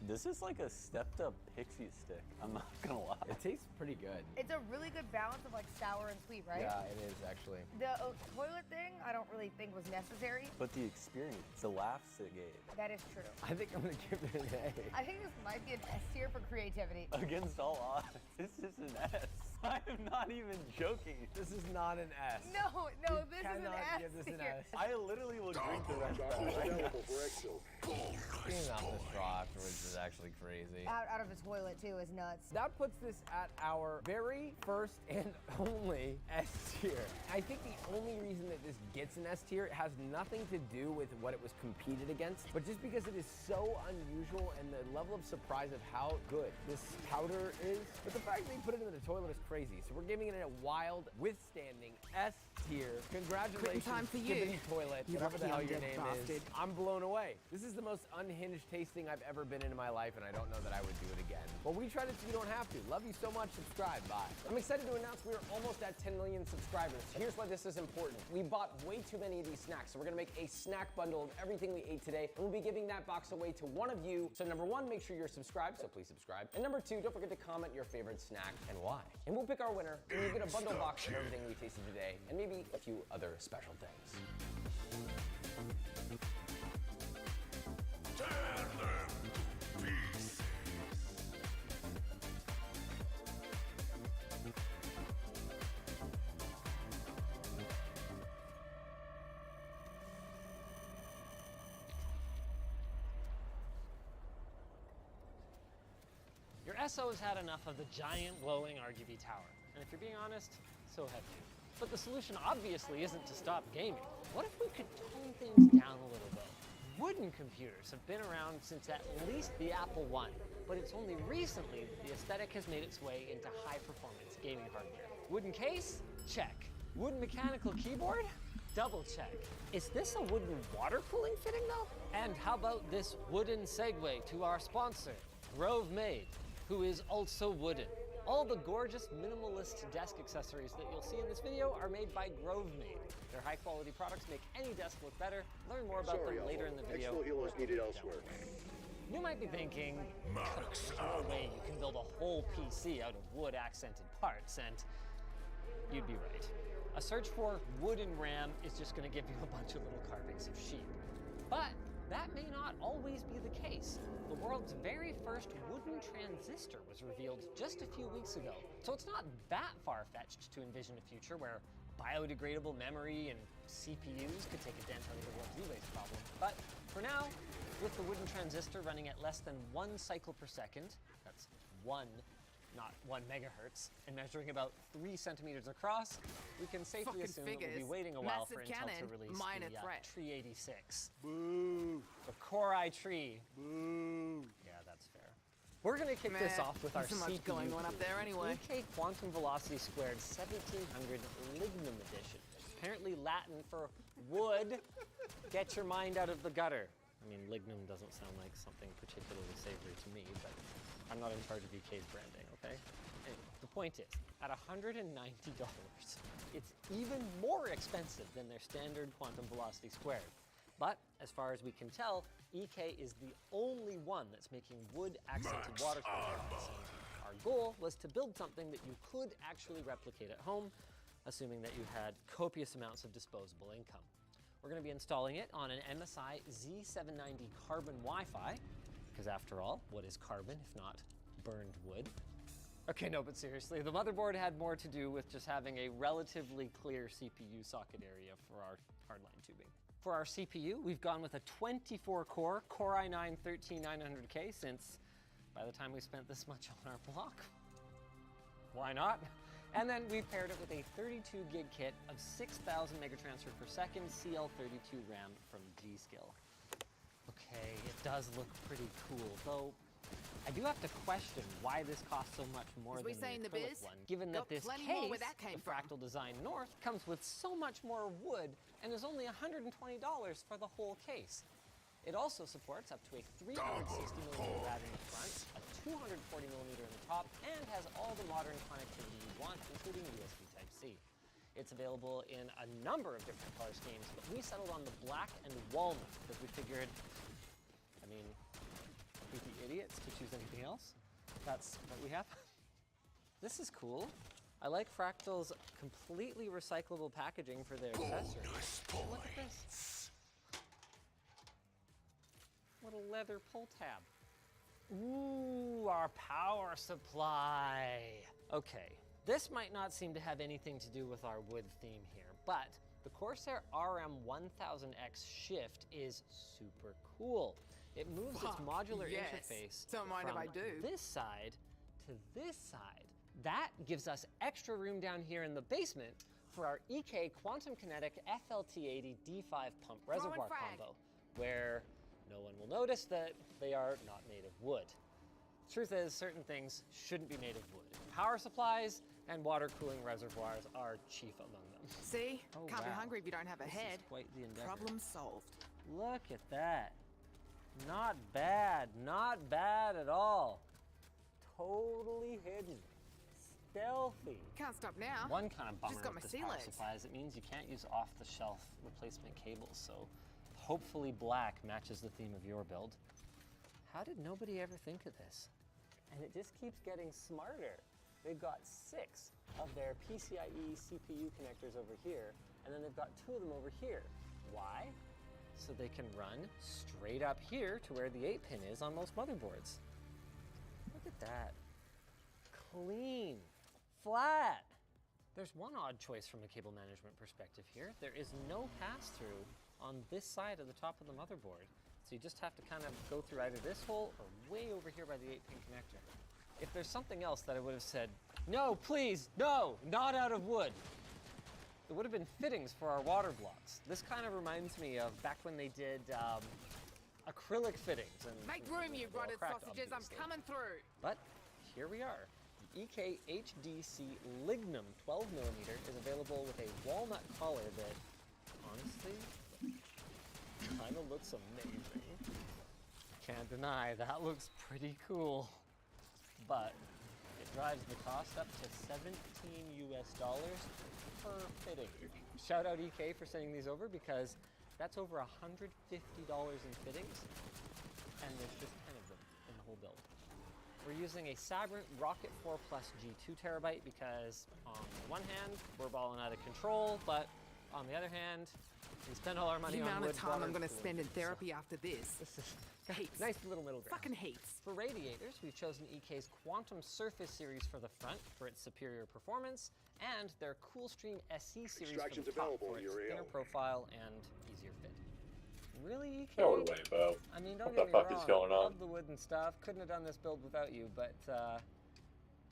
This is like a stepped up pixie stick. I'm not gonna lie. It tastes pretty good. It's a really good balance of like sour and sweet, right? Yeah, it is actually. The toilet thing, I don't really think was necessary. But the experience, the laughs it gave. That is true. I think I'm gonna give it an A. I think this might be an S tier for creativity. Against all odds, this is an S. I am not even joking. This is not an S. No, You this is an cannot S give this an tier. S. I literally will drink the rest of Doctor's that right now. available for Exo. Cleaning off the straw afterwards is actually crazy. Out of a toilet too is nuts. That puts this at our very first and only S tier. I think the only reason that this gets an S tier has nothing to do with what it was competed against, but just because it is so unusual and the level of surprise of how good this powder is. But the fact that they put it in the toilet is crazy. So we're giving it a wild, withstanding S tier. Congratulations, time for you. Skibbity Toilet, You whatever the hell your undead name bastard. is. I'm blown away. This is the most unhinged tasting I've ever been in my life, and I don't know that I would do it again. But we tried it so you don't have to. Love you so much. Subscribe. Bye. I'm excited to announce we are almost at 10 million subscribers. Here's why this is important. We bought way too many of these snacks, so we're gonna make a snack bundle of everything we ate today, and we'll be giving that box away to one of you. So number one, make sure you're subscribed, so please subscribe. And number two, don't forget to comment your favorite snack and why. And we'll pick our winner, and you get a bundle box of everything we tasted today, and maybe a few other special things. Your SO's had enough of the giant glowing RGB tower, and if you're being honest, so have you. But the solution obviously isn't to stop gaming. What if we could tone things down a little bit? Wooden computers have been around since at least the Apple I, but it's only recently that the aesthetic has made its way into high-performance gaming hardware. Wooden case? Check. Wooden mechanical keyboard? Double check. Is this a wooden water cooling fitting though? And how about this wooden segue to our sponsor, Grove Made, who is also wooden. All the gorgeous minimalist desk accessories that you'll see in this video are made by Grove Made. Their high quality products make any desk look better. Learn more about them later in the video. Extra healers needed elsewhere. You might be thinking, there's no way you can build a whole PC out of wood accented parts, and you'd be right. A search for wooden RAM is just gonna give you a bunch of little carvings of sheep. But that may not always be the case. The world's very first wooden transistor was revealed just a few weeks ago. So it's not that far-fetched to envision a future where biodegradable memory and CPUs could take a dent out of the world's e-waste problem. But for now, with the wooden transistor running at less than 1 cycle per second, that's one, not 1 megahertz, and measuring about 3 centimeters across, we can safely assume that we'll be waiting a while for Intel to release the Tree 86. Boo! The Core i Tree. Boo! Yeah, that's fair. We're gonna kick this off with our CPU going on up there anyway. EK Quantum Velocity Squared 1700 Lignum Edition. Apparently Latin for wood. Get your mind out of the gutter. I mean, lignum doesn't sound like something particularly savory to me, but I'm not in charge of EK's branding, okay? Anyway, the point is, at $190, it's even more expensive than their standard Quantum Velocity Squared. But as far as we can tell, EK is the only one that's making wood-accented water cooling products. Our goal was to build something that you could actually replicate at home, assuming that you had copious amounts of disposable income. We're going to be installing it on an MSI Z790 carbon Wi-Fi, because after all, what is carbon if not burned wood? Okay, no, but seriously, the motherboard had more to do with just having a relatively clear CPU socket area for our hardline tubing. For our CPU, we've gone with a 24-core Core i9-13900K since by the time we spent this much on our block, why not? And then we've paired it with a 32 gig kit of 6,000 megatransfer per second CL32 RAM from G.Skill. Okay, it does look pretty cool, though I do have to question why this costs so much more than the acrylic one, given that this case, the Fractal Design North, comes with so much more wood and is only $120 for the whole case. It also supports up to a 360mm rad in the front, a 240mm in the top, and has all the modern connectivity you want, including USB Type-C. It's available in a number of different color schemes, but we settled on the black and walnut because we figured, I mean, we'd be idiots to choose anything else. That's what we have. This is cool. I like Fractal's completely recyclable packaging for their accessories. Look at this. What a leather pull tab. Ooh, our power supply. Okay, this might not seem to have anything to do with our wood theme here, but The Corsair RM1000X shift is super cool. It moves its modular interface Don't mind if I do. from this side to this side. That gives us extra room down here in the basement for our EK Quantum Kinetic FLT80 D5 pump reservoir combo, where no one will notice that they are not made of wood. Truth is, certain things shouldn't be made of wood. Power supplies and water cooling reservoirs are chief among them. See? Oh, Can't be wow. hungry if you don't have a This head. is quite the endeavor. Problem solved. Look at that. Not bad, not bad at all. Totally hidden. Stealthy. Can't stop now. One kind of bummer Just got with my this sea power legs. supply is it means you can't use off-the-shelf replacement cables, so hopefully black matches the theme of your build. How did nobody ever think of this? And it just keeps getting smarter. They've got 6 of their PCIe CPU connectors over here, and then they've got 2 of them over here. Why? So they can run straight up here to where the 8-pin is on most motherboards. Look at that. Clean, flat. There's one odd choice from a cable management perspective here. There is no pass-through on this side of the top of the motherboard. So you just have to kind of go through either this hole or way over here by the 8-pin connector. If there's something else that I would have said, no, please, no, not out of wood. It would have been fittings for our water blocks. This kind of reminds me of back when they did acrylic fittings. And Make room, you they're all rotted cracked, sausages. obviously. I'm coming through. But here we are. The EK HDC Lignum 12mm is available with a walnut collar that, honestly, kind of looks amazing. Can't deny, that looks pretty cool. But it drives the cost up to $17 US per fitting. Shout out EK for sending these over because that's over $150 in fittings, and there's just 10 of them in the whole build. We're using a Sabrent Rocket 4 Plus G2 terabyte because on the one hand, we're balling out of control, but on the other hand, we spend all our money The on amount wood, of time water, I'm going to cooling. spend in therapy after this. This is Heaps. nice little middle ground. Fucking heaps. For radiators, we've chosen EK's Quantum Surface series for the front for its superior performance, and their Coolstream SE series Extractions for the top available for in its your thinner AO. profile and easier fit. Really, EK? No way, Bo. I mean, don't What get the me fuck wrong, is going on? love the wood and stuff. Couldn't have done this build without you, but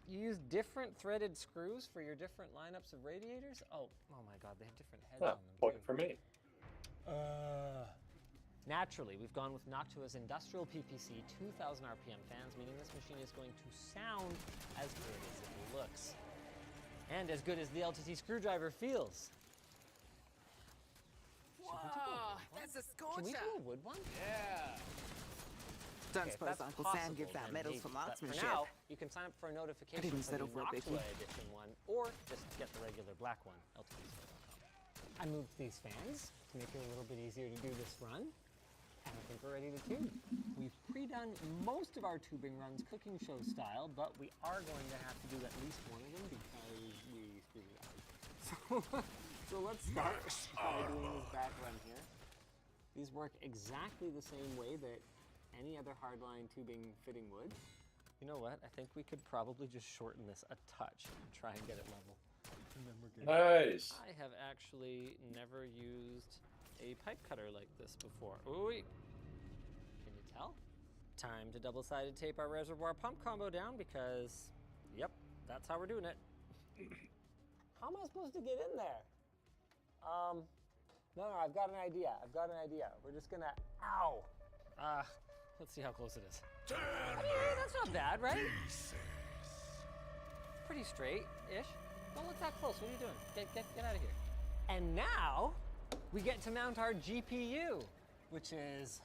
you use different threaded screws for your different lineups of radiators? Oh my god, they have different heads on them Point too. for me. Naturally, we've gone with Noctua's industrial PPC 2000 RPM fans, meaning this machine is going to sound as good as it looks. And as good as the LTT screwdriver feels. Whoa, that's a scorcher. Can we do a wood one? Yeah. Don't Okay, suppose that's Uncle Sam possible, gives out then medals maybe. for But marksmanship. For now, you can sign up for a notification I didn't for the settle for a Noctua biggie. edition one, or just get the regular black one, LTTsport.com. I moved these fans to make it a little bit easier to do this run. And I think we're ready to tube. We've pre-done most of our tubing runs cooking show style, but we are going to have to do at least one of them because we screwed it up. So let's start by doing this back run here. These work exactly the same way that any other hardline tubing fitting would. You know what? I think we could probably just shorten this a touch and try and get it level. And then we're good. Nice. I have actually never used a pipe cutter like this before. Ooh, can you tell? Time to double-sided tape our reservoir pump combo down because, yep, that's how we're doing it. How am I supposed to get in there? No, I've got an idea. We're just gonna, ow. Let's see how close it is. I mean, that's not bad, right? Pretty straight-ish. Don't look that close. What are you doing? Get out of here. And now, we get to mount our GPU, which is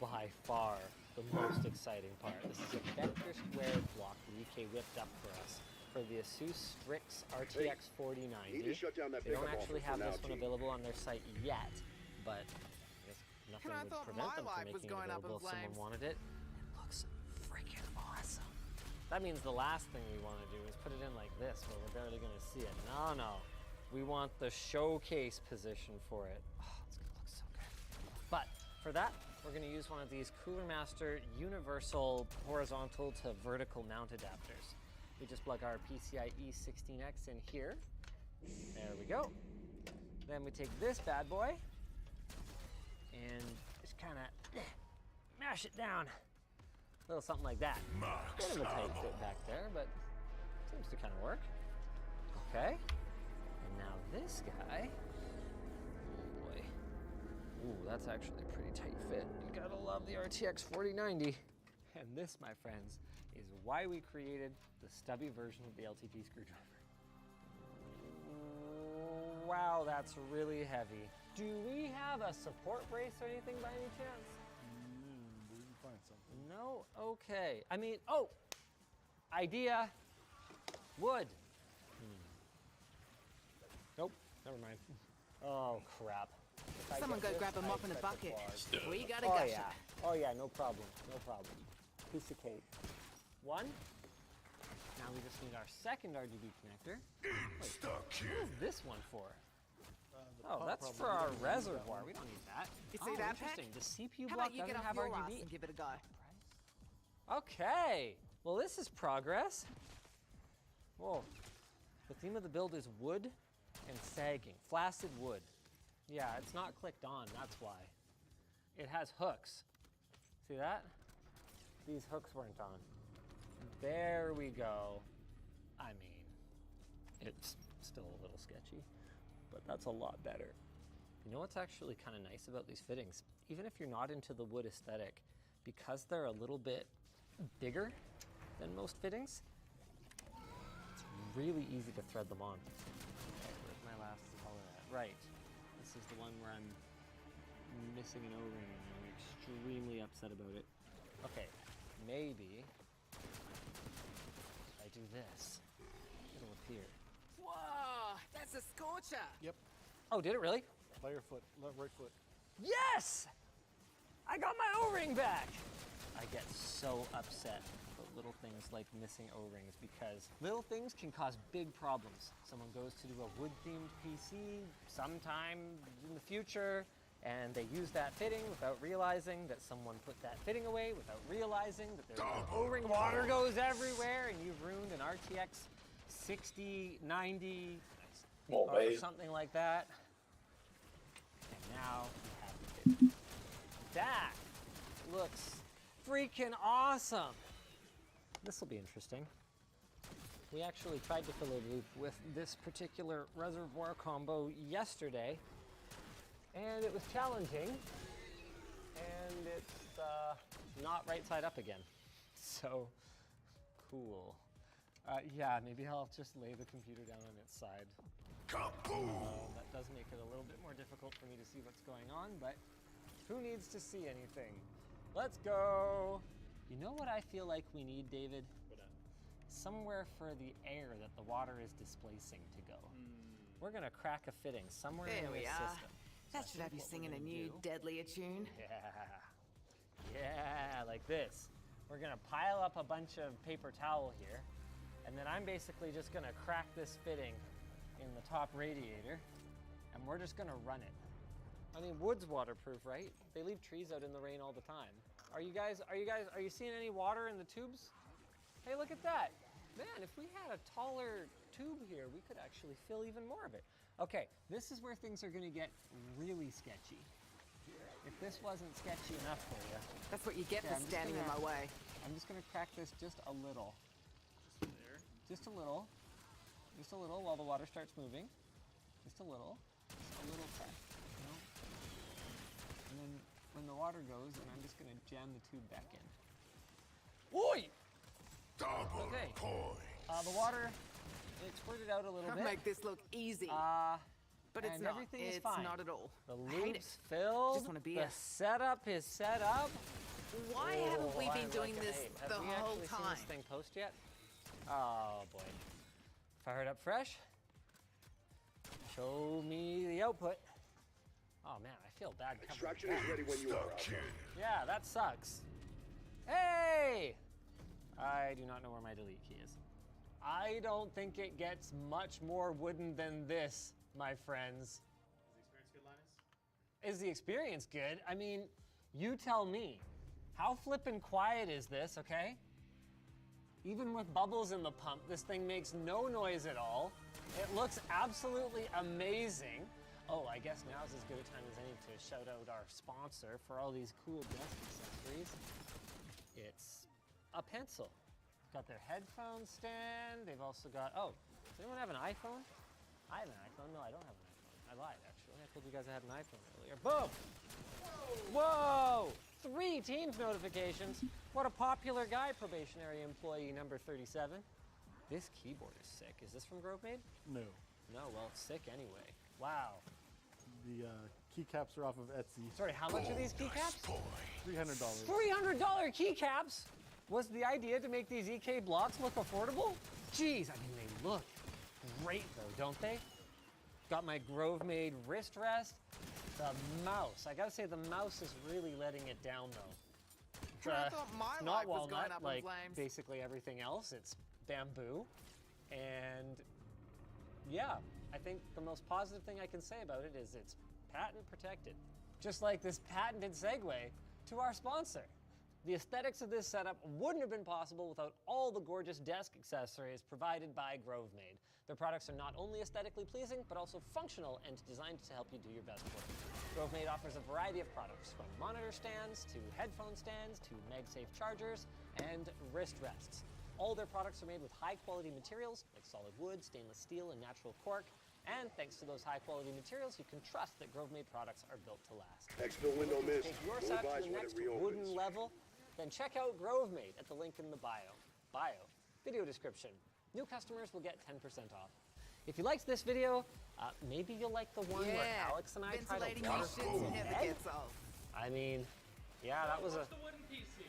by far the most exciting part. This is a vector squared block the UK whipped up for us for the Asus Strix RTX 4090. Need to shut down that They don't pickup actually offer have for this now, one Chief. available on their site yet, but I guess nothing I would thought prevent my them from life was making it going up in available if someone flames. wanted it. It looks freaking awesome. That means the last thing we want to do is put it in like this where we're barely going to see it. No. We want the showcase position for it. Oh, it's going to look so good. But for that, we're going to use one of these Cooler Master universal horizontal to vertical mount adapters. We just plug our PCIe 16X in here, There we go. Then we take this bad boy and just kind of mash it down. A little something like that. Bit of a tight fit back there, but seems to kind of work. Okay. And now this guy. Oh boy. Ooh, that's actually a pretty tight fit. You gotta love the RTX 4090. And this, my friends, is why we created the stubby version of the LTT screwdriver. Wow, that's really heavy. Do we have a support brace or anything by any chance? We can find something. No? Okay. I mean, oh! Idea. Wood. Nope, never mind. Oh, crap. Someone go grab a mop and a bucket. We got a Oh, gusher. yeah. Oh, yeah, no problem. No problem. Piece of cake. One. Now we just need our second RGB connector. Wait, what is this one for? Oh, that's for our reservoir. We don't need that. You see that, Peck? Interesting. The CPU How block about you doesn't get off have your RGB. ass and give it a go? Okay. Well, this is progress. Whoa. The theme of the build is wood and sagging. Flaccid wood. Yeah, it's not clicked on, that's why. It has hooks. See that? These hooks weren't on. There we go. I mean, it's still a little sketchy, but that's a lot better. You know what's actually kind of nice about these fittings? Even if you're not into the wood aesthetic, because they're a little bit bigger than most fittings, it's really easy to thread them on. Okay, where's my last color at? Right. This is the one where I'm missing an O-ring and I'm extremely upset about it. Okay, maybe if I do this, it'll appear. Whoa, that's a scorcher. Yep. Oh, did it really? Player foot, left, right foot. Yes! I got my O-ring back! I get so upset about little things like missing O-rings because little things can cause big problems. Someone goes to do a wood-themed PC sometime in the future, and they use that fitting without realizing that someone put that fitting away, without realizing that there's no O-ring. Water goes everywhere, and you've ruined an RTX 6090 or something like that. And now we have the fitting. That looks freaking awesome. This will be interesting. We actually tried to fill a loop with this particular reservoir combo yesterday, and it was challenging, and it's not right side up again. So cool. Yeah, maybe I'll just lay the computer down on its side. That does make it a little bit more difficult for me to see what's going on, but who needs to see anything? Let's go. You know what I feel like we need, David? Somewhere for the air that the water is displacing to go. We're gonna crack a fitting somewhere in There we this are. system. That should have you singing a new, deadlier tune. Yeah, like this. We're gonna pile up a bunch of paper towel here, and then I'm basically just gonna crack this fitting in the top radiator, and we're just gonna run it. I mean, wood's waterproof, right? They leave trees out in the rain all the time. Are you seeing any water in the tubes? Hey, look at that. Man, if we had a taller tube here, we could actually fill even more of it. Okay, this is where things are gonna get really sketchy. If this wasn't sketchy enough for you. That's what you get for standing in my way. I'm just gonna crack this just a little. Just there? Just a little. Just a little while the water starts moving. Just a little. Just a little crack. You know? And then when the water goes, then I'm just gonna jam the tube back in. Oi! Double okay. points. The water, it squirted out a little I'll bit. make this look easy. But it's and not. Everything is It's fine. not at all. The I hate loop's it. filled. Just want to be the setup is set up. Why haven't we been doing this Have the we whole actually time? seen this thing post yet? Oh boy. Fire it up fresh. Show me the output. Oh man, I feel bad. Extraction is ready when you are. Yeah, that sucks. Hey! I do not know where my delete key is. I don't think it gets much more wooden than this, my friends. Is the experience good? I mean, you tell me. How flippin' quiet is this, okay? Even with bubbles in the pump, this thing makes no noise at all. It looks absolutely amazing. Oh, I guess now's as good a time as any to shout out our sponsor for all these cool desk accessories. It's a pencil. It's got their headphone stand. They've also got, oh, does anyone have an iPhone? I have an iPhone. No, I don't have an iPhone. I lied, actually. I told you guys I had an iPhone earlier. Boom! Whoa! 3 Teams notifications. What a popular guy, probationary employee number 37. This keyboard is sick. Is this from GroveMade? No. No, well, it's sick anyway. Wow. The keycaps are off of Etsy. Sorry, how much are these keycaps? $300. $300 keycaps? Was the idea to make these EK blocks look affordable? Jeez, I mean, they look great though, don't they? Got my GroveMade wrist rest. The mouse. I gotta say, the mouse is really letting it down though. I thought my It's life not was walnut going up in like flames. basically everything else. It's bamboo. And yeah, I think the most positive thing I can say about it is it's patent protected. Just like this patented segue to our sponsor. The aesthetics of this setup wouldn't have been possible without all the gorgeous desk accessories provided by GroveMade. Their products are not only aesthetically pleasing, but also functional and designed to help you do your best work. GroveMade offers a variety of products, from monitor stands to headphone stands to MagSafe chargers and wrist rests. All their products are made with high-quality materials like solid wood, stainless steel, and natural cork. And thanks to those high-quality materials, you can trust that GroveMade products are built to last. Extra window miss. Take your No setup advice to the when next it reopens. wooden level, then check out GroveMade at the link in the bio. Video description. New customers will get 10% off. If you liked this video, maybe you'll like the one where Alex and I tried to Ventilating water these shits never egg. gets old. I mean, yeah, that was a... the wooden PC.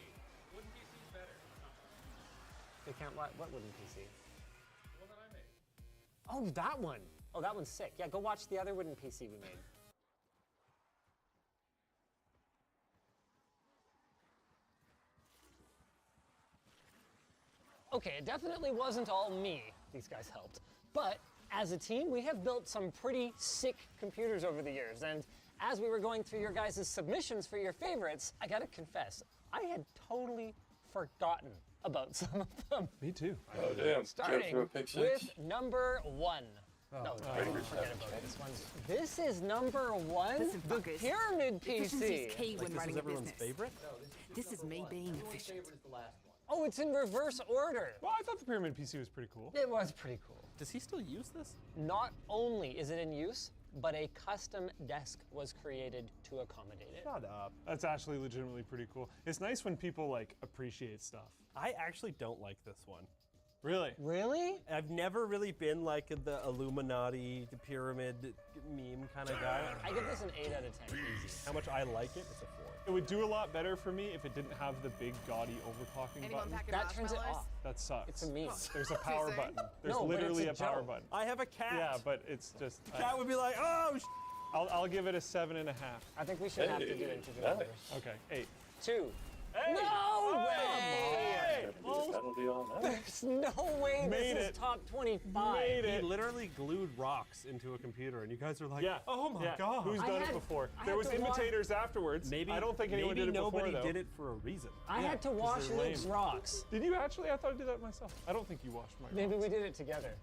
Wooden PC is better. They can't... What wooden PC? The one that I made. Oh, that one. Oh, that one's sick. Yeah, go watch the other wooden PC we made. Okay, it definitely wasn't all me. These guys helped. But as a team, we have built some pretty sick computers over the years. And as we were going through your guys' submissions for your favorites, I gotta confess, I had totally forgotten about some of them. Me too. Oh, damn. Starting with number 1. Oh, No, Great forget reception. about this one. This is number 1, Listen, the fuckers. Pyramid Efficiency's PC. key when running a everyone's business. favorite? This is me being efficient. Oh, it's in reverse order. Well, I thought the Pyramid PC was pretty cool. It was pretty cool. Does he still use this? Not only is it in use, but a custom desk was created to accommodate it. Shut up. That's actually legitimately pretty cool. It's nice when people like appreciate stuff. I actually don't like this one. Really? Really? I've never really been like the Illuminati, the pyramid meme kind of guy. I give this an 8 out of 10. Easy. How much I like it, it's a 4. It would do a lot better for me if it didn't have the big gaudy overclocking Anyone button. packing That turns it marshmallows? off. That sucks. It's a meme. There's a power Too soon? button. There's No, but literally a it's a power joke. button. I have a cat. Yeah, but it's just. The cat would be like, oh, I'll give it a 7.5. I think we should have to do Hey, integer nice. numbers. Okay, 8. 2. Hey! No way! That'll be on that. There's no way Made this it. is top 25. Made He it. literally glued rocks into a computer, and you guys are like, Yeah. oh my Yeah. god. Who's I done had- it before? I There had was to watch- imitators afterwards. Maybe I don't think anyone maybe did it nobody before, though. did it for a reason. I had to wash they're Luke's lame. rocks. Did you actually? I thought I did that myself. I don't think you washed my Maybe rocks. we did it together.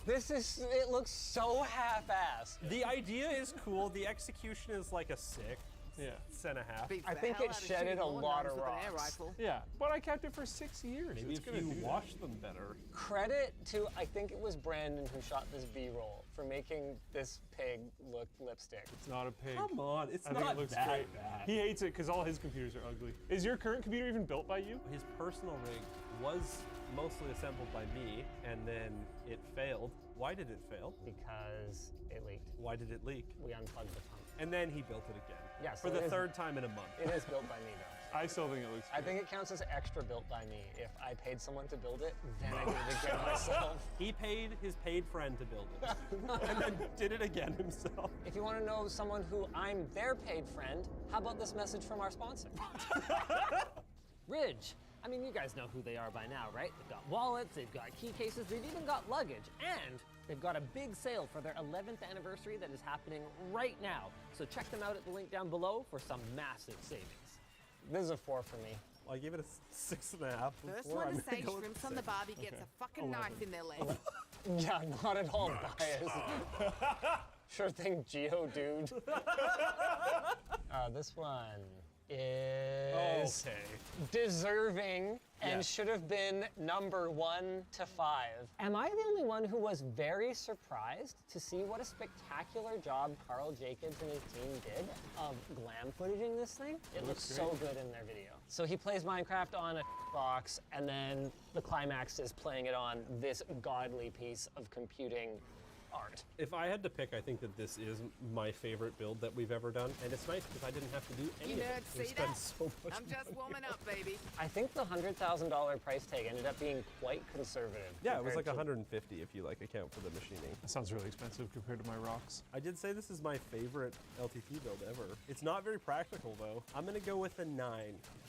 It looks so half-assed. The idea is cool. The execution is like a 6. Yeah. 6.5. Beats I the think hell it out of shedded shooting a lawn lot gnomes of with an air rocks. rifle. Yeah, but I kept it for 6 years. Maybe It's if gonna you do that. wash them better. Credit to, I think it was Brandon who shot this B-roll for making this pig look lipstick. It's not a pig. Come on, it's I think not it looks that great. bad. He hates it because all his computers are ugly. Is your current computer even built by you? His personal rig was mostly assembled by me, and then it failed. Why did it fail? Because it leaked. Why did it leak? We unplugged the pump. And then he built it again. Yes, For it the is- 3rd time in a month. It is built by me, though. I still think it looks I think it counts as extra built by me. If I paid someone to build it, then I did it again myself. He paid his paid friend to build it, and then did it again himself. If you want to know someone who I'm their paid friend, how about this message from our sponsor? Ridge. I mean, you guys know who they are by now, right? They've got wallets, they've got key cases, they've even got luggage, and they've got a big sale for their 11th anniversary that is happening right now. So check them out at the link down below for some massive savings. This is a 4 for me. Well, I gave it a 6.5. First before. one I'm to gonna say go with shrimps on the 6. barbie gets a fucking knife in their leg. Yeah, not at all biased. Sure thing, Geodude. This one is deserving and should have been number 1 to 5. Am I the only one who was very surprised to see what a spectacular job Carl Jacobs and his team did of glam footaging this thing? It looks so good in their video. So he plays Minecraft on a box, and then the climax is playing it on this godly piece of computing art. If I had to pick, I think that this is my favorite build that we've ever done, and it's nice because I didn't have to do any of it. See spend that? so much I'm just warming up, baby. I think the $100,000 price tag ended up being quite conservative. Yeah, it was like 150 if you like account for the machining. That sounds really expensive compared to my rocks. I did say this is my favorite LTT build ever. It's not very practical though. I'm gonna go with a 9.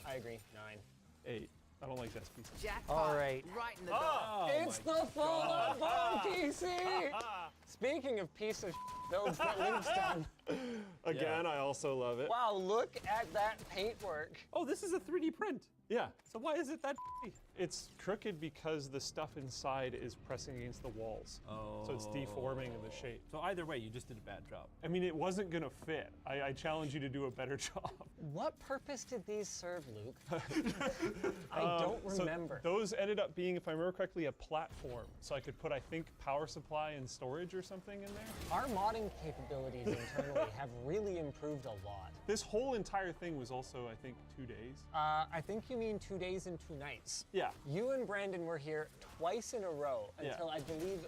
I agree, 9. 8. I don't like that piece. Jackpot. All right. Right in the Oh, it's the fold-up bomb PC! Speaking of piece of builds that Luke's done. Again, I also love it. Wow, look at that paintwork. Oh, this is a 3D print. Yeah. So why is it that? It's crooked because the stuff inside is pressing against the walls. Oh. So it's deforming the shape. So either way, you just did a bad job. I mean, it wasn't gonna fit. I challenge you to do a better job. What purpose did these serve, Luke? I don't remember. So those ended up being, if I remember correctly, a platform. So I could put, I think, power supply and storage or something in there. Our modding capabilities internally have really improved a lot. This whole entire thing was also, I think, 2 days. I think you mean 2 days and 2 nights. Yeah. You and Brandon were here twice in a row until I believe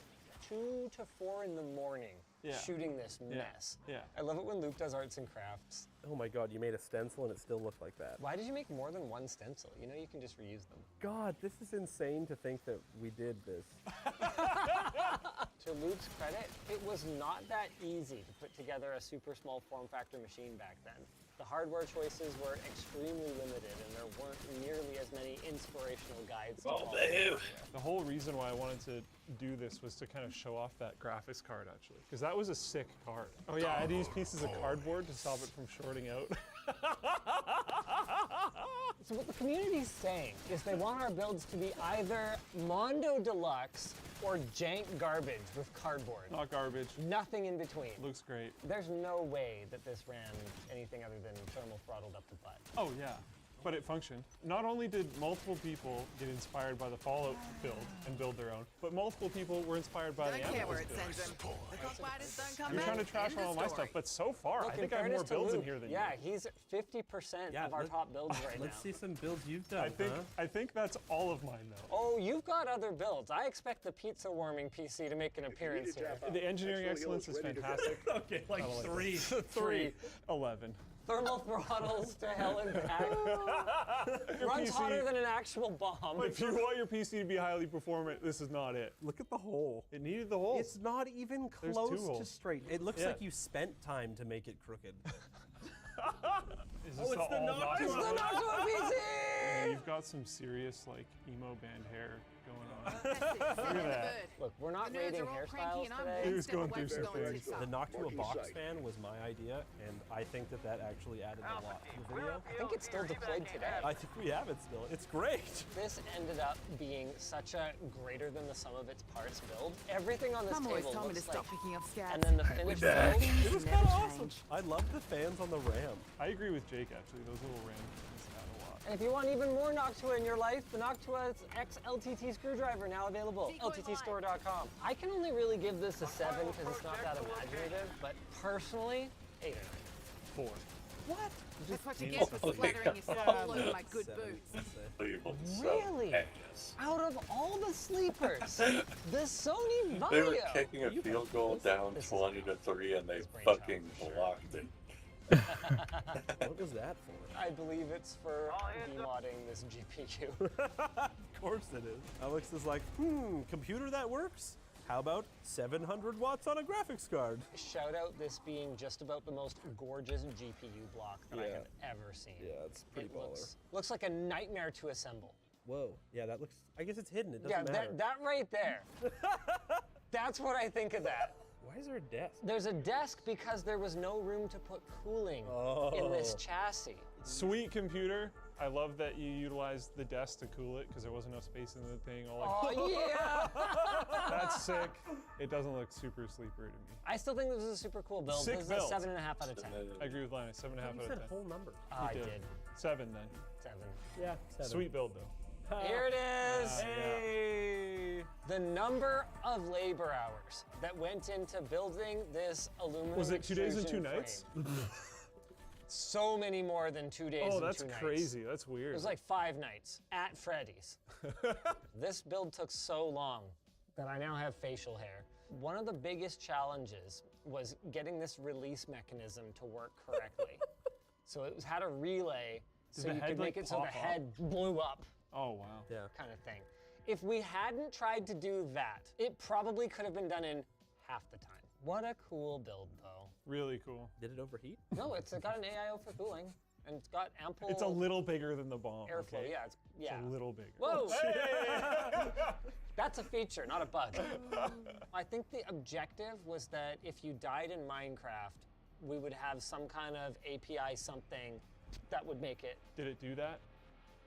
2 to 4 in the morning shooting this mess. Yeah. I love it when Luke does arts and crafts. Oh my God, you made a stencil and it still looked like that. Why did you make more than one stencil? You know you can just reuse them. God, this is insane to think that we did this. To Luke's credit, it was not that easy to put together a super small form factor machine back then. The hardware choices were extremely limited and there weren't nearly as many inspirational guides. The whole reason why I wanted to do this was to kind of show off that graphics card, actually. Because that was a sick card. Oh yeah, I had to use pieces of cardboard to stop it from shorting out. So what the community's saying is they want our builds to be either Mondo Deluxe or jank garbage with cardboard. Not garbage. Nothing in between. Looks great. There's no way that this ran anything other than thermal throttled up the butt. Oh yeah. But it functioned. Not only did multiple people get inspired by the Fallout build and build their own, but multiple people were inspired by the Amethyst build. You're trying to trash on all my stuff, but so far, Look, I think I have more builds in here than you. Yeah, he's 50% of our top builds right now. Let's see some builds you've done, I think that's all of mine, though. Oh, you've got other builds. I expect the pizza warming PC to make an appearance here. The engineering excellence is fantastic. Okay, like 3. 3. 11. Thermal throttles to hell and back. Runs hotter than an actual bomb. If you want your PC to be highly performant, this is not it. Look at the hole. It needed the hole. It's not even There's close 2 to holes. straight. It looks like you spent time to make it crooked. Is Oh, this it's the all Noctua. It's the Noctua PC! Yeah, you've got some serious, like, emo band hair going on. Look at that. Look, we're not rating hairstyles today. He was going through some things. The Noctua box fan was my idea, and I think that that actually added a lot to the video. I think it's still deployed today. I think we have it still. It's great. This ended up being such a greater than the sum of its parts build. Everything on this Mom always table told me to looks stop like, picking up scabs. and then the finished back. build. It was kind of awesome. I love the fans on the Ram. I agree with Jake, actually. Those little Ram fans add a lot. And if you want even more Noctua in your life, the Noctua X LTT screwdriver now available. LTTstore.com. I can only really give this a 7 because it's not that imaginative, but personally, 8 or 9. 4. What? That's what you get for flattering yourself all over my good boots. Really? Out of all the sleepers, the Sony Vaio. They were kicking a field goal down 20-3 and they fucking blocked it. What was that for? I believe it's for demodding this GPU. Of course it is. Alex is like, computer that works? How about 700 watts on a graphics card? Shout out this being just about the most gorgeous GPU block that I have ever seen. Yeah, it's pretty baller. Looks like a nightmare to assemble. Whoa. Yeah, that looks, I guess it's hidden. It doesn't matter. That right there. That's what I think of that. Why is there a desk? There's a desk because there was no room to put cooling in this chassis. Sweet computer. I love that you utilized the desk to cool it because there wasn't enough space in the thing. All like, Oh, yeah! That's sick. It doesn't look super sleeper to me. I still think this is a super cool build. Sick this build. is a 7.5 out of 10. I agree with Linus, 7.5 out of 10. You said whole number. I did. 7 then. 7. Yeah, 7. Sweet build though. Here it is. Hey! The number of labor hours that went into building this aluminum Was it 2 days and 2 extrusion nights? frame. So many more than 2 days and 2 nights. Oh, that's crazy. That's weird. It was like 5 nights at Freddy's. This build took so long that I now have facial hair. One of the biggest challenges was getting this release mechanism to work correctly. So it had a relay so you could make it so the head blew up. Oh, wow. Yeah. Kind of thing. If we hadn't tried to do that, it probably could have been done in half the time. What a cool build, though. Really cool. Did it overheat? No, it's got an AIO for cooling, and it's got ample. It's a little bigger than the bomb. Airflow. Okay? Yeah, It's a little bigger. Whoa! Hey! That's a feature, not a bug. I think the objective was that if you died in Minecraft, we would have some kind of API something that would make it. Did it do that?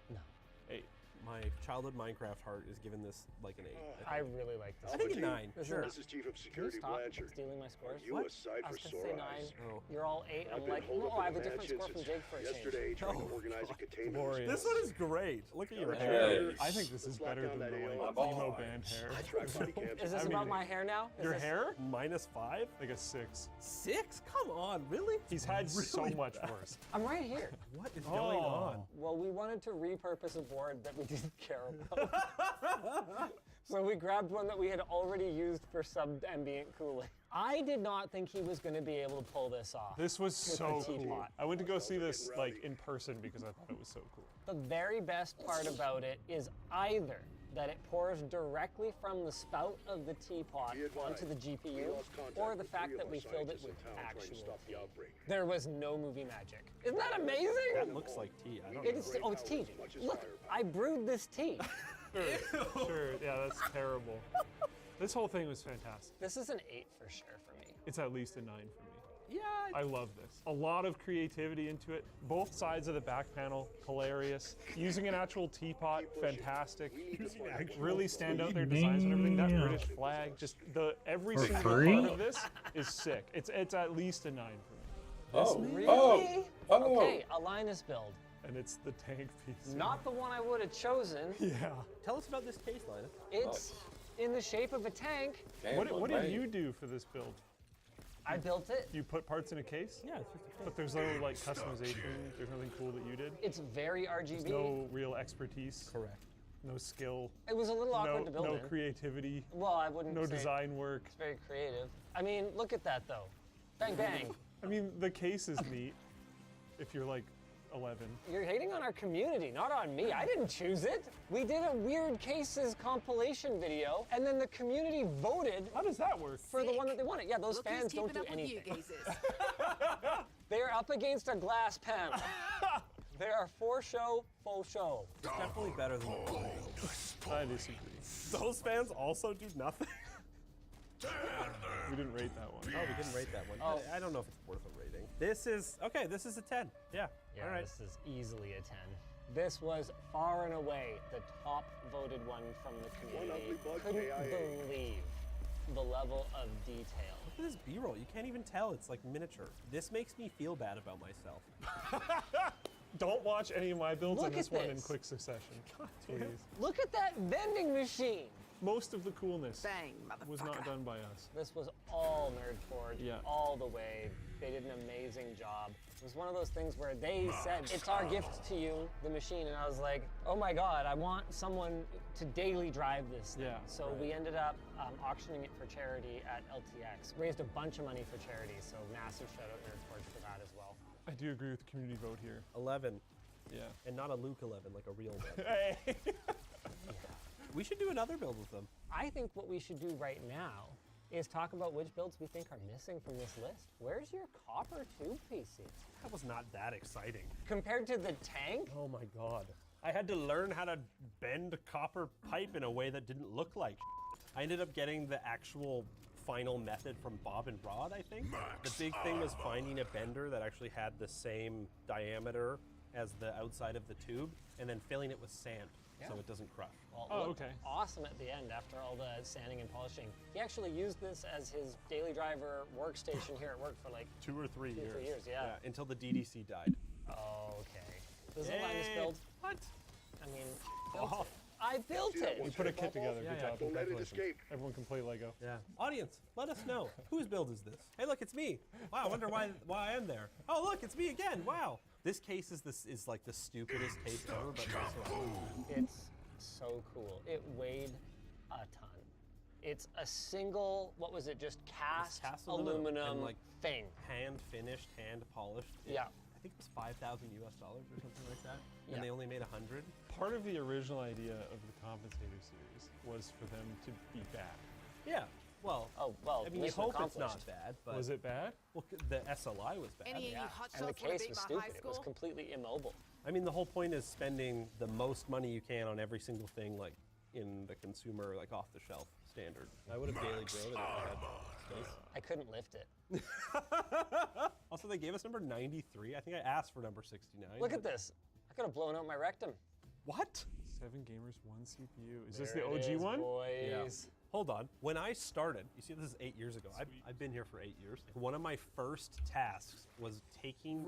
No. 8. My childhood Minecraft heart is giving this like an 8. I really like this. I think a 9. Sure. This is Chief of Security Can you stop Blanchard. stealing my scores? You What? aside I was for gonna sore say 9. eyes. Oh. You're all 8. I've I'm been like, holed oh, up I have in a the different mansion score from since Jake for a yesterday, change. trying to organize a containment. Glorious. This one is great. Look at your Hey. hair. I think this is better than the like emo band hair. I track body cams. Is this about my hair now? Is Your this- hair? -5? Like a 6. 6? Come on, really? He's had so Really much bad. worse. I'm right here. What is going on? Well, we wanted to repurpose a board that we didn't care about. So we grabbed one that we had already used for sub-ambient cooling. I did not think he was going to be able to pull this off. This was with so the cool. teapot. I went to go see this like in person because I thought it was so cool. The very best part about it is either that it pours directly from the spout of the teapot onto the GPU, or the fact that we filled it with actual tea. There was no movie magic. Isn't that amazing? That looks like tea. I don't It know. is, oh, it's tea. Look, I brewed this tea. Sure, yeah, that's terrible. This whole thing was fantastic. This is an 8 for sure for me. It's at least a 9 for me. Yeah. I love this. A lot of creativity into it. Both sides of the back panel, hilarious. Using an actual teapot, fantastic. Really stand out their designs and everything. That Damn. British flag, just every For single free? part of this is sick. It's at least a 9 for me. Oh, Really? oh. Okay, a Linus build. And it's the tank piece. Not the one I would have chosen. Yeah. Tell us about this case, Linus. It's in the shape of a tank. What did you do for this build? I built it. You put parts in a case? Yeah, it's just a case. But there's no like customization. There's nothing cool that you did. It's very RGB. There's no real expertise. Correct. No skill. It was a little awkward to build No in. creativity. Well, I wouldn't No say design work. It's very creative. I mean, look at that though. Bang, bang. I mean, the case is neat. If you're like 11. You're hating on our community, not on me. I didn't choose it. We did a Weird Cases compilation video, and then the community voted. How does that work? For the one that they wanted. Yeah, those Look fans who's don't keeping do up with you, anything. Cases. They're up against a glass panel. They are for show, full show. It's definitely better than the one. I disagree. Those fans also do nothing. We didn't rate that one. Oh, we didn't rate that one. Oh. I don't know if it's worth a rating. This is, okay, this is a 10. Yeah. Yeah, All right. this is easily a 10. This was far and away the top voted one from the community. Couldn't believe the level of detail. Look at this B-roll. You can't even tell. It's like miniature. This makes me feel bad about myself. Don't watch any of my builds Look in this at one in this. quick succession. Please. Look at that vending machine. Most of the coolness Bang, motherfucker. was not done by us. This was all Nerd Forge, Yeah. all the way. They did an amazing job. It was one of those things where they said, it's our gift to you, the machine. And I was like, oh my God, I want someone to daily drive this thing. Yeah, So we ended up auctioning it for charity at LTX. Raised a bunch of money for charity, so massive shout out Nerd Forge for that as well. I do agree with the community vote here. 11. Yeah. And not a Luke 11, like a real one. Hey. We should do another build with them. I think what we should do right now is talk about which builds we think are missing from this list. Where's your copper tube PC? That was not that exciting. Compared to the tank? Oh my God. I had to learn how to bend copper pipe in a way that didn't look like I ended up getting the actual final method from Bob and Rod, I think. The big thing was finding a bender that actually had the same diameter as the outside of the tube, and then filling it with sand so it doesn't crush. Well, it looked awesome at the end after all the sanding and polishing. He actually used this as his daily driver workstation here at work for like 2 or 3 years. 2 or 3 years, yeah. Until the DDC died. Okay. This is a Linus build. What? I mean, built it. I built it. We put a kit together. Good job. Don't let it escape. Everyone can play Lego. Yeah. Audience, let us know. Whose build is this? Hey, look, it's me. Wow, I wonder why I am there. Oh, look, it's me again. Wow. This case is like the stupidest case ever, but also It's so cool. It weighed a ton. It's a single, what was it, just cast aluminum and like thing. Hand finished, hand polished. Yeah. I think it was $5,000 US or something like that. Yeah. And they only made 100. Part of the original idea of the Compensator series was for them to be bad. Yeah. Well, I mean, you hope it's not bad, but... Was it bad? Well, the SLI was bad. And the case was stupid. It was completely immobile. I mean, the whole point is spending the most money you can on every single thing, like, in the consumer, like, off-the-shelf standard. I would have daily drove it if I had space. I couldn't lift it. Also, they gave us number 93. I think I asked for number 69. Look at this. I could have blown out my rectum. What? 7 gamers, 1 CPU. Is There this the it OG is, one? boys. Yeah. Hold on. When I started, you see, this is 8 years ago. I've been here for 8 years. One of my first tasks was taking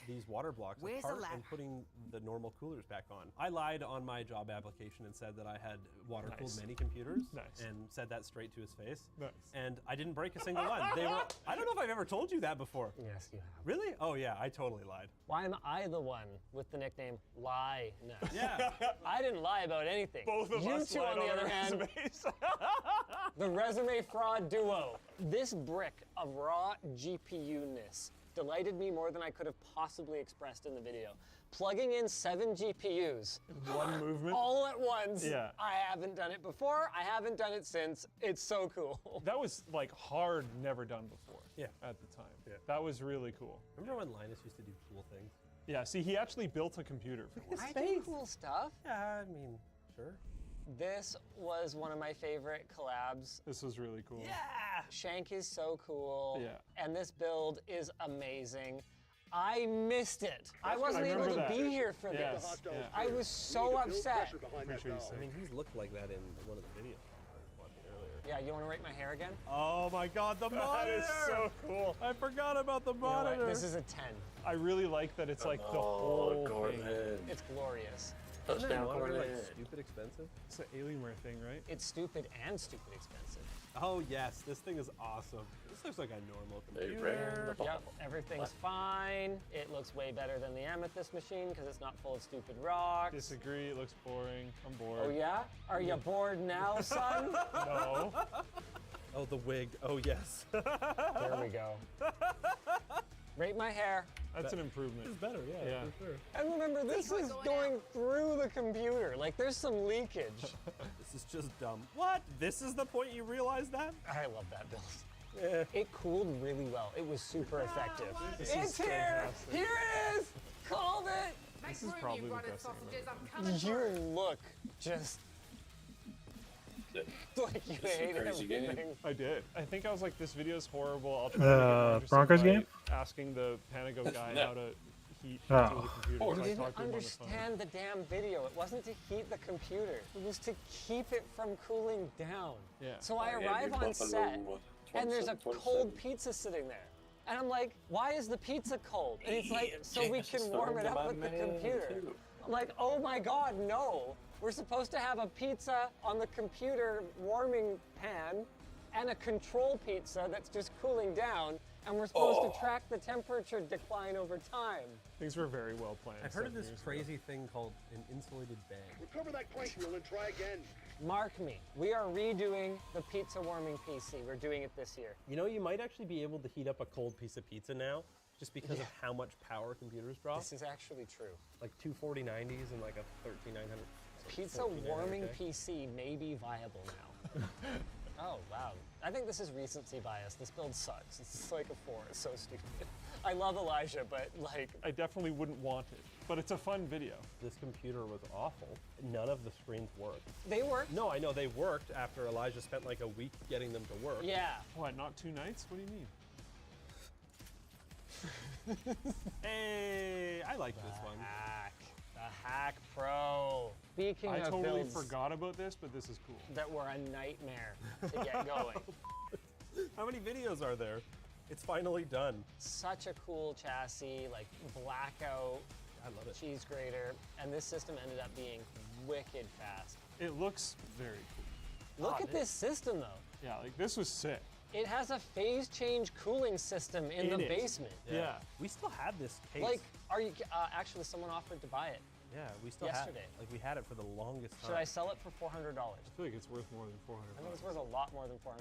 these water blocks Where's the apart ladder? and putting the normal coolers back on. I lied on my job application and said that I had water-cooled mini computers and said that straight to his face. Nice. And I didn't break a single one. They were. I don't know if I've ever told you that before. Yes, you have. Really? Oh yeah, I totally lied. Why am I the one with the nickname Lie? No. Yeah. I didn't lie about anything. Both of you us two, lied on the on other our hand, resumes. the resume fraud duo. This brick of raw GPU-ness delighted me more than I could have possibly expressed in the video. Plugging in 7 GPUs. One movement? All at once. Yeah. I haven't done it before. I haven't done it since. It's so cool. That was like hard, never done before. Yeah. At the time. Yeah. That was really cool. Remember when Linus used to do cool things? Yeah, see, he actually built a computer for once. I do cool stuff. Yeah, I mean, sure. This was one of my favorite collabs. This was really cool. Yeah! Shank is so cool. Yeah. And this build is amazing. I missed it. I wasn't able to be here for this. Yeah. I was so upset. I mean, he's looked like that in one of the videos I was watching earlier. Yeah, you want to rate my hair again? Oh my God, the monitor! That is so cool. I forgot about the You know what? monitor. This is a 10. I really like that it's like the whole thing. It's glorious. Isn't that monitor like stupid expensive? It's the Alienware thing, right? It's stupid and stupid expensive. Oh yes, this thing is awesome. This looks like a normal computer. Yep, everything's fine. It looks way better than the Amethyst machine because it's not full of stupid rocks. Disagree, it looks boring. I'm bored. Oh yeah? Are you bored now, son? No. Oh, the wig. Oh yes. There we go. Rate my hair. That's an improvement. It's better, yeah, for sure. And remember, this is going through the computer. Like, there's some leakage. This is just dumb. What? This is the point you realize that? I love that build. It cooled really well. It was super effective. It's here! Here it is! Called it! This is probably the best thing. Your look just... like you hate everything. I did. I think I was like, this video is horrible. I'll try to get interested Broncos by game? Asking the Panago guy how to heat Oh. the computer. You So I didn't talked to him on the phone. understand the damn video. It wasn't to heat the computer. It was to keep it from cooling down. Yeah. So I arrive on set, and there's a cold pizza sitting there. And I'm like, why is the pizza cold? And he's like, so we can warm it up with the computer. I'm like, oh my God, no. We're supposed to have a pizza on the computer warming pan and a control pizza that's just cooling down, and we're supposed to track the temperature decline over time. Things were very well planned. I've heard of 7 this years crazy thing called an insulated bag. Recover that crank wheel and try again. Mark me, we are redoing the pizza warming PC. We're doing it this year. You know, you might actually be able to heat up a cold piece of pizza now, just because of how much power computers draw. This is actually true. Like 2 4090s and like a 13900. Pizza warming PC may be viable now. Oh, wow. I think this is recency bias. This build sucks. It's like a 4. It's so stupid. I love Elijah, but like... I definitely wouldn't want it, but it's a fun video. This computer was awful. None of the screens worked. They worked? No, I know they worked after Elijah spent like a week getting them to work. Yeah. What, not 2 nights? What do you mean? Hey, I like this one. The Hack Pro. Speaking I of totally builds forgot about this, but this is cool. that were a nightmare to get going. How many videos are there? It's finally done. Such a cool chassis, like blackout I love it. cheese grater, and this system ended up being wicked fast. It looks very cool. Look at this system though. Yeah, like this was sick. It has a phase change cooling system in the it. basement. Yeah. We still have this case. Like, are you, actually someone offered to buy it. yeah, we still yesterday. had it. Like we had it for the longest time. Should I sell it for $400? I feel like it's worth more than $400. I think it's worth a lot more than $400,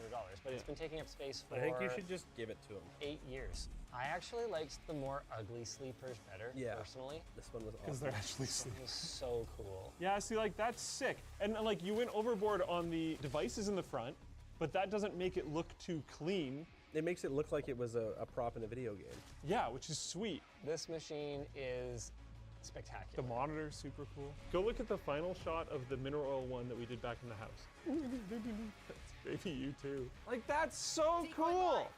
but it's been taking up space for I think you should just give it to him. 8 years. I actually liked the more ugly sleepers better, personally. This one was awesome. Because they're actually This one was so cool. Yeah, see, like that's sick. And like you went overboard on the devices in the front, but that doesn't make it look too clean. It makes it look like it was a prop in a video game. Yeah, which is sweet. This machine is spectacular. The monitor's super cool. Go look at the final shot of the mineral oil one that we did back in the house. That's baby you too. Like that's so cool.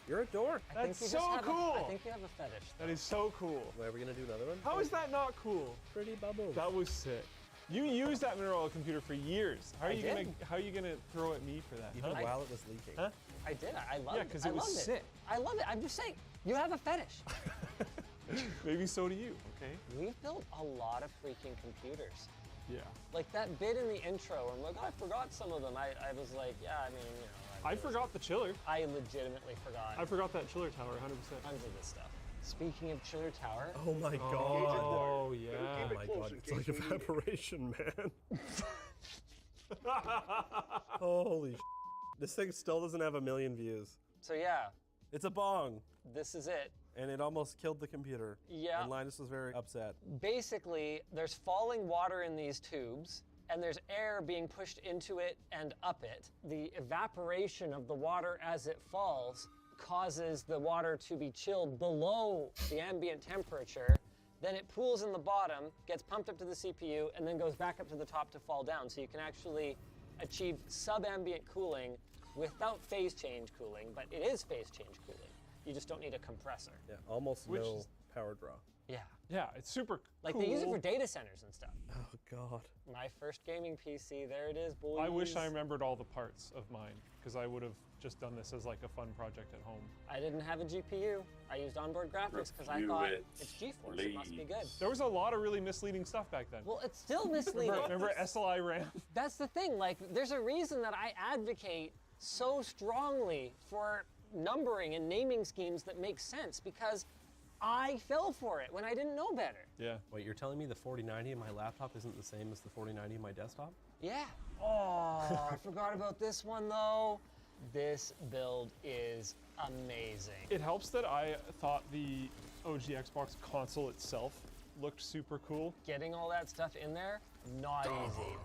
You're a dork. That's so cool. I think you have a fetish. That is so cool. Wait, are we gonna do another one? How is that not cool? Pretty bubbles. That was sick. You used that mineral oil computer for years. How are I you did. gonna throw at me for that? Even while it was leaking. Huh? I did. I loved it. Yeah, because it was sick. I love it. I'm just saying, you have a fetish. Maybe so do you, okay? We've built a lot of freaking computers. Yeah. Like that bit in the intro, and like I forgot some of them. I was like, yeah, I mean, you know. I forgot the chiller. I legitimately forgot. I forgot that chiller tower, 100%. Tons of this stuff. Speaking of chiller tower. Oh my god. Oh yeah. Oh my god. It's like evaporation, man. Holy This thing still doesn't have 1 million views. So yeah. It's a bong. This is it. And it almost killed the computer. Yeah. And Linus was very upset. Basically, there's falling water in these tubes, and there's air being pushed into it and up it. The evaporation of the water as it falls causes the water to be chilled below the ambient temperature. Then it pools in the bottom, gets pumped up to the CPU, and then goes back up to the top to fall down. So you can actually achieve sub-ambient cooling without phase change cooling, but it is phase change cooling. You just don't need a compressor. Yeah, almost no power draw. Yeah. Yeah, it's super Like cool. they use it for data centers and stuff. Oh god. My first gaming PC, there it is, boys. I wish I remembered all the parts of mine, because I would have just done this as like a fun project at home. I didn't have a GPU. I used onboard graphics because I thought it's GeForce, it must be good. There was a lot of really misleading stuff back then. Well, it's still misleading. Remember SLI RAM? That's the thing, like there's a reason that I advocate so strongly for numbering and naming schemes that make sense, because I fell for it when I didn't know better. Yeah. Wait, you're telling me the 4090 in my laptop isn't the same as the 4090 in my desktop? Yeah. Oh, I forgot about this one though. This build is amazing. It helps that I thought the OG Xbox console itself looked super cool. Getting all that stuff in there, not easy.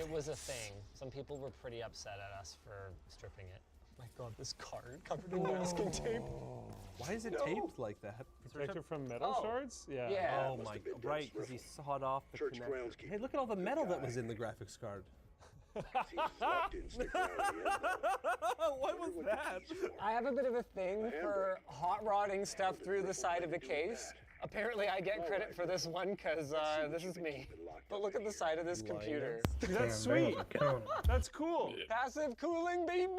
It was a thing. Some people were pretty upset at us for stripping it. My god, this card covered in masking tape. Why is it taped like that? Protected from metal shards? Yeah. Oh my god, right, because he sawed off the connection. Hey, look at all the metal that was in the graphics card. What was that? I have a bit of a thing for hot rodding stuff through the side of the case. Apparently I get credit for this one because this is me. But look at the side of this computer. That's sweet. That's cool. Passive cooling, baby!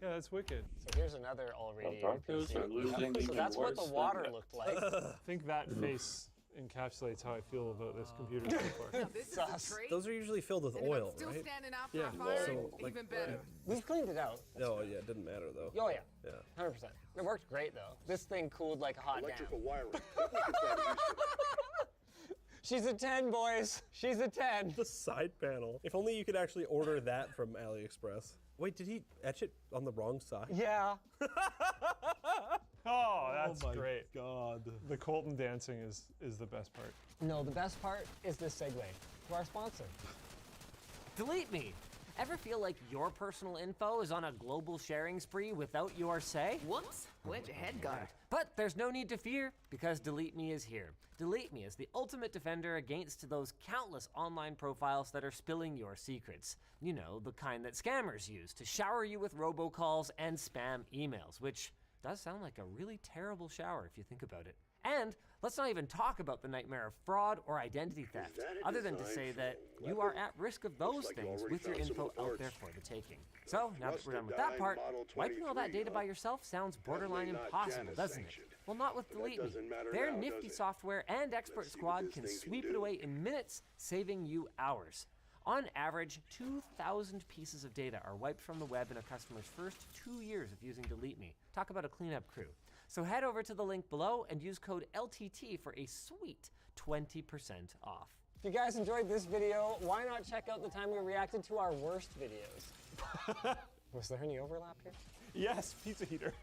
Yeah, that's wicked. So here's another already. So that's what the water looked like. I think that face encapsulates how I feel about this computer so far. Those are usually filled with oil, Still right? standing out for Yeah. a fire? So, like, Even better. We've cleaned it out. Oh yeah, it didn't matter though. Oh yeah. Yeah. 100%. It worked great though. This thing cooled like a hot Electrical damn. wiring. She's a 10, boys. She's a 10. The side panel. If only you could actually order that from AliExpress. Wait, did he etch it on the wrong side? Yeah. Oh, that's great. God. The Colton dancing is the best part. No, the best part is this segue to our sponsor. Delete Me. Ever feel like your personal info is on a global sharing spree without your say? Whoops, where'd your head go? But there's no need to fear, because Delete Me is here. Delete Me is the ultimate defender against those countless online profiles that are spilling your secrets. You know, the kind that scammers use to shower you with robocalls and spam emails, which Does sound like a really terrible shower if you think about it. And let's not even talk about the nightmare of fraud or identity theft, other than to say that you are at risk of those things with your info out there for the taking. So, now that we're done with that part, wiping all that data by yourself sounds borderline impossible, doesn't it? Well, not with Delete Me. Their nifty software and expert squad can sweep it away in minutes, saving you hours. On average, 2,000 pieces of data are wiped from the web in a customer's first 2 years of using Delete Me. Talk about a cleanup crew. So head over to the link below and use code LTT for a sweet 20% off. If you guys enjoyed this video, why not check out the time we reacted to our worst videos? Was there any overlap here? Yes, pizza heater.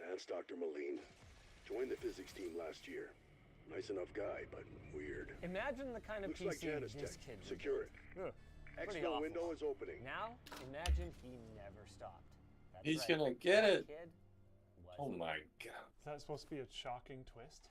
That's Dr. Moline. Joined the physics team last year. Nice enough guy, but weird. Imagine the kind of Looks PC like Janus this Tech. kid would Secure it. Ugh, pretty Exfil awful. window is opening. Now, imagine he never stopped. That's He's right. gonna get That it. kid was Oh my god. Is that supposed to be a shocking twist?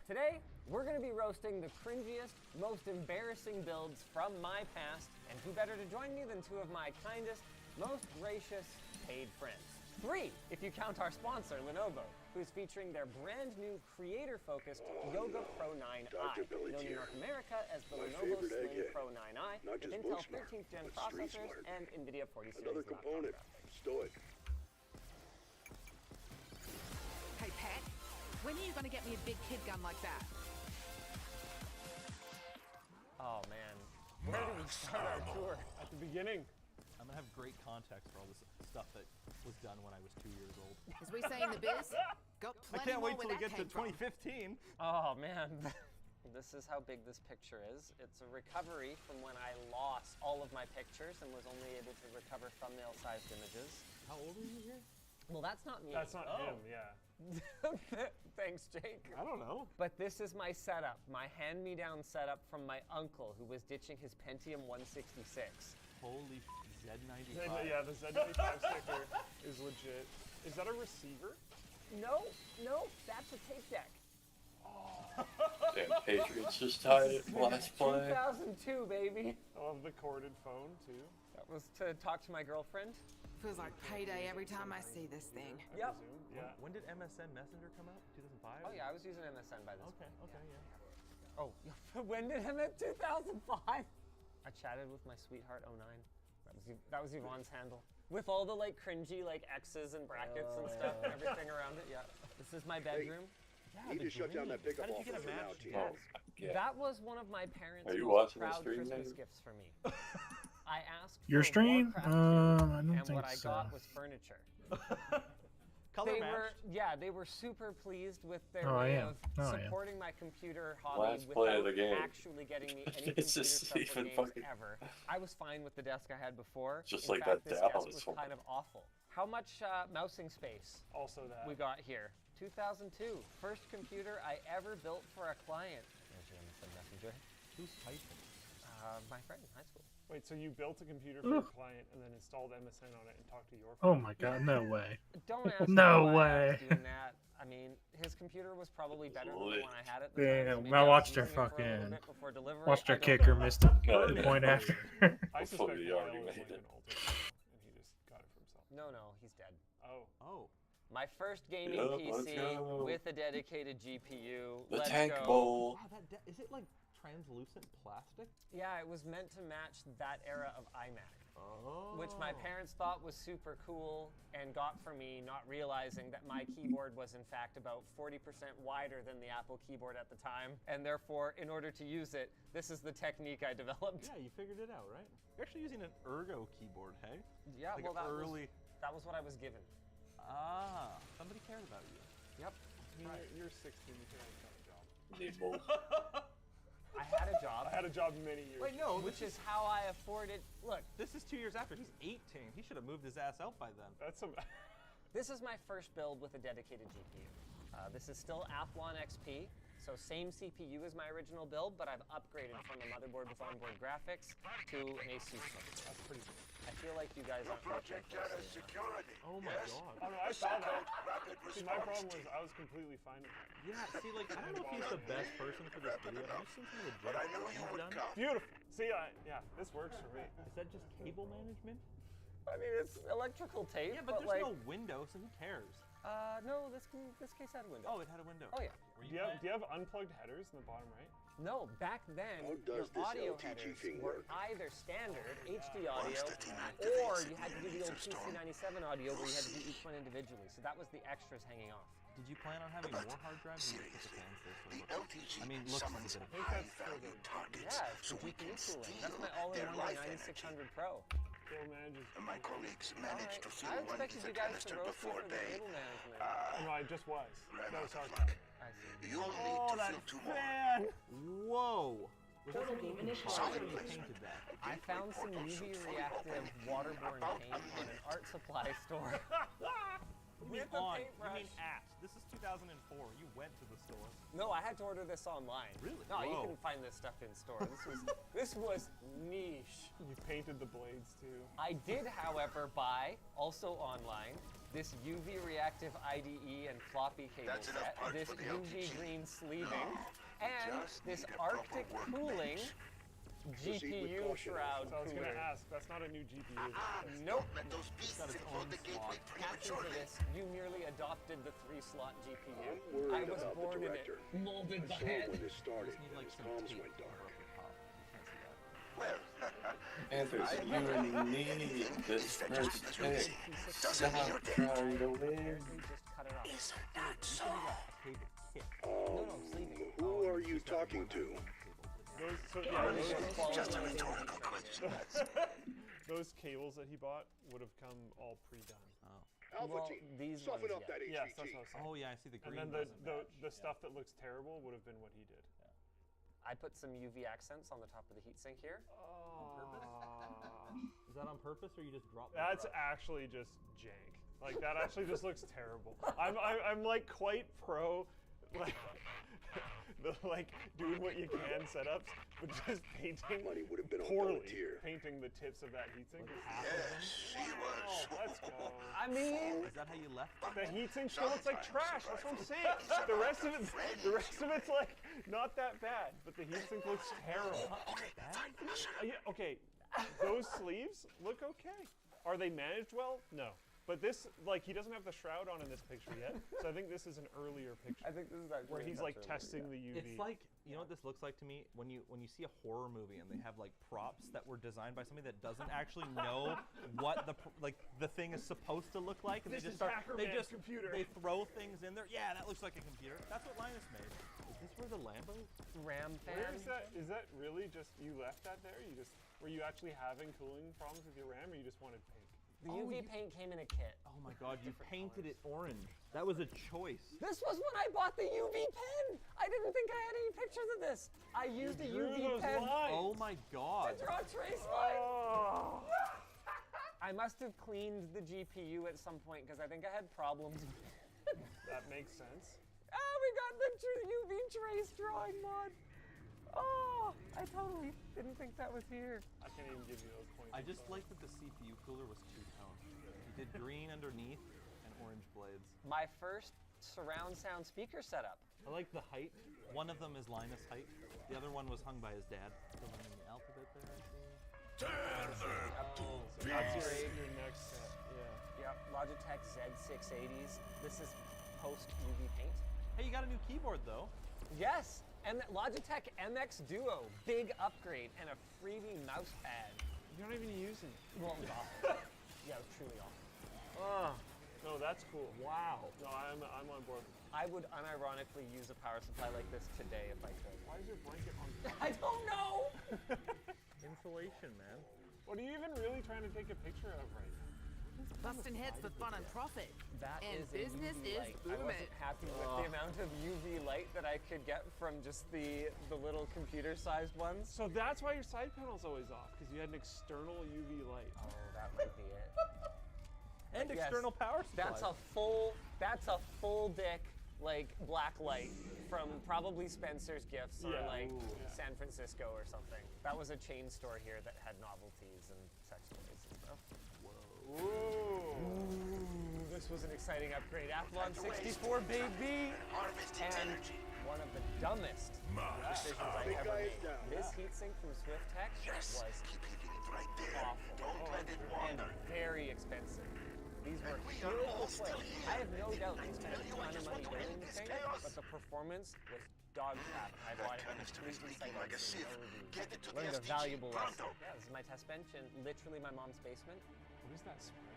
Today, we're going to be roasting the cringiest, most embarrassing builds from my past, and who better to join me than two of my kindest, most gracious paid friends. 3, if you count our sponsor, Lenovo, who's featuring their brand new creator-focused Yoga Pro 9i, known in North America as the Lenovo Slim Pro 9i, with Intel 13th Gen processors and NVIDIA 40 series Another component. Stoic. Hey, Pat, when are you going to get me a big kid gun like that? Oh, man. Where do we start our tour? At the beginning. I'm gonna have great context for all this stuff that was done when I was 2 years old. As we say in the biz, got I plenty can't more wait where till we that get to came from. 2015. Oh, man. This is how big this picture is. It's a recovery from when I lost all of my pictures and was only able to recover thumbnail-sized images. How old are you here? Well, that's not me. That's not him, yeah. Thanks, Jake. I don't know. But this is my setup, my hand-me-down setup from my uncle who was ditching his Pentium 166. Holy Z95. Yeah, the Z95 sticker is legit. Is that a receiver? No, that's a tape deck. Damn, Patriots just tied it last play. 2002, baby. I love the corded phone, too. That was to talk to my girlfriend. Feels like payday every time I see this thing. Yep. Yeah. When did MSN Messenger come out? 2005? Oh, yeah, I was using MSN by this Okay, point. okay, yeah. Oh, when did I met 2005? I chatted with my sweetheart 09. That was Yvonne's handle. With all the like cringy like X's and brackets and stuff and everything around it. Yeah. This is my bedroom. Need to shut down that pickup offer for now, T. Yeah. That was one of my parents' Are you most watching the proud stream, Christmas Nate? gifts for me. I asked Your for stream? Warcraft 2, I don't and think what I so. got was furniture. Color They were super pleased with their Oh, I way am. of Oh, I am. supporting my computer hobby Last play of without the game. actually getting me any This computer is stuff or even games fucking- ever. I was fine with the desk I had before. Just In like fact, that this Dallas desk was one. kind of awful. How much mousing space Also that. we got here? 2002, first computer I ever built for a client. There's your MSN Messenger. Who's typing? My friend in high school. Wait, so you built a computer for a client and then installed MSN on it and talked to your Oh friend? my god, no way. Don't ask No me why I was way. doing that. I mean, his computer was probably better than the one I had at the time. so Damn, maybe I was watched her using it for a little fucking. bit before delivery. Watched her I don't kicker, know. missed the Yeah. point after. I suspect Before he Lyle already was made like it. an alter ego, and he just got it for himself. No, he's dead. Oh. Oh. My first gaming Yep, let's PC go. with a dedicated GPU. The Let's tank go. bowl. Wow, is it like translucent plastic? Yeah, it was meant to match that era of iMac. Oh. Which my parents thought was super cool and got for me, not realizing that my keyboard was in fact about 40% wider than the Apple keyboard at the time. And therefore, in order to use it, this is the technique I developed. Yeah, you figured it out, right? You're actually using an ergo keyboard, hey? Yeah, Like well, early. that was what I was given. Ah, somebody cared about you. Yep. I mean, you're 16, you can have a job. Need more. I had a job. I had a job many years Wait, no, Which is how I afforded. Look, this is 2 years after. He's 18. He should have moved his ass out by then. That's some. this is my first build with a dedicated GPU. This is still Athlon XP. So same CPU as my original build, but I've upgraded from a motherboard with onboard graphics to an ASUS motherboard. That's pretty good. I feel like you guys aren't Project Data Security. Oh my god. Oh, no, I saw that. Rapid See, my problem response was I was completely fine with it. Yeah, see, like, I don't know if he's the best person for this video. Have you seen some of the But I junk knew he's you would done? come. Beautiful. See, yeah, this works for me. Is that just cable management? I mean, it's electrical tape. Yeah, but there's like, no window, so who cares? No, this case had a window. Oh, it had a window. Oh, yeah. Do you have unplugged headers in the bottom right? No, back then, How your does this audio LTG headers thing were work? either standard HD Once audio, the team or activates you had to do the old PC97 audio where you had to do each one individually. So that was the extras hanging off. Did you plan on having more hard drives? Or just the fans The LTG I mean, looks summons is a bit of high-value targets, Yeah, it's so the we can GPU cooling. steal That's my their all-in-one life 9600 Pro. Cable manages. My colleagues managed to I fill one expected ether you guys canister to roast me before for the they cable management. No, I just was. ran No, out of sorry. luck. I see. You'll need to fill two more. fan! Whoa! Was that something you painted that? I found some UV reactive waterborne paint in an art supply store. You mean With a on? You paintbrush. mean at? This is 2004. You went to the store. No, I had to order this online. Really? No, you Whoa. can find this stuff in store. This was niche. You painted the blades too. I did, however, buy, also online, this UV reactive IDE and floppy cable That's enough set, parts this for the UV LTG. green sleeving, and just this need a proper Arctic workbench. cooling Proceed with GPU caution. shroud So I was cooler. gonna ask. That's not a new GPU. Nope. Let those pieces explode the gateway Captain for prematurely. this, you merely adopted the 3-slot GPU. I'm I worried was about the born in it, director. molded I by saw it. when this started. Just need like His some comms tape went for dark. the top. You can't see that. Well, Panthers, you really need this first pick. Stop trying to win. Just cut it off. Is that so? Cable kit. Who are you talking to? Just a rhetorical question. Those cables that he bought would have come all pre-done. Oh. Alpha team, these soften ones, up that HCG. Yes, that's what I was saying. Oh yeah, I see the green. And then doesn't match. the stuff that looks terrible would have been what he did. I put some UV accents on the top of the heatsink here. Is that on purpose or you just dropped? That's actually just jank. Like that actually just looks terrible. I'm like quite pro, like the like doing what you can setups, but just painting Money would have been on poorly. volunteer. Painting the tips of that heatsink. Yes, he was. Oh, let's go. I mean, Is that how you left? The heatsink still looks like trash. That's what I'm saying. The rest of it's like not that bad, but the heatsink looks terrible. Okay, fine. Yeah, okay, those sleeves look okay. Are they managed well? No. But this, like, he doesn't have the shroud on in this picture yet, so I think this is an earlier picture. I think this is actually where he's like testing the UV. It's like, you know what this looks like to me? When you see a horror movie and they have like props that were designed by somebody that doesn't actually know what the thing is supposed to look like, and This they is just start Hackerman's computer. they throw things in there. Yeah, that looks like a computer. That's what Linus made. Is this where the Lambo RAM Where fan. is that? Is that really just you left that there? Were you actually having cooling problems with your RAM, or you just wanted pink? The UV paint came in a kit. Oh my God, you painted it orange. That was a choice. This was when I bought the UV pen. I didn't think I had any pictures of this. I used a UV pen Oh my God. to draw trace lines. Oh. I must have cleaned the GPU at some point because I think I had problems. That makes sense. Oh, we got the UV trace drawing mod. Oh, I totally didn't think that was here. I can't even give you those points. I just like that the CPU cooler was two-tone. He did green underneath and orange blades. My first surround sound speaker setup. I like the height. One of them is Linus' height. The other one was hung by his dad. Filling in the alphabet there, I see. That's your next set. Yeah. Yep, Logitech Z680s. This is post UV paint. Hey, you got a new keyboard though. Yes, and the Logitech MX Duo, big upgrade, and a freebie mouse pad. You're not even using it. Well, it was awful. Yeah, it was truly awful. No, that's cool. Wow. No, I'm on board. I would unironically use a power supply like this today if I could. Why is your blanket on? I don't know. Insulation, man. What are you even really trying to take a picture of right now? Busting heads for fun and profit. That And is a business UV is light. I booming. wasn't happy with the amount of UV light that I could get from just the little computer-sized ones. So that's why your side panel's always off, because you had an external UV light. Oh, that might be it. And Yes, external power supply. That's a full dick like black light from probably Spencer's Gifts or like San Francisco or something. That was a chain store here that had novelties and sex toys and stuff. Whoa. Ooh, this was an exciting upgrade. Athlon 64, baby! And one of the dumbest decisions I ever made. This heatsink from Swift-Tech was awful and very expensive. These were beautiful plates. I have no doubt they spent a ton of money building this thing, but the performance was dog crap. I bought it completely sight unseen, no reviews. Learned a valuable lesson. Yeah, this is my test bench in literally my mom's basement. What is that spray?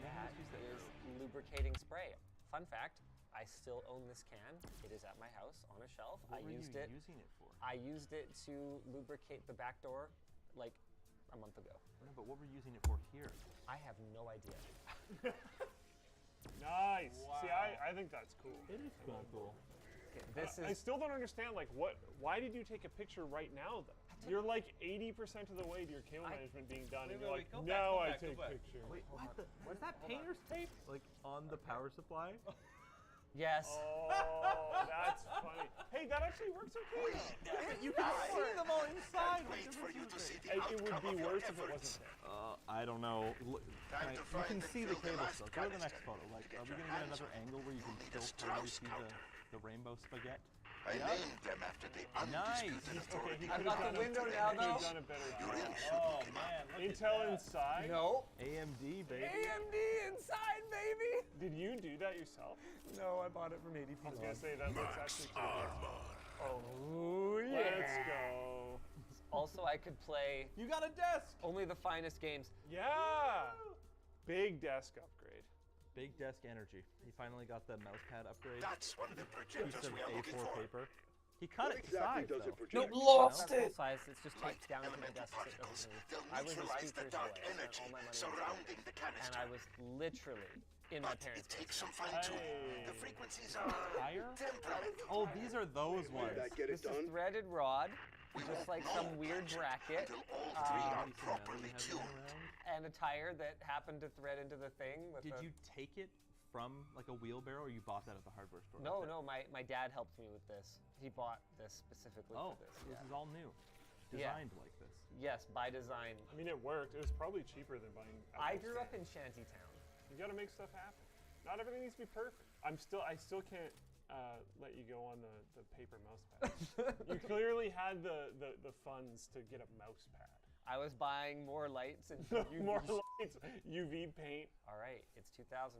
That is lubricating spray. Fun fact, I still own this can. It is at my house on a shelf. What were you using it for? I used it to lubricate the back door like a month ago. No, but what were you using it for here? I have no idea. Nice. Wow. See, I think that's cool. It is kind of cool. Okay, I still don't understand, like, why did you take a picture right now, though? You're like 80% of the way to your cable management being done, and you're like, now I take pictures. Wait, what the? Was that painter's tape? Like, on the power supply? Yes. Oh, that's funny. Hey, that actually works okay. You can see them all inside. It would be worse if it wasn't there. I don't know. Look, you can see the cable still. Go to the next photo. Like, are we gonna get another angle where you can still clearly see the rainbow spaghetti? I named them after the undisputed authority. I've got the window now, though. Done a better job. Oh man, look Intel at that. inside? No. AMD, baby. AMD inside, baby. Did you do that yourself? No, I bought it from 80 I was gonna say that looks actually cool. Oh yeah. Let's go. Also, I could play. You got a desk. Only the finest games. Yeah. Big desk upgrade. Big desk energy. He finally got the mouse pad upgrade. That's one of the projectors Piece of we are looking A4 for. paper. He cut it to Exactly size, does though. it project? Lost it. Size. It's just taped down to the desk. So it doesn't move. They'll I was a neutralize the speaker's dark boy. I spent energy all my money surrounding the and canister. I was literally in my parents' It takes basement. some fine-tuning. The frequencies are Higher? temporary. Oh, these are those ones. Get it This done? is threaded rod, just like some weird bracket, Until all three are properly tuned. and a tire that happened to thread into the thing. With Did the... you take it from like a wheelbarrow, or you bought that at the hardware store? No, no. My dad helped me with this. He bought this specifically for this. This is all new, designed like this. Yes, by design. I mean, it worked. It was probably cheaper than buying. I grew up in Shantytown. You got to make stuff happen. Not everything needs to be perfect. I still can't let you go on the paper mouse pad. You clearly had the funds to get a mouse pad. I was buying more lights and more lights, UV paint. All right, it's 2005,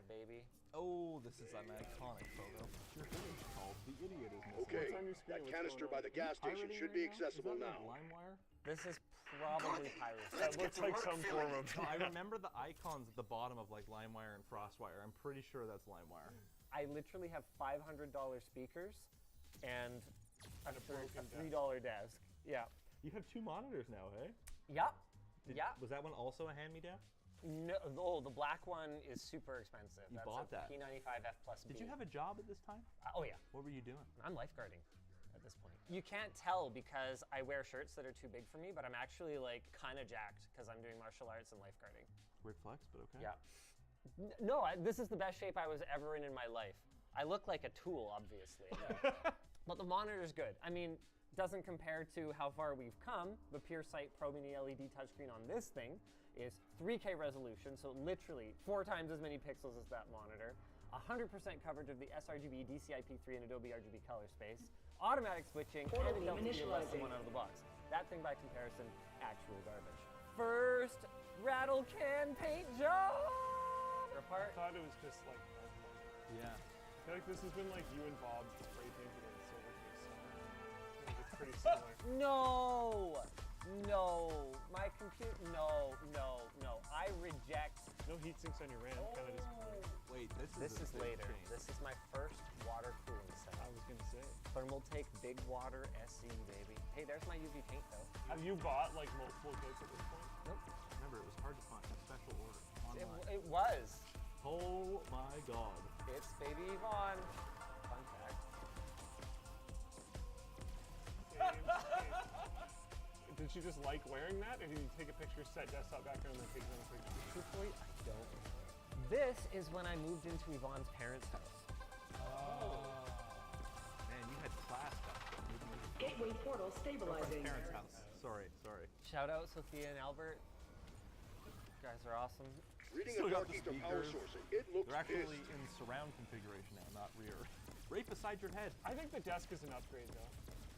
baby. Oh, this is an iconic photo. Called The Idiot is missing. Okay, that canister by the gas station should be accessible now. LimeWire? This is probably piracy. That looks like some form of. I remember the icons at the bottom of like LimeWire and FrostWire. I'm pretty sure that's LimeWire. I literally have $500 speakers and a $3 desk. Yeah. You have 2 monitors now, hey? Yep. Was that one also a hand-me-down? No, oh, the black one is super expensive. You That's bought a that. P95F plus B. Did you have a job at this time? Oh yeah. What were you doing? I'm lifeguarding at this point. You can't tell because I wear shirts that are too big for me, but I'm actually like kind of jacked because I'm doing martial arts and lifeguarding. Weird flex, but okay. Yeah. No, this is the best shape I was ever in my life. I look like a tool, obviously. But the monitor's good. I mean, doesn't compare to how far we've come. The PureSight Pro Mini LED touchscreen on this thing is 3K resolution, so literally 4 times as many pixels as that monitor. 100% coverage of the sRGB, DCI-P3, and Adobe RGB color space. Automatic switching, and it don't feel less than one out of the box. That thing, by comparison, actual garbage. First rattle can paint job. I thought it was just like. Yeah. I feel like this has been like you and Bob spray painted in silver case. It's pretty similar. No, my computer. No. I reject. No heat sinks on your RAM. Kind of just. Wait, this is later. This is my first water cooling set. I was gonna say. Thermaltake Big Water SE, baby. Hey, there's my UV paint though. Have you bought like multiple kits at this point? Nope. Remember, it was hard to find a special order online. It was. Oh my God. It's Baby Yvonne. Fun fact. Did she just like wearing that? Or did you take a picture, set desktop background, and then take another picture? Truthfully, I don't know. This is when I moved into Yvonne's parents' house. class stuff. Gateway portal stabilizing. Parents' house. Sorry. Shout out Sophia and Albert. You guys are awesome. Reading Still a got dark the ether power speakers. source. It looks They're actually pissed. in surround configuration now, not rear. Right beside your head. I think the desk is an upgrade though,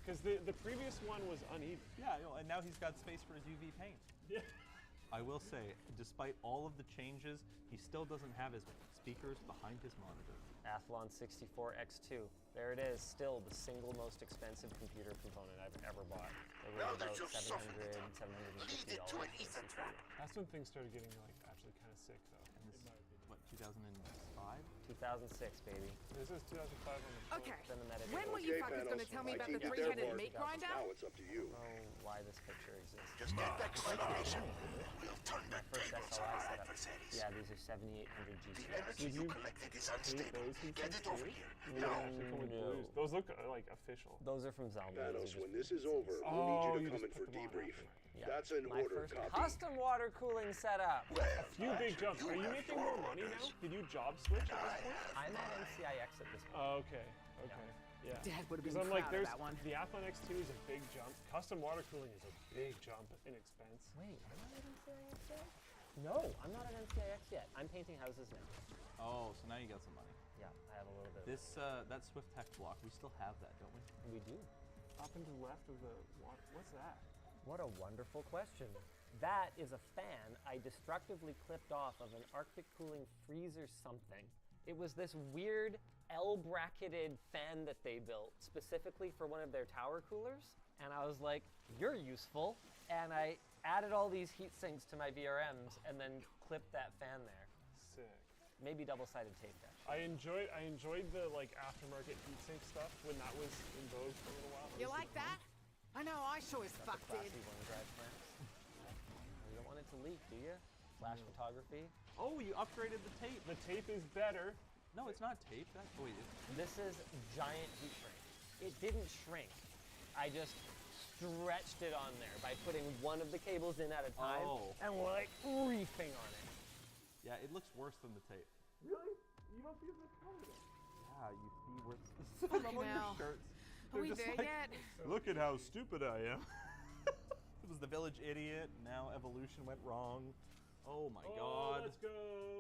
because the previous one was uneven. Yeah, and now he's got space for his UV paint. Yeah. I will say, despite all of the changes, he still doesn't have his speakers behind his monitor. Athlon 64X2. There it is, still the single most expensive computer component I've ever bought. It was about $750. That's when things started getting like actually kind of sick though. And this, what, 2005? 2006, baby. This is 2005 on the Okay. Then the metadata. When were you fuckers going to tell me about the three-headed meat grinder? Now it's up to you. Oh, why this picture exists. Just get back to civilization. We'll turn that first SLI setup. Yeah, these are 7800 GCs. Did you collected is unstable. Get it over here. No. Those look like official. Those are from Zelda. Thanos, when this is over, we'll need you to come in for debrief. Yeah. That's an My order first copy. custom water cooling setup. A few big jumps. Are you making more money now? Did you job switch at this point? I'm at NCIX at this point. Oh, okay. Yeah. Dad would have been Because I'm proud like, of there's that one. the Athlon X2 is a big jump. Custom water cooling is a big jump in expense. Wait, am I at NCIX yet? No, I'm not at NCIX yet. I'm painting houses now. Oh, so now you got some money. Yeah, I have a little bit. This that Swift Tech block, we still have that, don't we? We do. Up and to the left of the water. What's that? What a wonderful question. That is a fan I destructively clipped off of an Arctic cooling freezer something. It was this weird L-bracketed fan that they built specifically for one of their tower coolers. And I was like, you're useful. And I added all these heat sinks to my VRMs and then clipped that fan there. Sick. Maybe double-sided tape actually. I enjoyed the like aftermarket heatsink stuff when that was in vogue for a little while. You like that? I know, I sure as fuck did. Classy OneDrive clamps. You don't want it to leak, do you? Flash photography. Oh, you upgraded the tape. The tape is better. No, it's not tape. Wait. This is giant heat shrink. It didn't shrink. I just stretched it on there by putting one of the cables in at a time and like reefing on it. Yeah, it looks worse than the tape. Really? You must be able to cover it. Yeah, you see where Fucking some of your hell. shirts. Are we there yet? Look at how stupid I am. It was the village idiot. Now evolution went wrong. Oh my god. Let's go.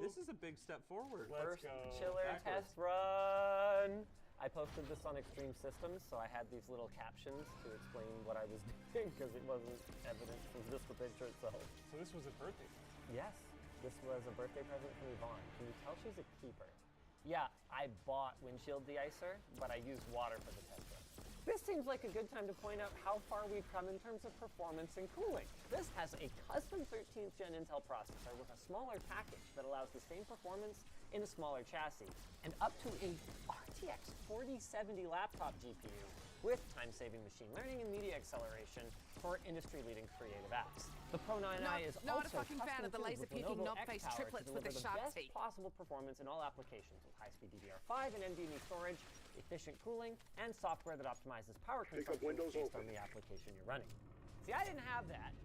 This is a big step forward. First go. chiller Backwards. test run. I posted this on Extreme Systems, so I had these little captions to explain what I was doing because it wasn't evident from just the picture itself. So this was a birthday present. Yes, this was a birthday present from Yvonne. Can you tell she's a keeper? Yeah, I bought windshield de-icer, but I used water for the test run. This seems like a good time to point out how far we've come in terms of performance and cooling. This has a custom 13th gen Intel processor with a smaller package that allows the same performance in a smaller chassis, and up to a RTX 4070 laptop GPU with time-saving machine learning and media acceleration for industry-leading creative apps. The Pro 9i is not a also fucking fan of the custom-tuned with laser-peeking Lenovo knob-faced X-Power triplets to with the deliver shark best teeth. possible performance in all applications with high-speed DDR5 and NVMe storage, efficient cooling, and software that optimizes power consumption Windows based open. on the application you're running. See, I didn't have that,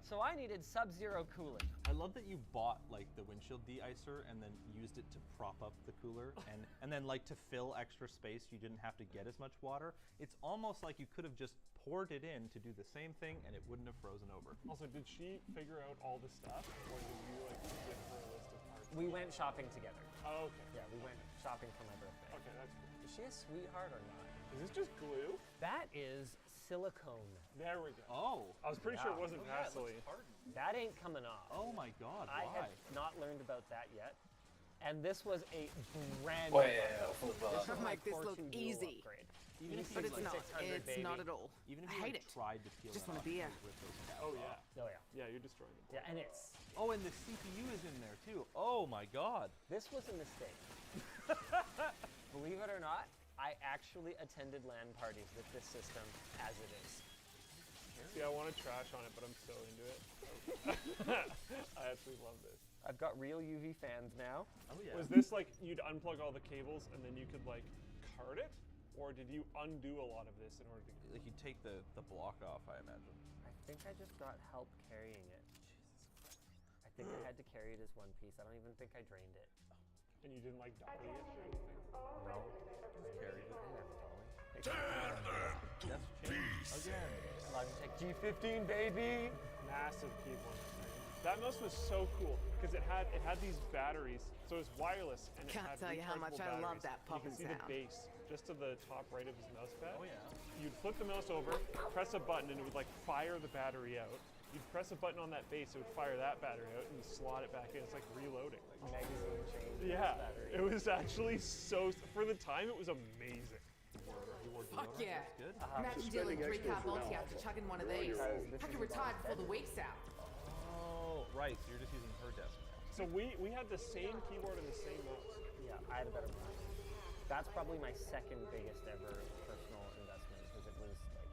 so I needed sub-zero cooling. I love that you bought like the windshield de-icer and then used it to prop up the cooler and then like to fill extra space you didn't have to get as much water. It's almost like you could have just poured it in to do the same thing and it wouldn't have frozen over. Also, did she figure out all the stuff, or did you like give her a list of parts? We went shopping together. Oh, okay. Yeah, we went shopping for my birthday. Okay, that's cool. Is she a sweetheart or not? Is this just glue? That is silicone. There we go. Oh. I was pretty sure it wasn't Vaseline. That ain't coming off. Oh my god, I why? have not learned about that yet. And this was a brand Well, new yeah, one. this will make this Core look 2 dual easy. upgrade. Even if But you it's like not. 600, It's baby. not at all. Even if I you hate like, it. tried to peel Just that want a off, beer. you'd rip those tabs Oh off. yeah. Oh yeah. Yeah, you're destroying it. Yeah, and it's Oh, and the CPU is in there too. Oh my god. this was a mistake. Believe it or not, I actually attended LAN parties with this system as it is. See, I want to trash on it, but I'm so into it. I absolutely love this. I've got real UV fans now. Oh yeah. Was this like you'd unplug all the cables and then you could like card it, or did you undo a lot of this in order to get Like you take the block off, I imagine. I think I just got help carrying it. I think I had to carry it as one piece. I don't even think I drained it. and you didn't like dolly it or anything? No. Just carried it. I never dolly. Again. Logitech G15, baby. Massive keyboard. That mouse was so cool because it had these batteries, so it was wireless and it Can't had tell you how much I rechargeable love batteries. that popping You can see sound. the base just to the top right of his mouse pad. Oh yeah. You'd flip the mouse over, press a button, and it would like fire the battery out. You'd press a button on that base, it would fire that battery out, and you slot it back in. It's like reloading. Magazine change. Yeah, battery. it was actually so. For the time, it was amazing. Fuck yeah. Good. Imagine dealing 3-car multi after chugging one of these. I could retire before the week's out. Oh, right. So you're just using her desk now. So we had the same keyboard and the same mouse. Yeah, I had a better one. That's probably my second biggest ever personal investment because it was like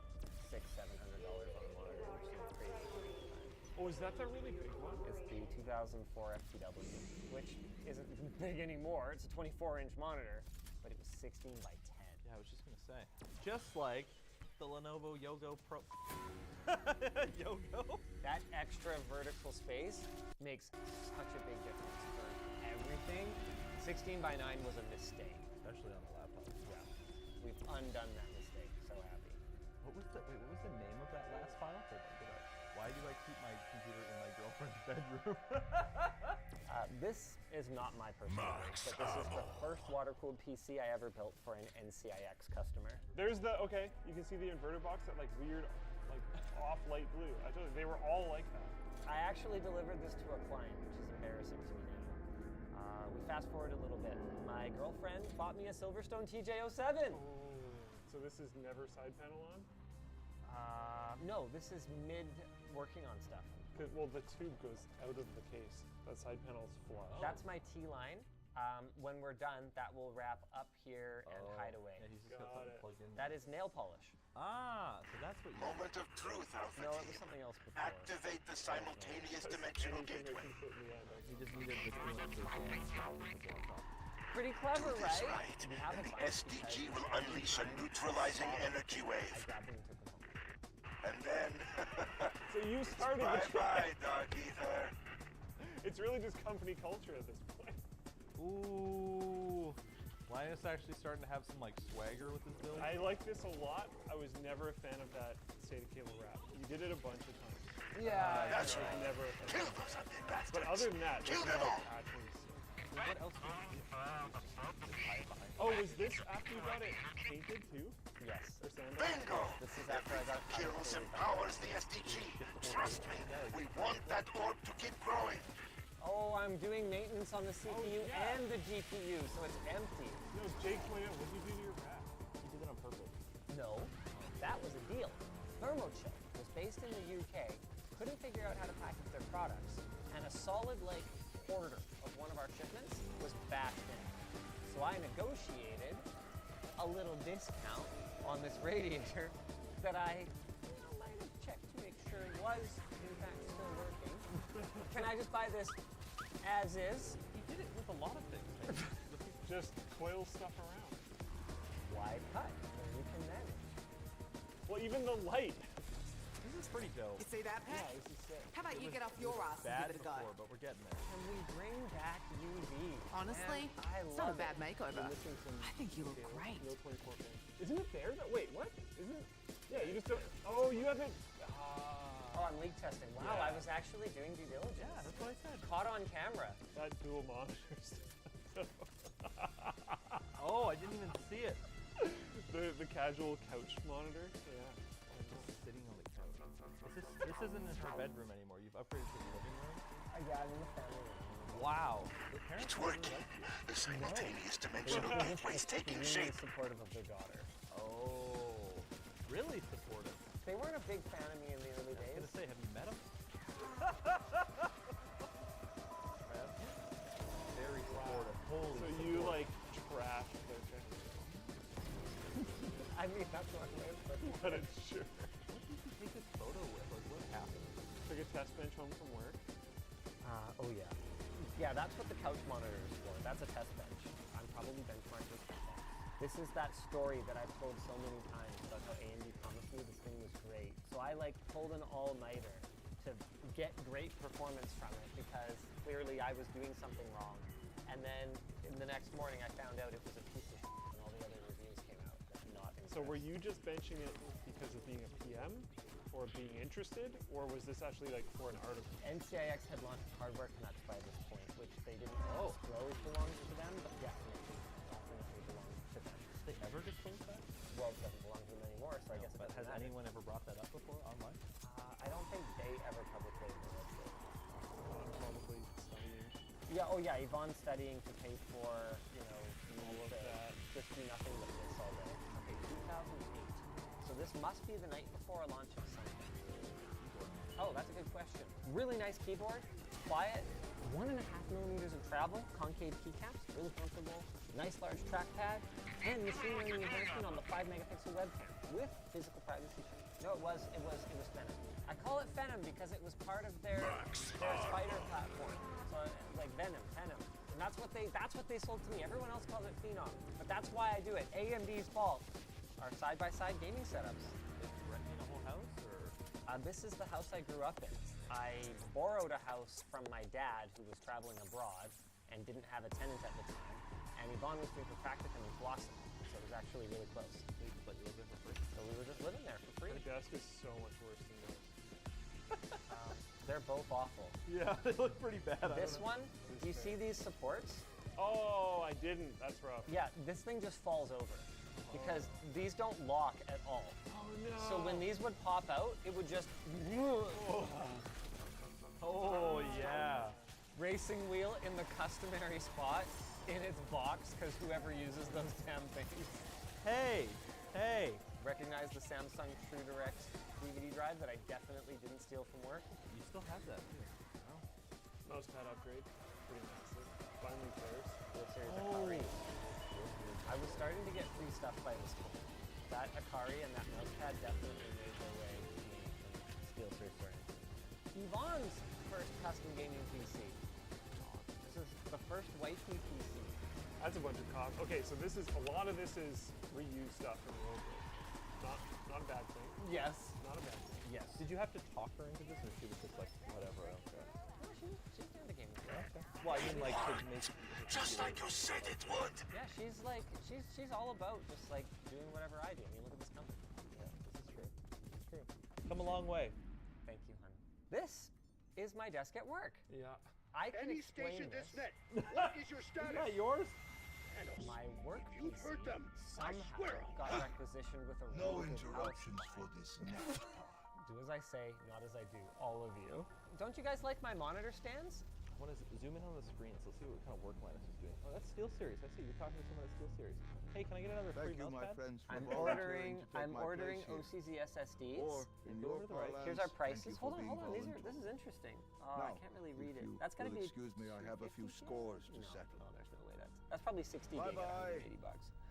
$600-700 on the monitor, which seemed crazy for me at the time. Oh, is that the really big one? It's the 2004 FTW, which isn't big anymore. It's a 24-inch monitor, but it was 16 by 10. Yeah, I was just gonna say. Just like the Lenovo Yogo Pro. Yogo. That extra vertical space makes such a big difference for everything. 16 by 9 was a mistake. Especially on the laptop. Yeah. We've undone that mistake. So happy. What was the name of that last file? Hold on, get out. Why do I keep my computer in my girlfriend's bedroom? This is not my personal link, but this is the first water-cooled PC I ever built for an NCIX customer. There's the, okay, you can see the inverter box, that like weird, like off light blue. I told you, they were all like that. I actually delivered this to a client, which is embarrassing to me now. We fast forward a little bit. My girlfriend bought me a Silverstone TJ07. Oh, so this is never side panel on? No, this is mid working on stuff. Well, the tube goes out of the case. That side panel's flush. That's my T-line. When we're done, that will wrap up here and hide away. Yeah, he's just got something plugged in. That is nail polish. Ah, so that's what you. Moment of truth, Alpha. No, it was something else before. Activate the simultaneous dimensional gateway. He just needed the Pretty clever, That's right? right. We have a The SDG will unleash a neutralizing energy wave. I grabbed him and took him home. And then... So you started the Bye-bye, Dark Ether. It's really just company culture at this point. Ooh. Linus actually starting to have some like swagger with his build. I like this a lot. I was never a fan of that SATA cable wrap. You did it a bunch of times. Yeah, that's I was right. never a fan. Kill those undead bastards. But other than that, Kill this is them like all. actually sick. What else did you do? Oh, was this after you got it painted too? Yes. Or sanded? Bingo! This is after I got it Kills painted. empowers the SDG. Trust me, we want that orb to keep growing. Oh, I'm doing maintenance on the CPU and the GPU, so it's empty. No, Jake pointed out, what did you do to your wrap? You did it on purpose. No, that was a deal. Thermochip was based in the UK, couldn't figure out how to package their products, and a solid like quarter of one of our shipments was bashed in. So I negotiated a little discount on this radiator that I might have checked to make sure it was in fact still working. Can I just buy this as is? He did it with a lot of things. Just coil stuff around. Wide cut, and you can manage. Well, even the light. This is pretty dope. You see that, Pat? Yeah, this is sick. How about you get off your ass and Bad give it a go? before, but we're getting there. Can we bring back UV? Honestly, Man, I it's not a love bad it. makeover. Missing some I think you look details. great. No 24 pin. Isn't it there? Wait, what? Isn't it? Yeah, you just don't. Oh, you haven't. Oh, I'm leak testing. Wow, Yeah. I was actually doing due diligence. Yeah, that's what I said. Caught on camera. That dual monitors. Oh, I didn't even see it. the casual couch monitor. Yeah. Sitting on the couch. This isn't in her bedroom anymore. You've upgraded to the living room. Yeah, I'm in the family room. Wow. The parents It's really working. like you. The simultaneous dimensional gateway is taking Really shape. supportive of their daughter. Oh, really supportive. They weren't a big fan of me in the early I was days. gonna say, have you met him? Very supportive. Holy So support. you like trash their channel. I mean, that's not my impression. But it's true. What did you take this photo with? Like, what happened? Took a test bench home from work. Oh yeah. Yeah, that's what the couch monitor is for. That's a test bench. I'm probably benchmarked this for that. This is that story that I've told so many times about how AMD promised me this thing was great. So I like pulled an all-nighter to get great performance from it because clearly I was doing something wrong. And then in the next morning I found out it was a piece of shit and all the other reviews came out that not So were you just benching it because of being a PM or being interested, or was this actually like for an article? NCIX had launched hardware Canucks by this point, which they didn't disclose belongs to them, but definitely belongs to them. Did they ever disclose that? Well, it doesn't belong to them anymore, so I guess. But has anyone ever brought that up before online? I don't think they ever publicly acknowledged it. Probably studying. Yeah. Oh yeah. Yvonne's studying to pay for All of that. just do nothing but this all day. Okay, 2008. So this must be the night before a launch of something. Oh, that's a good question. Really nice keyboard, quiet, 1.5 millimeters of travel, concave keycaps, really comfortable, nice large trackpad, and machine learning enhancement on the 5-megapixel webcam with physical privacy. No, it was Phenom. I call it Phenom because it was part of their spider platform. So like Venom. And that's what they sold to me. Everyone else calls it Phenom, but that's why I do it. AMD's fault. Our side-by-side gaming setups. Renting a whole house, or? This is the house I grew up in. I borrowed a house from my dad who was traveling abroad and didn't have a tenant at the time. And Yvonne was doing her practicum in Blossom, so it was actually really close. But you lived there for free? So we were just living there for free. My desk is so much worse than this. They're both awful. Yeah, they look pretty bad. This one, do you see these supports? Oh, I didn't. That's rough. Yeah, this thing just falls over because these don't lock at all. Oh no. So when these would pop out, it would just. Oh yeah. Racing wheel in the customary spot in its box because whoever uses those damn things. Hey. Recognize the Samsung TrueDirect DVD drive that I definitely didn't steal from work? You still have that too. Wow. Mousepad upgrade. Pretty massive. Finally pairs. This series Akari. I was starting to get free stuff by this point. That Akari and that mousepad definitely made their way to me from SteelSeries or anything. Yvonne's first custom gaming PC. This is the first wifey PC. That's a bunch of cost. Okay, so this is a lot of this is reused stuff from the old days. Not a bad thing. Yes. Not a bad thing. Yes. Did you have to talk her into this, or she was just like, whatever, I don't care? No, she's into gaming. Okay. Well, I mean, like, to make Just like you said it would. Yeah, she's all about just like doing whatever I do. I mean, look at this company. Yeah, this is true. It's true. Come a long way. Thank you, hon. This is my desk at work. Yeah. I can Any explain station this. this net. What is your status? Isn't that yours? My work You've PC hurt them. I somehow swear. got requisitioned with a No really good interruptions house. for this net. Do as I say, not as I do. All of you. Don't you guys like my monitor stands? I want to zoom in on the screen so let's see what kind of work Linus is doing. Oh, that's SteelSeries. I see. You're talking to someone at SteelSeries. Hey, can I get another free mousepad? I'm ordering OCZ SSDs. Here's our prices. Hold on. This is interesting. Oh, I can't really read it. That's gotta be. Excuse me, I have a few scores to settle. Oh, there's no way that's probably 60 gig at $180.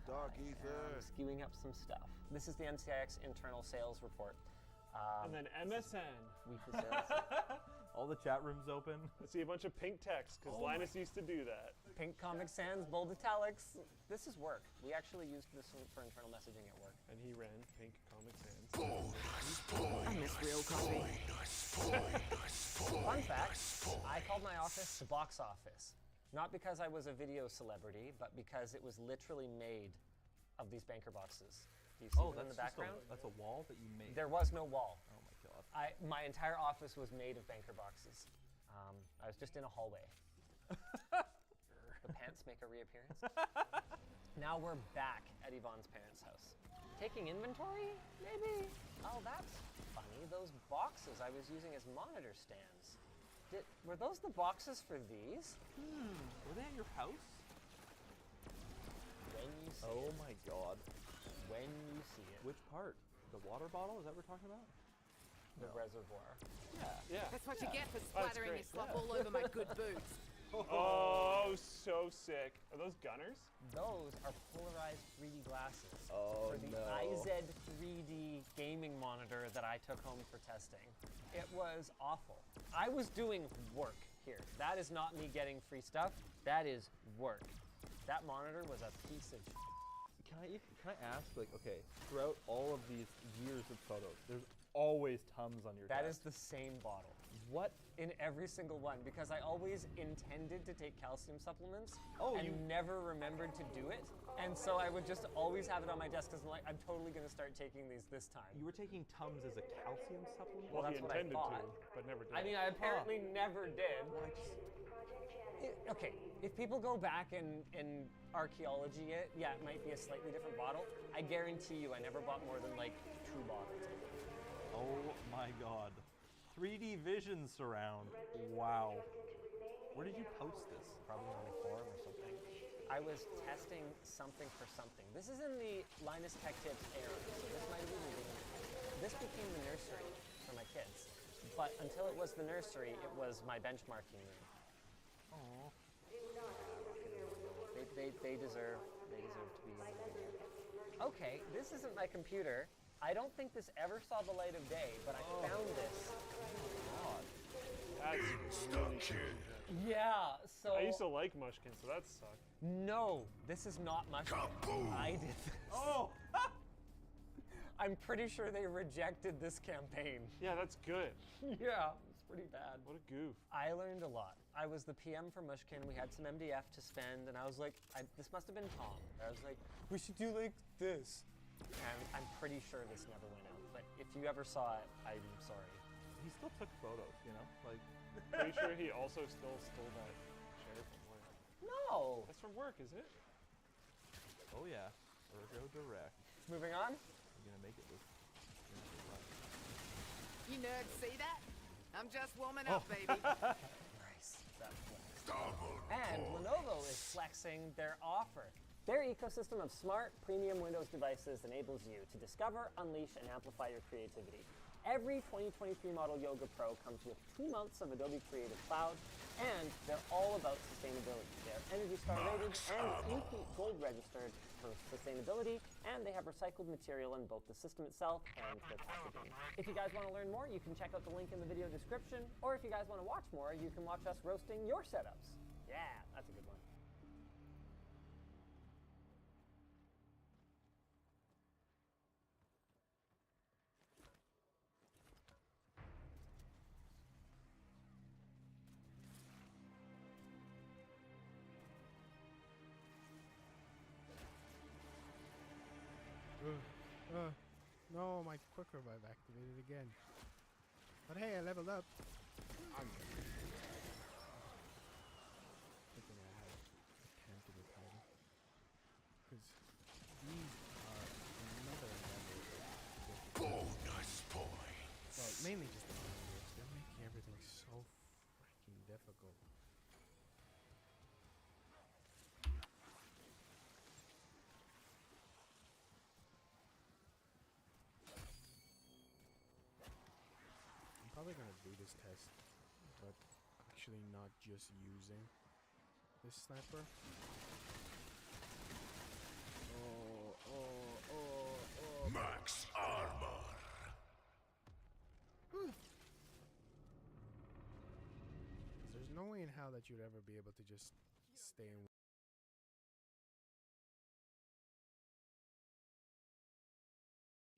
Dark ether. Skewing up some stuff. This is the NCIX internal sales report. And then MSN. Weekly sales. All the chat rooms open. I see a bunch of pink text because Linus used to do that. Pink Comic Sans, bold italics. This is work. We actually used this for internal messaging at work. And he ran Pink Comic Sans. I miss real coffee. Fun fact, I called my office the box office. Not because I was a video celebrity, but because it was literally made of these banker boxes. Do you see them in the background? That's a wall that you made. There was no wall. Oh my god. My entire office was made of banker boxes. I was just in a hallway. The pants make a reappearance. Now we're back at Yvonne's parents' house. Taking inventory, maybe? Oh, that's funny. Those boxes I was using as monitor stands. Were those the boxes for these? Were they at your house? When you see Oh it. my god. When you see it. Which part? The water bottle? Is that what we're talking about? The reservoir. Yeah. That's what you get for splattering your slop all over my good boots. Oh, so sick. Are those gunners? Those are polarized 3D glasses Oh, for the IZ 3D gaming monitor that I took home for testing. It was awful. I was doing work here. That is not me getting free stuff. That is work. That monitor was a piece of Can I ask, like, okay, throughout all of these years of photos, there's always Tums on your That desk. is the same bottle. What? In every single one, because I always intended to take calcium supplements and never remembered to do it. And so I would just always have it on my desk because I'm like, I'm totally going to start taking these this time. You were taking Tums as a calcium supplement? Well, that's what I thought. But never did. I mean, I apparently never did. Okay, if people go back and archaeology it, yeah, it might be a slightly different bottle. I guarantee you I never bought more than like 2 bottles. Oh my god. 3D vision surround. Wow. Where did you post this? Probably on the forum or something. I was testing something for something. This is in the Linus Tech Tips era, so this might even be. This became the nursery for my kids. But until it was the nursery, it was my benchmarking room. Aww. They deserve to be. Okay, this isn't my computer. I don't think this ever saw the light of day, but I found this. That's really Yeah, so... I used to like Mushkin, so that sucked. No, this is not Mushkin. I did this. Oh! I'm pretty sure they rejected this campaign. Yeah, that's good. Yeah, it's pretty bad. What a goof. I learned a lot. I was the PM for Mushkin. We had some MDF to spend, and I was like, this must have been Tom. I was like, we should do like this. And I'm pretty sure this never went out. But if you ever saw it, I'm sorry. He still took photos, you know? Like. Pretty sure he also still stole that chair from work. No! That's from work, is it? Oh yeah. Ergo Direct. Moving on. You're gonna make it this. You nerds see that? I'm just warming up, baby. Nice. That flex. And Lenovo is flexing their offer. Their ecosystem of smart, premium Windows devices enables you to discover, unleash, and amplify your creativity. Every 2023 model Yoga Pro comes with 2 months of Adobe Creative Cloud, and they're all about sustainability. They're Energy Star rated and Infinite Gold registered for sustainability, and they have recycled material in both the system itself and their packaging. If you guys want to learn more, you can check out the link in the video description, or if you guys want to watch more, you can watch us roasting your setups. Yeah, that's a good one. No, my quick revive activated again. But hey, I leveled up. I'm thinking I have a can't do title. Because these are another level. Bonus points. Well, mainly just the language. They're making everything so freaking difficult. Probably gonna do this test, but actually not just using this sniper. Max armor. There's no way in hell that you'd ever be able to just stay in.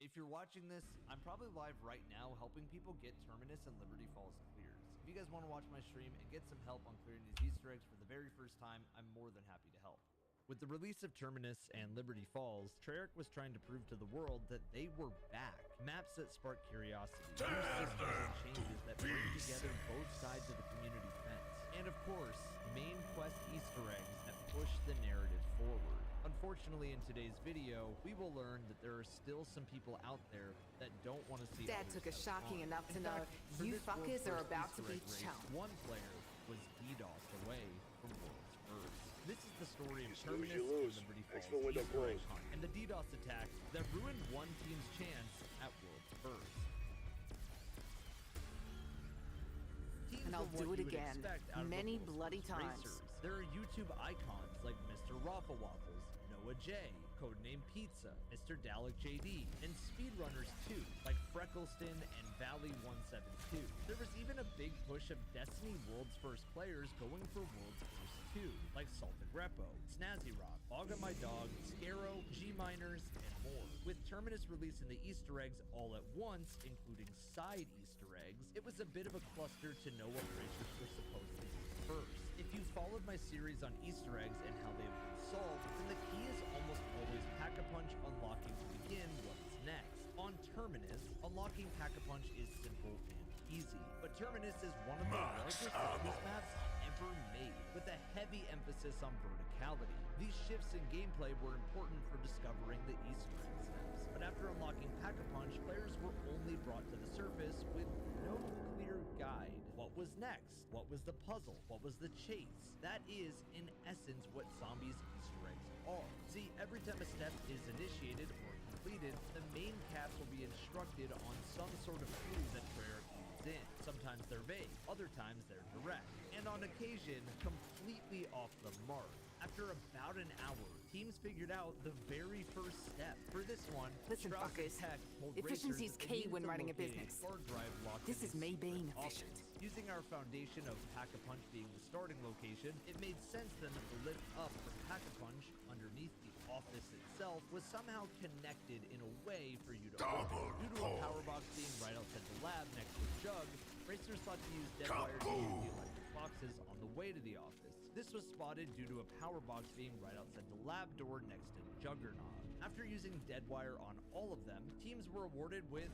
If you're watching this, I'm probably live right now helping people get Terminus and Liberty Falls cleared. If you guys want to watch my stream and get some help on clearing these Easter eggs for the very first time, I'm more than happy to help. With the release of Terminus and Liberty Falls, Treyarch was trying to prove to the world that they were back. Maps that spark curiosity, new systems and changes that bring together both sides of the community fence, and of course, main quest Easter eggs that push the narrative forward. Unfortunately, in today's video, we will learn that there are still some people out there that don't want to see Dad took a shocking enough to know you fuckers are about to be chopped. One player was DDoSed away from World's First. This is the story of Terminus and Liberty Falls Easter egg hunt, and the DDoS attacks that ruined one team's chance at World's First. And I'll do it again, many bloody times. There are YouTube icons like Mr. Raffle Waffles, No Noah J, codename Pizza, Mr. Dalek JD, and speedrunners too, like Freckleston and Valley172. There was even a big push of Destiny World's first players going for World's first 2, like Saltagrepo, Snazzy Rock, Bogga My Dog, Scarrow, G-Miners, and more. With Terminus releasing the Easter eggs all at once, including side Easter eggs, it was a bit of a cluster to know what racers were supposed to do first. If you followed my series on Easter eggs and how they have been solved, then the key is almost always Pack-a-Punch unlocking to begin what's next. On Terminus, unlocking Pack-a-Punch is simple and easy, but Terminus is one of the largest zombies maps ever made, with a heavy emphasis on verticality. These shifts in gameplay were important for discovering the Easter egg steps, but after unlocking Pack-a-Punch, players were only brought to the surface with no clear guide. What was next? What was the puzzle? What was the chase? That is, in essence, what zombies Easter eggs are. See, every time a step is initiated or completed, the main cast will be instructed on some sort of clue that Treyarch leads in. Sometimes they're vague, other times they're direct, and on occasion, completely off the mark. After about an hour, teams figured out the very first step. For this one, Listen, fuckers. Efficiency is key when running a business. This is me being efficient. Using our foundation of Pack-a-Punch being the starting location, it made sense then that the lift up from Pack-a-Punch underneath the office itself was somehow connected in a way for you to open. Due to a power box being right outside the lab next to the jug, racers thought to use dead wire to use the electric boxes on the way to the office. This was spotted due to a power box being right outside the lab door next to Juggernaut. After using dead wire on all of them, teams were awarded with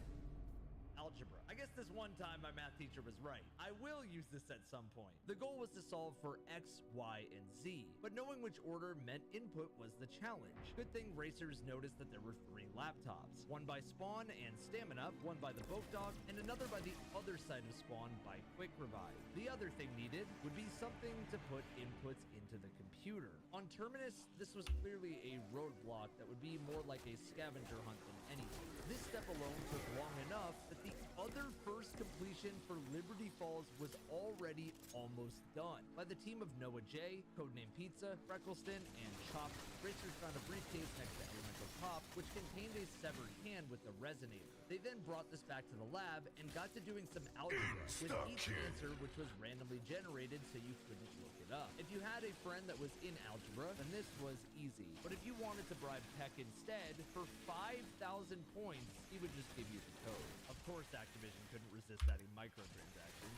algebra. I guess this one time my math teacher was right. I will use this at some point. The goal was to solve for X, Y, and Z, but knowing which order meant input was the challenge. Good thing racers noticed that there were 3 laptops, one by Spawn and Stamina, one by the Boat Dog, and another by the other side of Spawn by Quick Revive. The other thing needed would be something to put inputs into the computer. On Terminus, this was clearly a roadblock that would be more like a scavenger hunt than anything. This step alone took long enough that the other first completion for Liberty Falls was already almost done by the team of Noah J, codename Pizza, Freckleston, and Chop. Racers found a briefcase next to Elemental Pop, which contained a severed hand with a resonator. They then brought this back to the lab and got to doing some algebra with each answer, which was randomly generated so you couldn't look it up. If you had a friend that was in algebra, then this was easy. But if you wanted to bribe Peck instead, for 5,000 points, he would just give you the code. Of course, Activision couldn't resist adding microtransactions.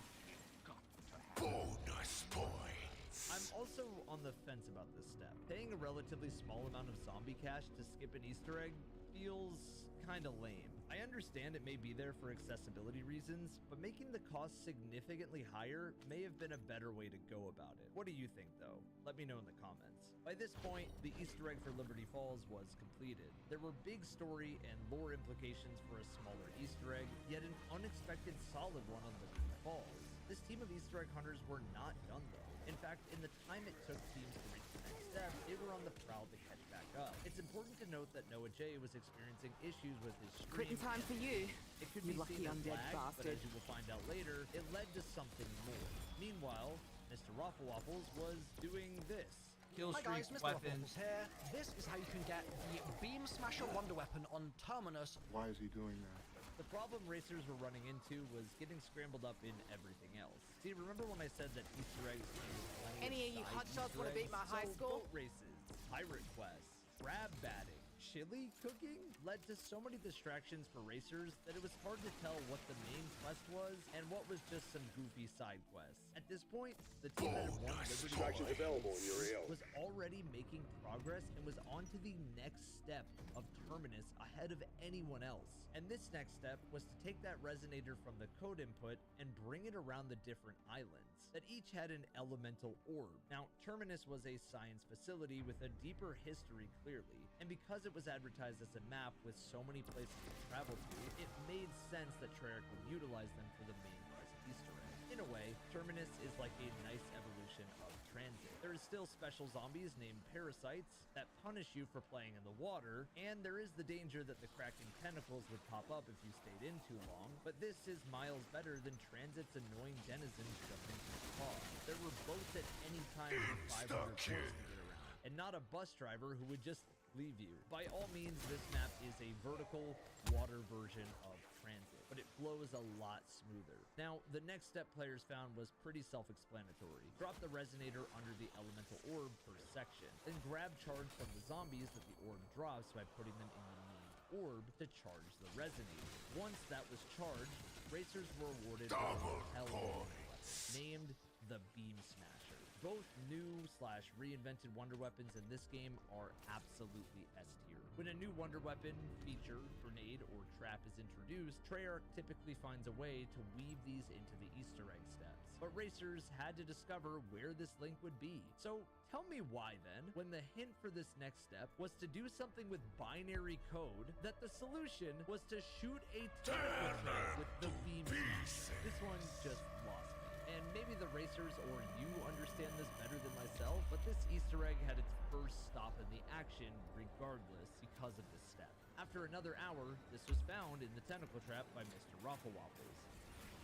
Bonus points. I'm also on the fence about this step. Paying a relatively small amount of zombie cash to skip an Easter egg feels kinda lame. I understand it may be there for accessibility reasons, but making the cost significantly higher may have been a better way to go about it. What do you think, though? Let me know in the comments. By this point, the Easter egg for Liberty Falls was completed. There were big story and lore implications for a smaller Easter egg, yet an unexpected solid one on Liberty Falls. This team of Easter egg hunters were not done, though. In fact, in the time it took teams to reach the next step, they were on the prowl to catch back up. It's important to note that Noah J was experiencing issues with his stream. Quitting time for you. It could You be lucky seen as undead lag, but bastard. as you will find out later, it led to something more. Meanwhile, Mr. Waffle Waffles was doing this. Hi guys, Mr. Waffles here. This is how you can get the Beam Smasher Wonder Weapon on Terminus. Why is he doing that? The problem racers were running into was getting scrambled up in everything else. See, remember when I said that Easter eggs came with plenty Any of you side hotshots Easter wanna beat eggs? my high So score? boat races, pirate quests, crab batting, chili cooking led to so many distractions for racers that it was hard to tell what the main quest was and what was just some goofy side quests. At this point, the team that had won Liberty Distractions available in your AO. was already making progress and was on to the next step of Terminus ahead of anyone else. And this next step was to take that resonator from the code input and bring it around the different islands that each had an elemental orb. Now, Terminus was a science facility with a deeper history clearly, and because it was advertised as a map with so many places to travel to, it made sense that Treyarch would utilize them for the main quest Easter egg. In a way, Terminus is like a nice evolution of Transit. There is still special zombies named parasites that punish you for playing in the water, and there is the danger that the cracking tentacles would pop up if you stayed in too long, but this is miles better than Transit's annoying denizens jumping to the car. There were boats at any time for 500 points to get around, and not a bus driver who would just leave you. By all means, this map is a vertical water version of Transit, but it flows a lot smoother. Now, the next step players found was pretty self-explanatory. Drop the resonator under the elemental orb per section, then grab charge from the zombies that the orb drops by putting them in the main orb to charge the resonator. Once that was charged, racers were awarded a hell of a weapon, named the Beam Smasher. Both new / reinvented wonder weapons in this game are absolutely S tier. When a new wonder weapon, feature, grenade, or trap is introduced, Treyarch typically finds a way to weave these into the Easter egg steps. But racers had to discover where this link would be. So tell me why then, when the hint for this next step was to do something with binary code, that the solution was to shoot a tentacle train with the Beam Smasher. This one just lost me. And maybe the racers or you understand this better than myself, but this Easter egg had its first stop in the action regardless because of this step. After another hour, this was found in the tentacle trap by Mr. Waffles.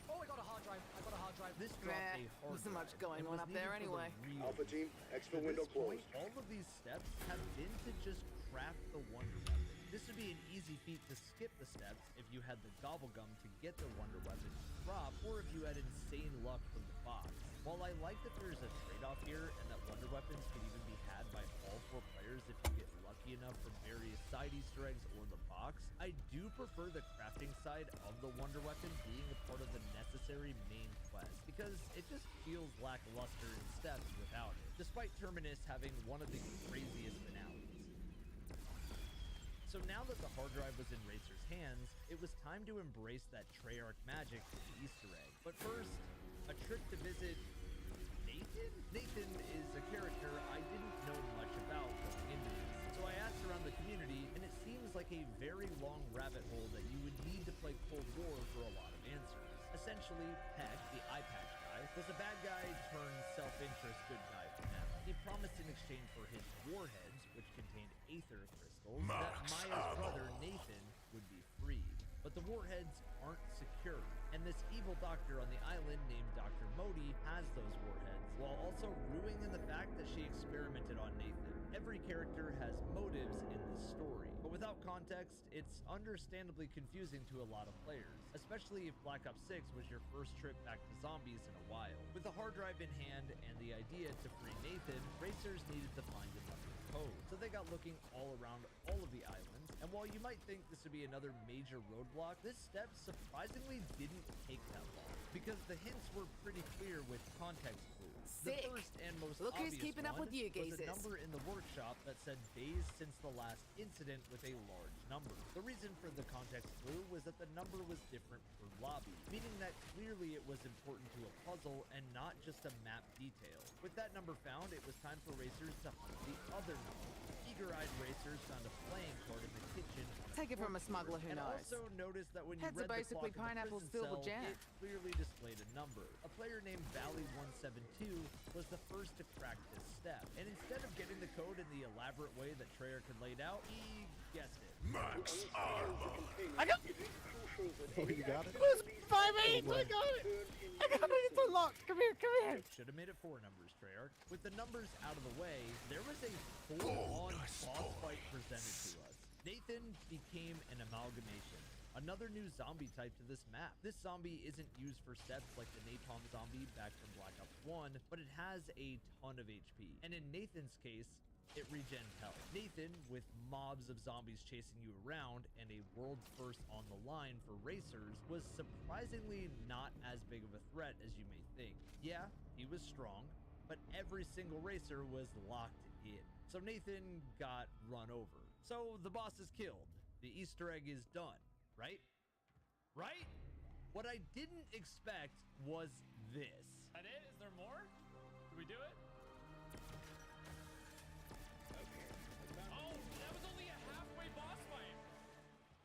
Oh, I got a hard drive. I got a hard drive. This dropped a hard wasn't much drive, going and on was up there needed for the anyway. real Alpha team, exfil window At this point, closed. all of these steps have been to just craft the wonder weapon. This would be an easy feat to skip the steps if you had the gobble gum to get the wonder weapon drop, or if you had insane luck from the box. While I like that there's a trade-off here and that wonder weapons can even be had by all 4 players if you get lucky enough from various side Easter eggs or the box, I do prefer the crafting side of the wonder weapon being a part of the necessary main quest, because it just feels lackluster in steps without it, despite Terminus having one of the craziest finales. So now that the hard drive was in Racer's hands, it was time to embrace that Treyarch magic with the Easter egg. But first, a trip to visit Nathan? Nathan is a character I didn't know much about going into this. So I asked around the community, and it seems like a very long rabbit hole that you would need to play Cold War for a lot of answers. Essentially, Peck, the eye patch guy, was a bad guy turned self-interest good guy for them. He promised in exchange for his warheads, which contained aether crystals, that Maya's brother Nathan would be freed. But the warheads aren't secure, and this evil doctor on the island named Dr. Modi has those warheads, while also ruining in the fact that she experimented on Nathan. Every character has motives in this story, but without context, it's understandably confusing to a lot of players, especially if Black Ops 6 was your first trip back to zombies in a while. With the hard drive in hand and the idea to free Nathan, racers needed to find another code, so they got looking all around all of the islands, and while you might think this would be another major roadblock, this step surprisingly didn't take that long, because the hints were pretty clear with context clues. Sick. The first and most Look who's obvious keeping up one with you, was a geezers. number in the workshop that said days since the last incident with a large number. The reason for the context clue was that the number was different per lobby, meaning that clearly it was important to a puzzle and not just a map detail. With that number found, it was time for racers to hunt the other number. Eager-eyed racers found a playing card in the kitchen. Take it from a smuggler who and knows. also noticed that when you Heads read are the basically clock in the pineapples prison filled with cell, jam. it clearly displayed a number. A player named Valley172 was the first to crack this step, and instead of getting the code in the elaborate way that Treyarch had laid out, he guessed it. Max armor. I got It is crucial that Oh, any you got it? action It was released 5-8. from I the got it. turned into I got it. It's unlocked. Come here. Come here. Should have made it 4 numbers, Treyarch. With the numbers out of the way, there was a full-on boss fight presented to us. Nathan became an amalgamation. Another new zombie type to this map. This zombie isn't used for steps like the napalm zombie back from Black Ops 1, but it has a ton of HP. And in Nathan's case, it regens health. Nathan, with mobs of zombies chasing you around and a world's first on the line for racers, was surprisingly not as big of a threat as you may think. Yeah, he was strong, but every single racer was locked in. So Nathan got run over. So the boss is killed. The Easter egg is done, right? Right? What I didn't expect was this. That it? Is there more? Did we do it? Oh, that was only a halfway boss fight.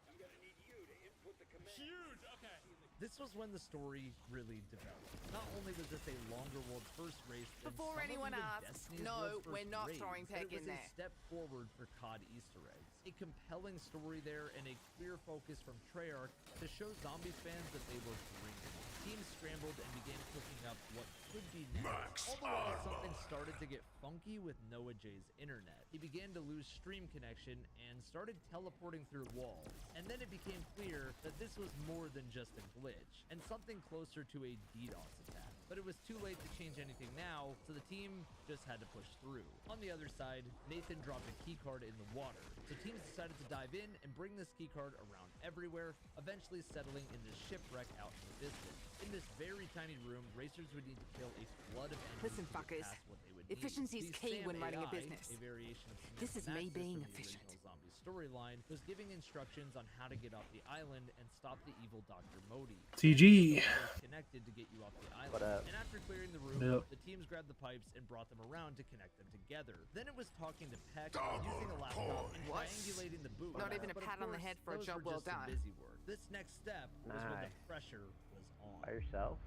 I'm gonna need you to input the command. Huge. Okay. This was when the story really developed. Not only was this a longer world's first race than Before some of anyone even asks, Destiny's no, world's we're first not race, throwing but Peck it was in a there. step forward for COD Easter eggs. A compelling story there and a clear focus from Treyarch to show zombies fans that they were bringing it. team scrambled and began cooking up what could be next. All the while, something started to get funky with Noah J's internet. He began to lose stream connection and started teleporting through walls. And then it became clear that this was more than just a glitch, and something closer to a DDoS attack. But it was too late to change anything now, so the team just had to push through. On the other side, Nathan dropped a keycard in the water, so teams decided to dive in and bring this keycard around everywhere, eventually settling in this shipwreck out in the distance. In this very tiny room, racers would need to kill a flood of enemies. Listen, fuckers. What they would Efficiency's need. key Sam when running a AI, business. A variation of This is me Maxis being from the efficient. original Zombie storyline, was giving instructions on how to get off the island and stop the evil Dr. Modi. CG. Connected to get you off the island. What up? And after clearing the room, Yep. the teams grabbed the pipes and brought them around to connect them together. Then it was talking to Peck, using a laptop and What? triangulating the boot. Not even a But of pat on the course, head for a those job were well just some done. busy work. This next step was when the Nice. pressure was on. By yourself?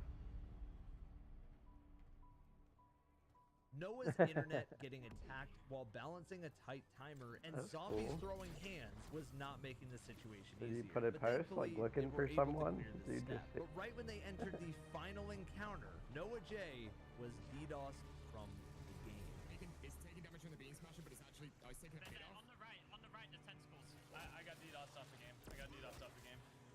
Noah's internet getting attacked while balancing a tight timer and That's zombies cool. throwing hands was not making the situation Did easier. you put a But post, like, thankfully, looking they for were able to someone? clear this Dude, step. just- But right when they entered the final encounter, Noah J was DDoSed from the game. It's taking damage from the beam smasher, but it's actually taking a hit off. On the right, the tentacles. I got DDoS off the game.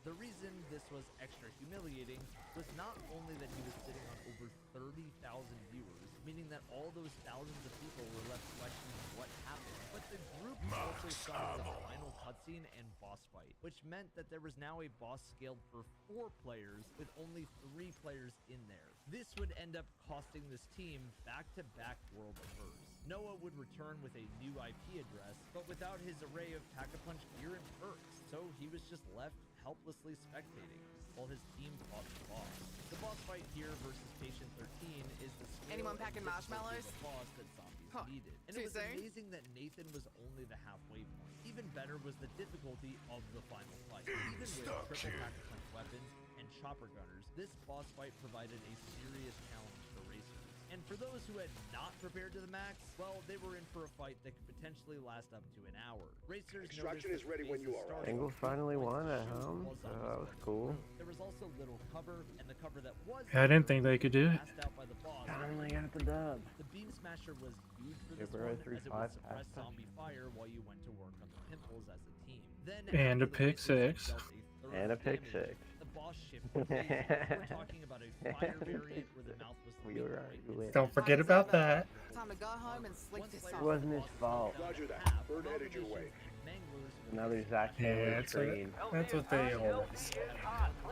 The reason this was extra humiliating was not only that he was sitting on over 30,000 viewers, meaning that all those thousands of people were left questioning what happened, but the group also started the final cutscene and boss fight, which meant that there was now a boss scaled for 4 players with only 3 players in there. This would end up costing this team back-to-back world firsts. Noah would return with a new IP address, but without his array of Pack-a-Punch gear and perks, so he was just left helplessly spectating while his team fought the boss. The boss fight here versus Patient 13 is the scale Anyone and packing difficulty marshmallows? of the boss that zombies Huh, needed. And too it was soon? amazing that Nathan was only the halfway point. Even better was the difficulty of the final fight. Even with triple Pack-a-Punch weapons and chopper gunners, this boss fight provided a serious challenge for racers. And for those who had not prepared to the max, well, they were in for a fight that could potentially last up to an hour. Racers Extraction noticed is ready when you are. Engels finally won at home, so that was cool. there was also little cover, and the cover that was Yeah, I didn't think they could do it. passed out by the boss. Finally got the dub. The beam smasher was huge for this Super one, as it 3-5 would suppress pass touch. zombie fire while you went to work on the pimples as a team. Then And after a the pick racers had six. dealt thorough And a pick damage, six. The boss shifted phases. We're talking about a fire variant where the mouth was We were right. Don't forget about that. Time to go home and sleep this It off. wasn't his fault. Roger that. Bird headed your way. Another Zach Yeah, Taylor that's what, screen. that's what they always.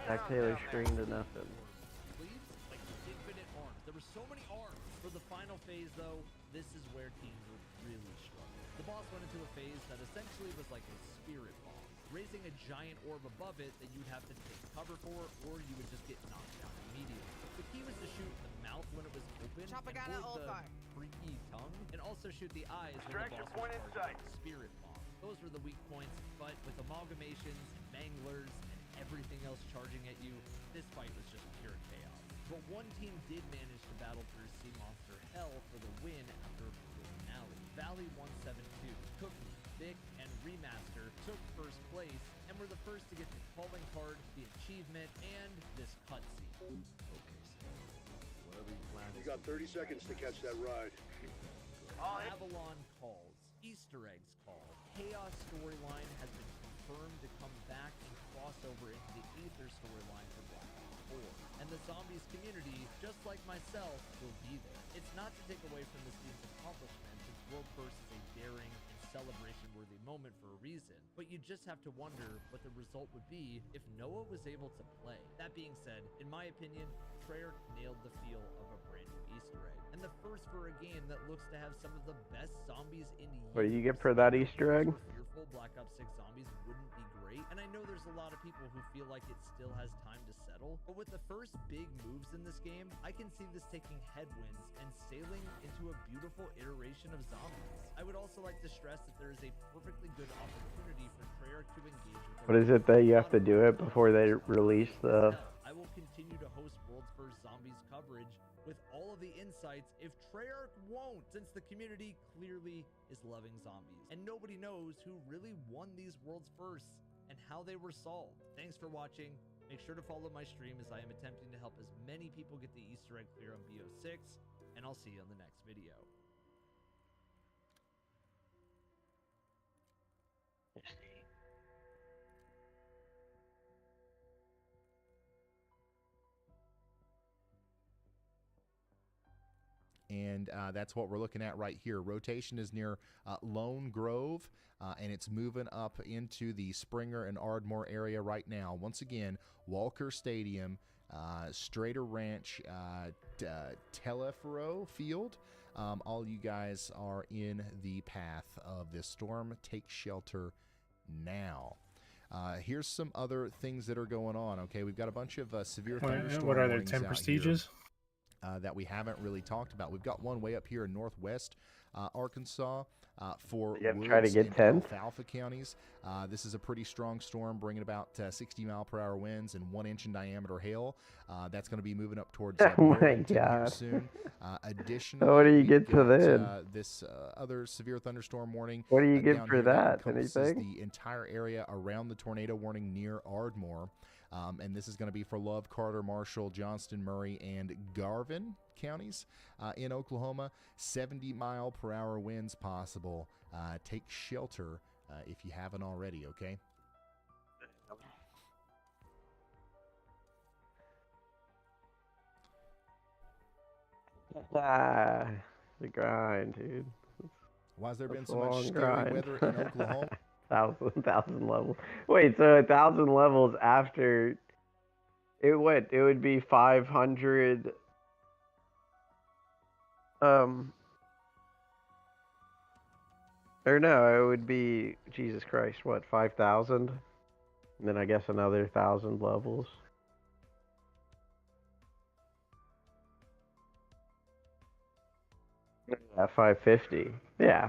Zach Taylor screen to nothing. Sleeves, like infinite arms. There were so many arms. For the final phase, though, this is where teams would really struggle. The boss went into a phase that essentially was like a spirit bomb, raising a giant orb above it that you'd have to take cover for, or you would just get knocked down immediately. The key was to shoot the mouth when it was open, Chopper and got it avoid all the fire. freaky tongue, and also shoot the eyes when the boss was charged with a spirit bomb. Those were the weak points, but with amalgamations and manglers and everything else charging at you, this fight was just pure chaos. But one team did manage to battle through Sea Monster Hell for the win after a brutal finale. Valley 172, Cookie, Vic, and Remaster took first place and were the first to get the calling card, the achievement, and this cutscene. You got 30 seconds to catch that ride. Avalon calls, Easter eggs call. Chaos storyline has been confirmed to come back and cross over into the Aether storyline for Black Ops 4. And the zombies community, just like myself, will be there. It's not to take away from this team's accomplishments, since World First is a daring and celebration-worthy moment for a reason, but you just have to wonder what the result would be if Noah was able to play. That being said, in my opinion, Treyarch nailed the feel of a brand new Easter egg, and the first for a game that looks to have some of the best zombies in years. What do you get for that Easter egg? Fearful Black Ops 6 zombies wouldn't be great, and I know there's a lot of people who feel like it still has time to settle, but with the first big moves in this game, I can see this taking headwinds and sailing into a beautiful iteration of zombies. I would also like to stress that there is a perfectly good opportunity for Treyarch to engage with What is it that you have to do it before they release the... I will continue to host World's First Zombies coverage with all of the insights if Treyarch won't, since the community clearly is loving zombies. And nobody knows who really won these World's Firsts and how they were solved. Thanks for watching. Make sure to follow my stream as I am attempting to help as many people get the Easter egg clear on BO6, and I'll see you on the next video. And that's what we're looking at right here. Rotation is near Lone Grove, and it's moving up into the Springer and Ardmore area right now. Once again, Walker Stadium, Strader Ranch, Telefero Field. All you guys are in the path of this storm. Take shelter now. Here's some other things that are going on. Okay, we've got a bunch of severe thunderstorm What are there, warnings 10 out prestiges? here, that we haven't really talked about. We've got one way up here in northwest Arkansas for You have to Woods try to get and 10? Alfalfa counties. This is a pretty strong storm, bringing about 60-mile-per-hour winds and 1-inch in diameter hail. That's going to be moving up towards Oh my Burlington here God. soon. Additionally, What do you we've get for got, that? this other severe thunderstorm warning. What do you get down for here that? encompasses Anything? the entire area around the tornado warning near Ardmore. And this is going to be for Love, Carter, Marshall, Johnston, Murray, and Garvin counties in Oklahoma. 70-mile-per-hour winds possible. Take shelter if you haven't already, okay? The grind, dude. Why has there been That's so a much long scary grind. weather in Oklahoma? thousand levels. Wait, so 1,000 levels after it what? It would be 500. Or no, it would be Jesus Christ. What? 5,000, and then I guess another 1,000 levels. Yeah, 550. Yeah.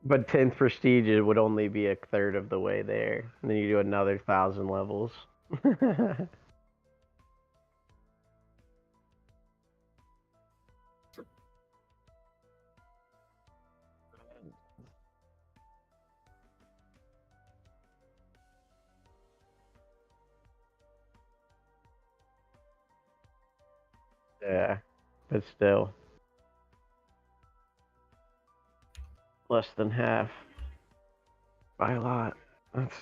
But 10th prestige it would only be a third of the way there, and then you do another 1,000 levels. Yeah, but still. Less than half. By a lot. That's...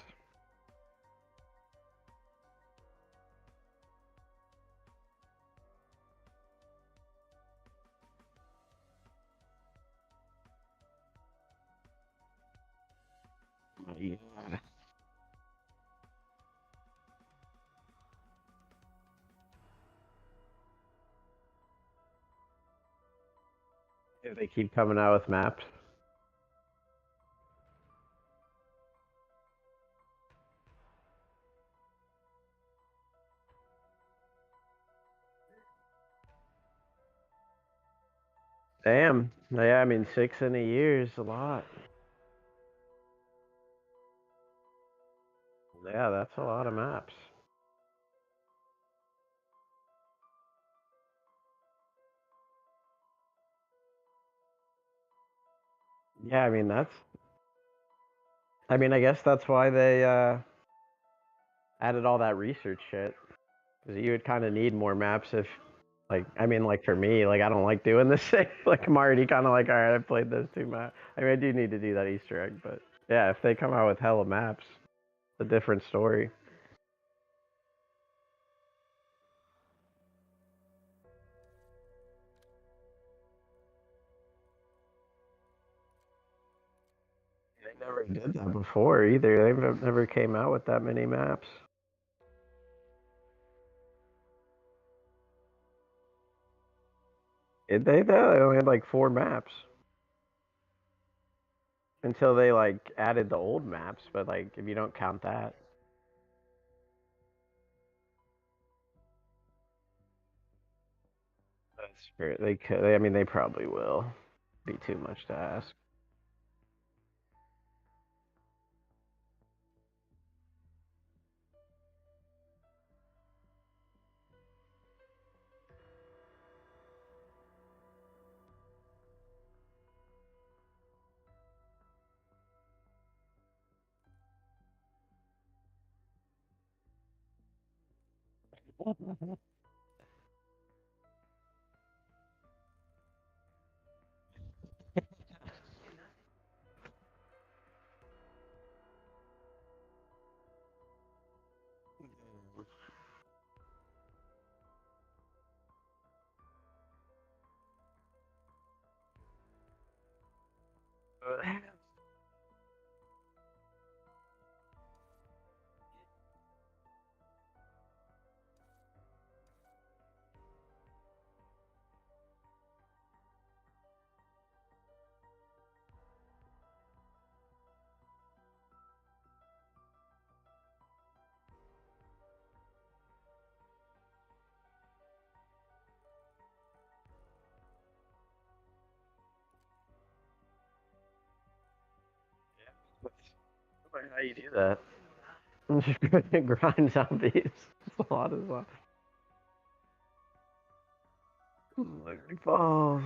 Yeah. If they keep coming out with maps. Damn. Yeah, I mean 6 in a year is a lot. Yeah, that's a lot of maps. Yeah, I mean that's... I mean, I guess that's why they added all that research shit. Because you would kind of need more maps if, like, I mean, like for me, like I don't like doing this thing. Like I'm already kind of like, all right, I played those 2 maps. I mean, I do need to do that Easter egg, but yeah, if they come out with hella maps, it's a different story. They never did that before either. They never came out with that many maps. Did they though? They only had like 4 maps. Until they like added the old maps, but like if you don't count that. That's fair. They could. I mean, they probably will. Be too much to ask. I don't know how you do that. I'm just gonna grind zombies. It's a lot as well. Balls.